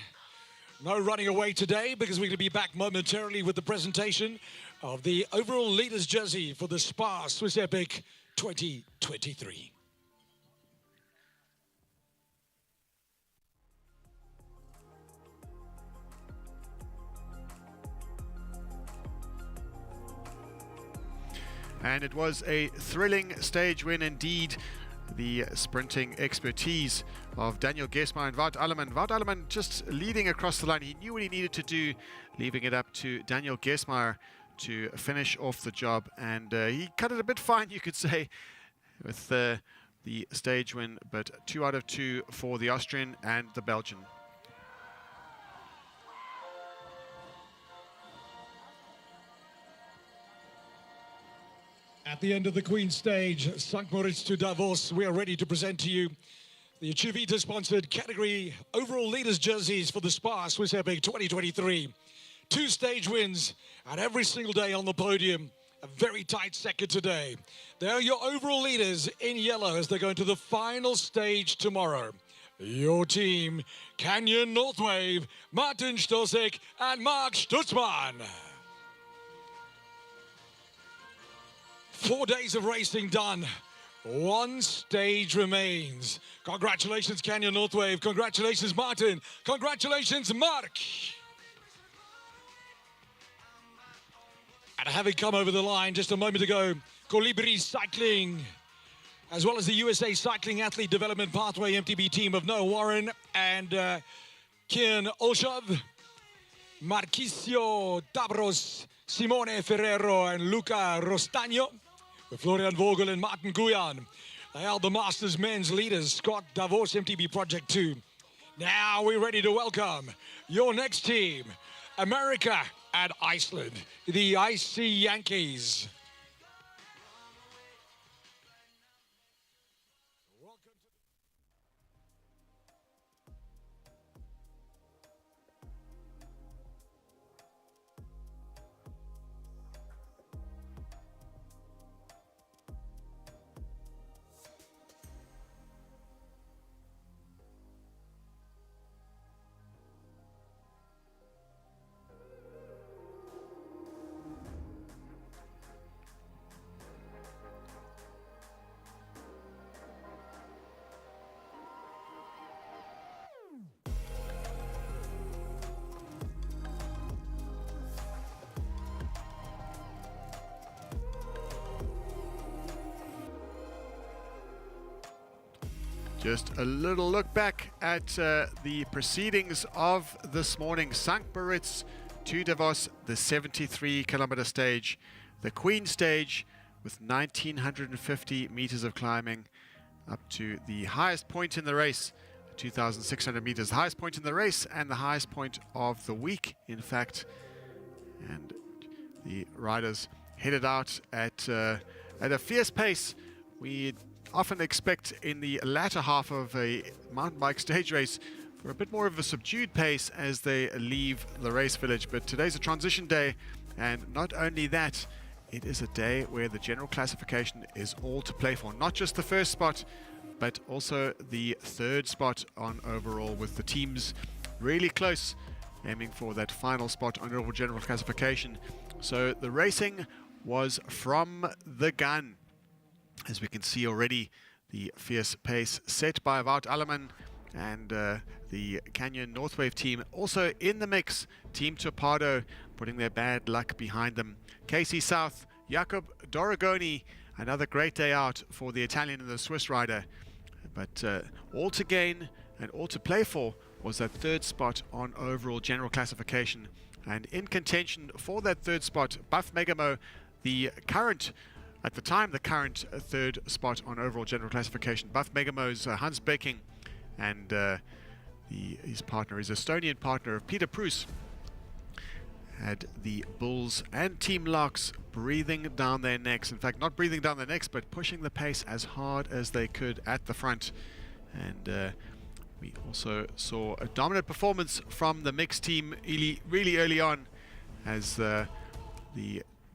No running away today because we're going to be back momentarily with the presentation of the overall leaders jersey for the SPAR Swiss Epic 2023. And it was a thrilling stage win indeed. The sprinting expertise of Daniel Geismeier and Wout Alleman. Wout Alleman just leading across the line. He knew what he needed to do, leaving it up to Daniel Geismeier to finish off the job. And he cut it a bit fine, you could say, with the stage win. But 2 out of 2 for the Austrian and the Belgian. At the end of the Queen stage, St. Moritz to Davos, we are ready to present to you the Chivita-sponsored category overall leaders jerseys for the SPAR Swiss Epic 2023. 2 stage wins and every single day on the podium. A very tight second today. They are your overall leaders in yellow as they go into the final stage tomorrow. Your team, Canyon Northwave, Martin Stosek and Mark Stutzmann. 4 days of racing done. 1 stage remains. Congratulations, Canyon Northwave. Congratulations, Martin. Congratulations, Mark. And having come over the line just a moment ago, Colibri Cycling, as well as the USA Cycling Athlete Development Pathway MTB team of Noah Warren and Kian Olshov, Marquisio Tabros, Simone Ferrero and Luca Rostagno, with Florian Vogel and Martin Guyan. They are the Masters men's leaders, Scott Davos MTB Project 2. Now we're ready to welcome your next team, America and Iceland, the IC Yankees. Just a little look back at the proceedings of this morning. St. Moritz to Davos, the 73-kilometer stage. The Queen stage with 1,950 meters of climbing up to the highest point in the race, 2,600 meters. Highest point in the race and the highest point of the week, in fact. And the riders headed out at a fierce pace. We often expect in the latter half of a mountain bike stage race for a bit more of a subdued pace as they leave the race village. But today's a transition day, and not only that, it is a day where the general classification is all to play for. Not just the first spot, but also the 3rd spot on overall, with the teams really close, aiming for that final spot on overall general classification. So the racing was from the gun. As we can see already, the fierce pace set by Wout Alleman and the Canyon Northwave team also in the mix. Team Torpedo putting their bad luck behind them. KC South, Jakob Doragoni, another great day out for the Italian and the Swiss rider. But all to gain and all to play for was that 3rd spot on overall general classification. And in contention for that 3rd spot, Buff Megamo, at the time, the current 3rd spot on overall general classification. Buff Megamo's Hans Becking and his partner, his Estonian partner of Peter Pruss, had the Bulls and Team Locks breathing down their necks. In fact, not breathing down their necks, but pushing the pace as hard as they could at the front. And we also saw a dominant performance from the mixed team really early on as the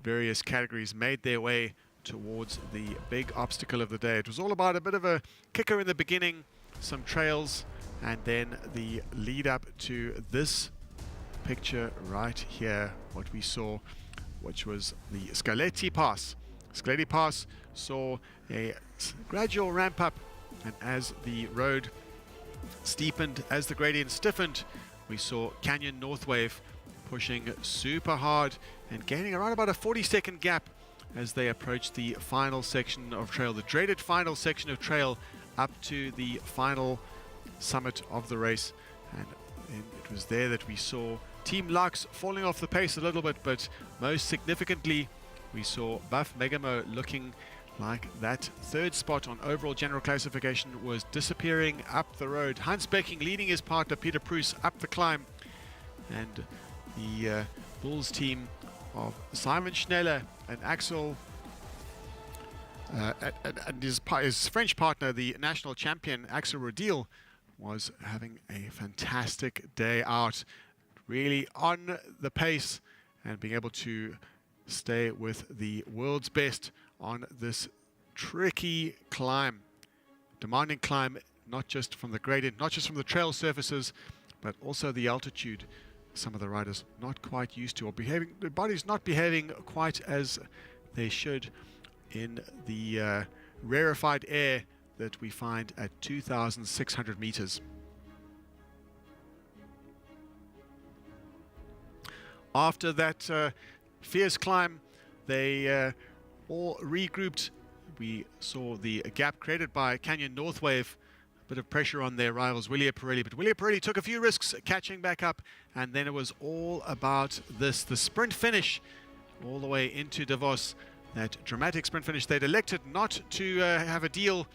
various categories made their way towards the big obstacle of the day. It was all about a bit of a kicker in the beginning, some trails, and then the lead up to this picture right here, what we saw, which was the Scaletti Pass. Scaletti Pass saw a gradual ramp up, and as the road steepened, as the gradient stiffened, we saw Canyon Northwave pushing super hard and gaining around about a 40-second gap as they approached the final section of trail, the dreaded final section of trail up to the final summit of the race. And it was there that we saw Team Lux falling off the pace a little bit, but most significantly we saw Buff Megamo looking like that 3rd spot on overall general classification was disappearing up the road. Hans Becking leading his partner Peter Pruss up the climb, and the Bulls team of Simon Schneller and Axel And his French partner, the national champion Axel Rodil, was having a fantastic day out, really on the pace and being able to stay with the world's best on this tricky climb, demanding climb, not just from the gradient, not just from the trail surfaces, but also the altitude. Some of the riders not quite used to, or their bodies not behaving quite as they should in the rarefied air that we find at 2,600 meters. After that fierce climb, they all regrouped. We saw the gap created by Canyon North Wave, a bit of pressure on their rivals Willia Pirelli, but Willia Pirelli took a few risks catching back up, and then it was all about the sprint finish all the way into Davos. That dramatic sprint finish. They'd elected not to have a deal.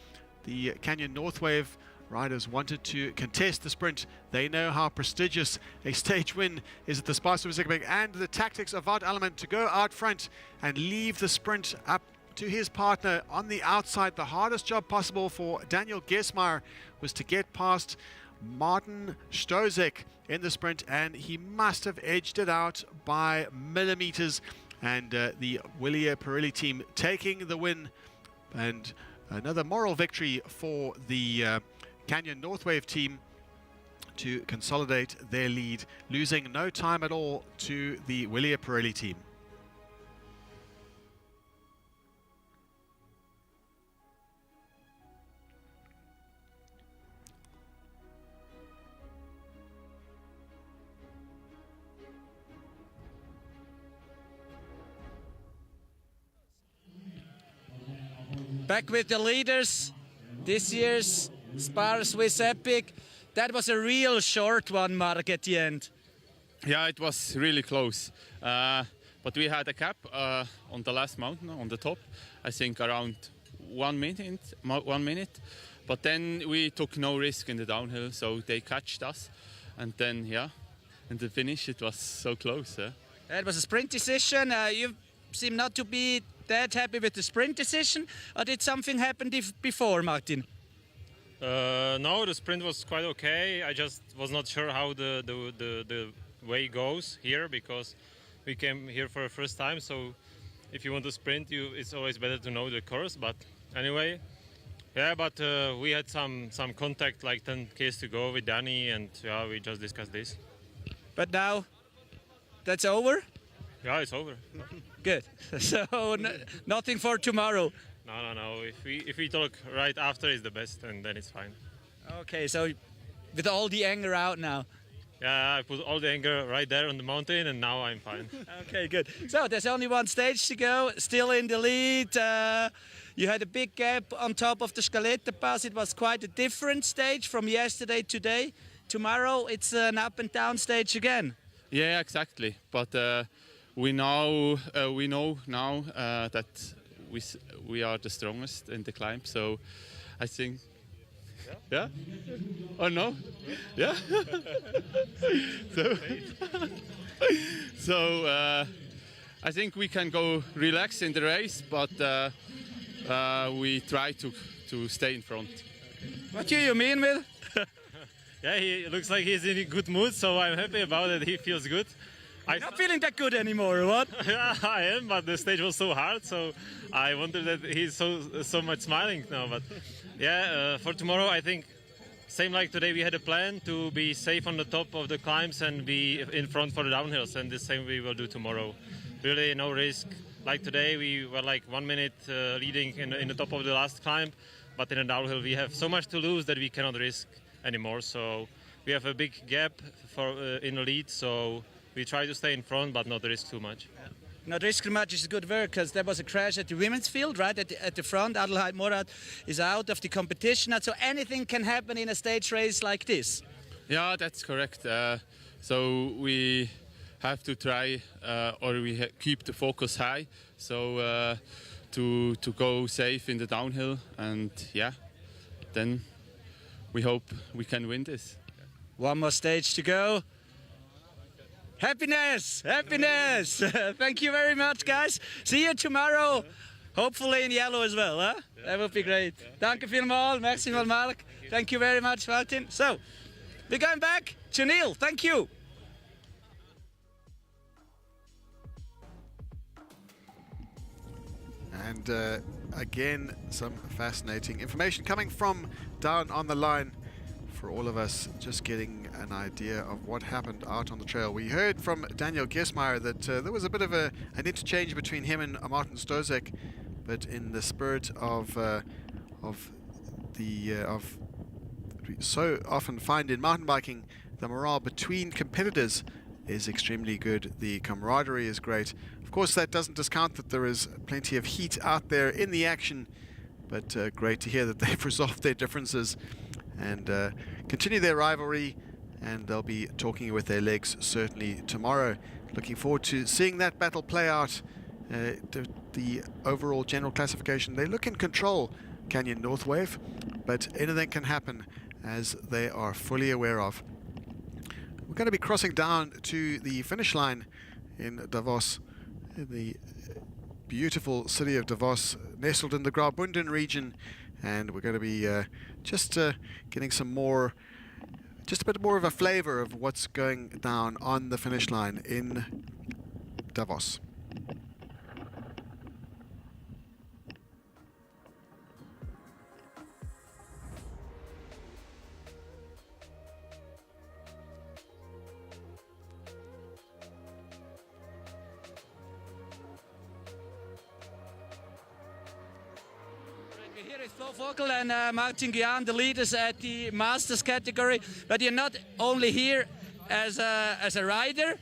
The Canyon North Wave riders wanted to contest the sprint. They know how prestigious a stage win is at the SPAR Superbike, and the tactics of Wout Alleman to go out front and leave the sprint up to his partner on the outside. The hardest job possible for Daniel Gesmeyer was to get past Martin Stozek in the sprint, and he must have edged it out by millimeters. And the Willia Pirelli team taking the win, and another moral victory for the Canyon North Wave team to consolidate their lead, losing no time at all to the Willia Pirelli team. Back with the leaders, this year's SPAR Swiss Epic. That was a real short one, Mark, at the end. Yeah, it was really close. But we had a gap on the last mountain, on the top, I think around 1 minute. But then we took no risk in the downhill, so they catched us. And then, yeah, in the finish, it was so close. It was a sprint decision. You seem not to be that happy with the sprint decision, or did something happen before, Martin? No, the sprint was quite okay. I just was not sure how the way goes here, because we came here for the first time. So if you want to sprint, it's always better to know the course. But anyway, yeah. But we had some contact, like 10 Ks to go with Danny, and yeah, we just discussed this. But now that's over. Yeah, it's over. Good. So nothing for tomorrow. No. If we talk right after is the best, and then it's fine. Okay, so with all the anger out now. Yeah, I put all the anger right there on the mountain, and now I'm fine. Okay, good. So there's only one stage to go. Still in the lead. You had a big gap on top of the Scaletta Pass. It was quite a different stage from yesterday to today. Tomorrow it's an up and down stage again. Yeah, exactly. But we know now that we are the strongest in the climb. So I think, yeah. Or no? Yeah. So I think we can go relax in the race, but we try to stay in front. What do you mean with? Yeah, he looks like he's in a good mood, so I'm happy about it. He feels good. I'm not feeling that good anymore, what? Yeah, I am, but the stage was so hard, so I wonder that he's so much smiling now. But yeah, for tomorrow, I think, same like today, we had a plan to be safe on the top of the climbs and be in front for the downhills, and the same we will do tomorrow. Really no risk. Like today, we were like 1 minute leading in the top of the last climb, but in the downhill, we have so much to lose that we cannot risk anymore. So we have a big gap in the lead, so we try to stay in front, but not risk too much. Yeah. Not risk too much is a good word, because there was a crash at the women's field, right at the front. Adelheid Morat is out of the competition, so anything can happen in a stage race like this. Yeah, that's correct. So we have to try, or we keep the focus high, so to go safe in the downhill, and yeah, then we hope we can win this. One more stage to go. Happiness! Happiness! Thank you very much, guys. See you tomorrow. Hopefully in yellow as well, huh? Yeah. That would be great. Danke vielmals, merci mal Mark. Thank you very much, Martin. So, we're going back to Neil. Thank you. And again, some fascinating information coming from down on the line for all of us, just getting an idea of what happened out on the trail. We heard from Daniel Gersmeyer that there was a bit of an interchange between him and Martin Stozek, but in the spirit of we so often find in mountain biking, the morale between competitors is extremely good. The camaraderie is great. Of course, that doesn't discount that there is plenty of heat out there in the action, but great to hear that they've resolved their differences and continue their rivalry, and they'll be talking with their legs certainly tomorrow. Looking forward to seeing that battle play out. The overall general classification, they look in control, Canyon North Wave, but anything can happen, as they are fully aware of. We're going to be crossing down to the finish line in Davos, in the beautiful city of Davos, nestled in the Graubünden region, and we're going to be just getting some more, just a bit more of a flavor of what's going down on the finish line in Davos. Here is Flo Vogel and Martin Gian, the leaders at the Masters category. But you're not only here as a rider,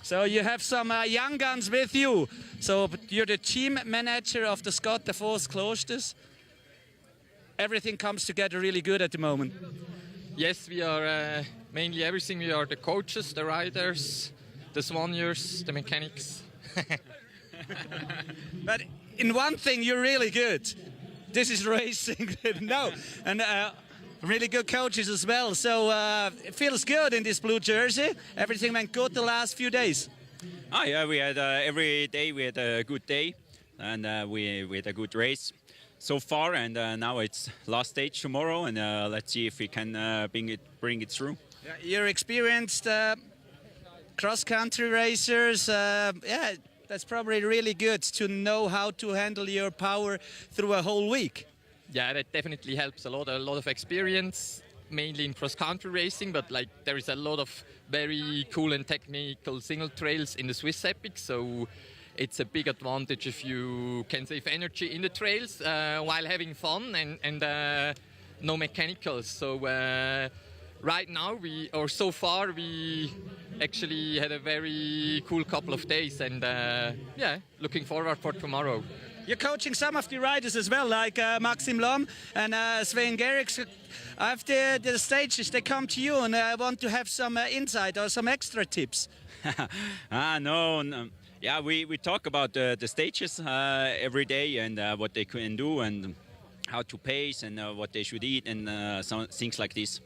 so you have some young guns with you. So you're the team manager of the Scott Davos Cloisters. Everything comes together really good at the moment. Yes, we are mainly everything. We are the coaches, the riders, the Swaniers, the mechanics. But in one thing, you're really good. This is racing. No, and really good coaches as well. So it feels good in this blue jersey. Everything went good the last few days. Oh yeah, we had every day we had a good day, and we had a good race so far. And now it's last stage tomorrow, and let's see if we can bring it through. Yeah, you're experienced cross-country racers. Yeah. That's probably really good to know how to handle your power through a whole week. Yeah, that definitely helps a lot of experience, mainly in cross-country racing, but like there is a lot of very cool and technical single trails in the Swiss Epic, so it's a big advantage if you can save energy in the trails while having fun and no mechanicals. So right now, so far, we actually had a very cool couple of days, and yeah, looking forward for tomorrow. You're coaching some of the riders as well, like Maxim Lom and Sven Gerricks. After the stages, they come to you and want to have some insight or some extra tips. No. Yeah, we talk about the stages every day, and what they can do, and how to pace, and what they should eat, and some things like this.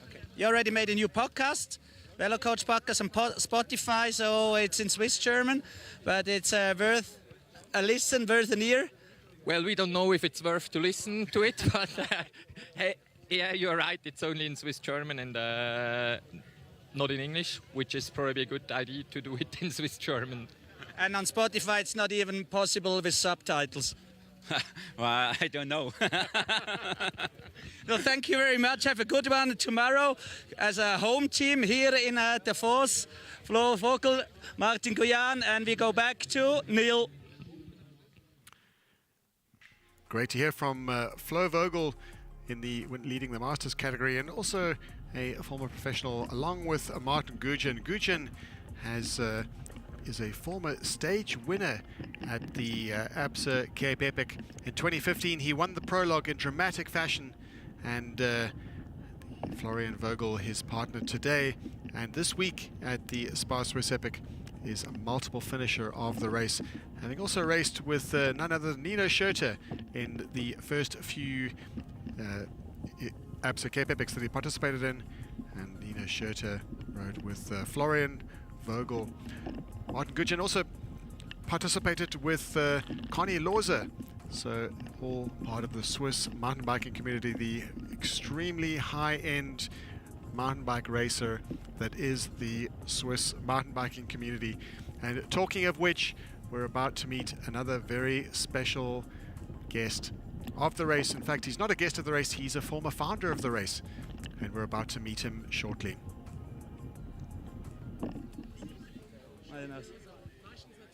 Okay. You already made a new podcast, Velo Coach Podcast on Spotify, so it's in Swiss German, but it's worth a listen, worth an ear. Well, we don't know if it's worth to listen to it, but hey, yeah, you're right. It's only in Swiss German and not in English, which is probably a good idea to do it in Swiss German. And on Spotify, it's not even possible with subtitles. Well, I don't know. Well, thank you very much. Have a good one tomorrow as a home team here in Davos. Flo Vogel, Martin Gian, and we go back to Neil. Great to hear from Flo Vogel in leading the Masters category, and also a former professional along with Martin Gujan. Gujan is a former stage winner at the ABSA Cape Epic. In 2015, he won the prologue in dramatic fashion, and Florian Vogel, his partner today, and this week at the SPAR Swiss Epic, is a multiple finisher of the race, having also raced with none other than Nino Schurter in the first few ABSA Cape Epics that he participated in, and Nino Schurter rode with Florian Vogel. Martin Gujan also participated with Connie Lawser So all part of the Swiss mountain biking community, the extremely high-end mountain bike racer that is the Swiss mountain biking community. And talking of which, we're about to meet another very special guest of the race. In fact, he's not a guest of the race, he's a former founder of the race. And we're about to meet him shortly.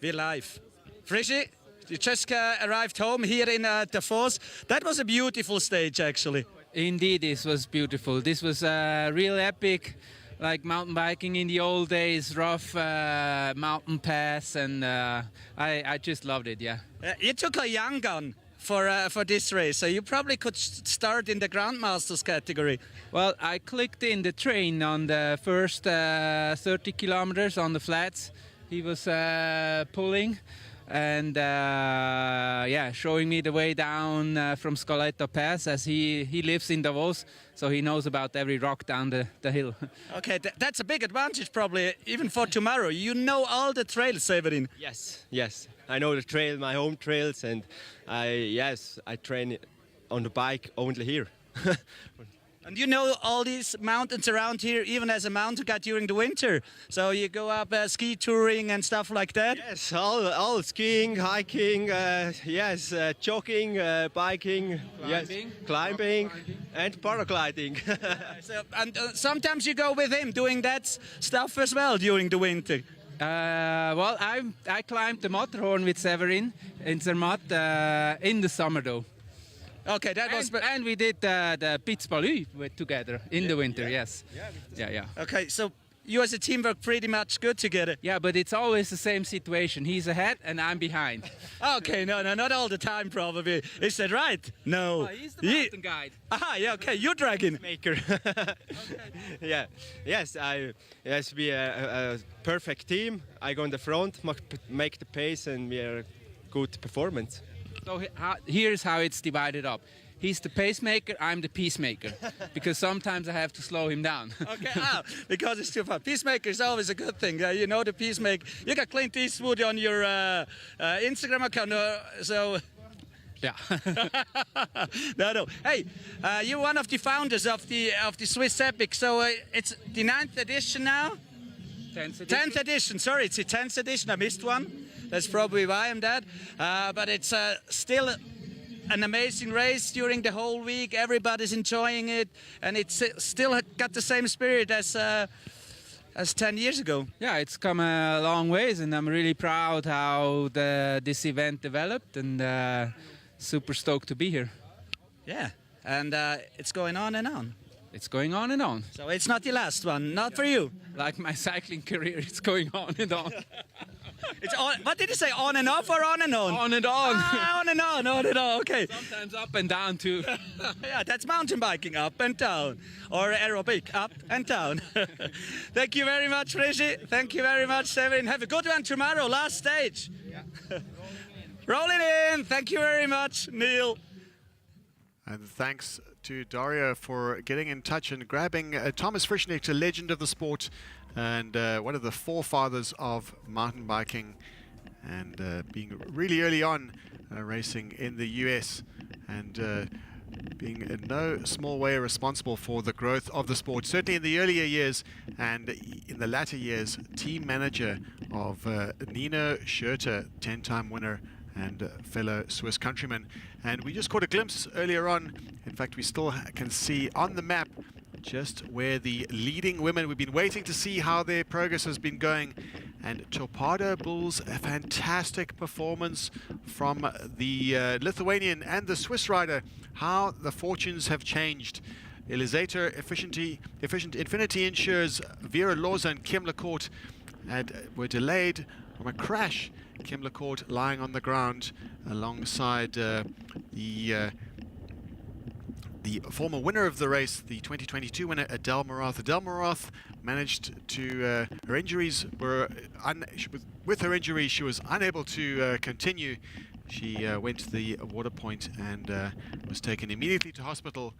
We're live. Frischi, you just arrived home here in Davos. That was a beautiful stage, actually. Indeed, this was beautiful. This was real epic, like mountain biking in the old days, rough mountain pass, and I just loved it, yeah. You took a young gun for this race, so you probably could start in the Grandmasters category. Well, I clicked in the train on the first 30 kilometers on the flats. He was pulling and yeah, showing me the way down from Spoleto Pass, as he lives in Davos, so he knows about every rock down the hill. Okay, that's a big advantage probably, even for tomorrow. You know all the trails, Severin. Yes. I know the trail, my home trails, and I train on the bike only here. And you know all these mountains around here, even as a mountain guide during the winter. So you go up ski touring and stuff like that? Yes, all skiing, hiking, jogging, biking, climbing, and paragliding. And sometimes you go with him doing that stuff as well during the winter. Well, I climbed the Matterhorn with Severin in Zermatt in the summer though. Okay, and we did the Piz Palu together in the winter. Yes. Yeah. Okay, so you as a team work pretty much good together. Yeah, but it's always the same situation. He's ahead and I'm behind. Okay, no, not all the time probably. Is that right? No. Oh, he's the mountain guide. Aha, yeah, okay, you're dragging. Maker. Yeah. Yes, we are a perfect team. I go in the front, make the pace, and we are good performance. So here's how it's divided up. He's the pacemaker, I'm the peacemaker, because sometimes I have to slow him down. Okay, because it's too far. Peacemaker is always a good thing. You know the peacemaker. You got Clint Eastwood on your Instagram account, so... Yeah. No. Hey, you're one of the founders of the Swiss Epic, so it's the 9th edition now? 10th edition, sorry, it's the 10th edition, I missed one. That's probably why I'm that. But it's still an amazing race during the whole week. Everybody's enjoying it, and it's still got the same spirit as 10 years ago. Yeah, it's come a long ways, and I'm really proud how this event developed, and super stoked to be here. Yeah, and it's going on and on. It's going on and on. So it's not the last one, not for you. Like my cycling career, it's going on and on. It's on. What did you say? On and off or on and on? On and on. On and on. Okay. Sometimes up and down too. Yeah, that's mountain biking, up and down, or aerobic, up and down. Thank you very much, Frischi. Thank you very much, Severin. Have a good one tomorrow. Last stage. Yeah. Roll it in. Thank you very much, Neil. And thanks to Dario for getting in touch and grabbing Thomas Frischnick, a legend of the sport and one of the forefathers of mountain biking, and being really early on racing in the US, and being in no small way responsible for the growth of the sport, certainly in the earlier years, and in the latter years team manager of Nino Schurter, 10-time winner and fellow Swiss countryman. And we just caught a glimpse earlier on. In fact, we still can see on the map just where the leading women, we've been waiting to see how their progress has been going. And Torpedo Bulls, a fantastic performance from the Lithuanian and the Swiss rider. How the fortunes have changed. Elisator Efficient Infinity Insures Vera Loza and Kim Lecourt were delayed from a crash. Kim Lecourt lying on the ground alongside the former winner of the race, the 2022 winner, Adele Morath. Adele Morath managed to, her injuries were, with her injury, she was unable to continue. She went to the water point and was taken immediately to hospital,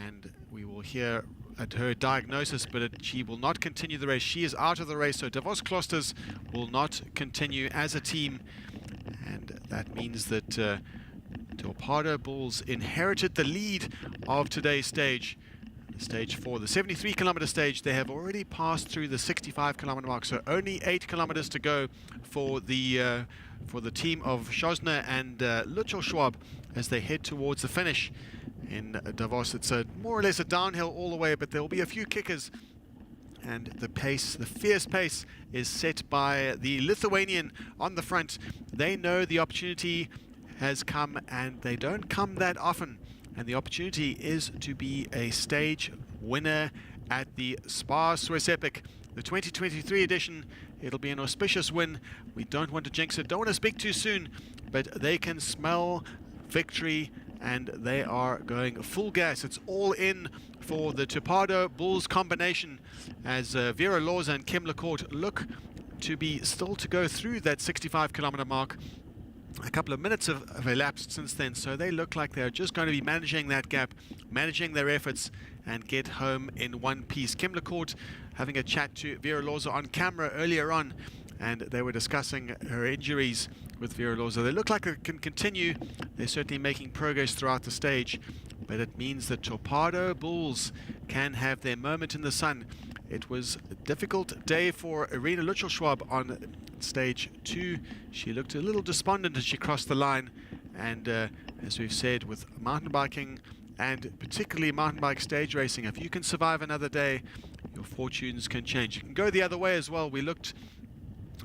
and we will hear at her diagnosis, but she will not continue the race. She is out of the race, so Davos Klosters will not continue as a team, and that means that Torpedo Bulls inherited the lead of today's stage. Stage 4, the 73-kilometer stage, they have already passed through the 65-kilometer mark, so only 8 kilometers to go for the team of Schosner and Lutschel Schwab as they head towards the finish in Davos. It's more or less a downhill all the way, but there will be a few kickers, and the pace, the fierce pace, is set by the Lithuanian on the front. They know the opportunity has come, and they don't come that often. And the opportunity is to be a stage winner at the SPAR Swiss Epic, the 2023 edition. It'll be an auspicious win. We don't want to jinx it, don't want to speak too soon, but they can smell victory, and they are going full gas. It's all in for the Torpedo Bulls combination as Vera Lorza and Kim Lecourt look to be still to go through that 65-kilometer mark. A couple of minutes have elapsed since then, so they look like they're just going to be managing that gap, managing their efforts, and get home in one piece. Kim Lecourt having a chat to Vera Lorza on camera earlier on, and they were discussing her injuries with Vera Lorza. They look like they can continue. They're certainly making progress throughout the stage, but it means that Torpedo Bulls can have their moment in the sun. It was a difficult day for Irina Lutschel-Schwab on stage 2. She looked a little despondent as she crossed the line, and as we've said, with mountain biking and particularly mountain bike stage racing, if you can survive another day, your fortunes can change. You can go the other way as well. We looked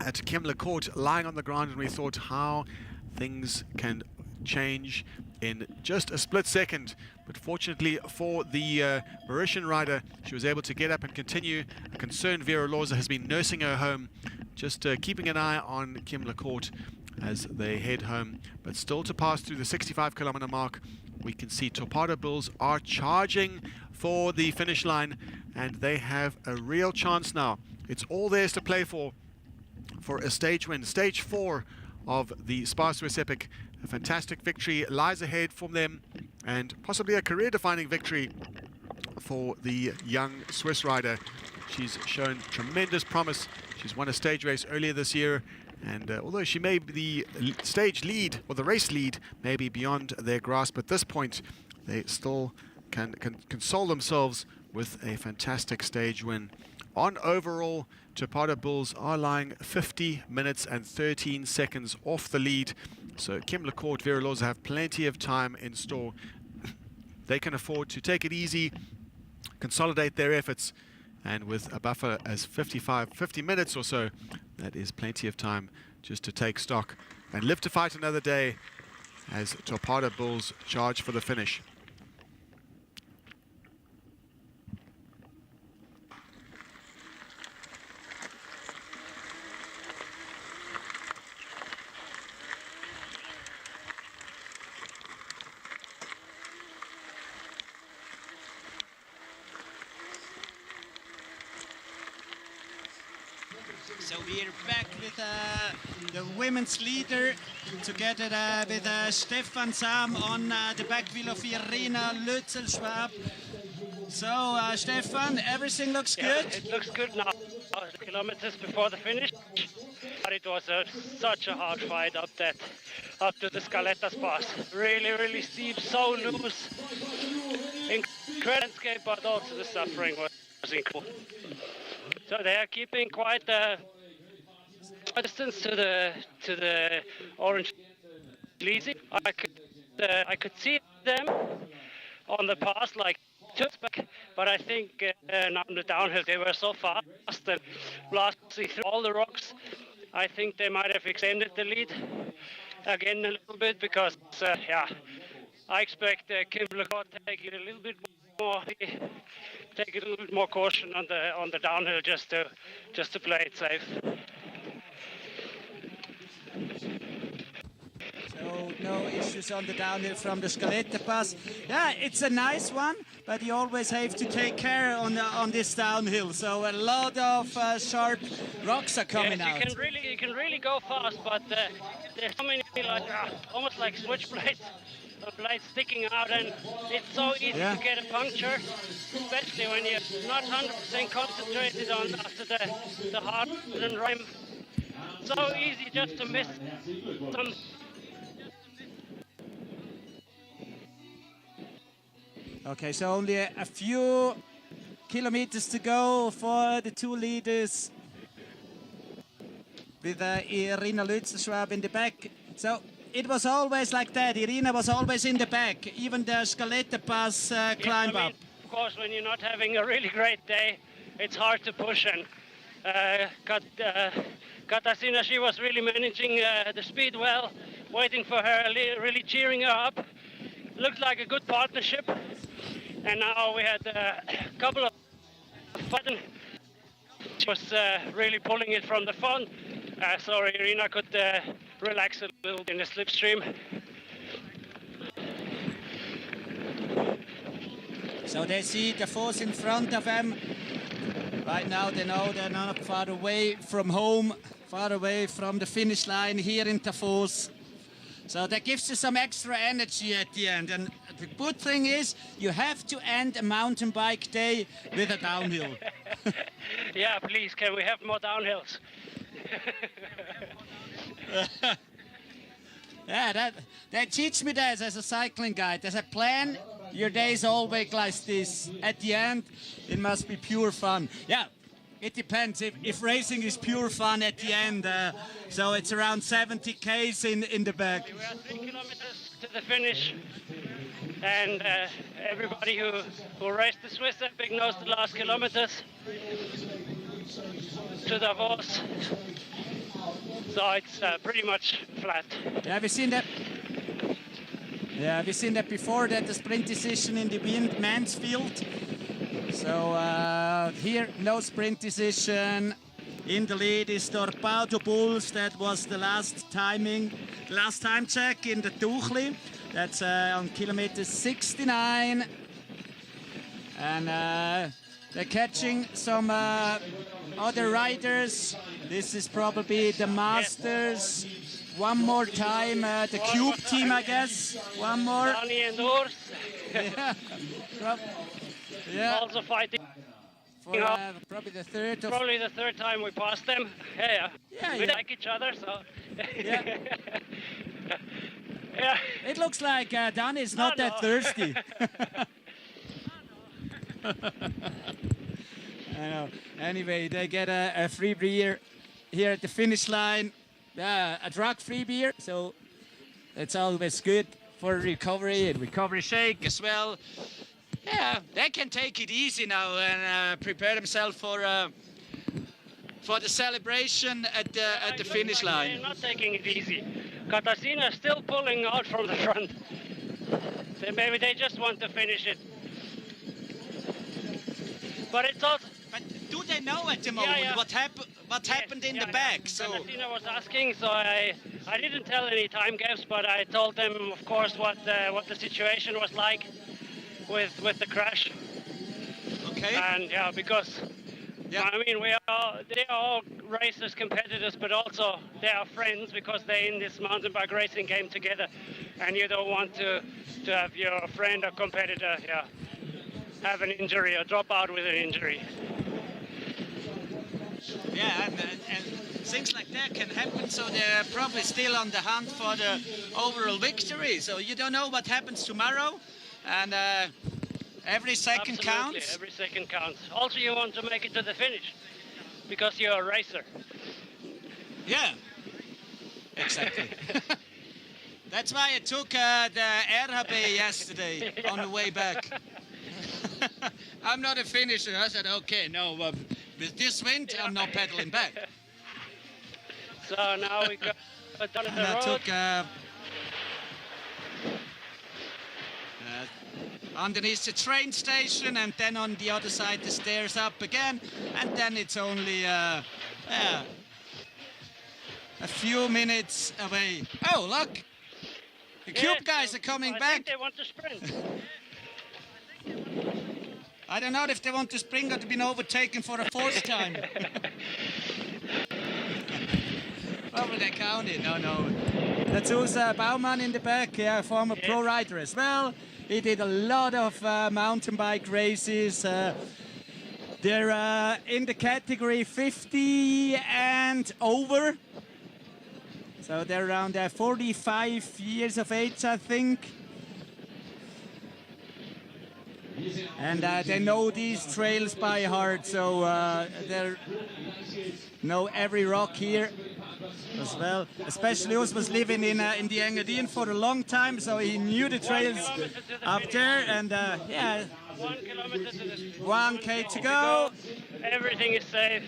at Kim Lecourt lying on the ground, and we thought how things can change in just a split second. But fortunately for the Mauritian rider, she was able to get up and continue. A concerned Vera Lorza has been nursing her home, just keeping an eye on Kim Lecourt as they head home. But still to pass through the 65-kilometer mark, we can see Torpedo Bulls are charging for the finish line, and they have a real chance now. It's all theirs to play for a stage win. Stage 4 of the SPAR Swiss Epic. A fantastic victory lies ahead from them, and possibly a career-defining victory for the young Swiss rider. She's shown tremendous promise. She's won a stage race earlier this year, and although she may be the stage lead, or the race lead, may be beyond their grasp at this point, they still can console themselves with a fantastic stage win. On overall, Torpedo Bulls are lying 50 minutes and 13 seconds off the lead. So Kim Lecourt, Vera Lorza have plenty of time in store. They can afford to take it easy, consolidate their efforts, and with a buffer as 50 minutes or so, that is plenty of time just to take stock and live to fight another day as Torpedo Bulls charge for the finish. So we're back with the women's leader together with Stefan Sam on the back wheel of Irina Lutschel-Schwab. So Stefan, everything looks good? It looks good now. The kilometers before the finish, but it was such a hard fight up to the Scaletta's pass. Really steep, so loose. Incredible landscape, but also the suffering was incredible. So they are keeping quite a distance to the orange Lisi. I could see them on the pass like back, but I think now on the downhill they were so fast and blasting through all the rocks. I think they might have extended the lead again a little bit because I expect Kim Lecourt to take it a little bit more. Take a little bit more caution on the downhill just to play it safe. So no issues on the downhill from the Scaletta pass. Yeah, it's a nice one, but you always have to take care on this downhill. So a lot of sharp rocks are coming out. You can really go fast, but there's so many almost like switchblades. Blades sticking out, and it's so easy to get a puncture, especially when you're not 100% concentrated on after the hard and rhyme. So easy just to miss some. Okay, so only a few kilometers to go for the two leaders, with Irina Lützelschwab in the back. So it was always like that. Irina was always in the back, even the Scaletta Pass climb up. Of course, when you're not having a really great day, it's hard to push. And Katarzyna, she was really managing the speed well, waiting for her, really cheering her up. Looked like a good partnership. And now we had a couple of buttons. She was really pulling it from the front, so Irina could relax a little in the slipstream. So they see Davos in front of them. Right now they know they're not far away from home, far away from the finish line here in Davos. So that gives you some extra energy at the end. And the good thing is you have to end a mountain bike day with a downhill. Yeah, please, can we have more downhills? Yeah, they teach me that as a cycling guide. As a plan, your days always like this. At the end, it must be pure fun. Yeah, it depends. If racing is pure fun at the end, so it's around 70 Ks in the back. We are 3 kilometers to the finish, and everybody who raced the Swiss Epic knows the last kilometers to Davos. So it's pretty much flat. Yeah, we've seen that. Yeah, we've seen that before, that the sprint decision in the men's field. So here, no sprint decision. In the lead is Torpado Bulls. That was the last time check in the Tuchli. That's on kilometer 69. And they're catching some other riders. This is probably the Masters. One more time, the Cube team, I guess. One more. Dani and Urs. Yeah. Also fighting. For probably the third. Probably the third time we passed them. Yeah. We yeah. like each other, so. Yeah. Yeah. It looks like Dani is not that thirsty. I know. Anyway, they get a free beer here at the finish line. A drug-free beer, so it's always good for recovery and recovery shake as well. Yeah, they can take it easy now and prepare themselves for the celebration at the finish line. They're not taking it easy. Katarzyna is still pulling out from the front. Maybe they just want to finish it. But it's also. But do they know at the moment what happened in the back? So Katarzyna was asking, so I didn't tell any time gaps, but I told them, of course, what the situation was like with the crash. Okay. And yeah, because I mean they are all racers, competitors, but also they are friends because they're in this mountain bike racing game together, and you don't want to have your friend or competitor have an injury or drop out with an injury. Yeah, and things like that can happen, so they're probably still on the hunt for the overall victory. So you don't know what happens tomorrow, and every second counts. Every second counts. Also, you want to make it to the finish because you're a racer. Yeah, exactly. That's why I took the RHB yesterday on the way back. I'm not a finisher. I said, okay, no, with this wind, I'm not pedaling back. So now we go down the road. I took underneath the train station, and then on the other side the stairs up again, and then it's only a few minutes away. Oh, look! The Cube guys are coming back. I think they want to sprint. I don't know if they want to sprint or to be overtaken for a fourth time. Probably they counted. No. That's Zuoz Baumann in the back, former pro rider as well. He did a lot of mountain bike races. They're in the category 50 and over. So they're around 45 years of age, I think. and they know these trails by heart, so they know every rock here as well. Especially Zuoz was living in the Engadin for a long time, so he knew the trails up there, and yeah, 1 kilometer to the 1K to go. Everything is safe.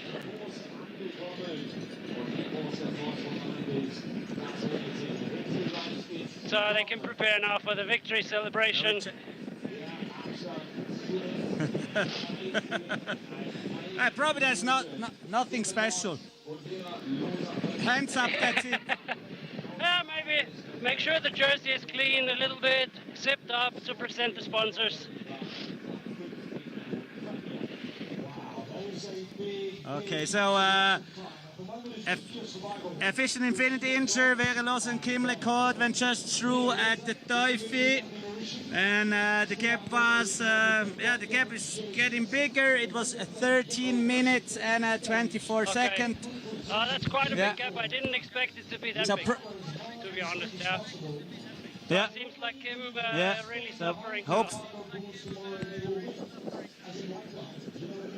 So they can prepare now for the victory celebration. Probably there's nothing special. Hands up, that's it. Yeah, maybe make sure the jersey is clean a little bit, zipped up to present the sponsors. Okay, so Efficient Infinity Incher, Verelos and Kimlecode went just through at the Teufi, and the gap was, the gap is getting bigger. It was 13 minutes and 24 seconds. Oh, that's quite a big gap. I didn't expect it to be that big, to be honest. Yeah. It seems like him really suffering.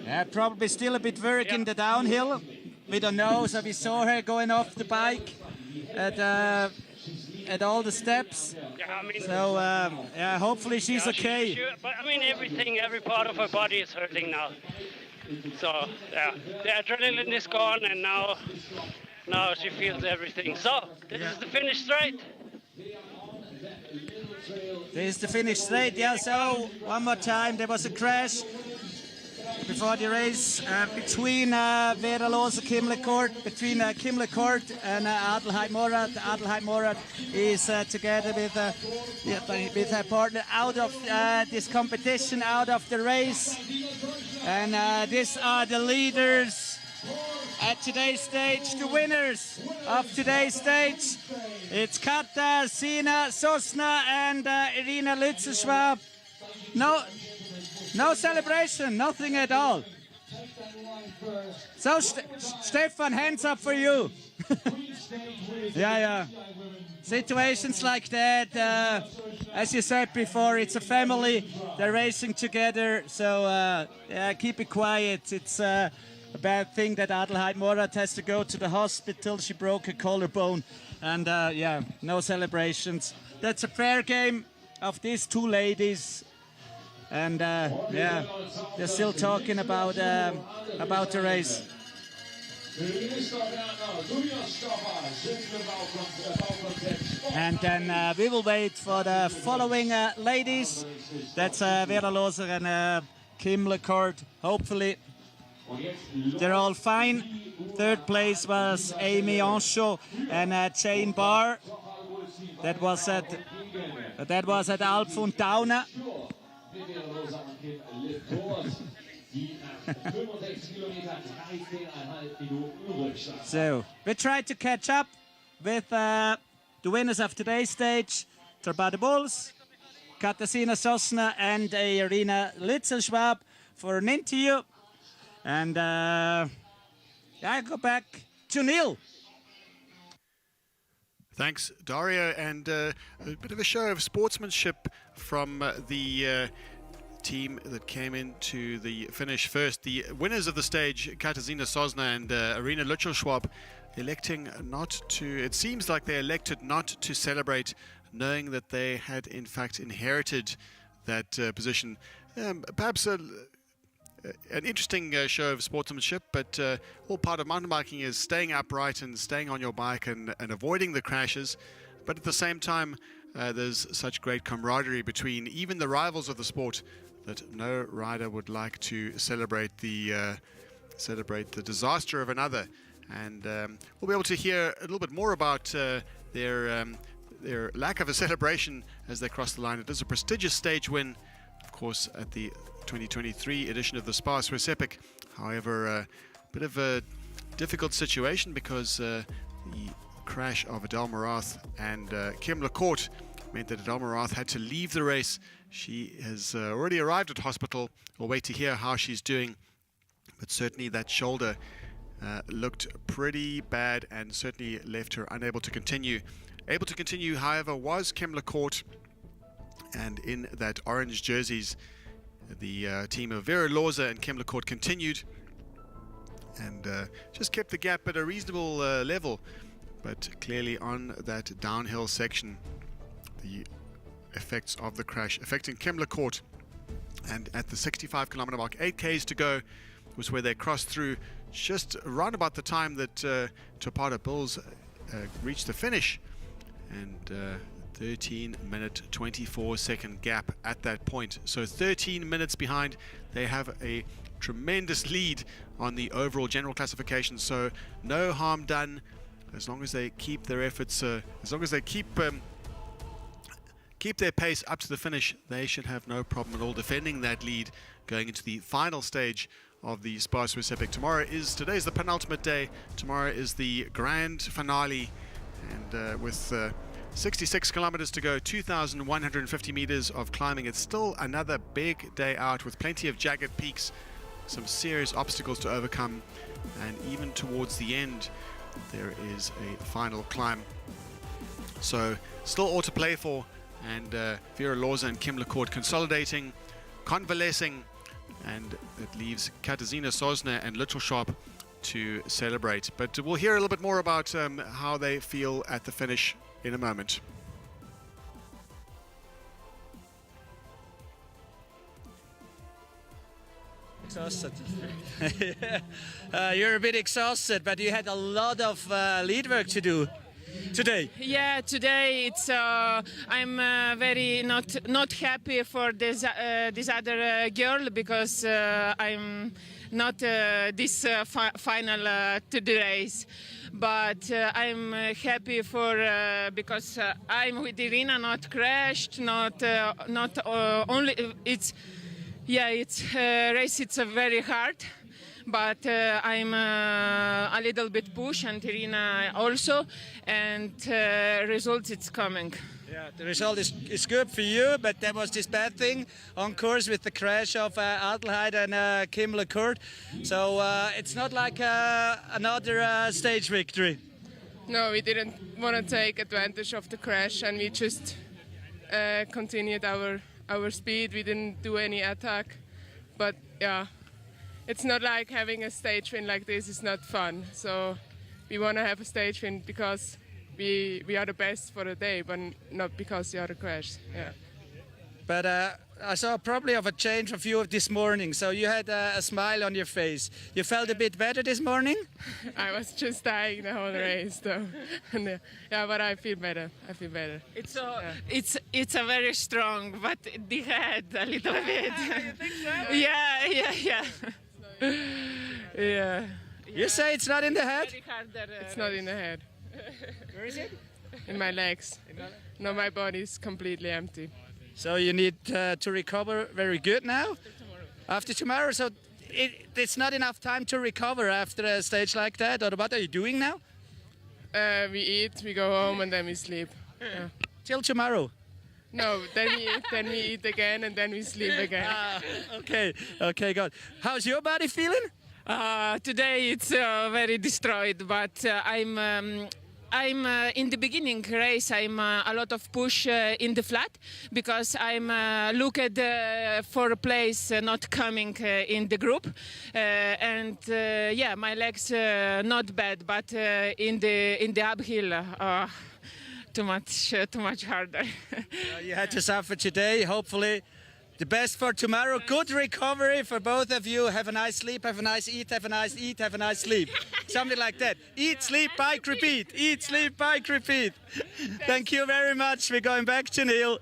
Yeah, probably still a bit work in the downhill. We don't know, so we saw her going off the bike at all the steps. Yeah, I mean, so yeah, hopefully she's okay. But I mean, every part of her body is hurting now. So yeah, the adrenaline is gone, and now she feels everything. So this is the finish straight. This is the finish straight. Yeah. So one more time, there was a crash before the race between Verelos and Kimlecode, between Kimlecode and Adelheid Morat. Adelheid Morat is together with her partner out of this competition, out of the race. And these are the leaders at today's stage, the winners of today's stage. It's Katarzyna Sosna and Irina Lützelschwab. No celebration, nothing at all. So, Stefan, hands up for you. Yeah. Situations like that, as you said before, it's a family. They're racing together, so yeah, keep it quiet. It's a bad thing that Adelheid Morat has to go to the hospital. She broke her collarbone, and yeah, no celebrations. That's a fair game of these two ladies. And yeah, they're still talking about the race. And then we will wait for the following ladies. That's Vera Loser and Kimlecode. Hopefully they're all fine. Third place was Amy Ancho and Jane Barr. That was at Alp Funtauna. So we tried to catch up with the winners of today's stage, Turbade Bulls, Katarzyna Sosna and Irina Lützelschwab for an interview. And I go back to Neil. Thanks, Dario, and a bit of a show of sportsmanship from the team that came into the finish first. The winners of the stage, Katarzyna Sosna and Irina Lützelschwab, electing not to, it seems like they elected not to celebrate, knowing that they had in fact inherited that position. Perhaps an interesting show of sportsmanship, but all part of mountain biking is staying upright and staying on your bike and avoiding the crashes. But at the same time, there's such great camaraderie between even the rivals of the sport that no rider would like to celebrate the disaster of another. And we'll be able to hear a little bit more about their lack of a celebration as they cross the line. It is a prestigious stage win, of course, at the 2023 edition of the SPAR Swiss Epic. However, a bit of a difficult situation because the crash of Adele Morath and Kimlecode meant that Adele Morath had to leave the race. She has already arrived at hospital. We'll wait to hear how she's doing, but certainly that shoulder looked pretty bad and certainly left her unable to continue. Able to continue, however, was Kimlecode, and in that orange jerseys The team of Vera Loza and Kim Lecourt continued and just kept the gap at a reasonable level, but clearly on that downhill section, the effects of the crash affecting Kim Lecourt. And at the 65 kilometer mark, 8 Ks to go, was where they crossed through just around about the time that Topata Bulls reached the finish. And 13-minute 24-second gap at that point. So 13 minutes behind. They have a tremendous lead on the overall general classification. So no harm done as long as they keep their efforts, as long as they keep their pace up to the finish. They should have no problem at all defending that lead going into the final stage of the SPAR Swiss Epic. Today is the penultimate day. Tomorrow is the grand finale, and with 66 kilometers to go, 2,150 meters of climbing. It's still another big day out with plenty of jagged peaks, some serious obstacles to overcome, and even towards the end there is a final climb. So still all to play for, and Vera Loza and Kim Lecourt consolidating, convalescing, and it leaves Katarzyna Sosna and Little Sharp to celebrate. But we'll hear a little bit more about how they feel at the finish in a moment. Exhausted. You're a bit exhausted, but you had a lot of lead work to do today. Yeah, today it's I'm very not happy for this other girl, because I'm not this final to the race. But I'm happy for because I'm with Irina, not crashed, not only it's race. It's very hard, but I'm a little bit push, and Irina also, and results it's coming. Yeah, the result is good for you, but there was this bad thing on course with the crash of Adelheid and Kim Lecourt. So it's not like another stage victory. No, we didn't want to take advantage of the crash, and we just continued our speed. We didn't do any attack, but yeah, it's not like having a stage win like this is not fun. So we want to have a stage win because we are the best for the day, but not because the other crash. Yeah. But I saw probably of a change of you this morning. So you had a smile on your face. You felt a bit better this morning? I was just dying the whole race, though. Yeah, but I feel better. It's a very strong, but the head a little bit. You think so? Yeah. You say it's not in the head? It's not in the head. Where is it? In my legs. No, my body is completely empty. So you need to recover very good now? After tomorrow? So it's not enough time to recover after a stage like that? Or what are you doing now? We eat, we go home, and then we sleep. Yeah. Till tomorrow? No, then we eat again, and then we sleep again. Okay, good. How's your body feeling? Today it's very destroyed, but I'm in the beginning race. I'm a lot of push in the flat because I'm looking for a place not coming in the group, and my legs not bad, but in the uphill. Too much harder. You had to suffer today. Hopefully, the best for tomorrow. Good recovery for both of you. Have a nice sleep. Have a nice eat. Have a nice eat. Have a nice sleep. Something like that. Eat, sleep, bike, repeat. Eat, sleep, bike, repeat. Thank you very much. We're going back to Neil.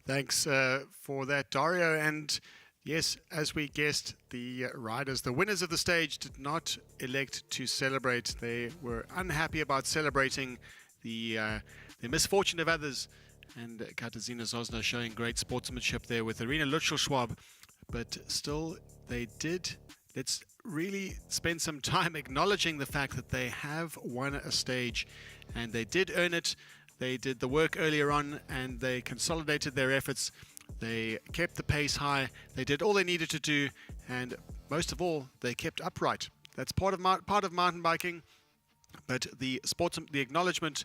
Thanks for that, Dario. And yes, as we guessed, the riders, the winners of the stage, did not elect to celebrate. They were unhappy about celebrating the misfortune of others. And Katarzyna Sosna showing great sportsmanship there with Irina Lutschel-Schwab. But still, they did. Let's really spend some time acknowledging the fact that they have won a stage. And they did earn it. They did the work earlier on, and they consolidated their efforts. They kept the pace high. They did all they needed to do. And most of all, they kept upright. That's part of mountain biking. But the acknowledgement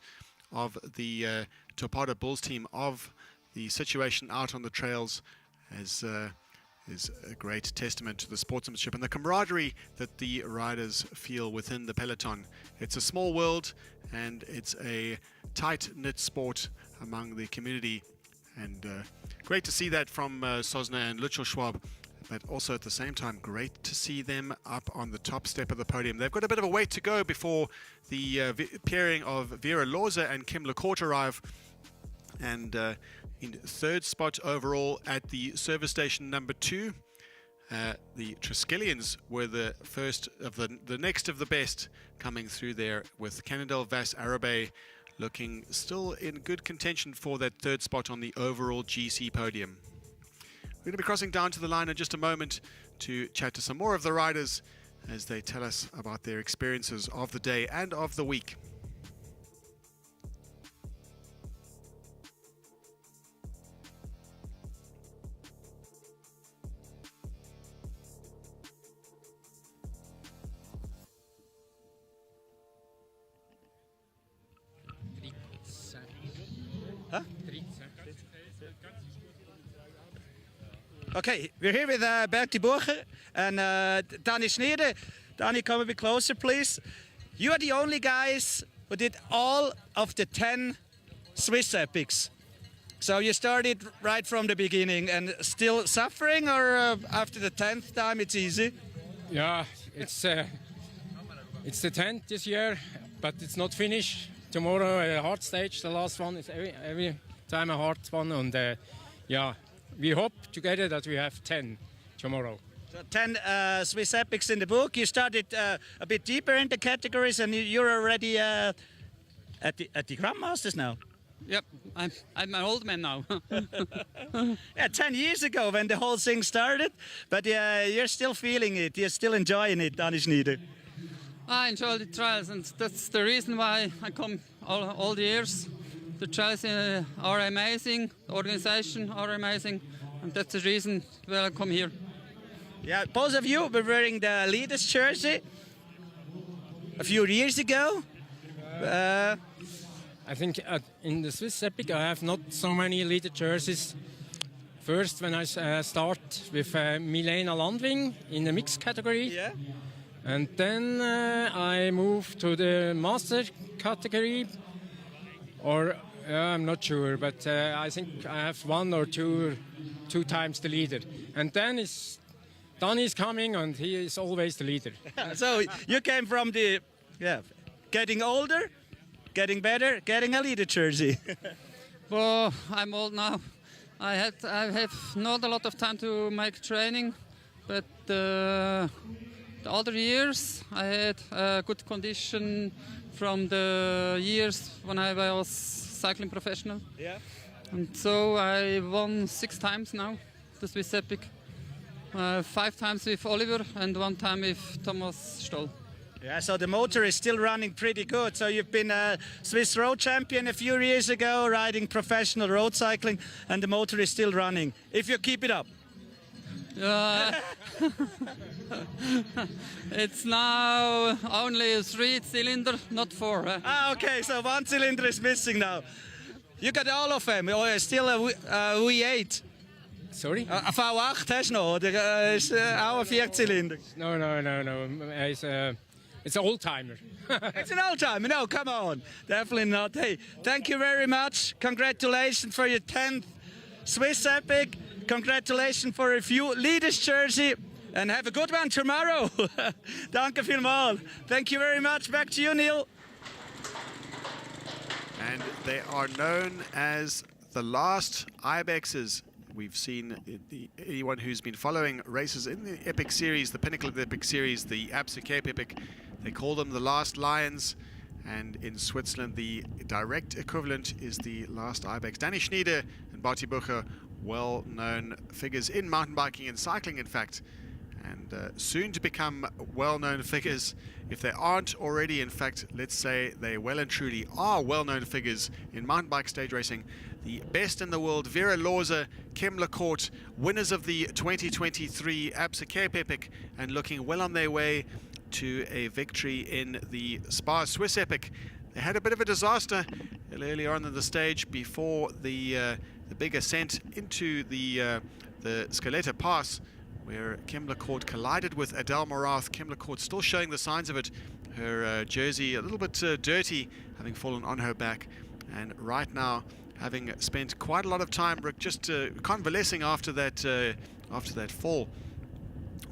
of the Topata Bulls team, of the situation out on the trails is a great testament to the sportsmanship and the camaraderie that the riders feel within the peloton. It's a small world and it's a tight-knit sport among the community, and great to see that from Sosna and Lutschel-Schwab, but also at the same time great to see them up on the top step of the podium. They've got a bit of a wait to go before the pairing of Vera Loza and Kim LeCourt arrive, and in third spot overall at the service station number 2. The Triskelians were the first of the next of the best coming through there, with Cannondale Vas Arabe looking still in good contention for that third spot on the overall GC podium. We're going to be crossing down to the line in just a moment to chat to some more of the riders as they tell us about their experiences of the day and of the week. Huh? Okay, we're here with Bertie Burger and Danny Schneider. Danny, come a bit closer, please. You are the only guys who did all of the 10 Swiss epics. So you started right from the beginning and still suffering, or after the 10th time it's easy? Yeah, it's the 10th this year, but it's not finished. Tomorrow a hard stage, the last one is every time a hard one, and yeah, we hope together that we have 10 tomorrow. So 10 Swiss epics in the book. You started a bit deeper in the categories, and you're already at the Grandmasters now. Yep, I'm an old man now. Yeah, 10 years ago when the whole thing started, but you're still feeling it, you're still enjoying it, Danny Schneider. I enjoy the trails, and that's the reason why I come all the years. The trails are amazing, the organization are amazing, and that's the reason why I come here. Yeah, both of you were wearing the leaders jersey a few years ago. I think in the Swiss Epic I have not so many leader jerseys. First, when I start with Milena Landwing in the mixed category. Yeah. And then I moved to the master category, or I'm not sure, but I think I have one or two times the leader. And then Danny's coming, and he is always the leader. So you came from the getting older, getting better, getting a leader jersey. Well, I'm old now. I have not a lot of time to make training, but the other years I had good condition from the years when I was cycling professional. Yeah. And so I won 6 times now, the Swiss Epic. 5 times with Oliver and 1 time with Thomas Stoll. Yeah, so the motor is still running pretty good. So you've been a Swiss road champion a few years ago, riding professional road cycling, and the motor is still running, if you keep it up. It's now only a 3-cylinder, not 4. Okay, so 1 cylinder is missing now. You got all of them, or still a V8? Sorry? A V8 hast du noch, oder ist auch ein 4-Zylinder? No. It's an old-timer. It's an old-timer, no, come on. Definitely not. Hey, thank you very much. Congratulations for your 10th Swiss Epic. Congratulations for a few leaders jersey. And have a good one tomorrow. Danke vielmals. Thank you very much. Back to you, Neil. And they are known as the last Ibexes. We've seen anyone who's been following races in the Epic Series, the pinnacle of the Epic Series, the Absa Cape Epic, they call them the last Lions. And in Switzerland, the direct equivalent is the last Ibex. Danny Schneider and Bertie Burger, well-known figures in mountain biking and cycling, in fact, and soon to become well-known figures. If they aren't already, in fact, let's say they well and truly are well-known figures in mountain bike stage racing. The best in the world, Vera Loza, Kim LeCourt, winners of the 2023 Absa Cape Epic, and looking well on their way to a victory in the SPAR Swiss Epic. They had a bit of a disaster earlier on in the stage before the big ascent into the Scaletta Pass, where Kim LaCourt collided with Adele Morath. Kim LaCourt still showing the signs of it. Her jersey a little bit dirty, having fallen on her back. And right now, having spent quite a lot of time just convalescing after that fall,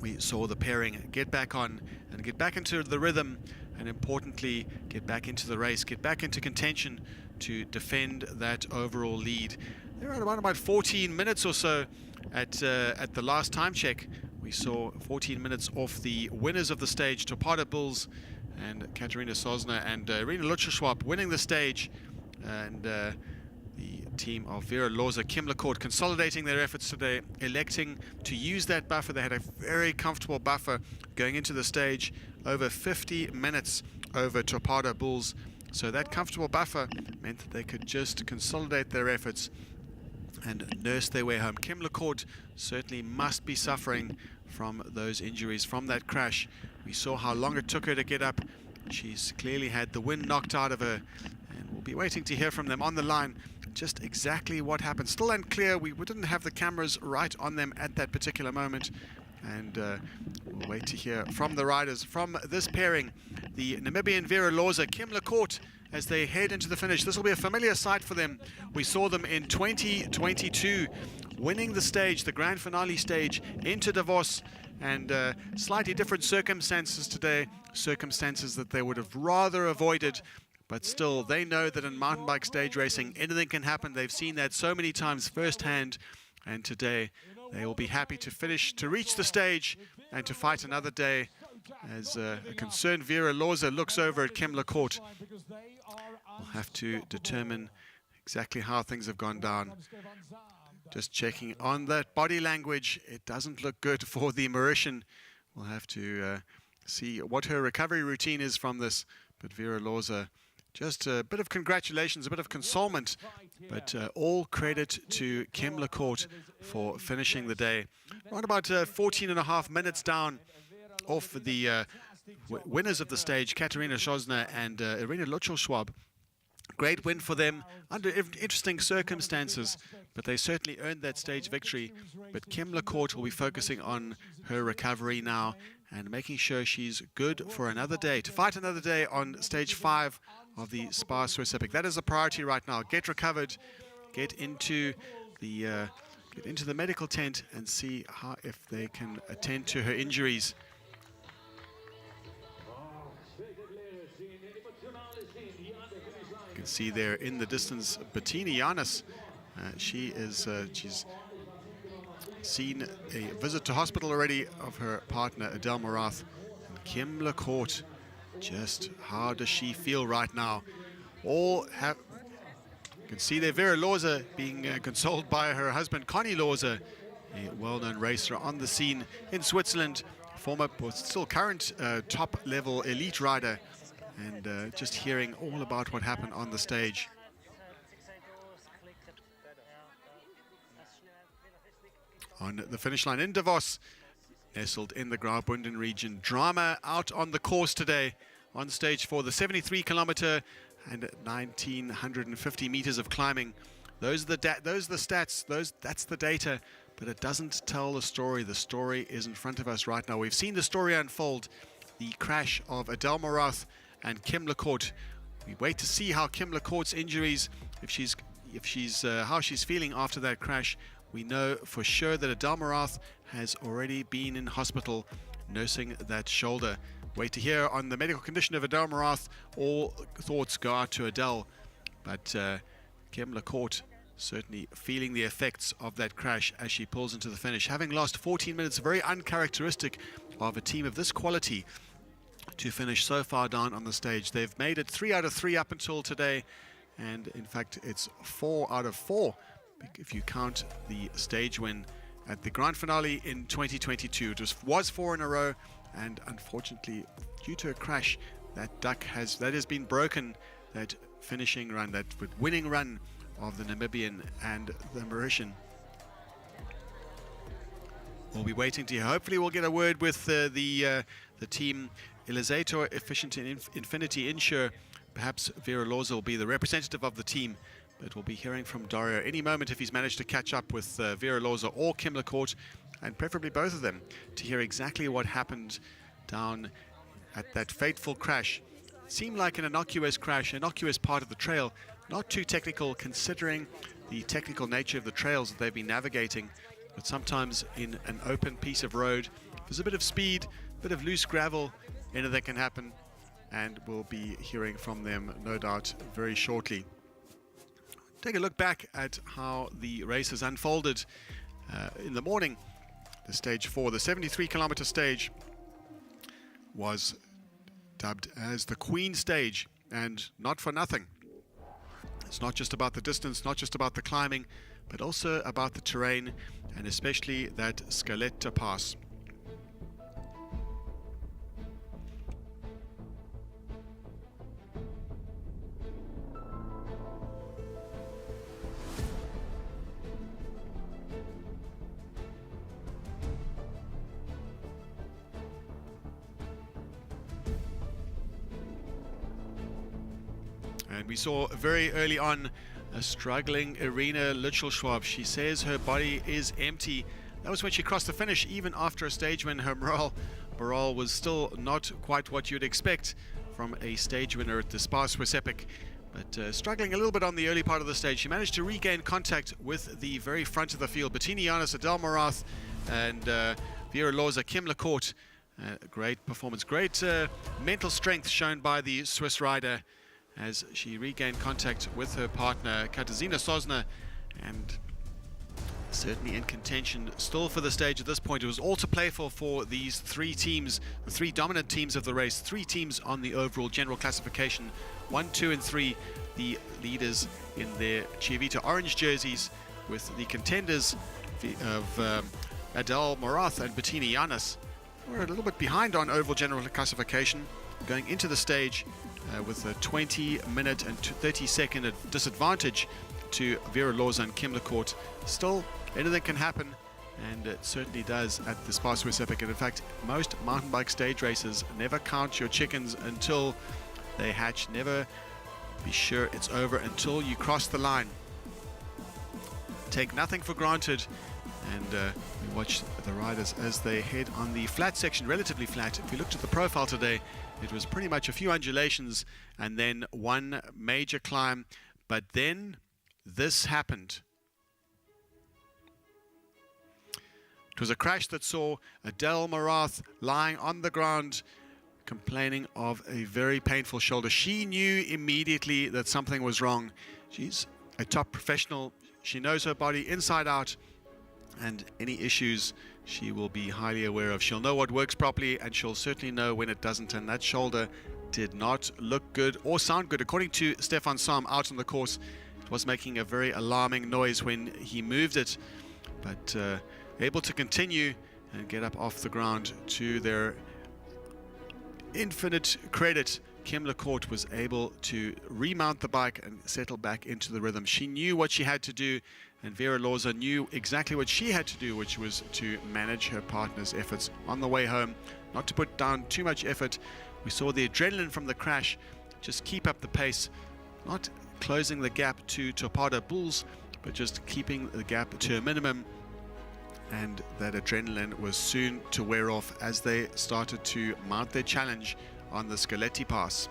we saw the pairing get back on and get back into the rhythm, and importantly, get back into the race, get back into contention to defend that overall lead. They're at around about 14 minutes or so at the last time check. We saw 14 minutes off the winners of the stage, Topada Bulls and Katarina Sosna and Irina Lutschschwab winning the stage, and the team of Vera Loza, Kim LaCourt consolidating their efforts today, electing to use that buffer. They had a very comfortable buffer going into the stage, over 50 minutes over Topada Bulls. So that comfortable buffer meant that they could just consolidate their efforts and nurse their way home. Kim LaCourt certainly must be suffering from those injuries, from that crash. We saw how long it took her to get up. She's clearly had the wind knocked out of her, and we'll be waiting to hear from them on the line just exactly what happened. Still unclear. We didn't have the cameras right on them at that particular moment, and we'll wait to hear from the riders from this pairing, the Namibian Vera Loza, Kim LaCourt, as they head into the finish. This will be a familiar sight for them. We saw them in 2022 winning the stage, the grand finale stage, into Davos, and slightly different circumstances today, circumstances that they would have rather avoided, but still they know that in mountain bike stage racing anything can happen. They've seen that so many times firsthand, and today they will be happy to finish, to reach the stage and to fight another day, as a concerned Vera Loza looks over at Kim LaCourt. We'll have to determine exactly how things have gone down. Just checking on that body language, it doesn't look good for the Mauritian. We'll have to see what her recovery routine is from this. But Vera Loza, just a bit of congratulations, a bit of consolement, but all credit to Kim LaCourt for finishing the day. Around about 14 and a half minutes down off the winners of the stage, Katarina Sosna and Irina Lutschschwab. Great win for them under interesting circumstances, but they certainly earned that stage victory. But Kim LaCourt will be focusing on her recovery now and making sure she's good for another day, to fight another day on stage 5 of the SPAR Swiss Epic. That is a priority right now. Get recovered, get into the medical tent and see if they can attend to her injuries. You can see there in the distance Bettini Yanis. She's seen a visit to hospital already of her partner Adele Morath. And Kim LaCourt, just how does she feel right now? You can see there Vera Loza being consoled by her husband Connie Loza, a well-known racer on the scene in Switzerland, former, but still current top-level elite rider, and just hearing all about what happened on the stage. On the finish line in Davos, nestled in the Graubünden region. Drama out on the course today, on stage for the 73-kilometer and 1,950 meters of climbing. Those are the stats. That's the data, but it doesn't tell the story. The story is in front of us right now. We've seen the story unfold. The crash of Adele Morath and Kim LaCourt. We wait to see how Kim LaCourt's injuries, how she's feeling after that crash. We know for sure that Adele Morath has already been in hospital nursing that shoulder. Wait to hear on the medical condition of Adele Morath. All thoughts go out to Adele, but Kim LaCourt certainly feeling the effects of that crash as she pulls into the finish. Having lost 14 minutes, very uncharacteristic of a team of this quality to finish so far down on the stage. They've made it 3 out of 3 up until today, and in fact it's 4 out of 4 if you count the stage win at the grand finale in 2022. It was 4 in a row, and unfortunately due to a crash, that has been broken, that finishing run, that winning run of the Namibian and the Mauritian. We'll be waiting to hear. Hopefully we'll get a word with the team Ilizator Efficient Infinity Insure, perhaps Vera Loza will be the representative of the team, but we'll be hearing from Dario any moment if he's managed to catch up with Vera Loza or Kim Lacourt, and preferably both of them, to hear exactly what happened down at that fateful crash. It seemed like an innocuous crash, innocuous part of the trail, not too technical considering the technical nature of the trails that they've been navigating, but sometimes in an open piece of road, there's a bit of speed, a bit of loose gravel, anything can happen, and we'll be hearing from them, no doubt, very shortly. Take a look back at how the race has unfolded in the morning. The stage 4, the 73-kilometer stage, was dubbed as the Queen stage, and not for nothing. It's not just about the distance, not just about the climbing, but also about the terrain, and especially that Scaletta pass. And we saw very early on a struggling Irina Litschel-Schwab. She says her body is empty. That was when she crossed the finish, even after a stage when her morale was still not quite what you'd expect from a stage winner at the SPAR Swiss Epic. But struggling a little bit on the early part of the stage. She managed to regain contact with the very front of the field. Bettini Giannis, Adele Morath, and Vera Loza, Kim Lacourt. Great performance, great mental strength shown by the Swiss rider as she regained contact with her partner Katarzyna Sosna, and certainly in contention still for the stage at this point. It was all to play for these three teams, the three dominant teams of the race, three teams on the overall general classification, 1, 2 and 3, the leaders in their Ciavita orange jerseys, with the contenders of Adele Morath and Bettini Giannis. We're a little bit behind on overall general classification going into the stage, with a 20-minute and 30-second disadvantage to Vera Loza and Kim Lacourt. Still, anything can happen, and it certainly does at the SPAR Swiss Epic. And in fact, most mountain bike stage races, never count your chickens until they hatch. Never be sure it's over until you cross the line. Take nothing for granted, and we watch the riders as they head on the flat section, relatively flat. If we looked at the profile today, it was pretty much a few undulations and then one major climb. But then this happened. It was a crash that saw Adele Morath lying on the ground, complaining of a very painful shoulder. She knew immediately that something was wrong. She's a top professional. She knows her body inside out, and any issues she will be highly aware of. She'll know what works properly, and she'll certainly know when it doesn't. And that shoulder did not look good or sound good. According to Stefan Sam out on the course, it was making a very alarming noise when he moved it. But able to continue and get up off the ground, to their infinite credit, Kim Lacourt was able to remount the bike and settle back into the rhythm. She knew what she had to do, and Vera Loza knew exactly what she had to do, which was to manage her partner's efforts on the way home, not to put down too much effort. We saw the adrenaline from the crash just keep up the pace, not closing the gap to Topada Bulls, but just keeping the gap to a minimum. And that adrenaline was soon to wear off as they started to mount their challenge on the Scaletti Pass.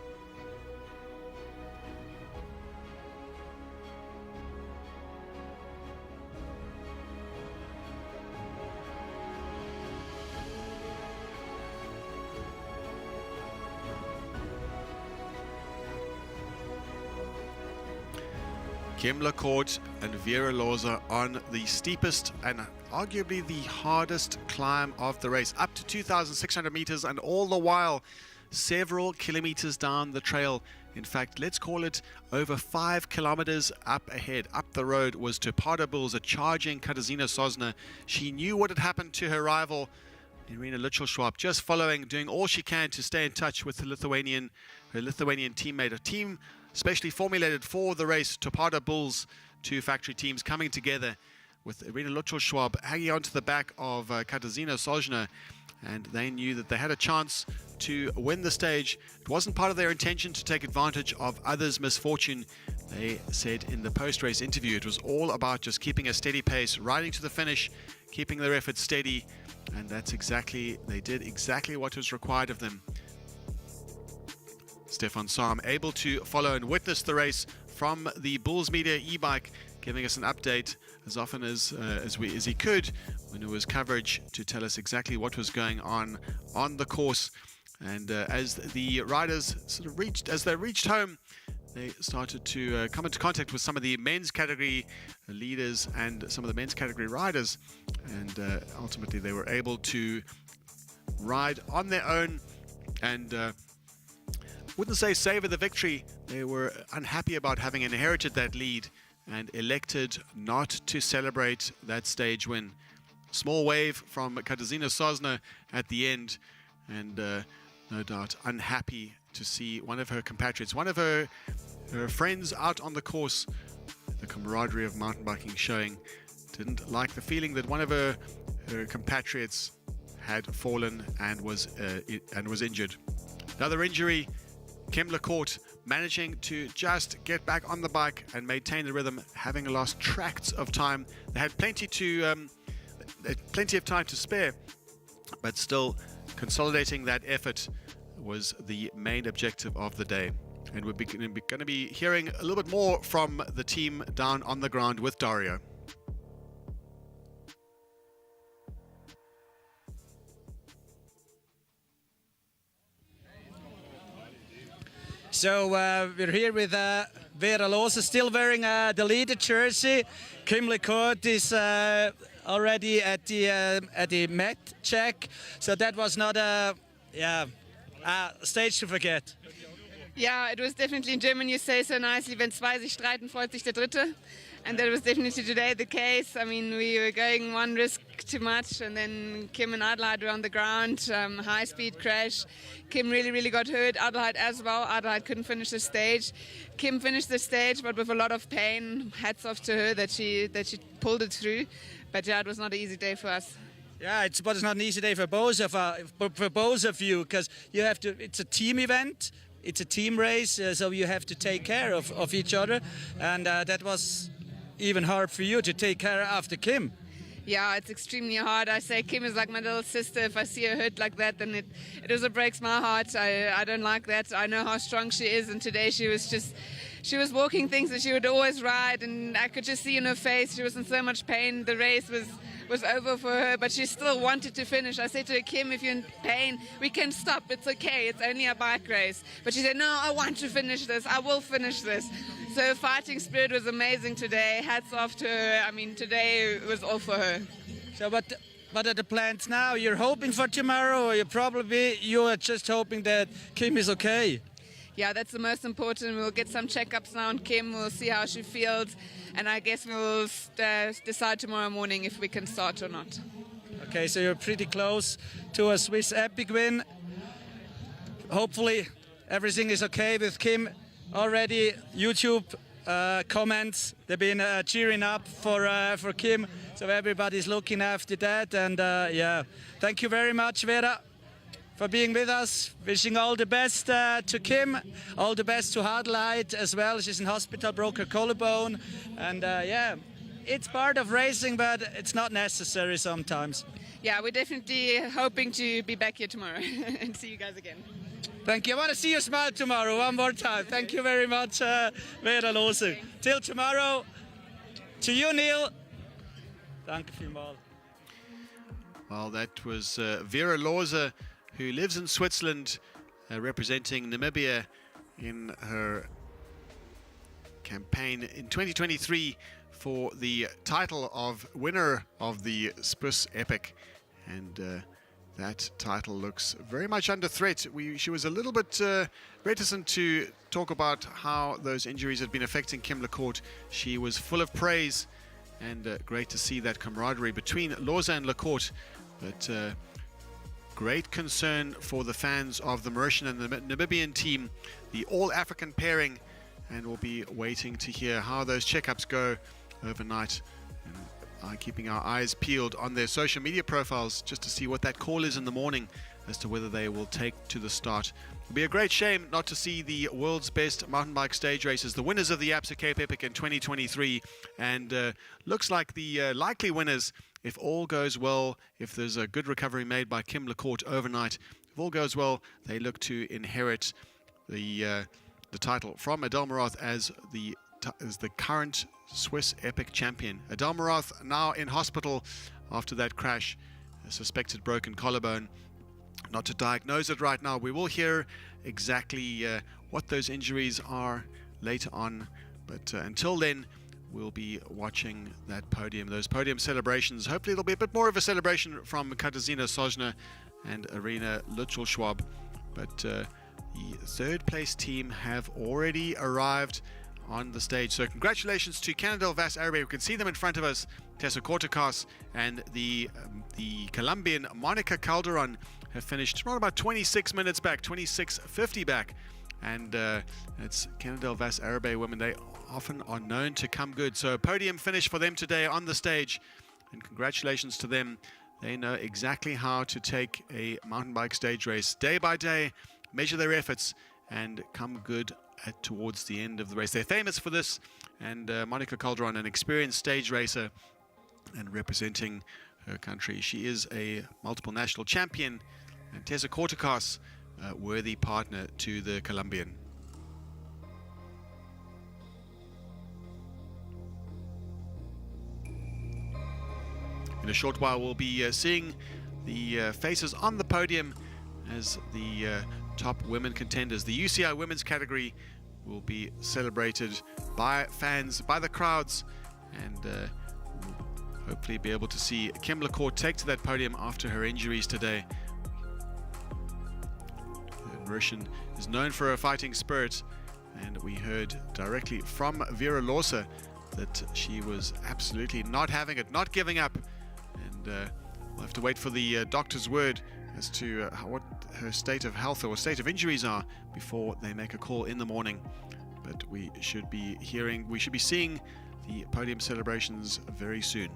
Kim Lacourt and Vera Loza on the steepest and arguably the hardest climb of the race, up to 2,600 meters, and all the while several kilometers down the trail. In fact, let's call it over 5 kilometers up ahead. Up the road was Topada Bulls, a charging Katarzyna Sosna. She knew what had happened to her rival, Irina Litschel-Schwab, just following, doing all she can to stay in touch with her Lithuanian teammate, a team specially formulated for the race. Topada Bulls, two factory teams coming together, with Irina Litschel-Schwab hanging onto the back of Katarzyna Sosna. and they knew that they had a chance to win the stage. It wasn't part of their intention to take advantage of others' misfortune. They said in the post-race interview it was all about just keeping a steady pace, riding to the finish, keeping their effort steady, and they did exactly what was required of them. Stefan Sam able to follow and witness the race from the Bulls Media e-bike, giving us an update as often as he could when there was coverage to tell us exactly what was going on the course. And as the riders reached home, they started to come into contact with some of the men's category leaders and some of the men's category riders, and ultimately they were able to ride on their own and wouldn't say savor the victory. They were unhappy about having inherited that lead and elected not to celebrate that stage win. Small wave from Katarzyna Sosna at the end, and no doubt unhappy to see one of her compatriots, one of her friends out on the course. The camaraderie of mountain biking showing. Didn't like the feeling that one of her compatriots had fallen and was injured. Another injury, Kim Lecourt managing to just get back on the bike and maintain the rhythm, having lost tracts of time. They had plenty of time to spare, but still consolidating that effort was the main objective of the day. And we're going to be hearing a little bit more from the team down on the ground with Dario. So we're here with Vera Lose, still wearing the leader jersey. Kim Lecourt is already at the Met check, so that was not a stage to forget. Yeah, it was definitely in German. You say so nicely, wenn zwei sich streiten, freut sich der Dritte. And that was definitely today the case. I mean, we were going one risk too much, and then Kim and Adelheid were on the ground, high-speed crash. Kim really got hurt, Adelheid as well. Adelheid couldn't finish the stage. Kim finished the stage, but with a lot of pain. Hats off to her that she pulled it through. But yeah, it was not an easy day for us. Yeah, but it's not an easy day for both of you, because you have to. It's a team event. It's a team race, so you have to take care of each other, and that was even hard for you to take care after Kim. Yeah, it's extremely hard. I say Kim is like my little sister. If I see her hurt like that, then it also breaks my heart. I don't like that. I know how strong she is, and today she was walking things that she would always ride, and I could just see in her face she was in so much pain. The race was over for her, but she still wanted to finish. I said to her, Kim, if you're in pain, we can stop. It's okay. It's only a bike race. But she said, no, I want to finish this. I will finish this. So fighting spirit was amazing today. Hats off to her. I mean, today was all for her. So what are the plans now? You're hoping for tomorrow, or you are just hoping that Kim is okay? Yeah, that's the most important. We'll get some checkups now on Kim. We'll see how she feels. And I guess we'll decide tomorrow morning if we can start or not. Okay, so you're pretty close to a Swiss epic win. Hopefully everything is okay with Kim. Already YouTube comments, they've been cheering up for Kim. So everybody's looking after that. And yeah, thank you very much, Vera, for being with us. Wishing all the best to Kim, all the best to Adelheid as well. She's in hospital, broke her collarbone, and yeah, it's part of racing, but it's not necessary sometimes. Yeah, we're definitely hoping to be back here tomorrow and see you guys again. Thank you. I want to see you smile tomorrow one more time. Thank you very much, Vera Lose. Till tomorrow. To you, Neil. Danke vielmals. Well, that was Vera Lose, who lives in Switzerland, representing Namibia in her campaign in 2023 for the title of winner of the Swiss Epic. And that title looks very much under threat. She was a little bit reticent to talk about how those injuries had been affecting Kim Lecourt. She was full of praise, and great to see that camaraderie between Lose and Lecourt. But great concern for the fans of the Mauritian and the Namibian team, the all-African pairing, and we'll be waiting to hear how those checkups go overnight. And keeping our eyes peeled on their social media profiles just to see what that call is in the morning as to whether they will take to the start. It'll be a great shame not to see the world's best mountain bike stage races, the winners of the Absa Cape Epic in 2023, and looks like the likely winners, if all goes well, if there's a good recovery made by Kim LeCourt overnight, if all goes well, they look to inherit the title from Adel Marath as the current Swiss Epic champion. Adel Marath now in hospital after that crash, a suspected broken collarbone. Not to diagnose it right now. We will hear exactly what those injuries are later on, but until then we'll be watching that podium, those podium celebrations. Hopefully it'll be a bit more of a celebration from Katarzyna Soźna and Irina Lutschel-Schwab, but the third place team have already arrived on the stage. So congratulations to Canada Vas Arabe. We can see them in front of us, Tessa Kortekas, and the Colombian Monica Calderon have finished around about 26 minutes back, 26:50 back, and it's Canada Vas Arabe women. They often are known to come good. So a podium finish for them today on the stage, and congratulations to them. They know exactly how to take a mountain bike stage race day by day, measure their efforts, and come good towards the end of the race. They're famous for this, and Monica Calderon, an experienced stage racer and representing her country. She is a multiple national champion, and Tessa Kortekas, a worthy partner to the Colombian. In a short while we'll be seeing the faces on the podium as the top women contenders. The UCI Women's category will be celebrated by fans, by the crowds, and we'll hopefully be able to see Kim LeCourt take to that podium after her injuries today. The Mauritian is known for her fighting spirit, and we heard directly from Vera Lorsa that she was absolutely not having it, not giving up, and we'll have to wait for the doctor's word as to what her state of health or state of injuries are before they make a call in the morning. But we should be seeing the podium celebrations very soon.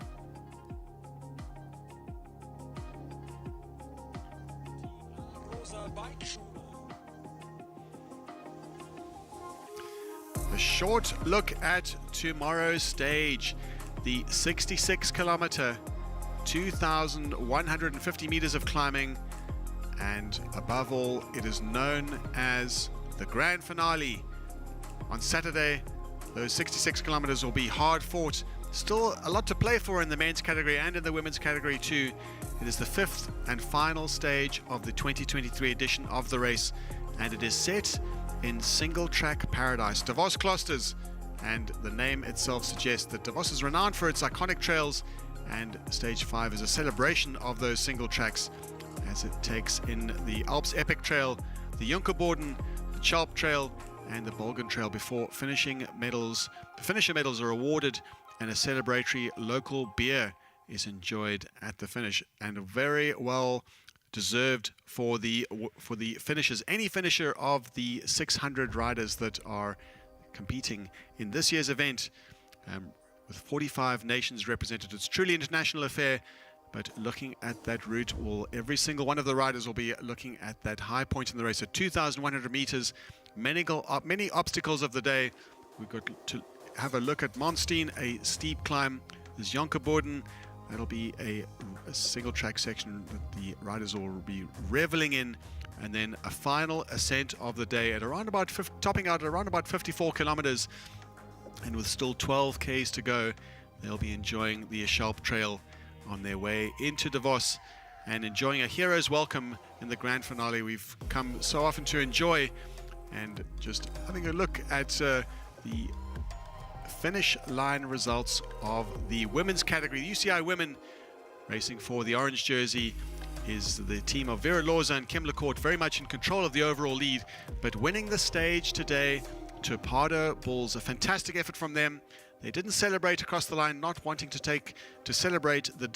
A short look at tomorrow's stage, the 66-kilometer, 2,150 meters of climbing, and above all, it is known as the grand finale. On Saturday, those 66 kilometers will be hard fought. Still a lot to play for in the men's category and in the women's category too. It is the fifth and final stage of the 2023 edition of the race, and it is set in single track paradise, Davos Klosters, and the name itself suggests that Davos is renowned for its iconic trails, and stage 5 is a celebration of those single tracks as it takes in the Alps Epic Trail, the Junkerborden, the Chalp Trail, and the Bolgen Trail before finishing medals. The finisher medals are awarded, and a celebratory local beer is enjoyed at the finish, and very well deserved for the finishers. Any finisher of the 600 riders that are competing in this year's event, with 45 nations represented. It's truly an international affair, but looking at that route, every single one of the riders will be looking at that high point in the race at 2,100 meters. Many obstacles of the day. We've got to have a look at Monstein, a steep climb. There's Junkerborden. That'll be a single track section that the riders will be reveling in, and then a final ascent of the day at around about topping out at around about 54 kilometers, and with still 12 Ks to go, they'll be enjoying the Schalp Trail on their way into Davos and enjoying a hero's welcome in the grand finale we've come so often to enjoy. And just having a look at the finish line results of the women's category. The UCI Women, racing for the orange jersey, is the team of Vera Lorsa and Kim LeCourt, very much in control of the overall lead, but winning the stage today to Pardo Bulls. A fantastic effort from them. They didn't celebrate across the line, not wanting to celebrate the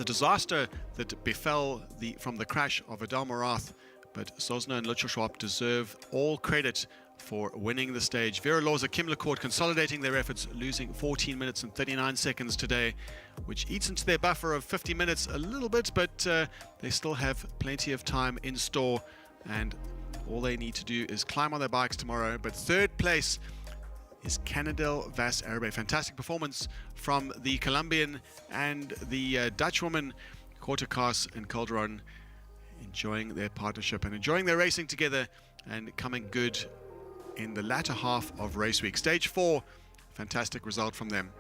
disaster that befell from the crash of Adel Marath, but Soźna and Lutschel-Schwab deserve all credit for winning the stage. Vera Lorza, Kim LaCourt consolidating their efforts, losing 14 minutes and 39 seconds today, which eats into their buffer of 50 minutes a little bit, but they still have plenty of time in store, and all they need to do is climb on their bikes tomorrow. But third place is Canadel Vas Arabe. Fantastic performance from the Colombian and the Dutch woman, Kortekas and Calderon, enjoying their partnership and enjoying their racing together and coming good in the latter half of race week. Stage 4, fantastic result from them.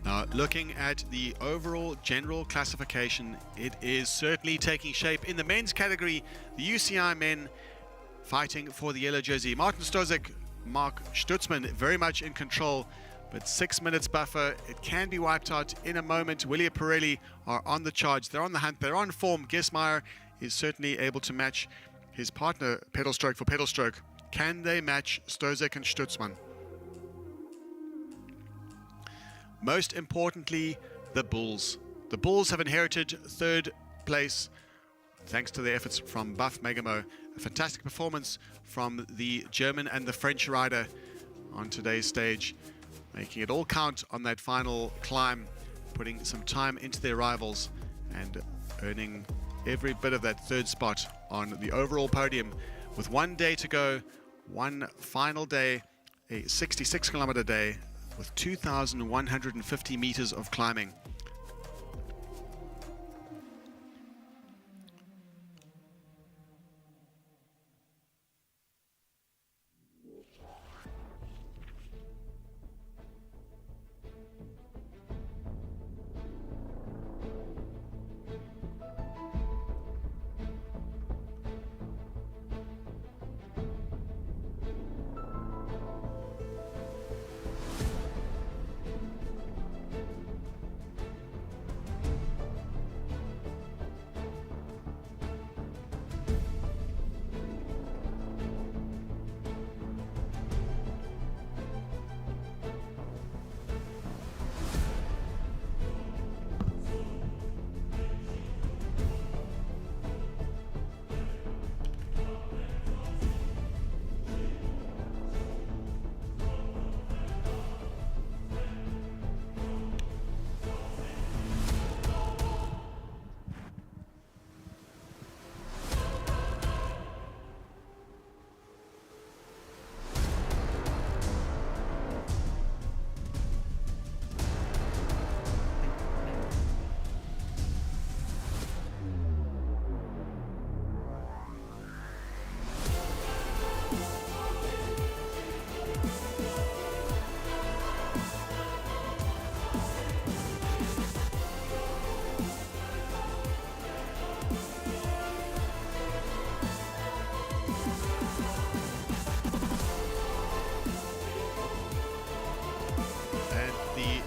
Now, looking at the overall general classification, it is certainly taking shape. In the men's category, the UCI men fighting for the yellow jersey. Martin Stozik, Mark Stutzman very much in control, but 6 minutes buffer. It can be wiped out in a moment. Willie Pirelli are on the charge. They're on the hunt. They're on form. Gesmeyer is certainly able to match his partner pedal stroke for pedal stroke. Can they match Stozik and Stutzman? Most importantly, the Bulls. The Bulls have inherited third place thanks to the efforts from Buff Megamo. A fantastic performance from the German and the French rider on today's stage, making it all count on that final climb, putting some time into their rivals and earning every bit of that third spot on the overall podium. With 1 day to go, one final day, a 66-kilometer day with 2,150 meters of climbing.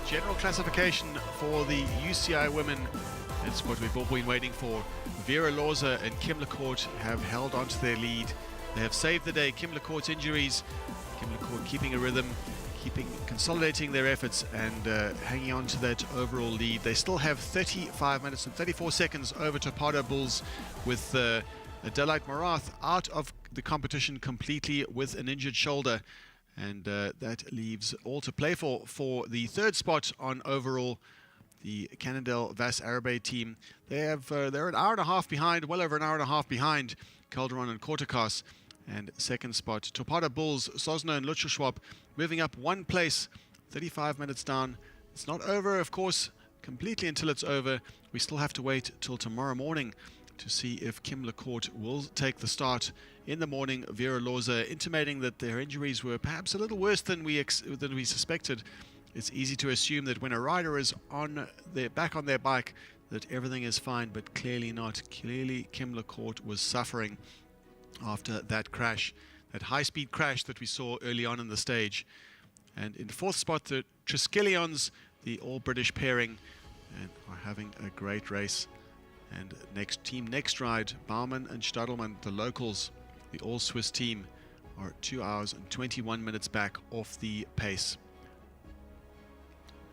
General classification for the UCI Women, that's what we've all been waiting for. Vera Lorza and Kim LaCourt have held on to their lead. They have saved the day. Kim LaCourt's injuries, Kim LaCourt keeping a rhythm, consolidating their efforts and hanging on to that overall lead. They still have 35 minutes and 34 seconds over Topado Bulls, with Adelaide Morath out of the competition completely with an injured shoulder. And that leaves all to play for the third spot on overall. The Canadel Vas Arabe team, they're an hour and a half behind, well over an hour and a half behind Calderon and Kortekas. And second spot, Topado Bulls, Sosno and Lutschschwab moving up one place, 35 minutes down. It's not over, of course, completely until it's over. We still have to wait till tomorrow morning to see if Kim LaCourt will take the start in the morning. Vera Lorza intimating that their injuries were perhaps a little worse than we suspected. It's easy to assume that when a rider is back on their bike that everything is fine, but clearly not. Clearly Kim LaCourt was suffering after that crash, that high-speed crash that we saw early on in the stage. And in fourth spot, the Triskelions, the all-British pairing, and are having a great race. And next ride, Baumann and Stadelmann, the locals, the all-Swiss team, are 2 hours and 21 minutes back off the pace.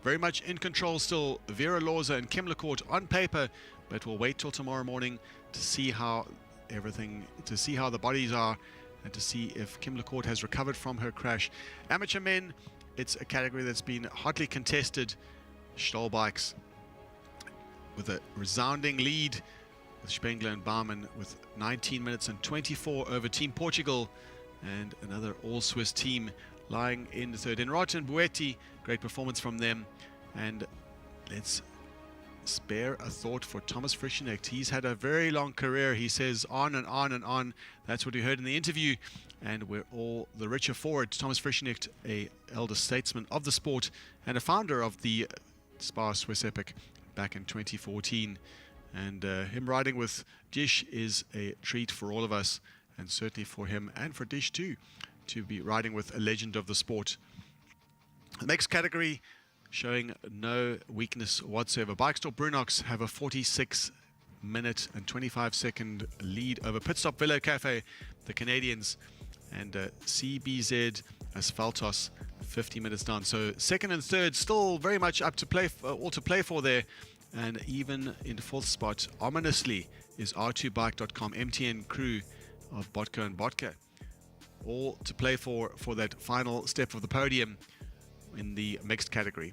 very much in control still. Vera Lorza and Kim Lecourt on paper, but we'll wait till tomorrow morning to see how the bodies are and to see if Kim Lecourt has recovered from her crash. Amateur men, it's a category that's been hotly contested. Stoll bikes with a resounding lead with Spengler and Baumann with 19 minutes and 24 over Team Portugal, and another all-Swiss team lying in the third. Enrot and Buetti, great performance from them. And let's spare a thought for Thomas Frischknecht. He's had a very long career. He says on and on and on. That's what we heard in the interview, and we're all the richer for it. Thomas Frischknecht, a elder statesman of the sport and a founder of the SPAR Swiss Epic back in 2014. And him riding with Dish is a treat for all of us, and certainly for him and for Dish too, to be riding with a legend of the sport. The next category showing no weakness whatsoever. Bikestop Brunox have a 46-minute and 25-second lead over Pitstop Velo Cafe, the Canadians, and CBZ Asphaltos 50 minutes down. So second and third still very much up to play, all to play for there. And even in the fourth spot, ominously, is R2Bike.com, MTN crew of Botko and Botka. All to play for that final step of the podium in the mixed category.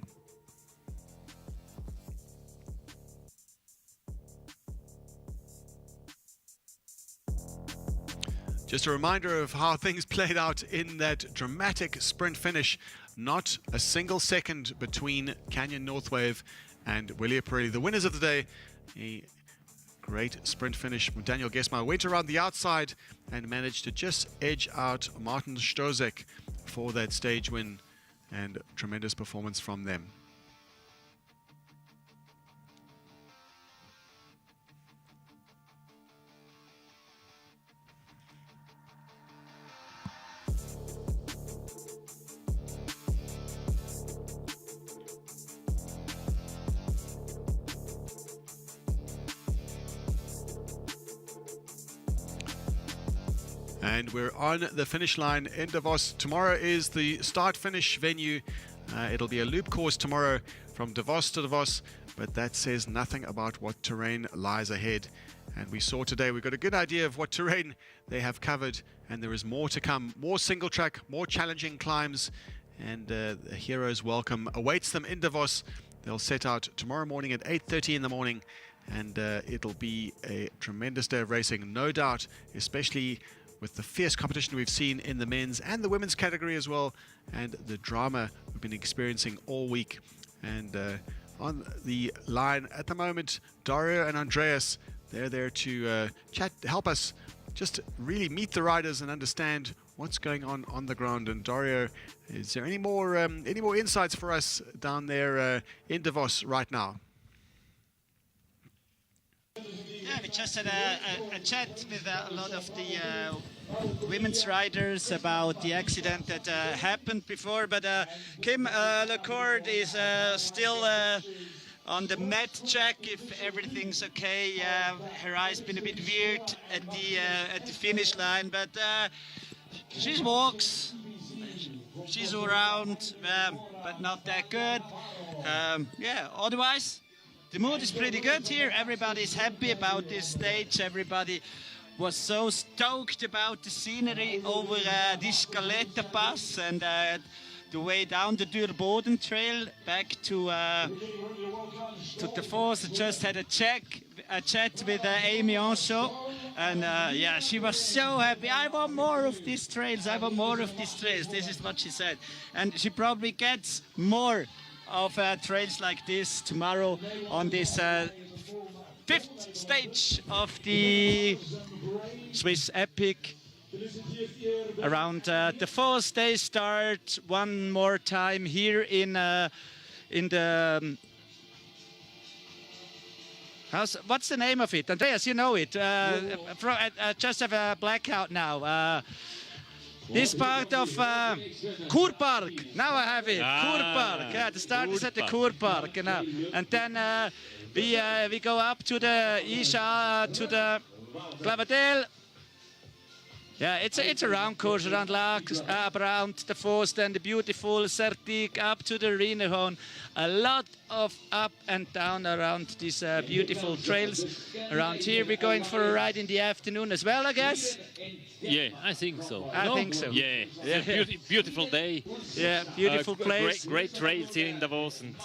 Just a reminder of how things played out in that dramatic sprint finish. Not a single second between Canyon Northwave and Willie Pirelli. The winners of the day, a great sprint finish from Daniel Gesmar. Went around the outside and managed to just edge out Martin Strozek for that stage win, and tremendous performance from them. And we're on the finish line in Davos. Tomorrow is the start-finish venue. It'll be a loop course tomorrow from Davos to Davos, but that says nothing about what terrain lies ahead. And we saw today, we've got a good idea of what terrain they have covered, and there is more to come. More single track, more challenging climbs, and the heroes' welcome awaits them in Davos. They'll set out tomorrow morning at 8:30 in the morning, and it'll be a tremendous day of racing, no doubt, especially with the fierce competition we've seen in the men's and the women's category as well, and the drama we've been experiencing all week. And on the line at the moment, Dario and Andreas, they're there to chat, help us just really meet the riders and understand what's going on the ground. And Dario, is there any more insights for us down there in Davos right now? Yeah, we just had a chat with a lot of the women's riders about the accident that happened before, but Kim Lecourt is still on the mat check if everything's okay. Her eye's been a bit weird at the finish line, but she walks, she's around, but not that good. Yeah, otherwise the mood is pretty good here. Everybody's happy about this stage. Everybody was so stoked about the scenery over this Scaletta Pass and the way down the Durboden Trail back to Davos. I just had a chat with Amy Ancho, and yeah, she was so happy. I want more of these trails. I want more of these trails. This is what she said, and she probably gets more of trails like this tomorrow on this fifth stage of the Swiss Epic. Around the fourth day start one more time here in the what's the name of it? Andreas, you know it. I just have a blackout now. This part of Kurpark. Now I have it. Kurpark. Yeah, the start is at the Kurpark. Now. And then we go up to the Isha, to the Clavadel. Yeah, it's a round course around Lax, around the Davos, then the beautiful Sertik up to the Rinehorn. A lot of up and down around these beautiful trails. Around here, we're going for a ride in the afternoon as well, I guess. Yeah, I think so. I think so. Yeah, it's a beautiful day. Yeah, beautiful place. Great trails here in Davos. And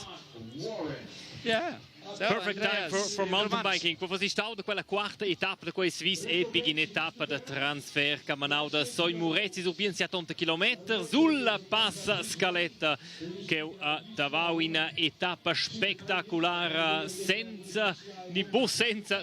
yeah. So, perfect time for mountain biking. Poi si sta da quella quarta etapa da quei Swiss Epic in etapa da transfer camminau da Soi Moritz su bien 70 km sulla passa scaletta che a Davao in etapa spettacolare senza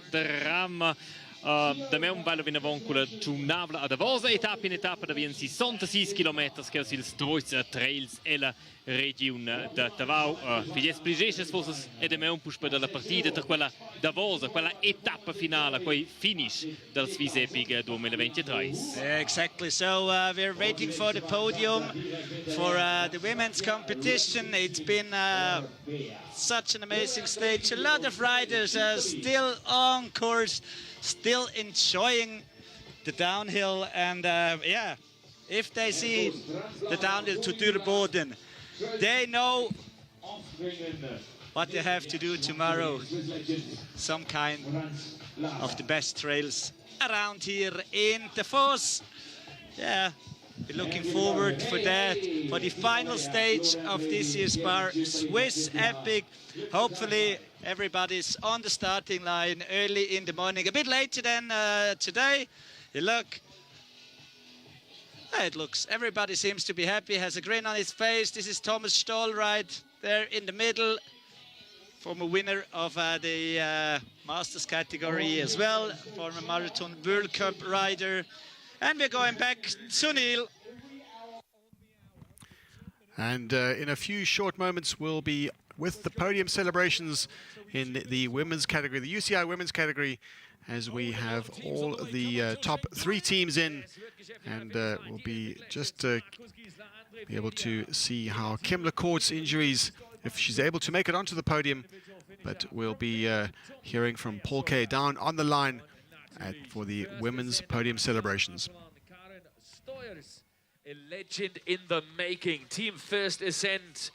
dramma. Da me un bello vinavon con la giornata a Davos etapa in etapa da bien 66 km che si stroiz trails e la regione da Davao. Piglies pligesces forse e da me un push per la partita tra quella Davos, quella etapa finale, quei finish del Swiss Epic 2023. Exactly. So we're waiting for the podium for the women's competition. It's been such an amazing stage. A lot of riders are still on course, still enjoying the downhill, and yeah, if they see the downhill to Durboden, they know what they have to do tomorrow. Some kind of the best trails around here in Davos. Yeah, we're looking forward for that, for the final stage of this year's SPAR Swiss Epic. Hopefully everybody's on the starting line early in the morning, a bit later than today. You look, it looks, everybody seems to be happy, has a grin on his face. This is Thomas Stoll right there in the middle, former winner of the Masters category as well, former Marathon World Cup rider. And we're going back to Neil. And in a few short moments, we'll be with the podium celebrations in the women's category, the UCI Women's category, as we have all the top 3 teams in. And we'll be just be able to see how Kim LaCourte's injuries, if she's able to make it onto the podium. But we'll be hearing from Paul Kay down on the line for the women's podium celebrations. A legend in the making. Team First Ascent,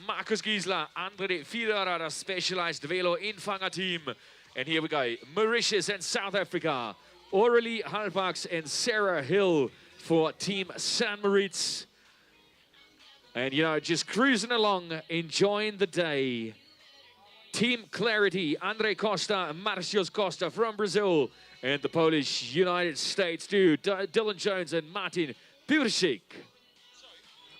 Markus Giesler, Andre Federer, Specialized Velo Infanger team. And here we go, Mauritius and South Africa, Aurelie Halbachs and Sarah Hill for Team San Moritz. And, you know, just cruising along, enjoying the day. Team Clarity, Andre Costa and Marcios Costa from Brazil. And the Polish United States do, Dylan Jones and Martin Purcik.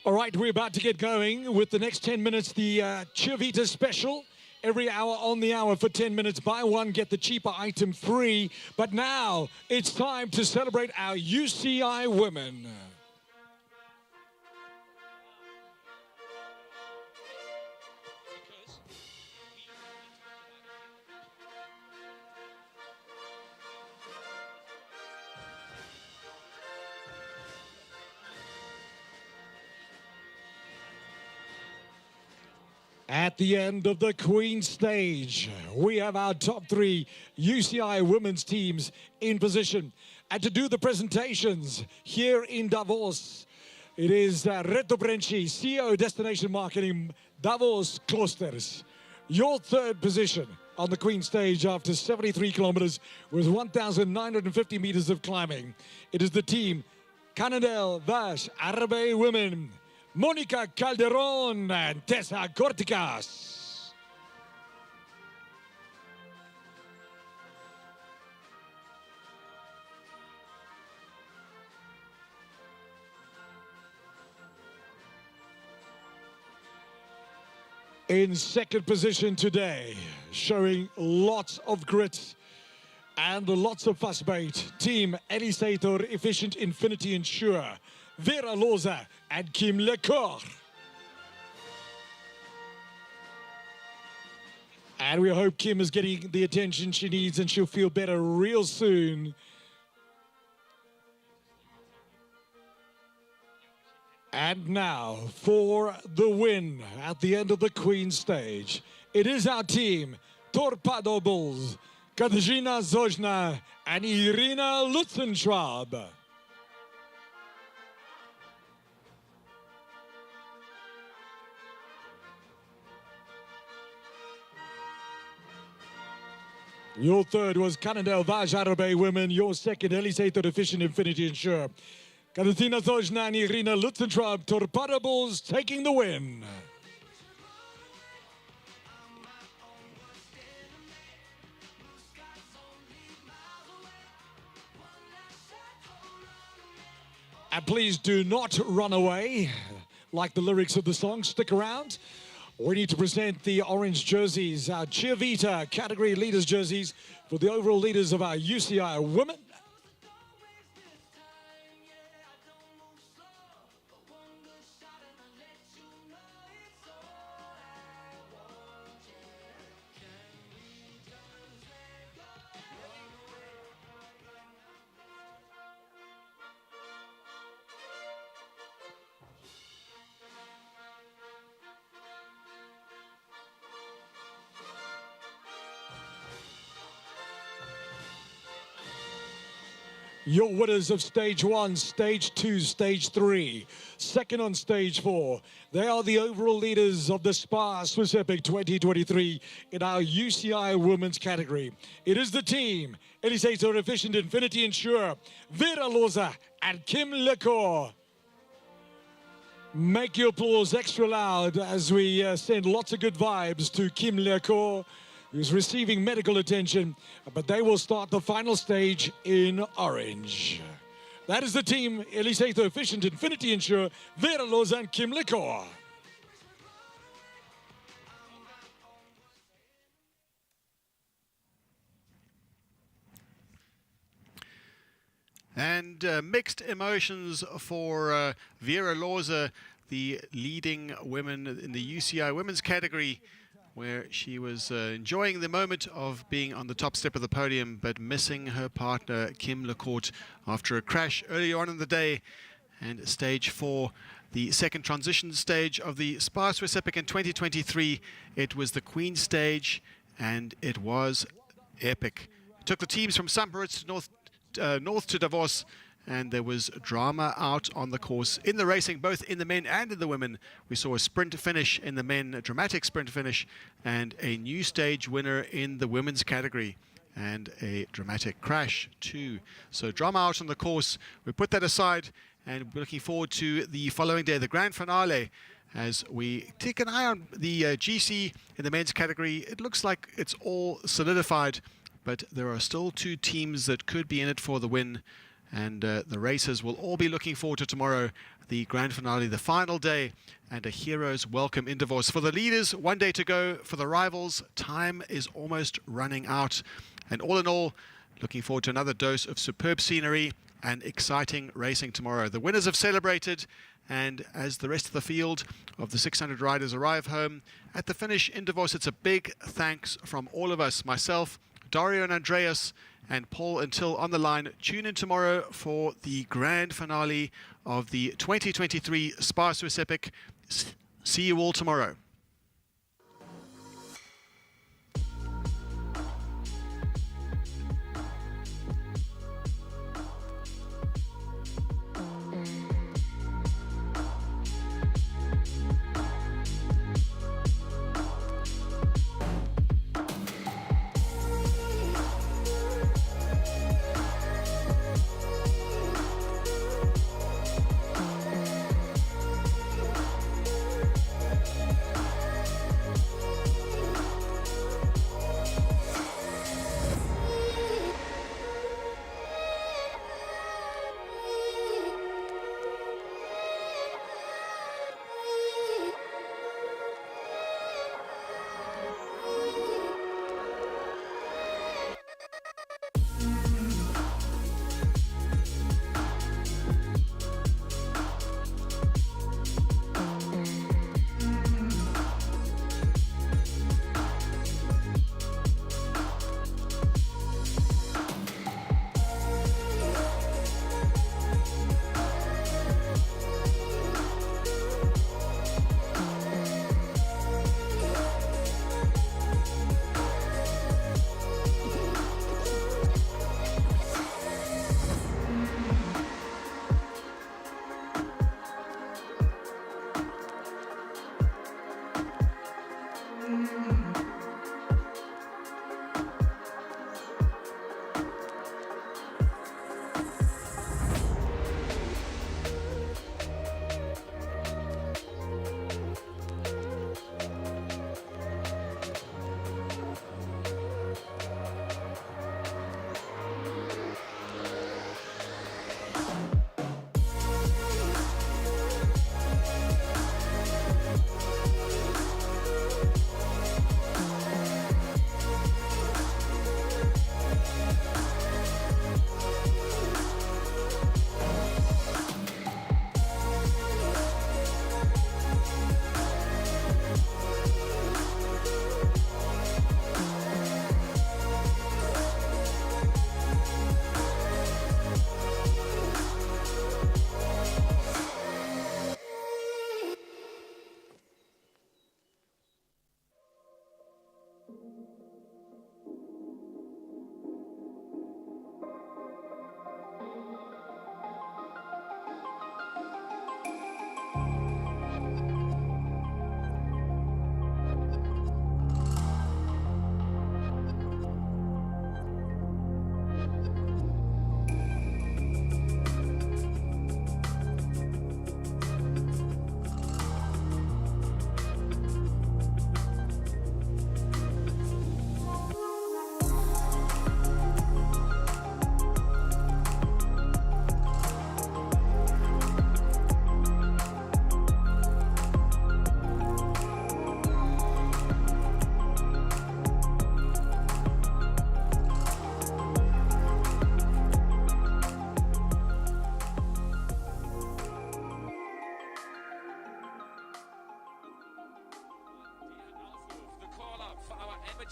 All right, we're about to get going with the next 10 minutes, the Chivita special. Every hour on the hour for 10 minutes. Buy one, get the cheaper item free. But now it's time to celebrate our UCI Women. At the end of the Queen stage, we have our top 3 UCI women's teams in position. And to do the presentations here in Davos, it is Reto Brenci, CEO Destination Marketing, Davos Clusters. Your 3rd position on the Queen stage after 73 kilometers with 1,950 meters of climbing. It is the team Canadel Vash Arabe Women, Monica Calderon and Tessa Corticas. In 2nd position today, showing lots of grit and lots of fuss bait, Team Elisator Efficient Infinity Insure, Vera Loza and Kim LaCourte. And we hope Kim is getting the attention she needs and she'll feel better real soon. And now for the win at the end of the Queen stage. It is our team, Torpedo Bulls, Katarzyna Zojna and Irina Lutzenschwab. Your third was Cannondale Vajarabay Women. Your second, Elisator Efficient Infinity Insure. Karatina Thojnani Rina Lutzentraub Torpadables taking the win. And please do not run away. Like the lyrics of the song, stick around. We need to present the orange jerseys, our Cheer Vita category leaders jerseys for the overall leaders of our UCI Women. Your winners of stage 1, stage 2, stage 3, second on stage 4. They are the overall leaders of the SPAR Swiss Epic 2023 in our UCI Women's category. It is the team, Elisator Efficient Infinity Insure, Vera Loza and Kim Lecour. Make your applause extra loud as we send lots of good vibes to Kim Lecour, who's receiving medical attention, but they will start the final stage in orange. That is the team, Elisator Efficient Infinity Insure, Vera Loza and Kim Lecour. And mixed emotions for Vera Loza, the leading women in the UCI Women's category, where she was enjoying the moment of being on the top step of the podium, but missing her partner, Kim Lecour, after a crash earlier on in the day. And stage 4, the second transition stage of the SPAR Swiss Epic in 2023. It was the Queen stage, and it was epic. It took the teams from St. Moritz to north to Davos, and there was drama out on the course in the racing, both in the men and in the women. We saw a sprint finish in the men, a dramatic sprint finish, and a new stage winner in the women's category, and a dramatic crash too. So drama out on the course. We put that aside, and we're looking forward to the following day, the grand finale, as we take an eye on the GC in the men's category. It looks like it's all solidified, but there are still 2 teams that could be in it for the win. And the racers will all be looking forward to tomorrow, the grand finale, the final day, and a hero's welcome in Davos. For the leaders, 1 day to go. For the rivals, time is almost running out. And all in all, looking forward to another dose of superb scenery and exciting racing tomorrow. The winners have celebrated, and as the rest of the field of the 600 riders arrive home at the finish in Davos, it's a big thanks from all of us, myself, Dario and Andreas, and Paul until on the line. Tune in tomorrow for the grand finale of the 2023 SPAR Swiss Epic. See you all tomorrow.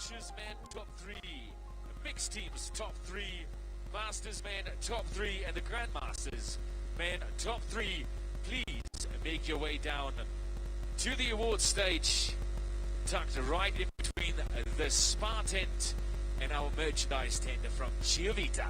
amateurs men top 3, mixed teams top 3, masters men top 3, and the grandmasters men top 3. Please make your way down to the awards stage, tucked right in between the SPAR tent and our merchandise tent from Giovita.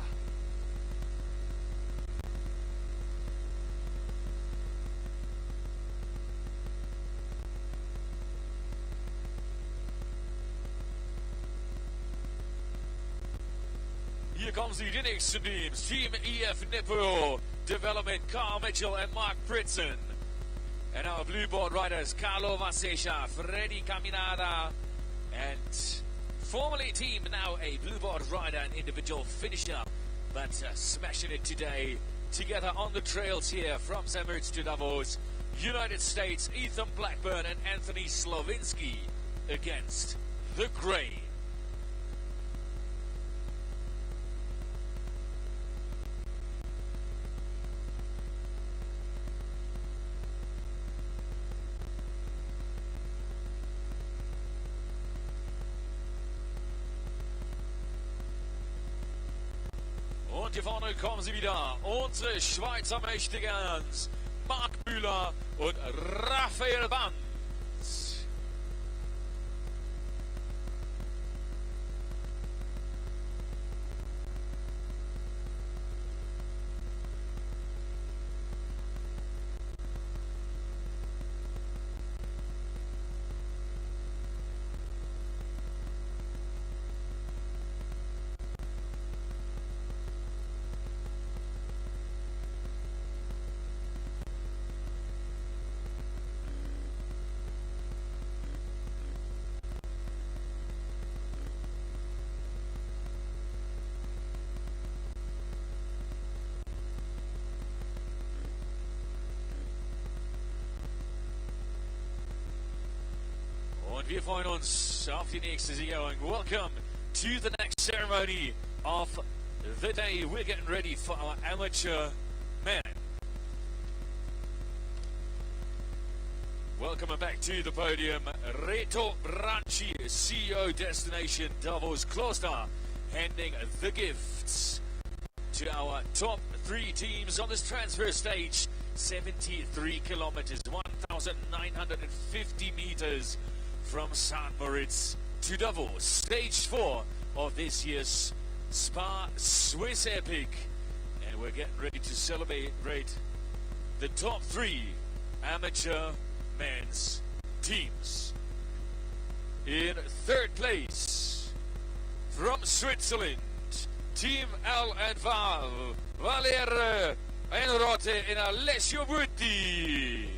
Hier kommen sie, die nächsten Teams. Team EF Nippo, Development, Carl Mitchell and Mark Pritzen. And our blue board riders, Carlo Vasesha, Freddy Caminada, and formerly team, now a blue board rider and individual finisher, but smashing it today together on the trails here from St. Moritz to Davos, United States, Ethan Blackburn and Anthony Slavinsky against the Grey. Und hier vorne kommen sie wieder, unsere Schweizer Mächtigens, Marc Bühler und Raphael Band. Und wir freuen uns auf die nächste Siegerehrung. Welcome to the next ceremony of the day. We're getting ready for our amateur men. Welcome back to the podium. Reto Branchi, CEO destination Davos Kloster, handing the gifts to our top 3 teams on this transfer stage. 73 kilometers, 1,950 meters. From St. Moritz to Davos, stage 4 of this year's SPAR Swiss Epic. And we're getting ready to celebrate the top 3 amateur men's teams. In 3rd place, from Switzerland, Team Al and Val, Valère Enrote and Alessio Butti.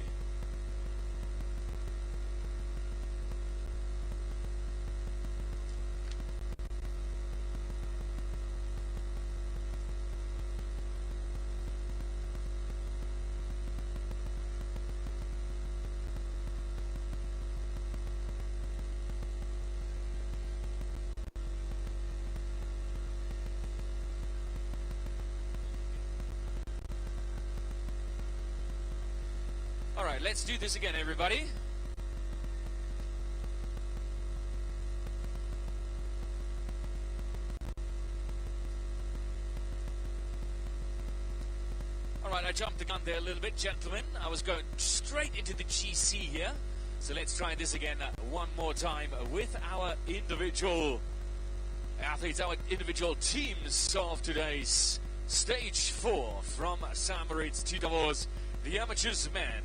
All right, let's do this again, everybody. All right, I jumped the gun there a little bit, gentlemen. I was going straight into the GC here. So let's try this again one more time with our individual athletes, our individual teams of today's stage 4 from St. Moritz to Davos. The amateurs men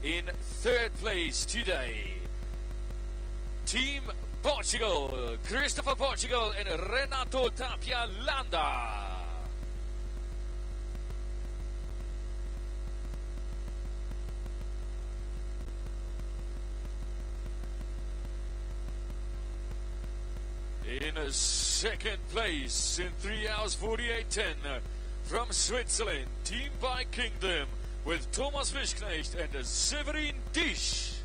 in 3rd place today. Team Portugal, Christopher Portugal and Renato Tapia Landa. In 2nd place in 3 hours 48:10 from Switzerland, Team Bike Kingdom with Thomas Fischknecht and Severin Disch.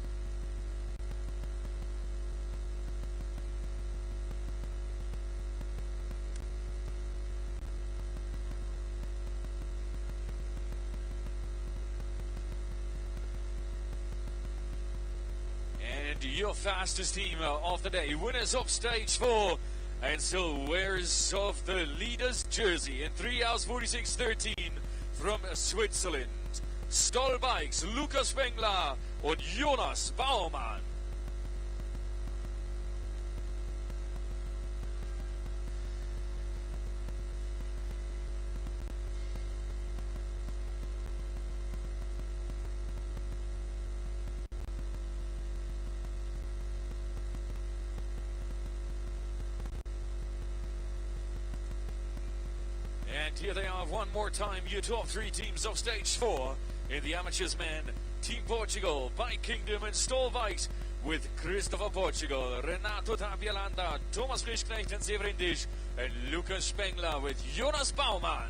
And And your fastest team of the day, winners of stage 4, and still wearers of the leader's jersey in 3 hours 46:13 from Switzerland. Stoll Bikes, Lukas Spengler und Jonas Baumann. And here they are one more time, your top 3 teams of stage 4 in the amateurs men. Team Portugal, Bike Kingdom and Stoll Bikes with Christopher Portugal, Renato Tapialanda, Thomas Frischknecht and Severindisch, and Lukas Spengler with Jonas Baumann.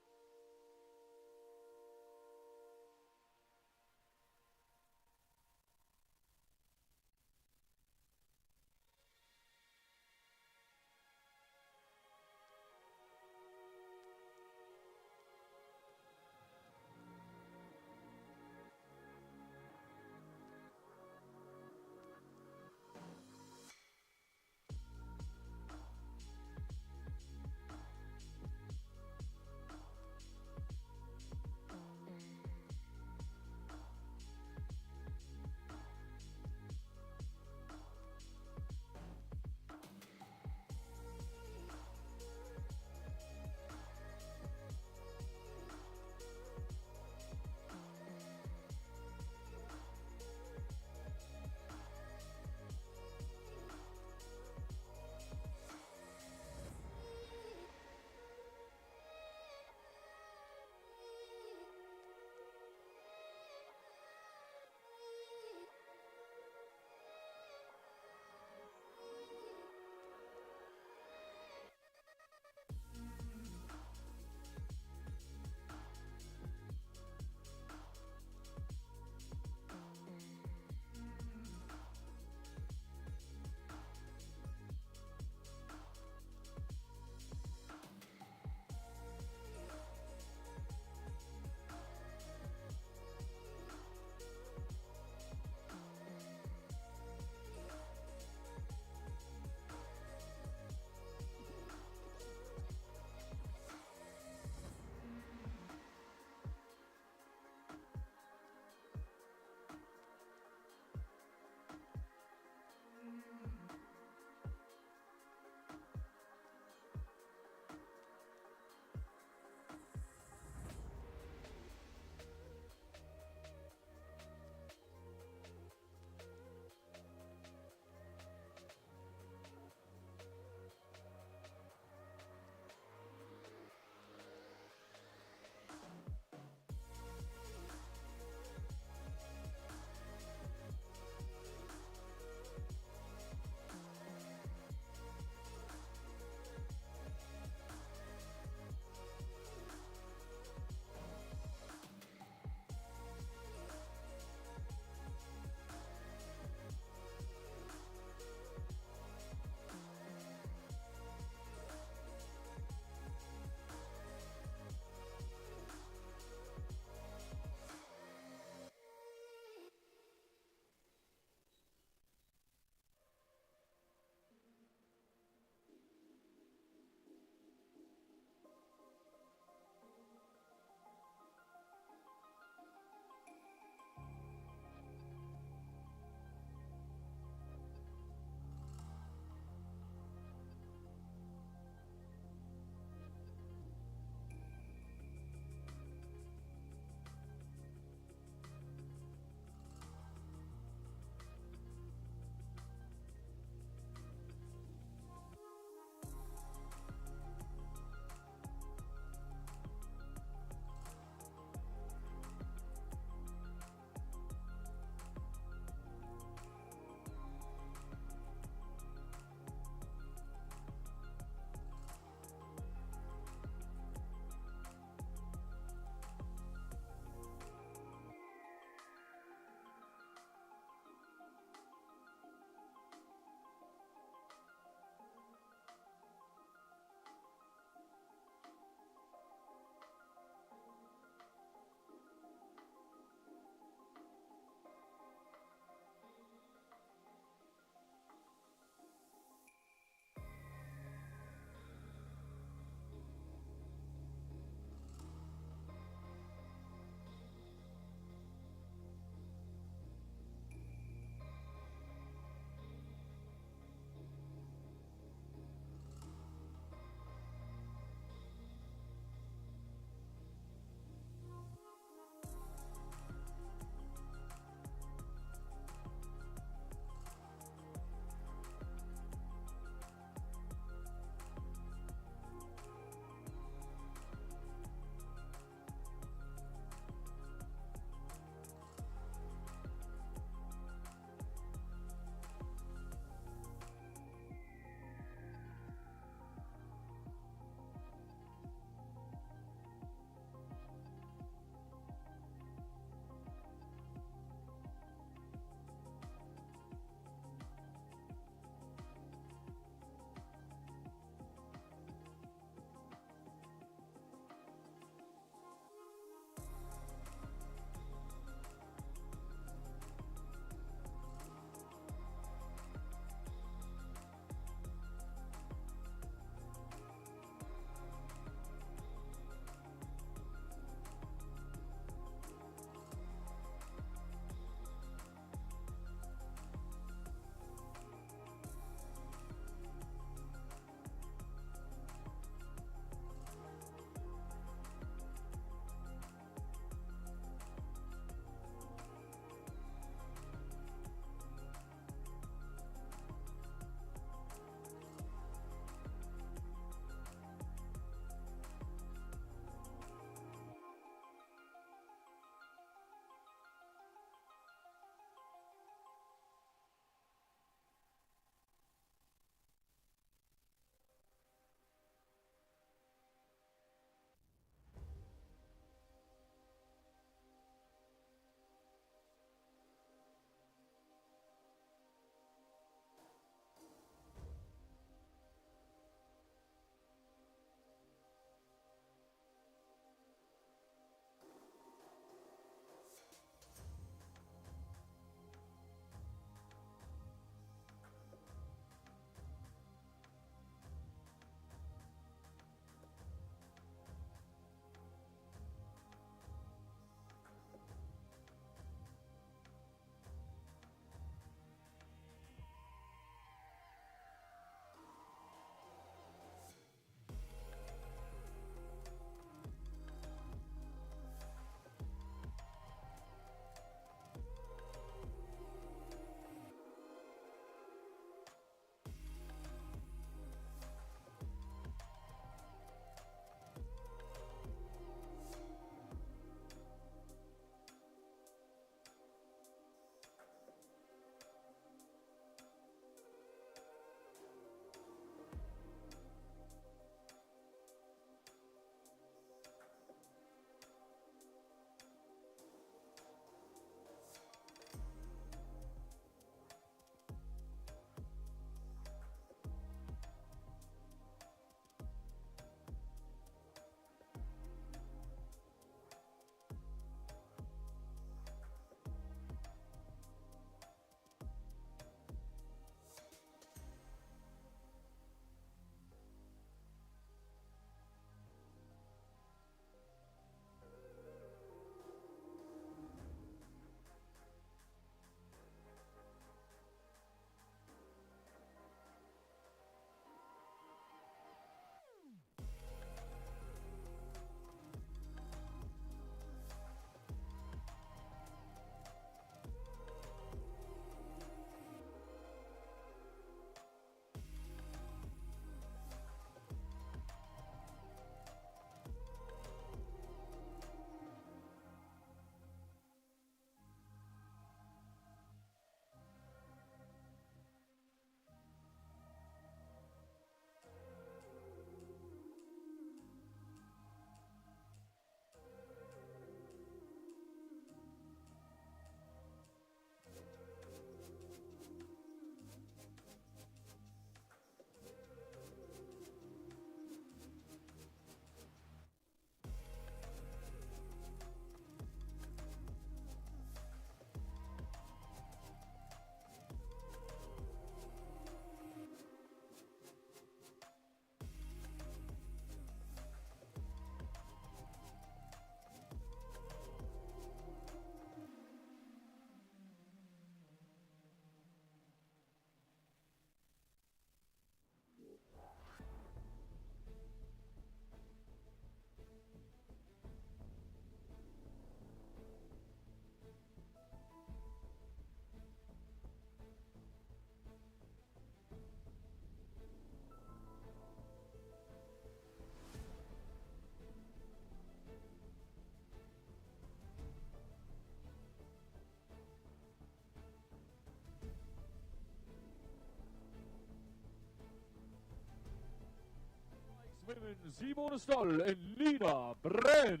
German Simone Stoll and Lina Brenn.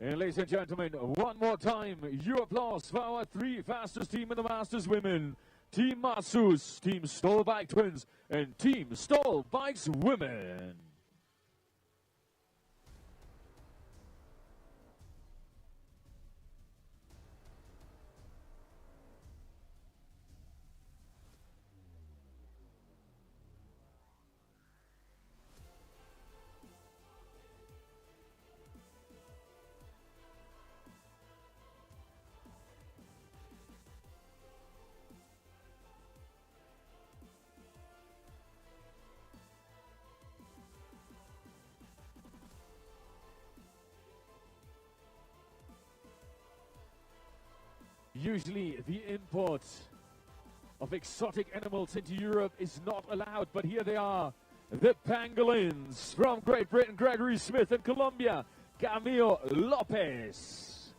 And ladies and gentlemen, one more time, your applause for our 3 fastest team in the Masters Women. Team Matsus, Team Stoll Bike Twins, and Team Stoll Bikes Women. Usually the import of exotic animals into Europe is not allowed, but here they are. The pangolins from Great Britain, Gregory Smith, and Colombia, Camilo Lopez.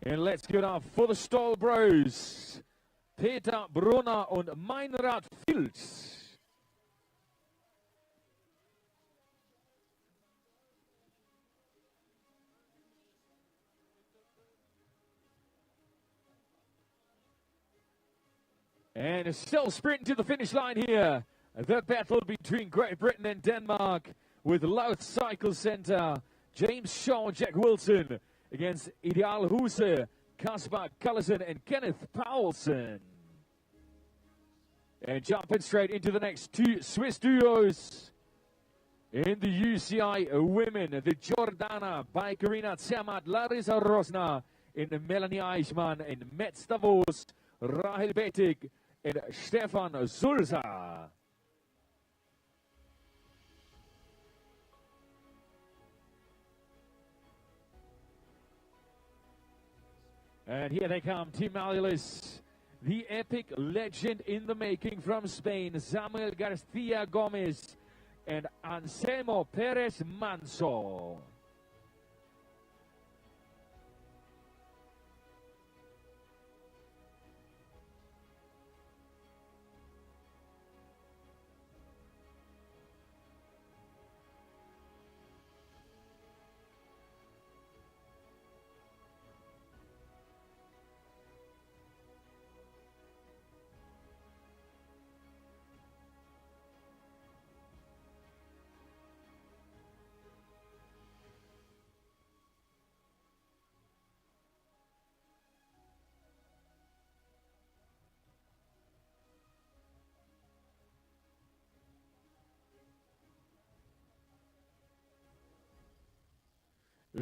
And let's give it up for the Stoll Bros, Peter Brunner und Meinrad Filz. And still sprinting to the finish line here. The battle between Great Britain and Denmark with Louth Cycle Centre. James Shaw, Jack Wilson against Ideal Huse, Kaspar Cullison and Kenneth Paulsen. And jumping straight into the next 2 Swiss duos in the UCI Women. The Jordana by Karina Zermatt, Larissa Rosna, and Melanie Eichmann, and Metz Davos, Rahel Bettig, and Stefan Sulza. And here they come, Team Alilis, the epic legend in the making from Spain, Samuel Garcia Gomez and Anselmo Perez Manso.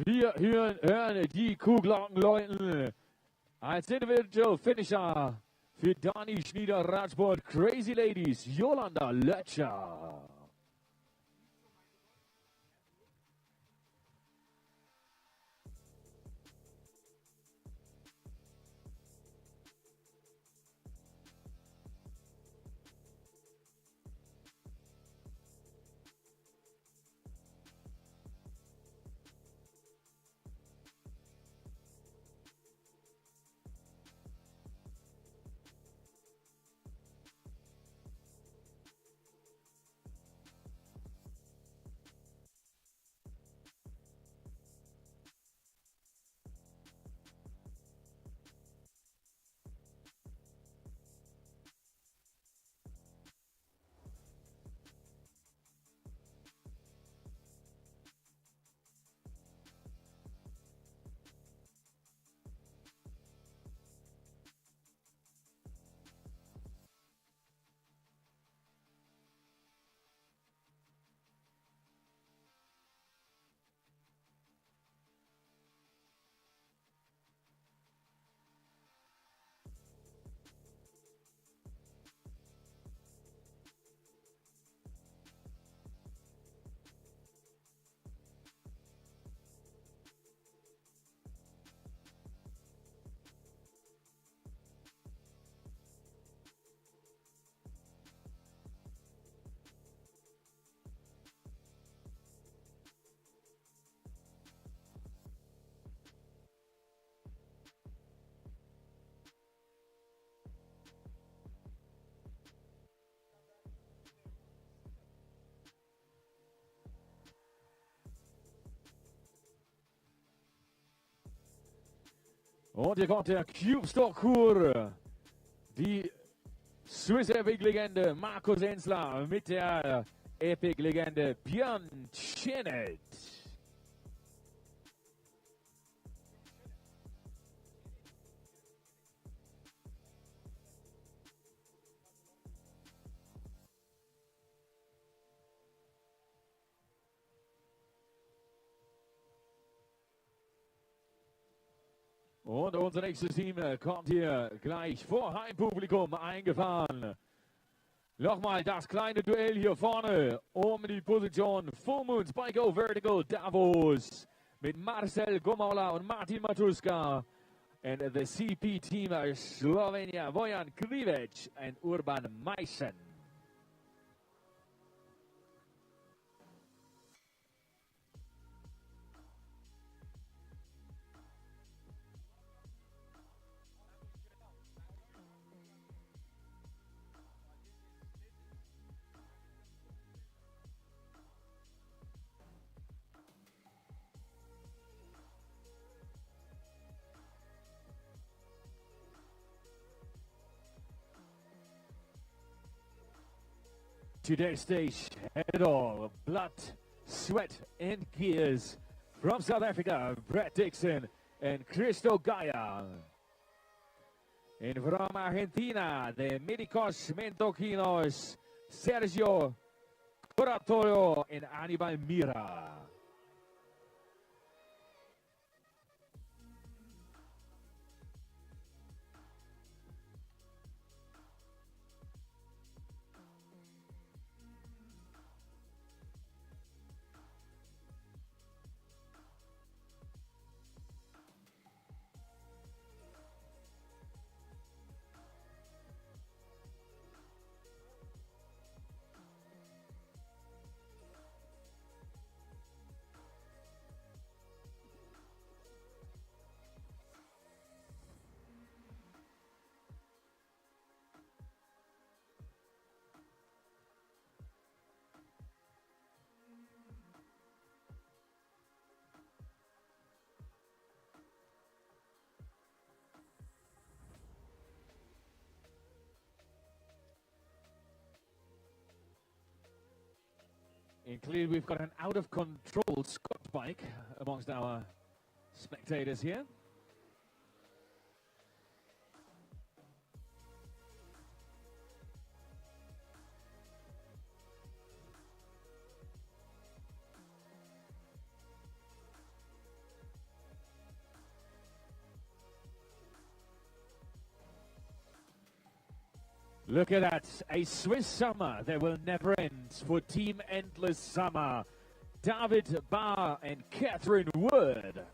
Wir hören die Kuhglocken läuten. Als Individual Finisher für Dani Schnieder Radsport Crazy Ladies, Jolanda Lötscher. Und hier kommt der Cube-Stock-Kur. Die Swiss Epic-Legende Markus Ensler mit der Epic-Legende Björn Chenet. Und unser nächstes Team kommt hier gleich vor Heimpublikum eingefahren. Nochmal das kleine Duell hier vorne um die Position Full Moon Spike Go Vertical Davos mit Marcel Gomola und Martin Matuska. And the CP team Slovenia, Vojan Krivec and Urban Meissen. Today's stage had it all. Blood, sweat, and gears. From South Africa, Brett Dixon and Cristo Gaia. And from Argentina, the Medicos Mentoquinos, Sergio Coratorio and Anibal Mira. And clearly we've got an out-of-control Scott bike amongst our spectators here. Look at that, a Swiss summer that will never end for Team Endless Summer. David Barr and Catherine Wood.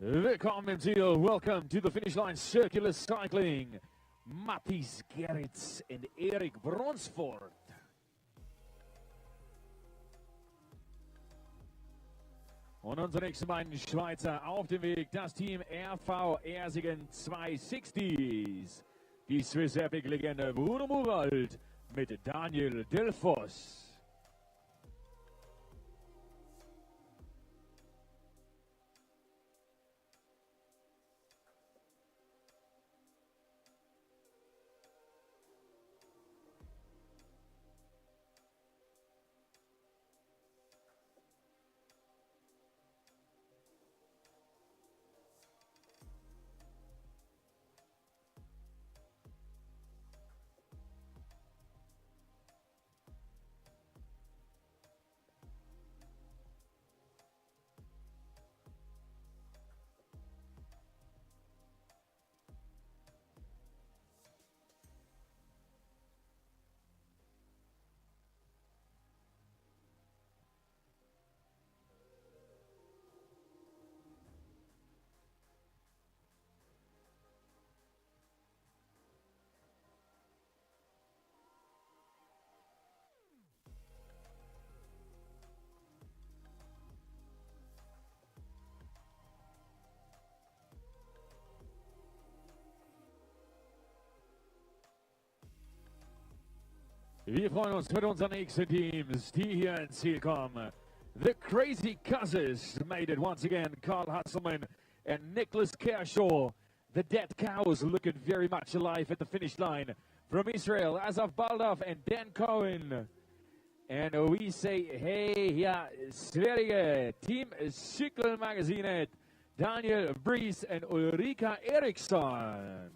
Willkommen im Ziel. Welcome to the finish line. Circular cycling. Matthijs Gerrits and Erik Bronsford. Und unsere nächsten beiden Schweizer auf dem Weg, das Team RV Ersigen 260s. Die Swiss Epic Legende Bruno Muralt mit Daniel Delfos. Wir freuen uns mit unseren nächsten Teams, die hier ins Ziel kommen. The Crazy Cousins made it once again. Carl Hasselman and Nicholas Kershaw. The Dead Cows looking very much alive at the finish line. From Israel, Asaf Baldov and Dan Cohen. And we say, hey, ja, Sverige, Team Cykelmagasinet, Daniel Brees and Ulrika Eriksson.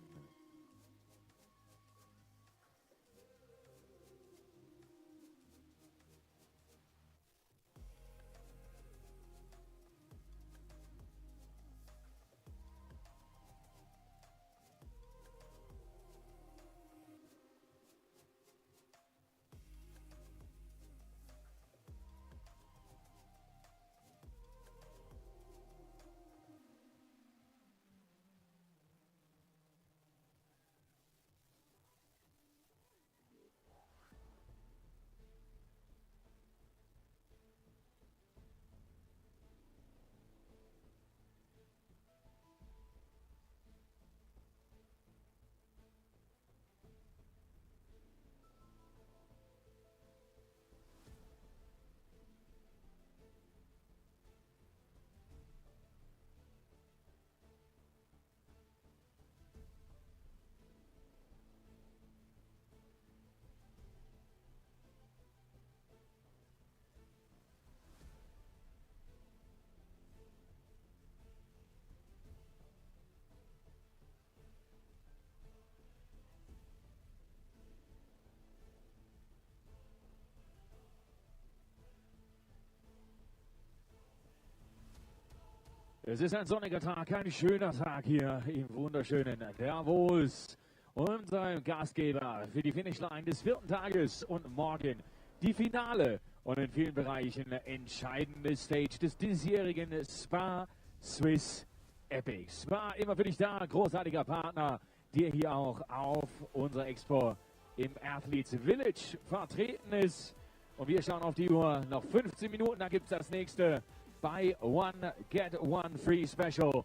Es ist ein sonniger Tag, ein schöner Tag hier im wunderschönen Davos und seinem Gastgeber für die Finishline des 4. Tages und morgen die Finale und in vielen Bereichen entscheidende Stage des diesjährigen SPAR Swiss Epic. SPAR immer für dich da, großartiger Partner, der hier auch auf unserer Expo im Athletes Village vertreten ist. Und wir schauen auf die Uhr, noch 15 Minuten, dann gibt es das nächste Buy one, get one free special.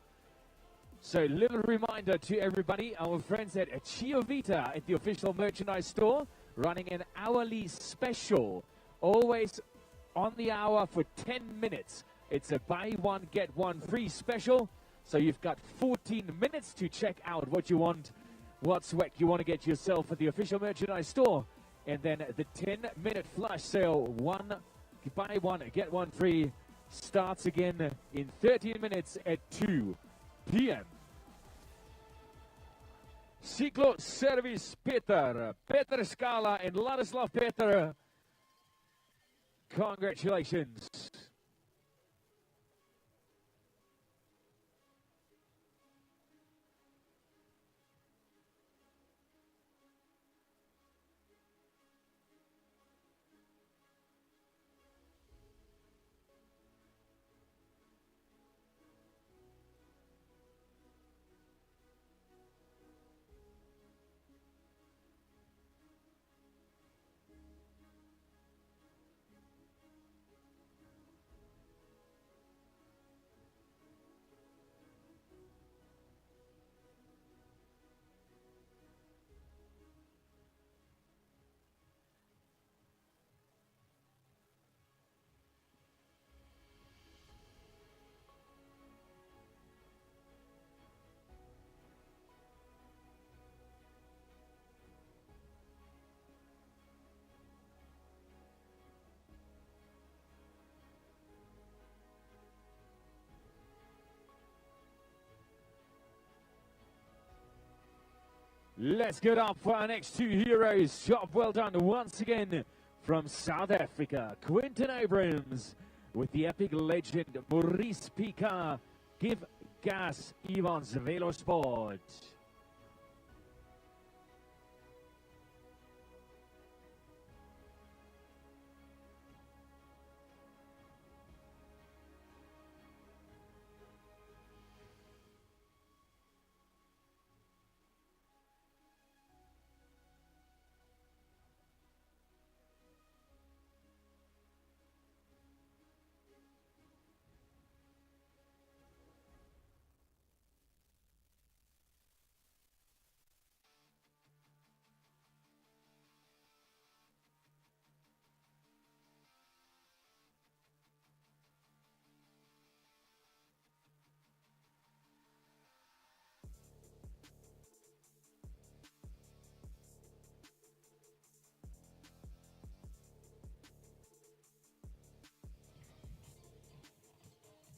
So, little reminder to everybody, our friends at Chio Vita at the official merchandise store, running an hourly special, always on the hour for 10 minutes. It's a buy one, get one free special. So you've got 14 minutes to check out what you want, what swag you want to get yourself at the official merchandise store. And then the 10-minute flash sale, buy one, get one free, starts again in 13 minutes at 2 p.m. Ciclo Service Peter Scala and Ladislav Peter, congratulations. Let's get up for our next two heroes. Job well done once again from South Africa. Quinton Abrams with the epic legend Maurice Picard. Give gas Ivan's Velosport.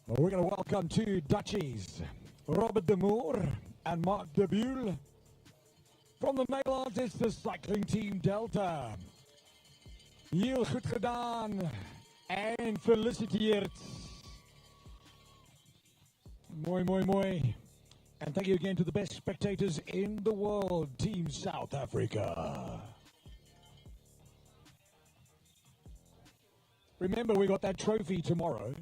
Well, we're going to welcome two Dutchies, Robert de Moor and Mark de Buhl. From the Nederlands, it's the cycling team Delta. Heel goed gedaan en feliciteerd. Mooi, mooi, mooi. And thank you again to the best spectators in the world, Team South Africa. Remember, we got that trophy tomorrow.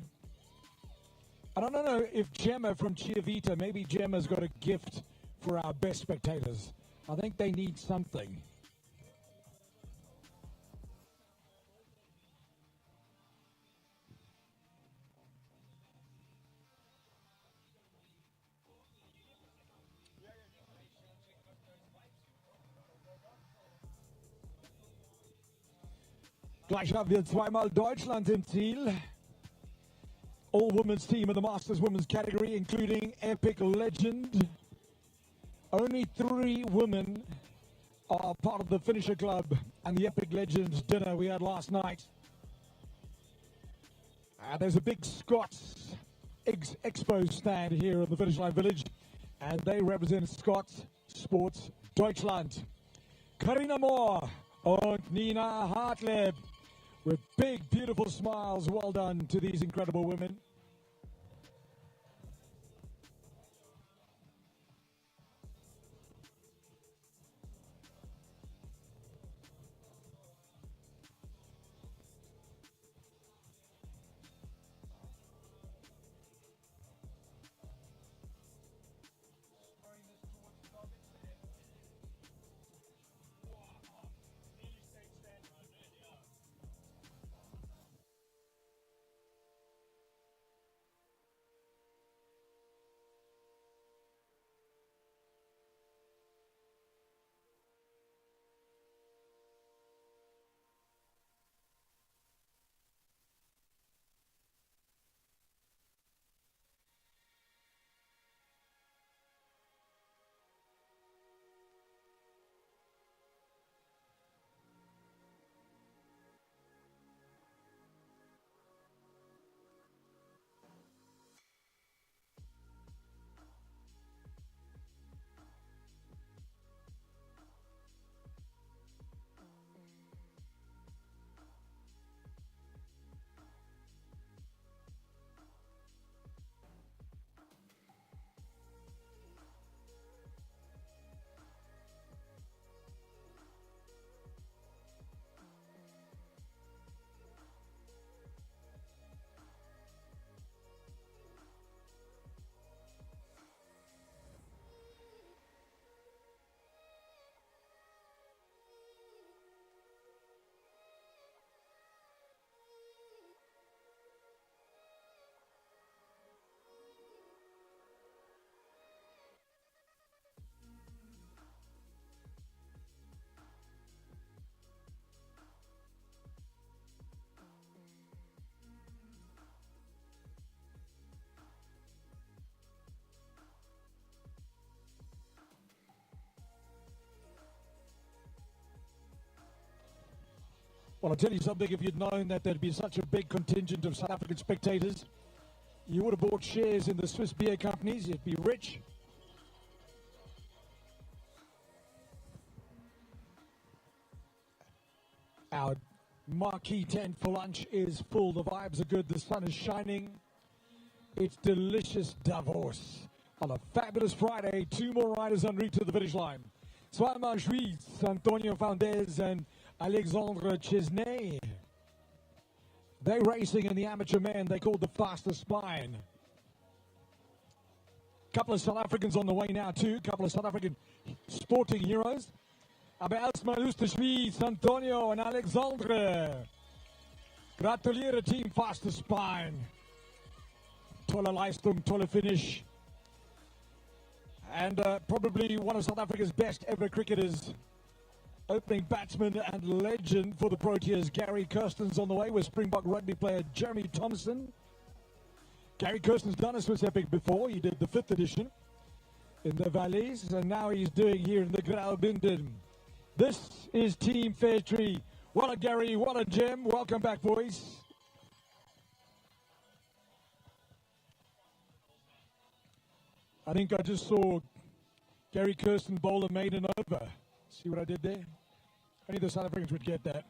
And I don't know if Gemma from Chia Vita, maybe Gemma's got a gift for our best spectators. I think they need something. Gleich haben wir zweimal Deutschland im Ziel. All women's team in the Masters women's category, including Epic Legend. Only 3 women are part of the finisher club and the Epic Legends dinner we had last night. There's a big Scots Expo stand here in the Finish Line Village, and they represent Scots Sports Deutschland. Karina Moore and Nina Hartleb, with big, beautiful smiles. Well done to these incredible women. Well, I'll tell you something, if you'd known that there'd be such a big contingent of South African spectators, you would have bought shares in the Swiss beer companies, you'd be rich. Our marquee tent for lunch is full. The vibes are good. The sun is shining. It's delicious Davos. On a fabulous Friday, 2 more riders en route to the finish line. Swalman Schwyz, Antonio Fandez and Alexandre Chesnay. They're racing in the amateur men. They call the fastest spine. Couple of South Africans on the way now too. Couple of South African sporting heroes. Abelsma Schwyz, Antonio and Alexandre. Gratuleer team fastest spine. Tolle Leistung, tolle finish. And probably one of South Africa's best ever cricketers. Opening batsman and legend for the Proteas, Gary Kirsten's on the way with Springbok rugby player Jeremy Thompson. Gary Kirsten's done a Swiss Epic before. He did the 5th edition in the Valleys, and now he's doing here in the Graubünden. This is Team Fairtree. What a Gary, what a gem. Welcome back, boys. I think I just saw Gary Kirsten bowl a maiden over. See what I did there? Only the South Africans would get that.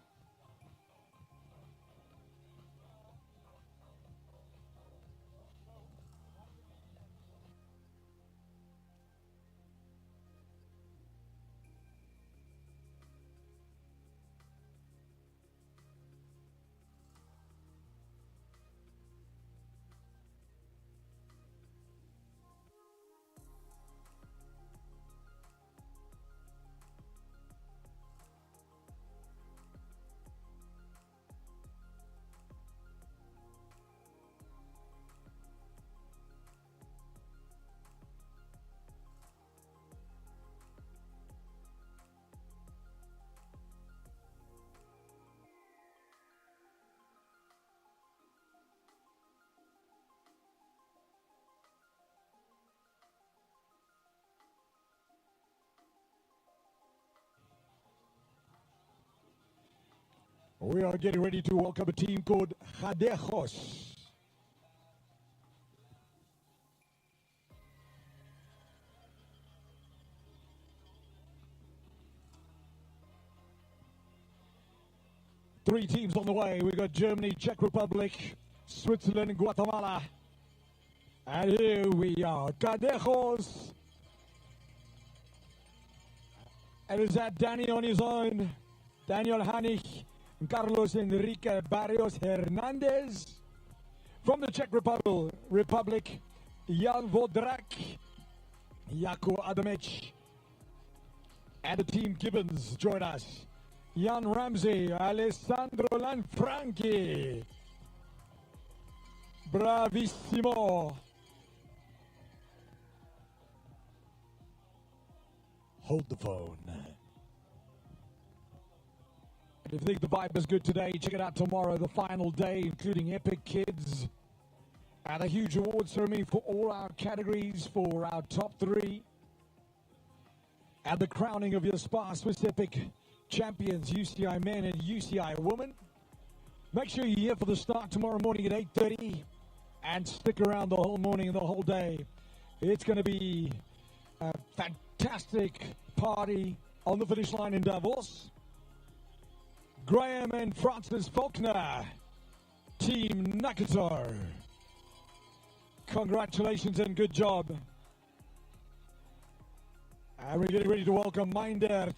We are getting ready to welcome a team called Gadejos. Three teams on the way. We've got Germany, Czech Republic, Switzerland, and Guatemala. And here we are, Gadejos. And is that Danny on his own? Daniel Hanich. Carlos Enrique Barrios Hernandez. From the Czech Republic, Jan Vodrak, Jako Adamec, and the team Gibbons join us. Jan Ramsey, Alessandro Lanfranchi. Bravissimo. Hold the phone. If you think the vibe is good today, check it out tomorrow, the final day, including Epic Kids. And a huge award ceremony for all our categories, for our top 3. And the crowning of your SPAR Swiss Epic champions, UCI Men and UCI Women. Make sure you're here for the start tomorrow morning at 8:30. And stick around the whole morning and the whole day. It's going to be a fantastic party on the finish line in Davos. Graham and Francis Faulkner, Team Nakatar. Congratulations and good job. And we're getting ready to welcome Meindert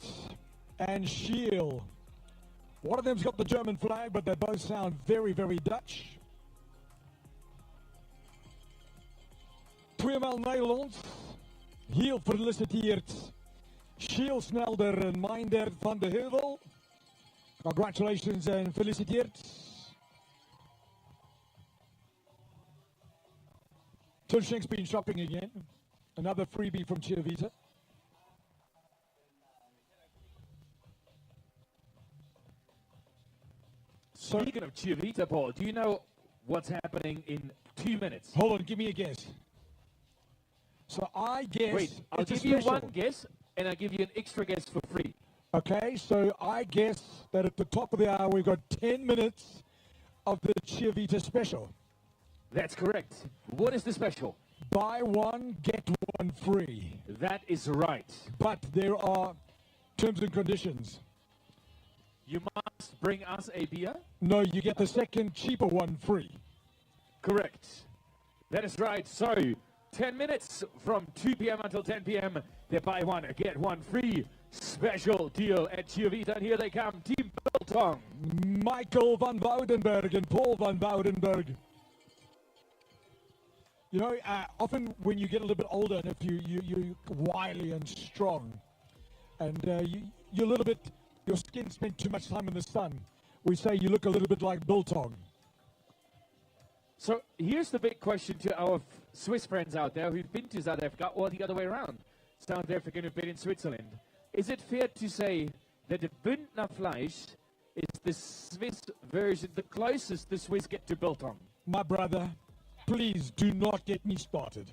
and Schiel. One of them's got the German flag, but they both sound very, very Dutch. Tweemaal Nederlands. Heel feliciteerd Schiel Snelder en Meindert van de Heuvel. Congratulations and feliciteerd. Tulshenk's been shopping again. Another freebie from Cheervita. Speaking of Cheervita, Paul, do you know what's happening in 2 minutes? Hold on, give me a guess. So I guess... Wait, I'll give you one guess, and I'll give you an extra guess for free. Okay, so I guess that at the top of the hour we've got 10 minutes of the Cheervita special. That's correct. What is the special? Buy one, get one free. That is right. But there are terms and conditions. you must bring us a beer? No, you get the second cheaper one free. Correct. That is right. So, 10 minutes from 2 p.m. until 10 p.m. They buy one, get one free. Special deal at Chiavita. And here they come, Team Biltong. Michael van Woudenberg and Paul van Woudenberg. You know, often when you get a little bit older, and if you're wily and strong, and you're a little bit, your skin spent too much time in the sun, we say you look a little bit like Biltong. So here's the big question to our Swiss friends out there who've been to South Africa, or the other way around, South African who've been in Switzerland. Is it fair to say that the Bündner Fleisch is the Swiss version, the closest the Swiss get to Biltong? My brother, please do not get me started.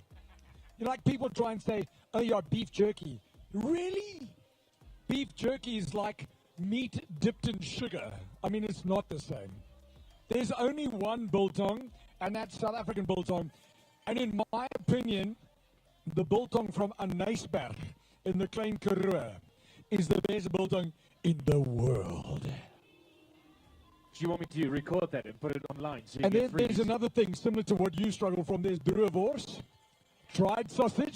You know, like people try and say, oh yeah, beef jerky. Really? Beef jerky is like meat dipped in sugar. I mean, it's not the same. There's only one biltong, and that's South African biltong. And in my opinion, the biltong from Anysberg in the Klein Karoo is the best biltong in the world. Do you want me to record that and put it online? So And then there's another thing similar to what you struggle from. There's boerewors, dried sausage.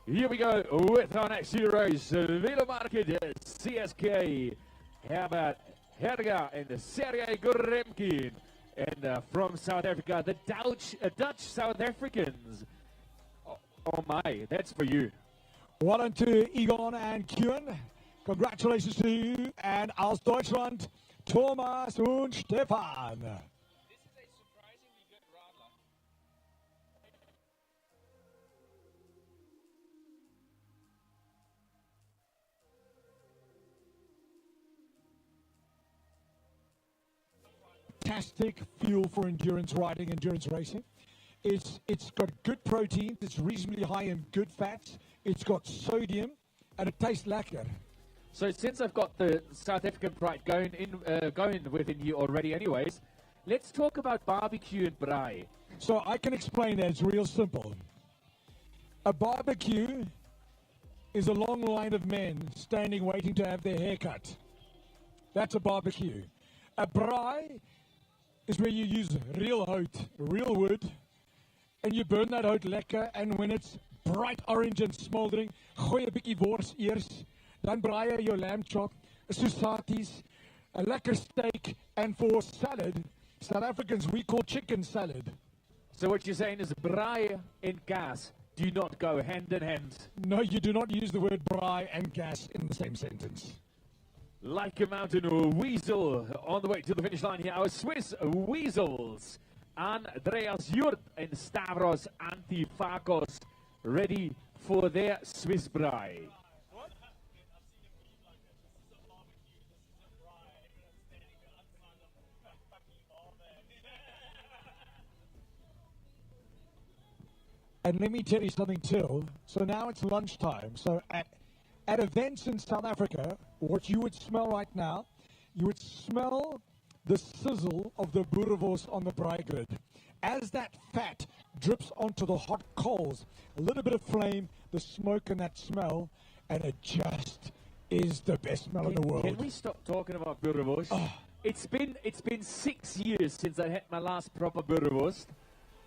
Here we go with our next heroes. Velo Market, CSK, Herbert Herga and Sergei Guremkin. And from South Africa, the Dutch South Africans. Oh my, that's for you. Well done to Egon and Kuhn. Congratulations to you. And aus Deutschland, Thomas und Stefan. Fantastic fuel for endurance riding, endurance racing. It's got good protein, it's reasonably high in good fats, it's got sodium, and it tastes lekker. So since I've got the South African pride going within you already anyways, let's talk about barbecue and braai. So I can explain that, it's real simple. A barbecue is a long line of men standing waiting to have their hair cut. That's a barbecue. A braai is where you use real hout, real wood, and you burn that hout lekker, and when it's bright orange and smoldering, gooi 'n bietjie wors eers, dan braai jy jou lamb chop, sausages, a lekker steak, and for salad, South Africans, we call chicken salad. So what you're saying is braai and gas do not go hand in hand? No, you do not use the word braai and gas in the same sentence. Like a mountain weasel on the way to the finish line here, our Swiss weasels, Andreas Jurt and Stavros Antifakos, ready for their Swiss braai. And let me tell you something too. So now it's lunchtime. So at events in South Africa, what you would smell right now, you would smell the sizzle of the boerewors on the braai grid. As that fat drips onto the hot coals, a little bit of flame, the smoke and that smell, and it just is the best smell in the world. Can we stop talking about boerewors? Oh. It's been 6 years since I had my last proper boerewors,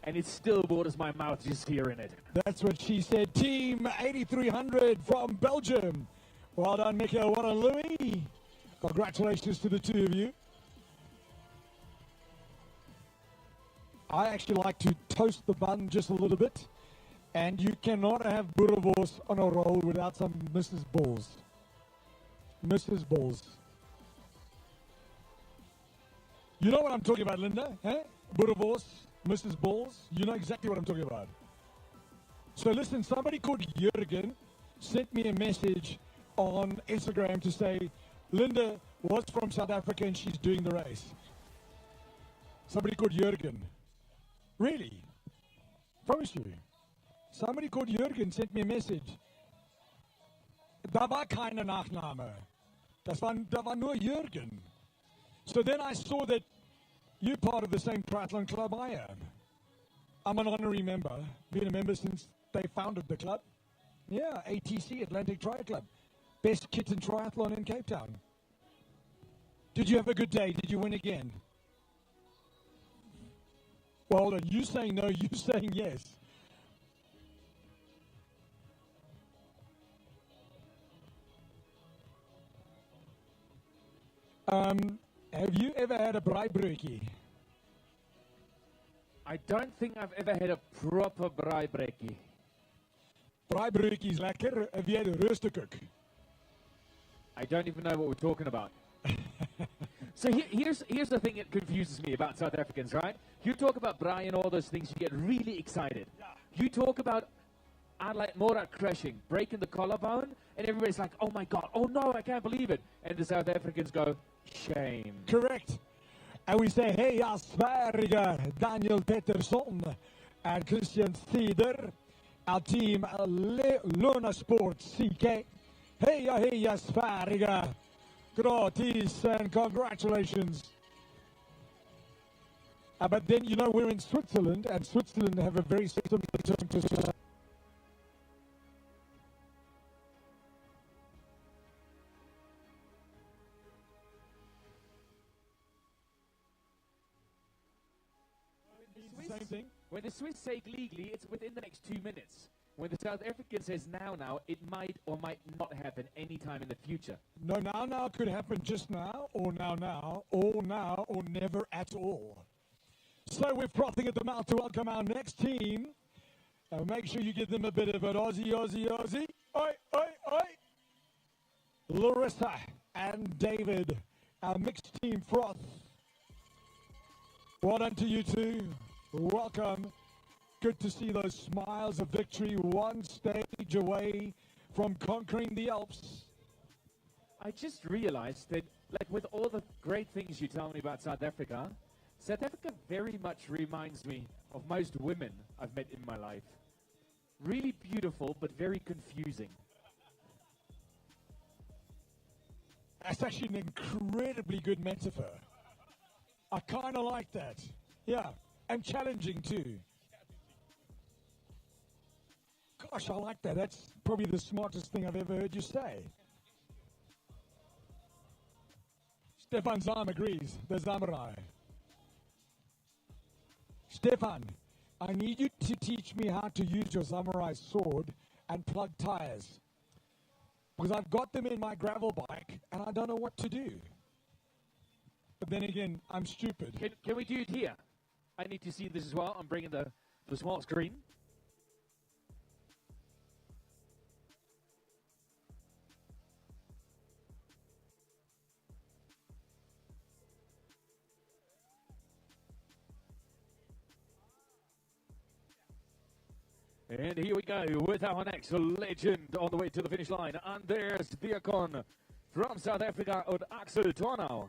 and it still waters my mouth just hearing it. That's what she said. Team 8300 from Belgium. Well done, Mika. Well done, Louis. Congratulations to the two of you. I actually like to toast the bun just a little bit. And you cannot have boerewors on a roll without some Mrs. Balls. Mrs. Balls. You know what I'm talking about, Linda? Eh? Boerewors, Mrs. Balls. You know exactly what I'm talking about. So listen, somebody called Jurgen sent me a message on Instagram to say, Linda was from South Africa and she's doing the race. Somebody called Jurgen. Really? Promise you. Somebody called Jurgen sent me a message. Da war keine Nachname. Da war nur Jurgen. So then I saw that you're part of the same triathlon club I am. I'm an honorary member. Been a member since they founded the club. Yeah, ATC, Atlantic Tri Club. Best kitten triathlon in Cape Town. Did you have a good day? Did you win again? Well, you saying no, you saying yes. Have you ever had a braaibroodjie? I don't think I've ever had a proper braaibroodjie. Braaibroodjie is lekker. Have you had a roosterkoek? I don't even know what we're talking about. So here's the thing that confuses me about South Africans, right? You talk about braai and all those things, you get really excited. You talk about like Moritz crashing, breaking the collarbone, and everybody's like, oh my God, oh no, I can't believe it. And the South Africans go, shame. Correct. And we say, hey, Sverige, Daniel Pettersson and Christian Ceder, our team, Luna Sports, CK. Hey, Sverige. Gratis and congratulations. But then, you know, we're in Switzerland, and Switzerland have a very similar term to same thing. When the Swiss say legally, it's within the next 2 minutes. When the South African says now, it might or might not happen anytime in the future. No, now could happen just now, or now, or never at all. So we're frothing at the mouth to welcome our next team. Make sure you give them a bit of an Aussie. Oi. Larissa and David, our mixed team froth. Well done to you two. Welcome. Good to see those smiles of victory, one stage away from conquering the Alps. I just realized that, like, with all the great things you tell me about South Africa very much reminds me of most women I've met in my life. Really beautiful, but very confusing. That's actually an incredibly good metaphor. I kind of like that. Yeah, and challenging too. Gosh, I like that. That's probably the smartest thing I've ever heard you say. Stefan Zam agrees, the Samurai. Stefan, I need you to teach me how to use your samurai sword and plug tires. Because I've got them in my gravel bike and I don't know what to do. But then again, I'm stupid. Can we do it here? I need to see this as well. I'm bringing the small screen. And here we go with our next legend on the way to the finish line. Anders Diakon from South Africa and Axel Tornau.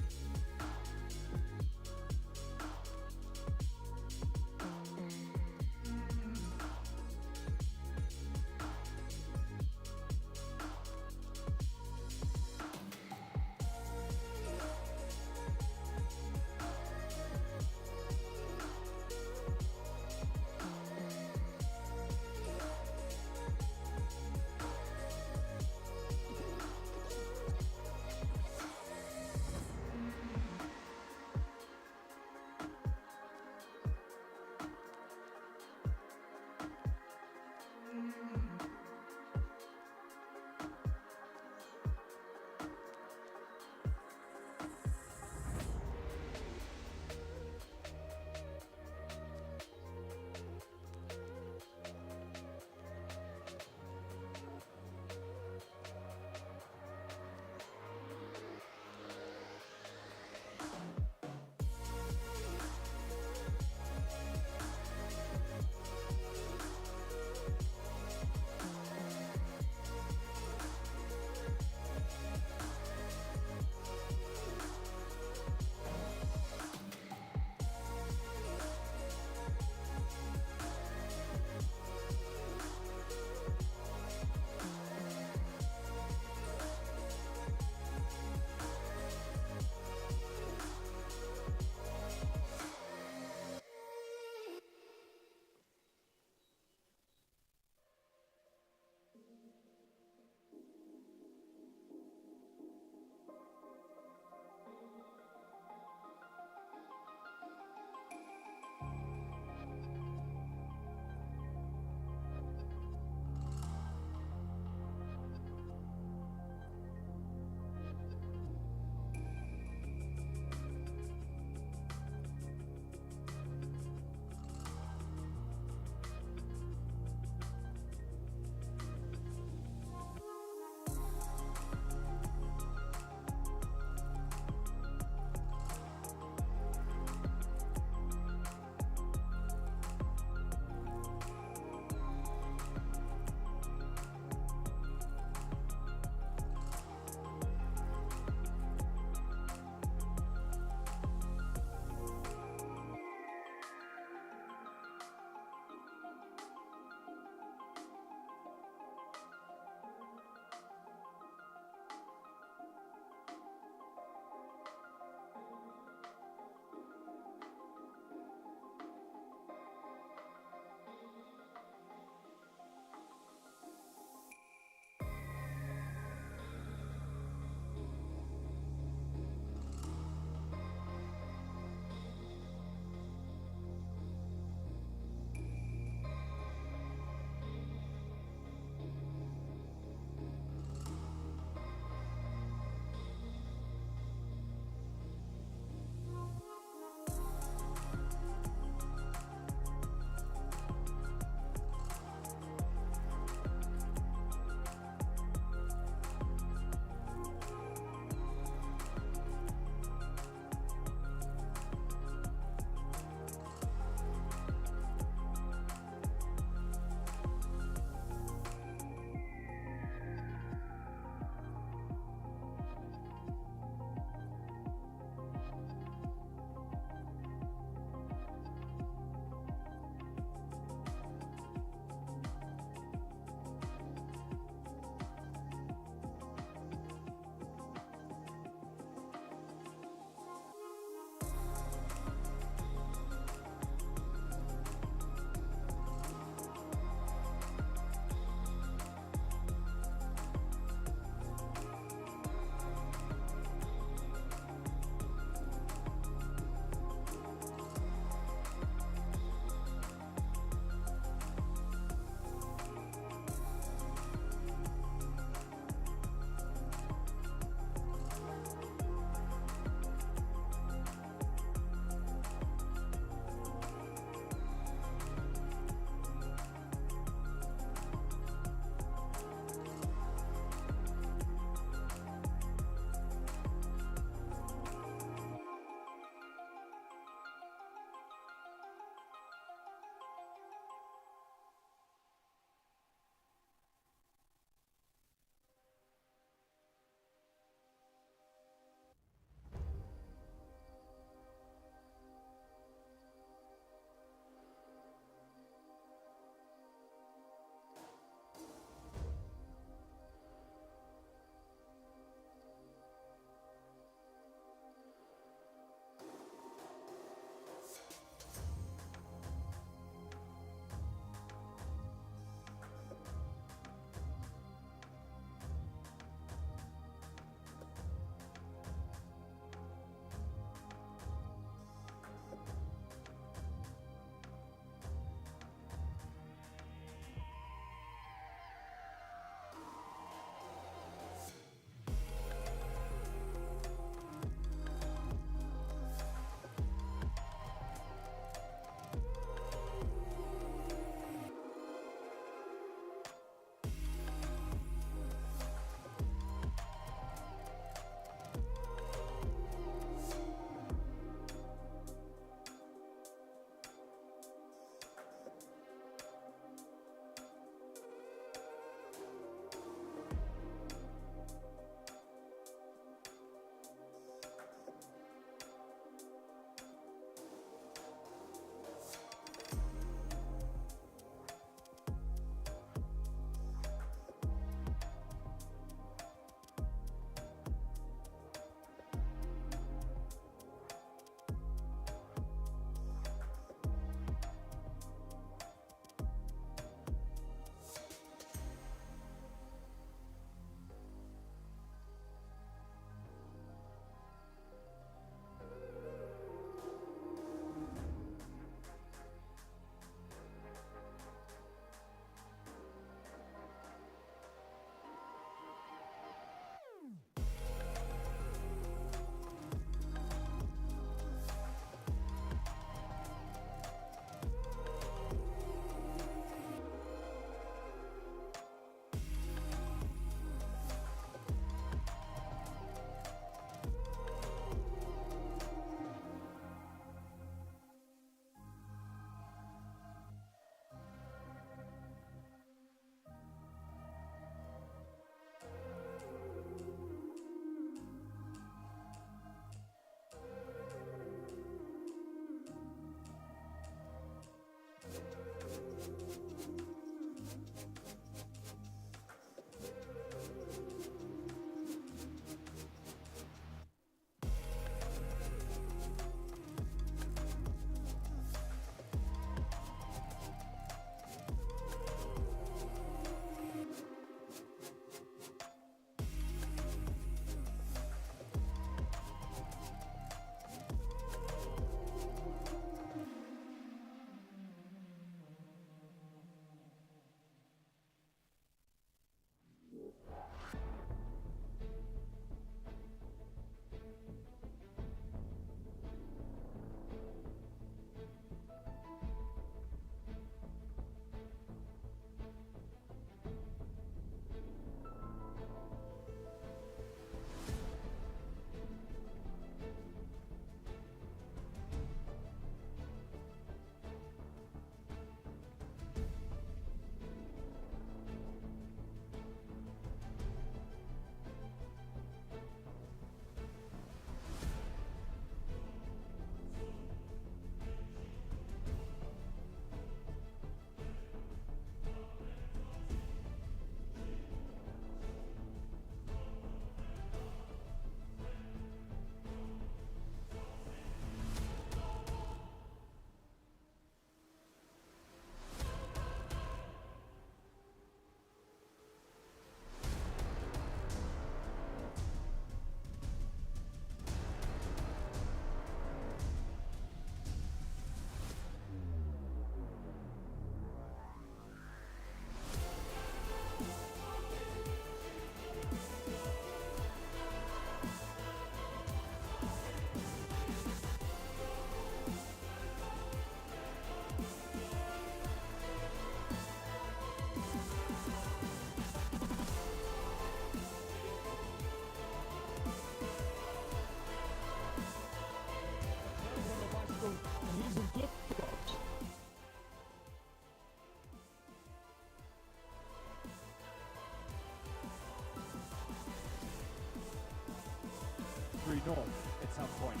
through north at some point.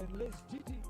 and Les GT.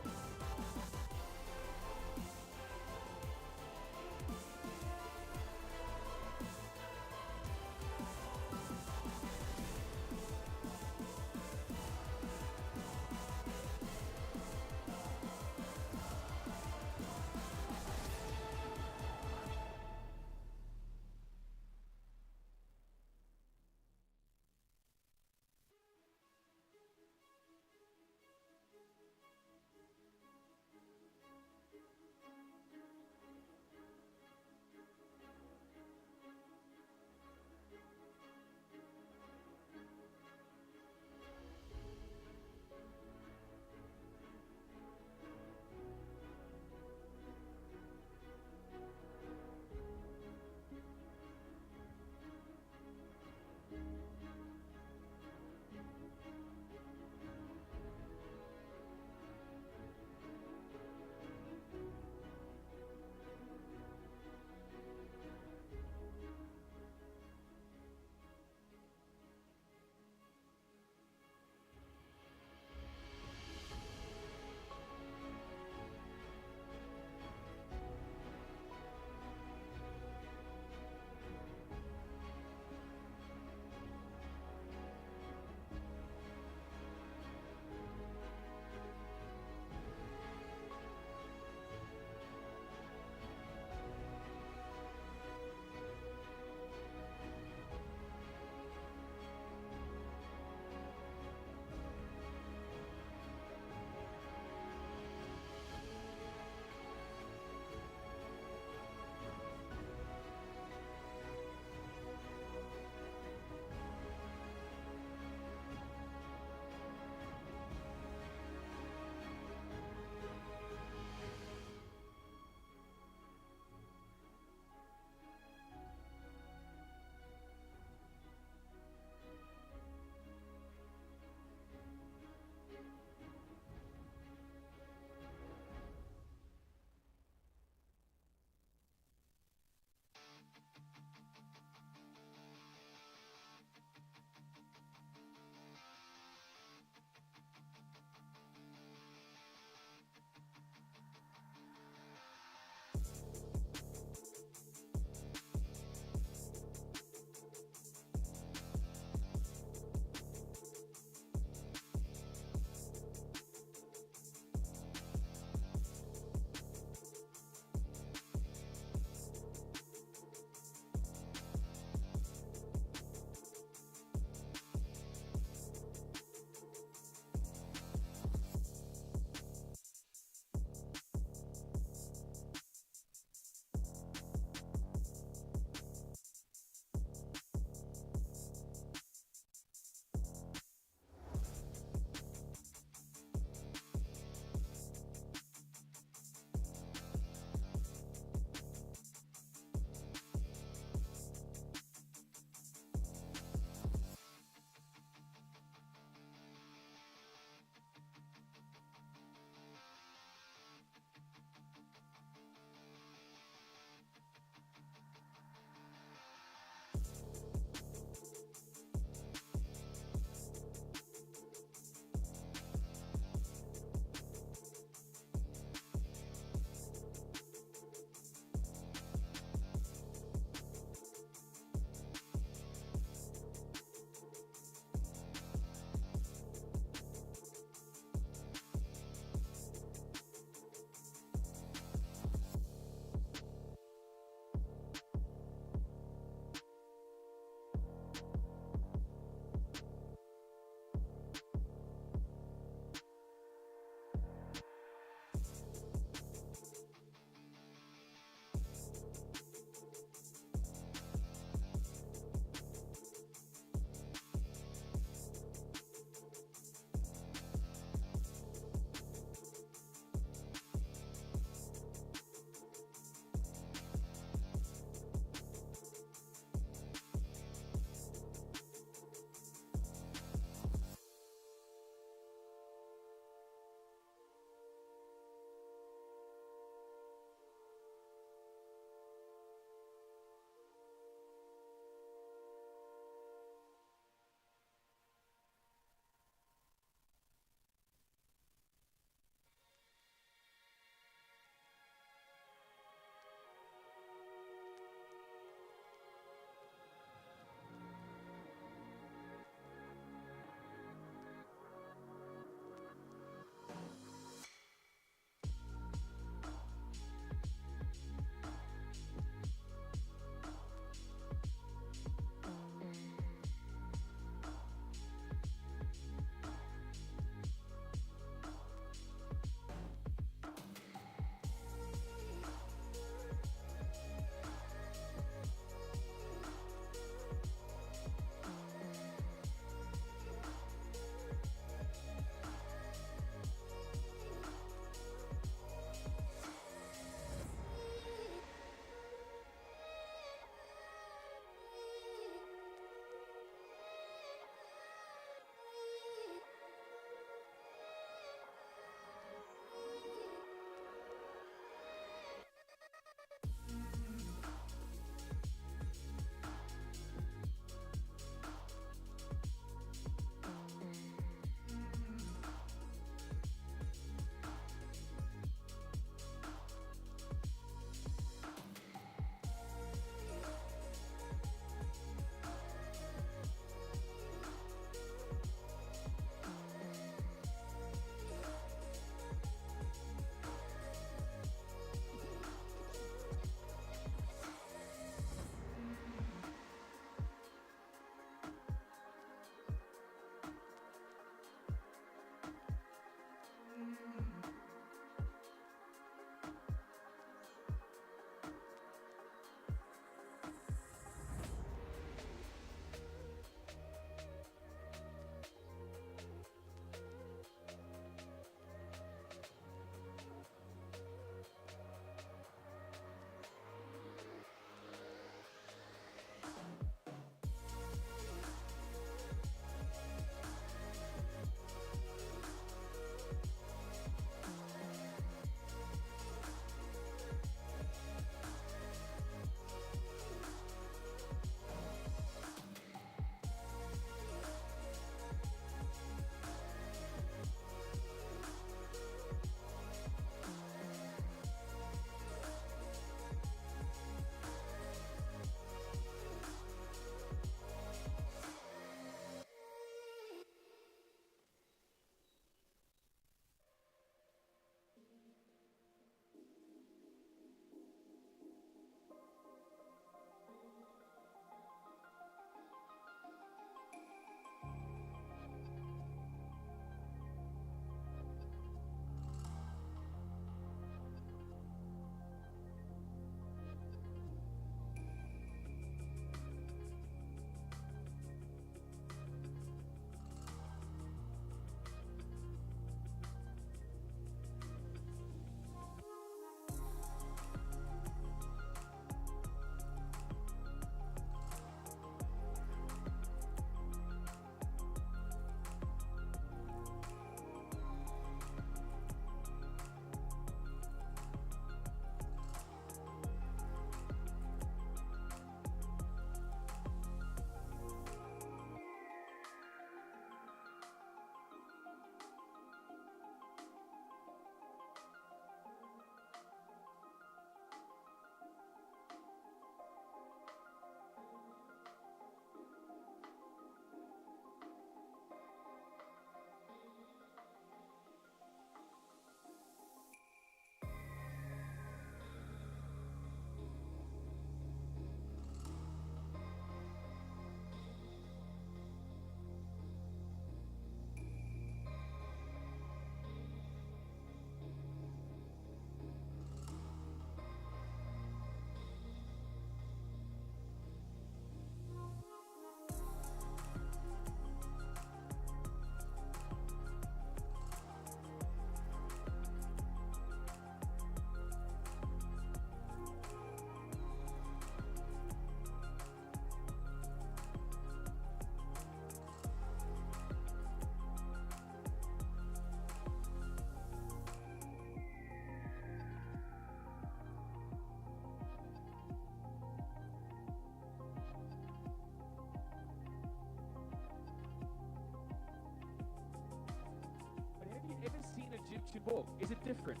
Paul, is it different?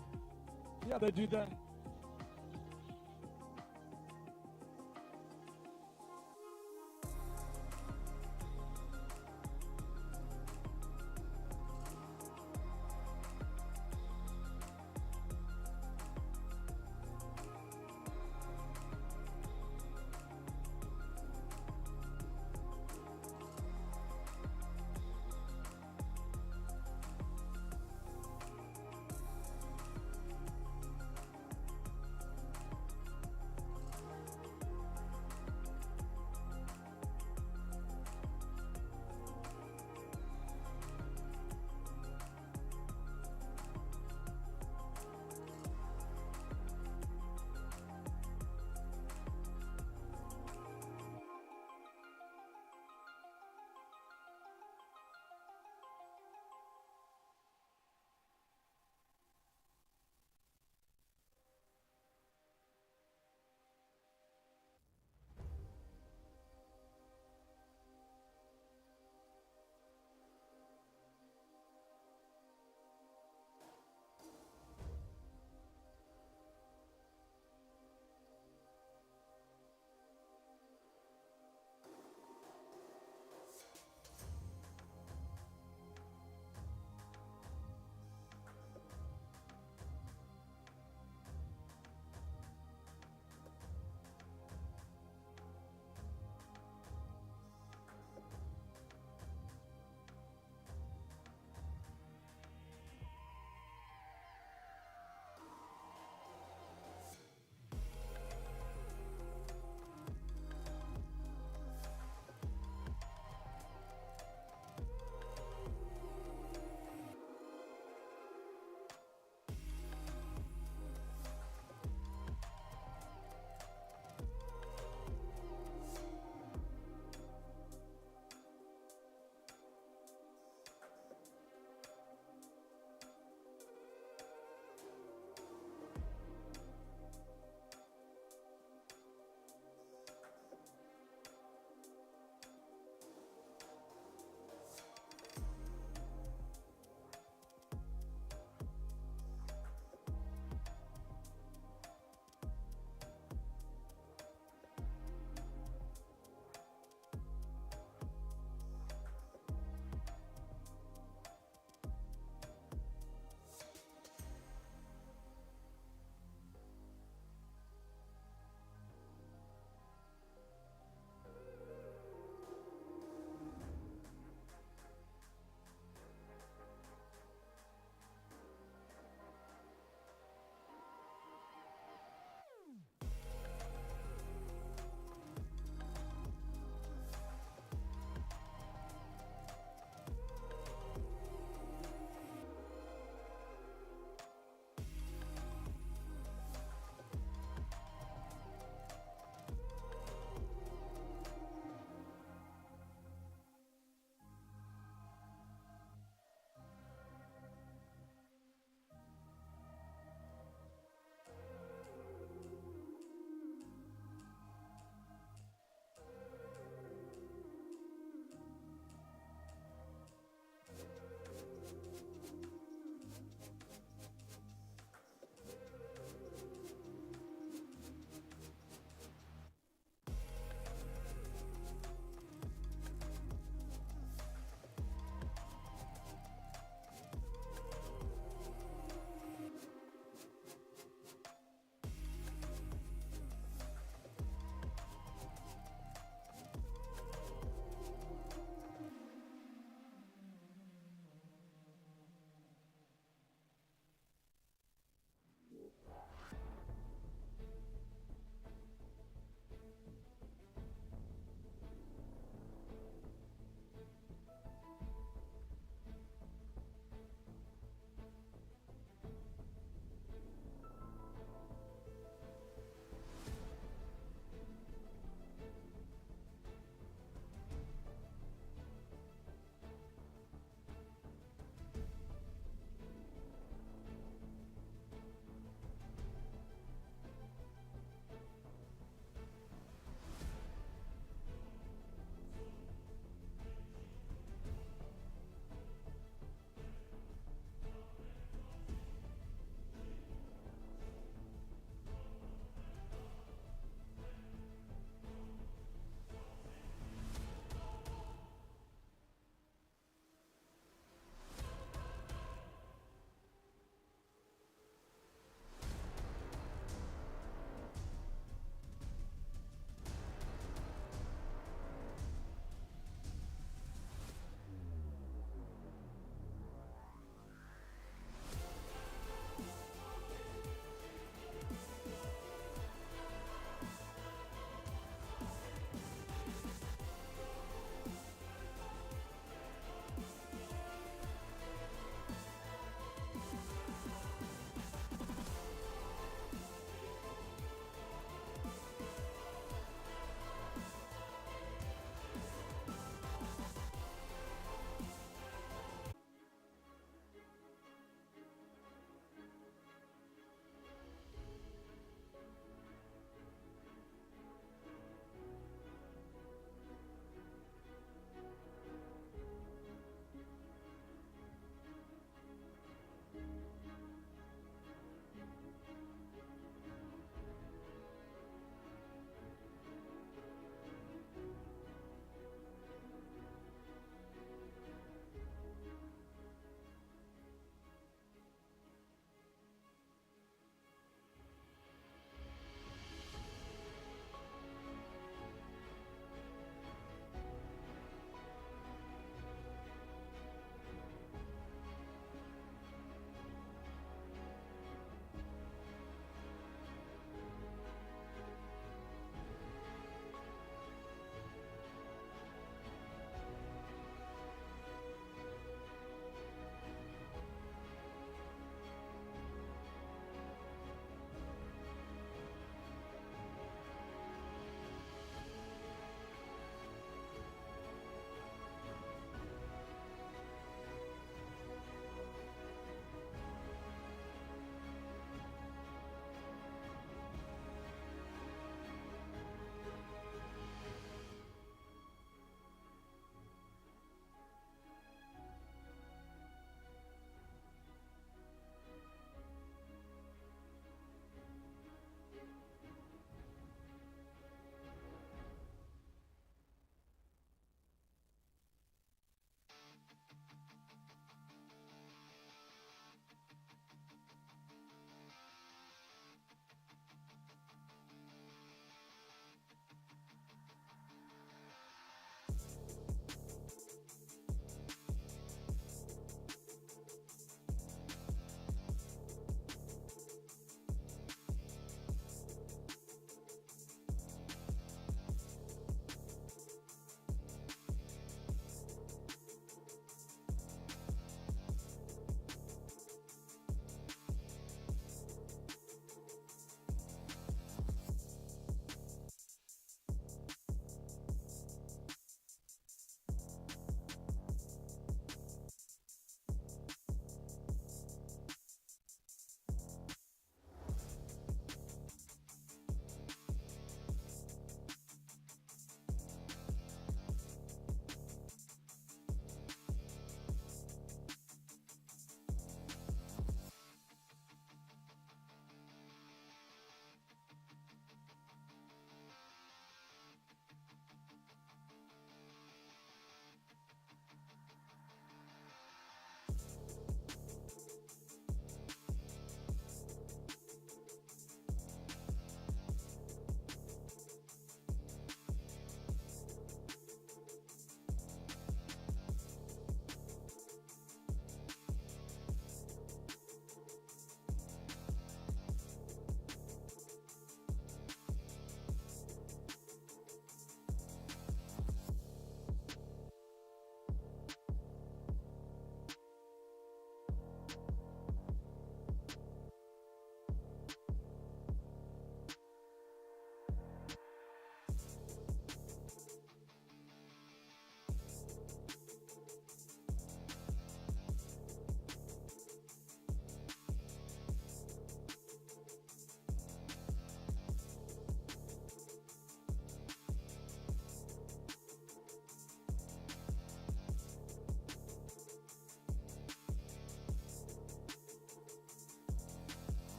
Yeah, they do that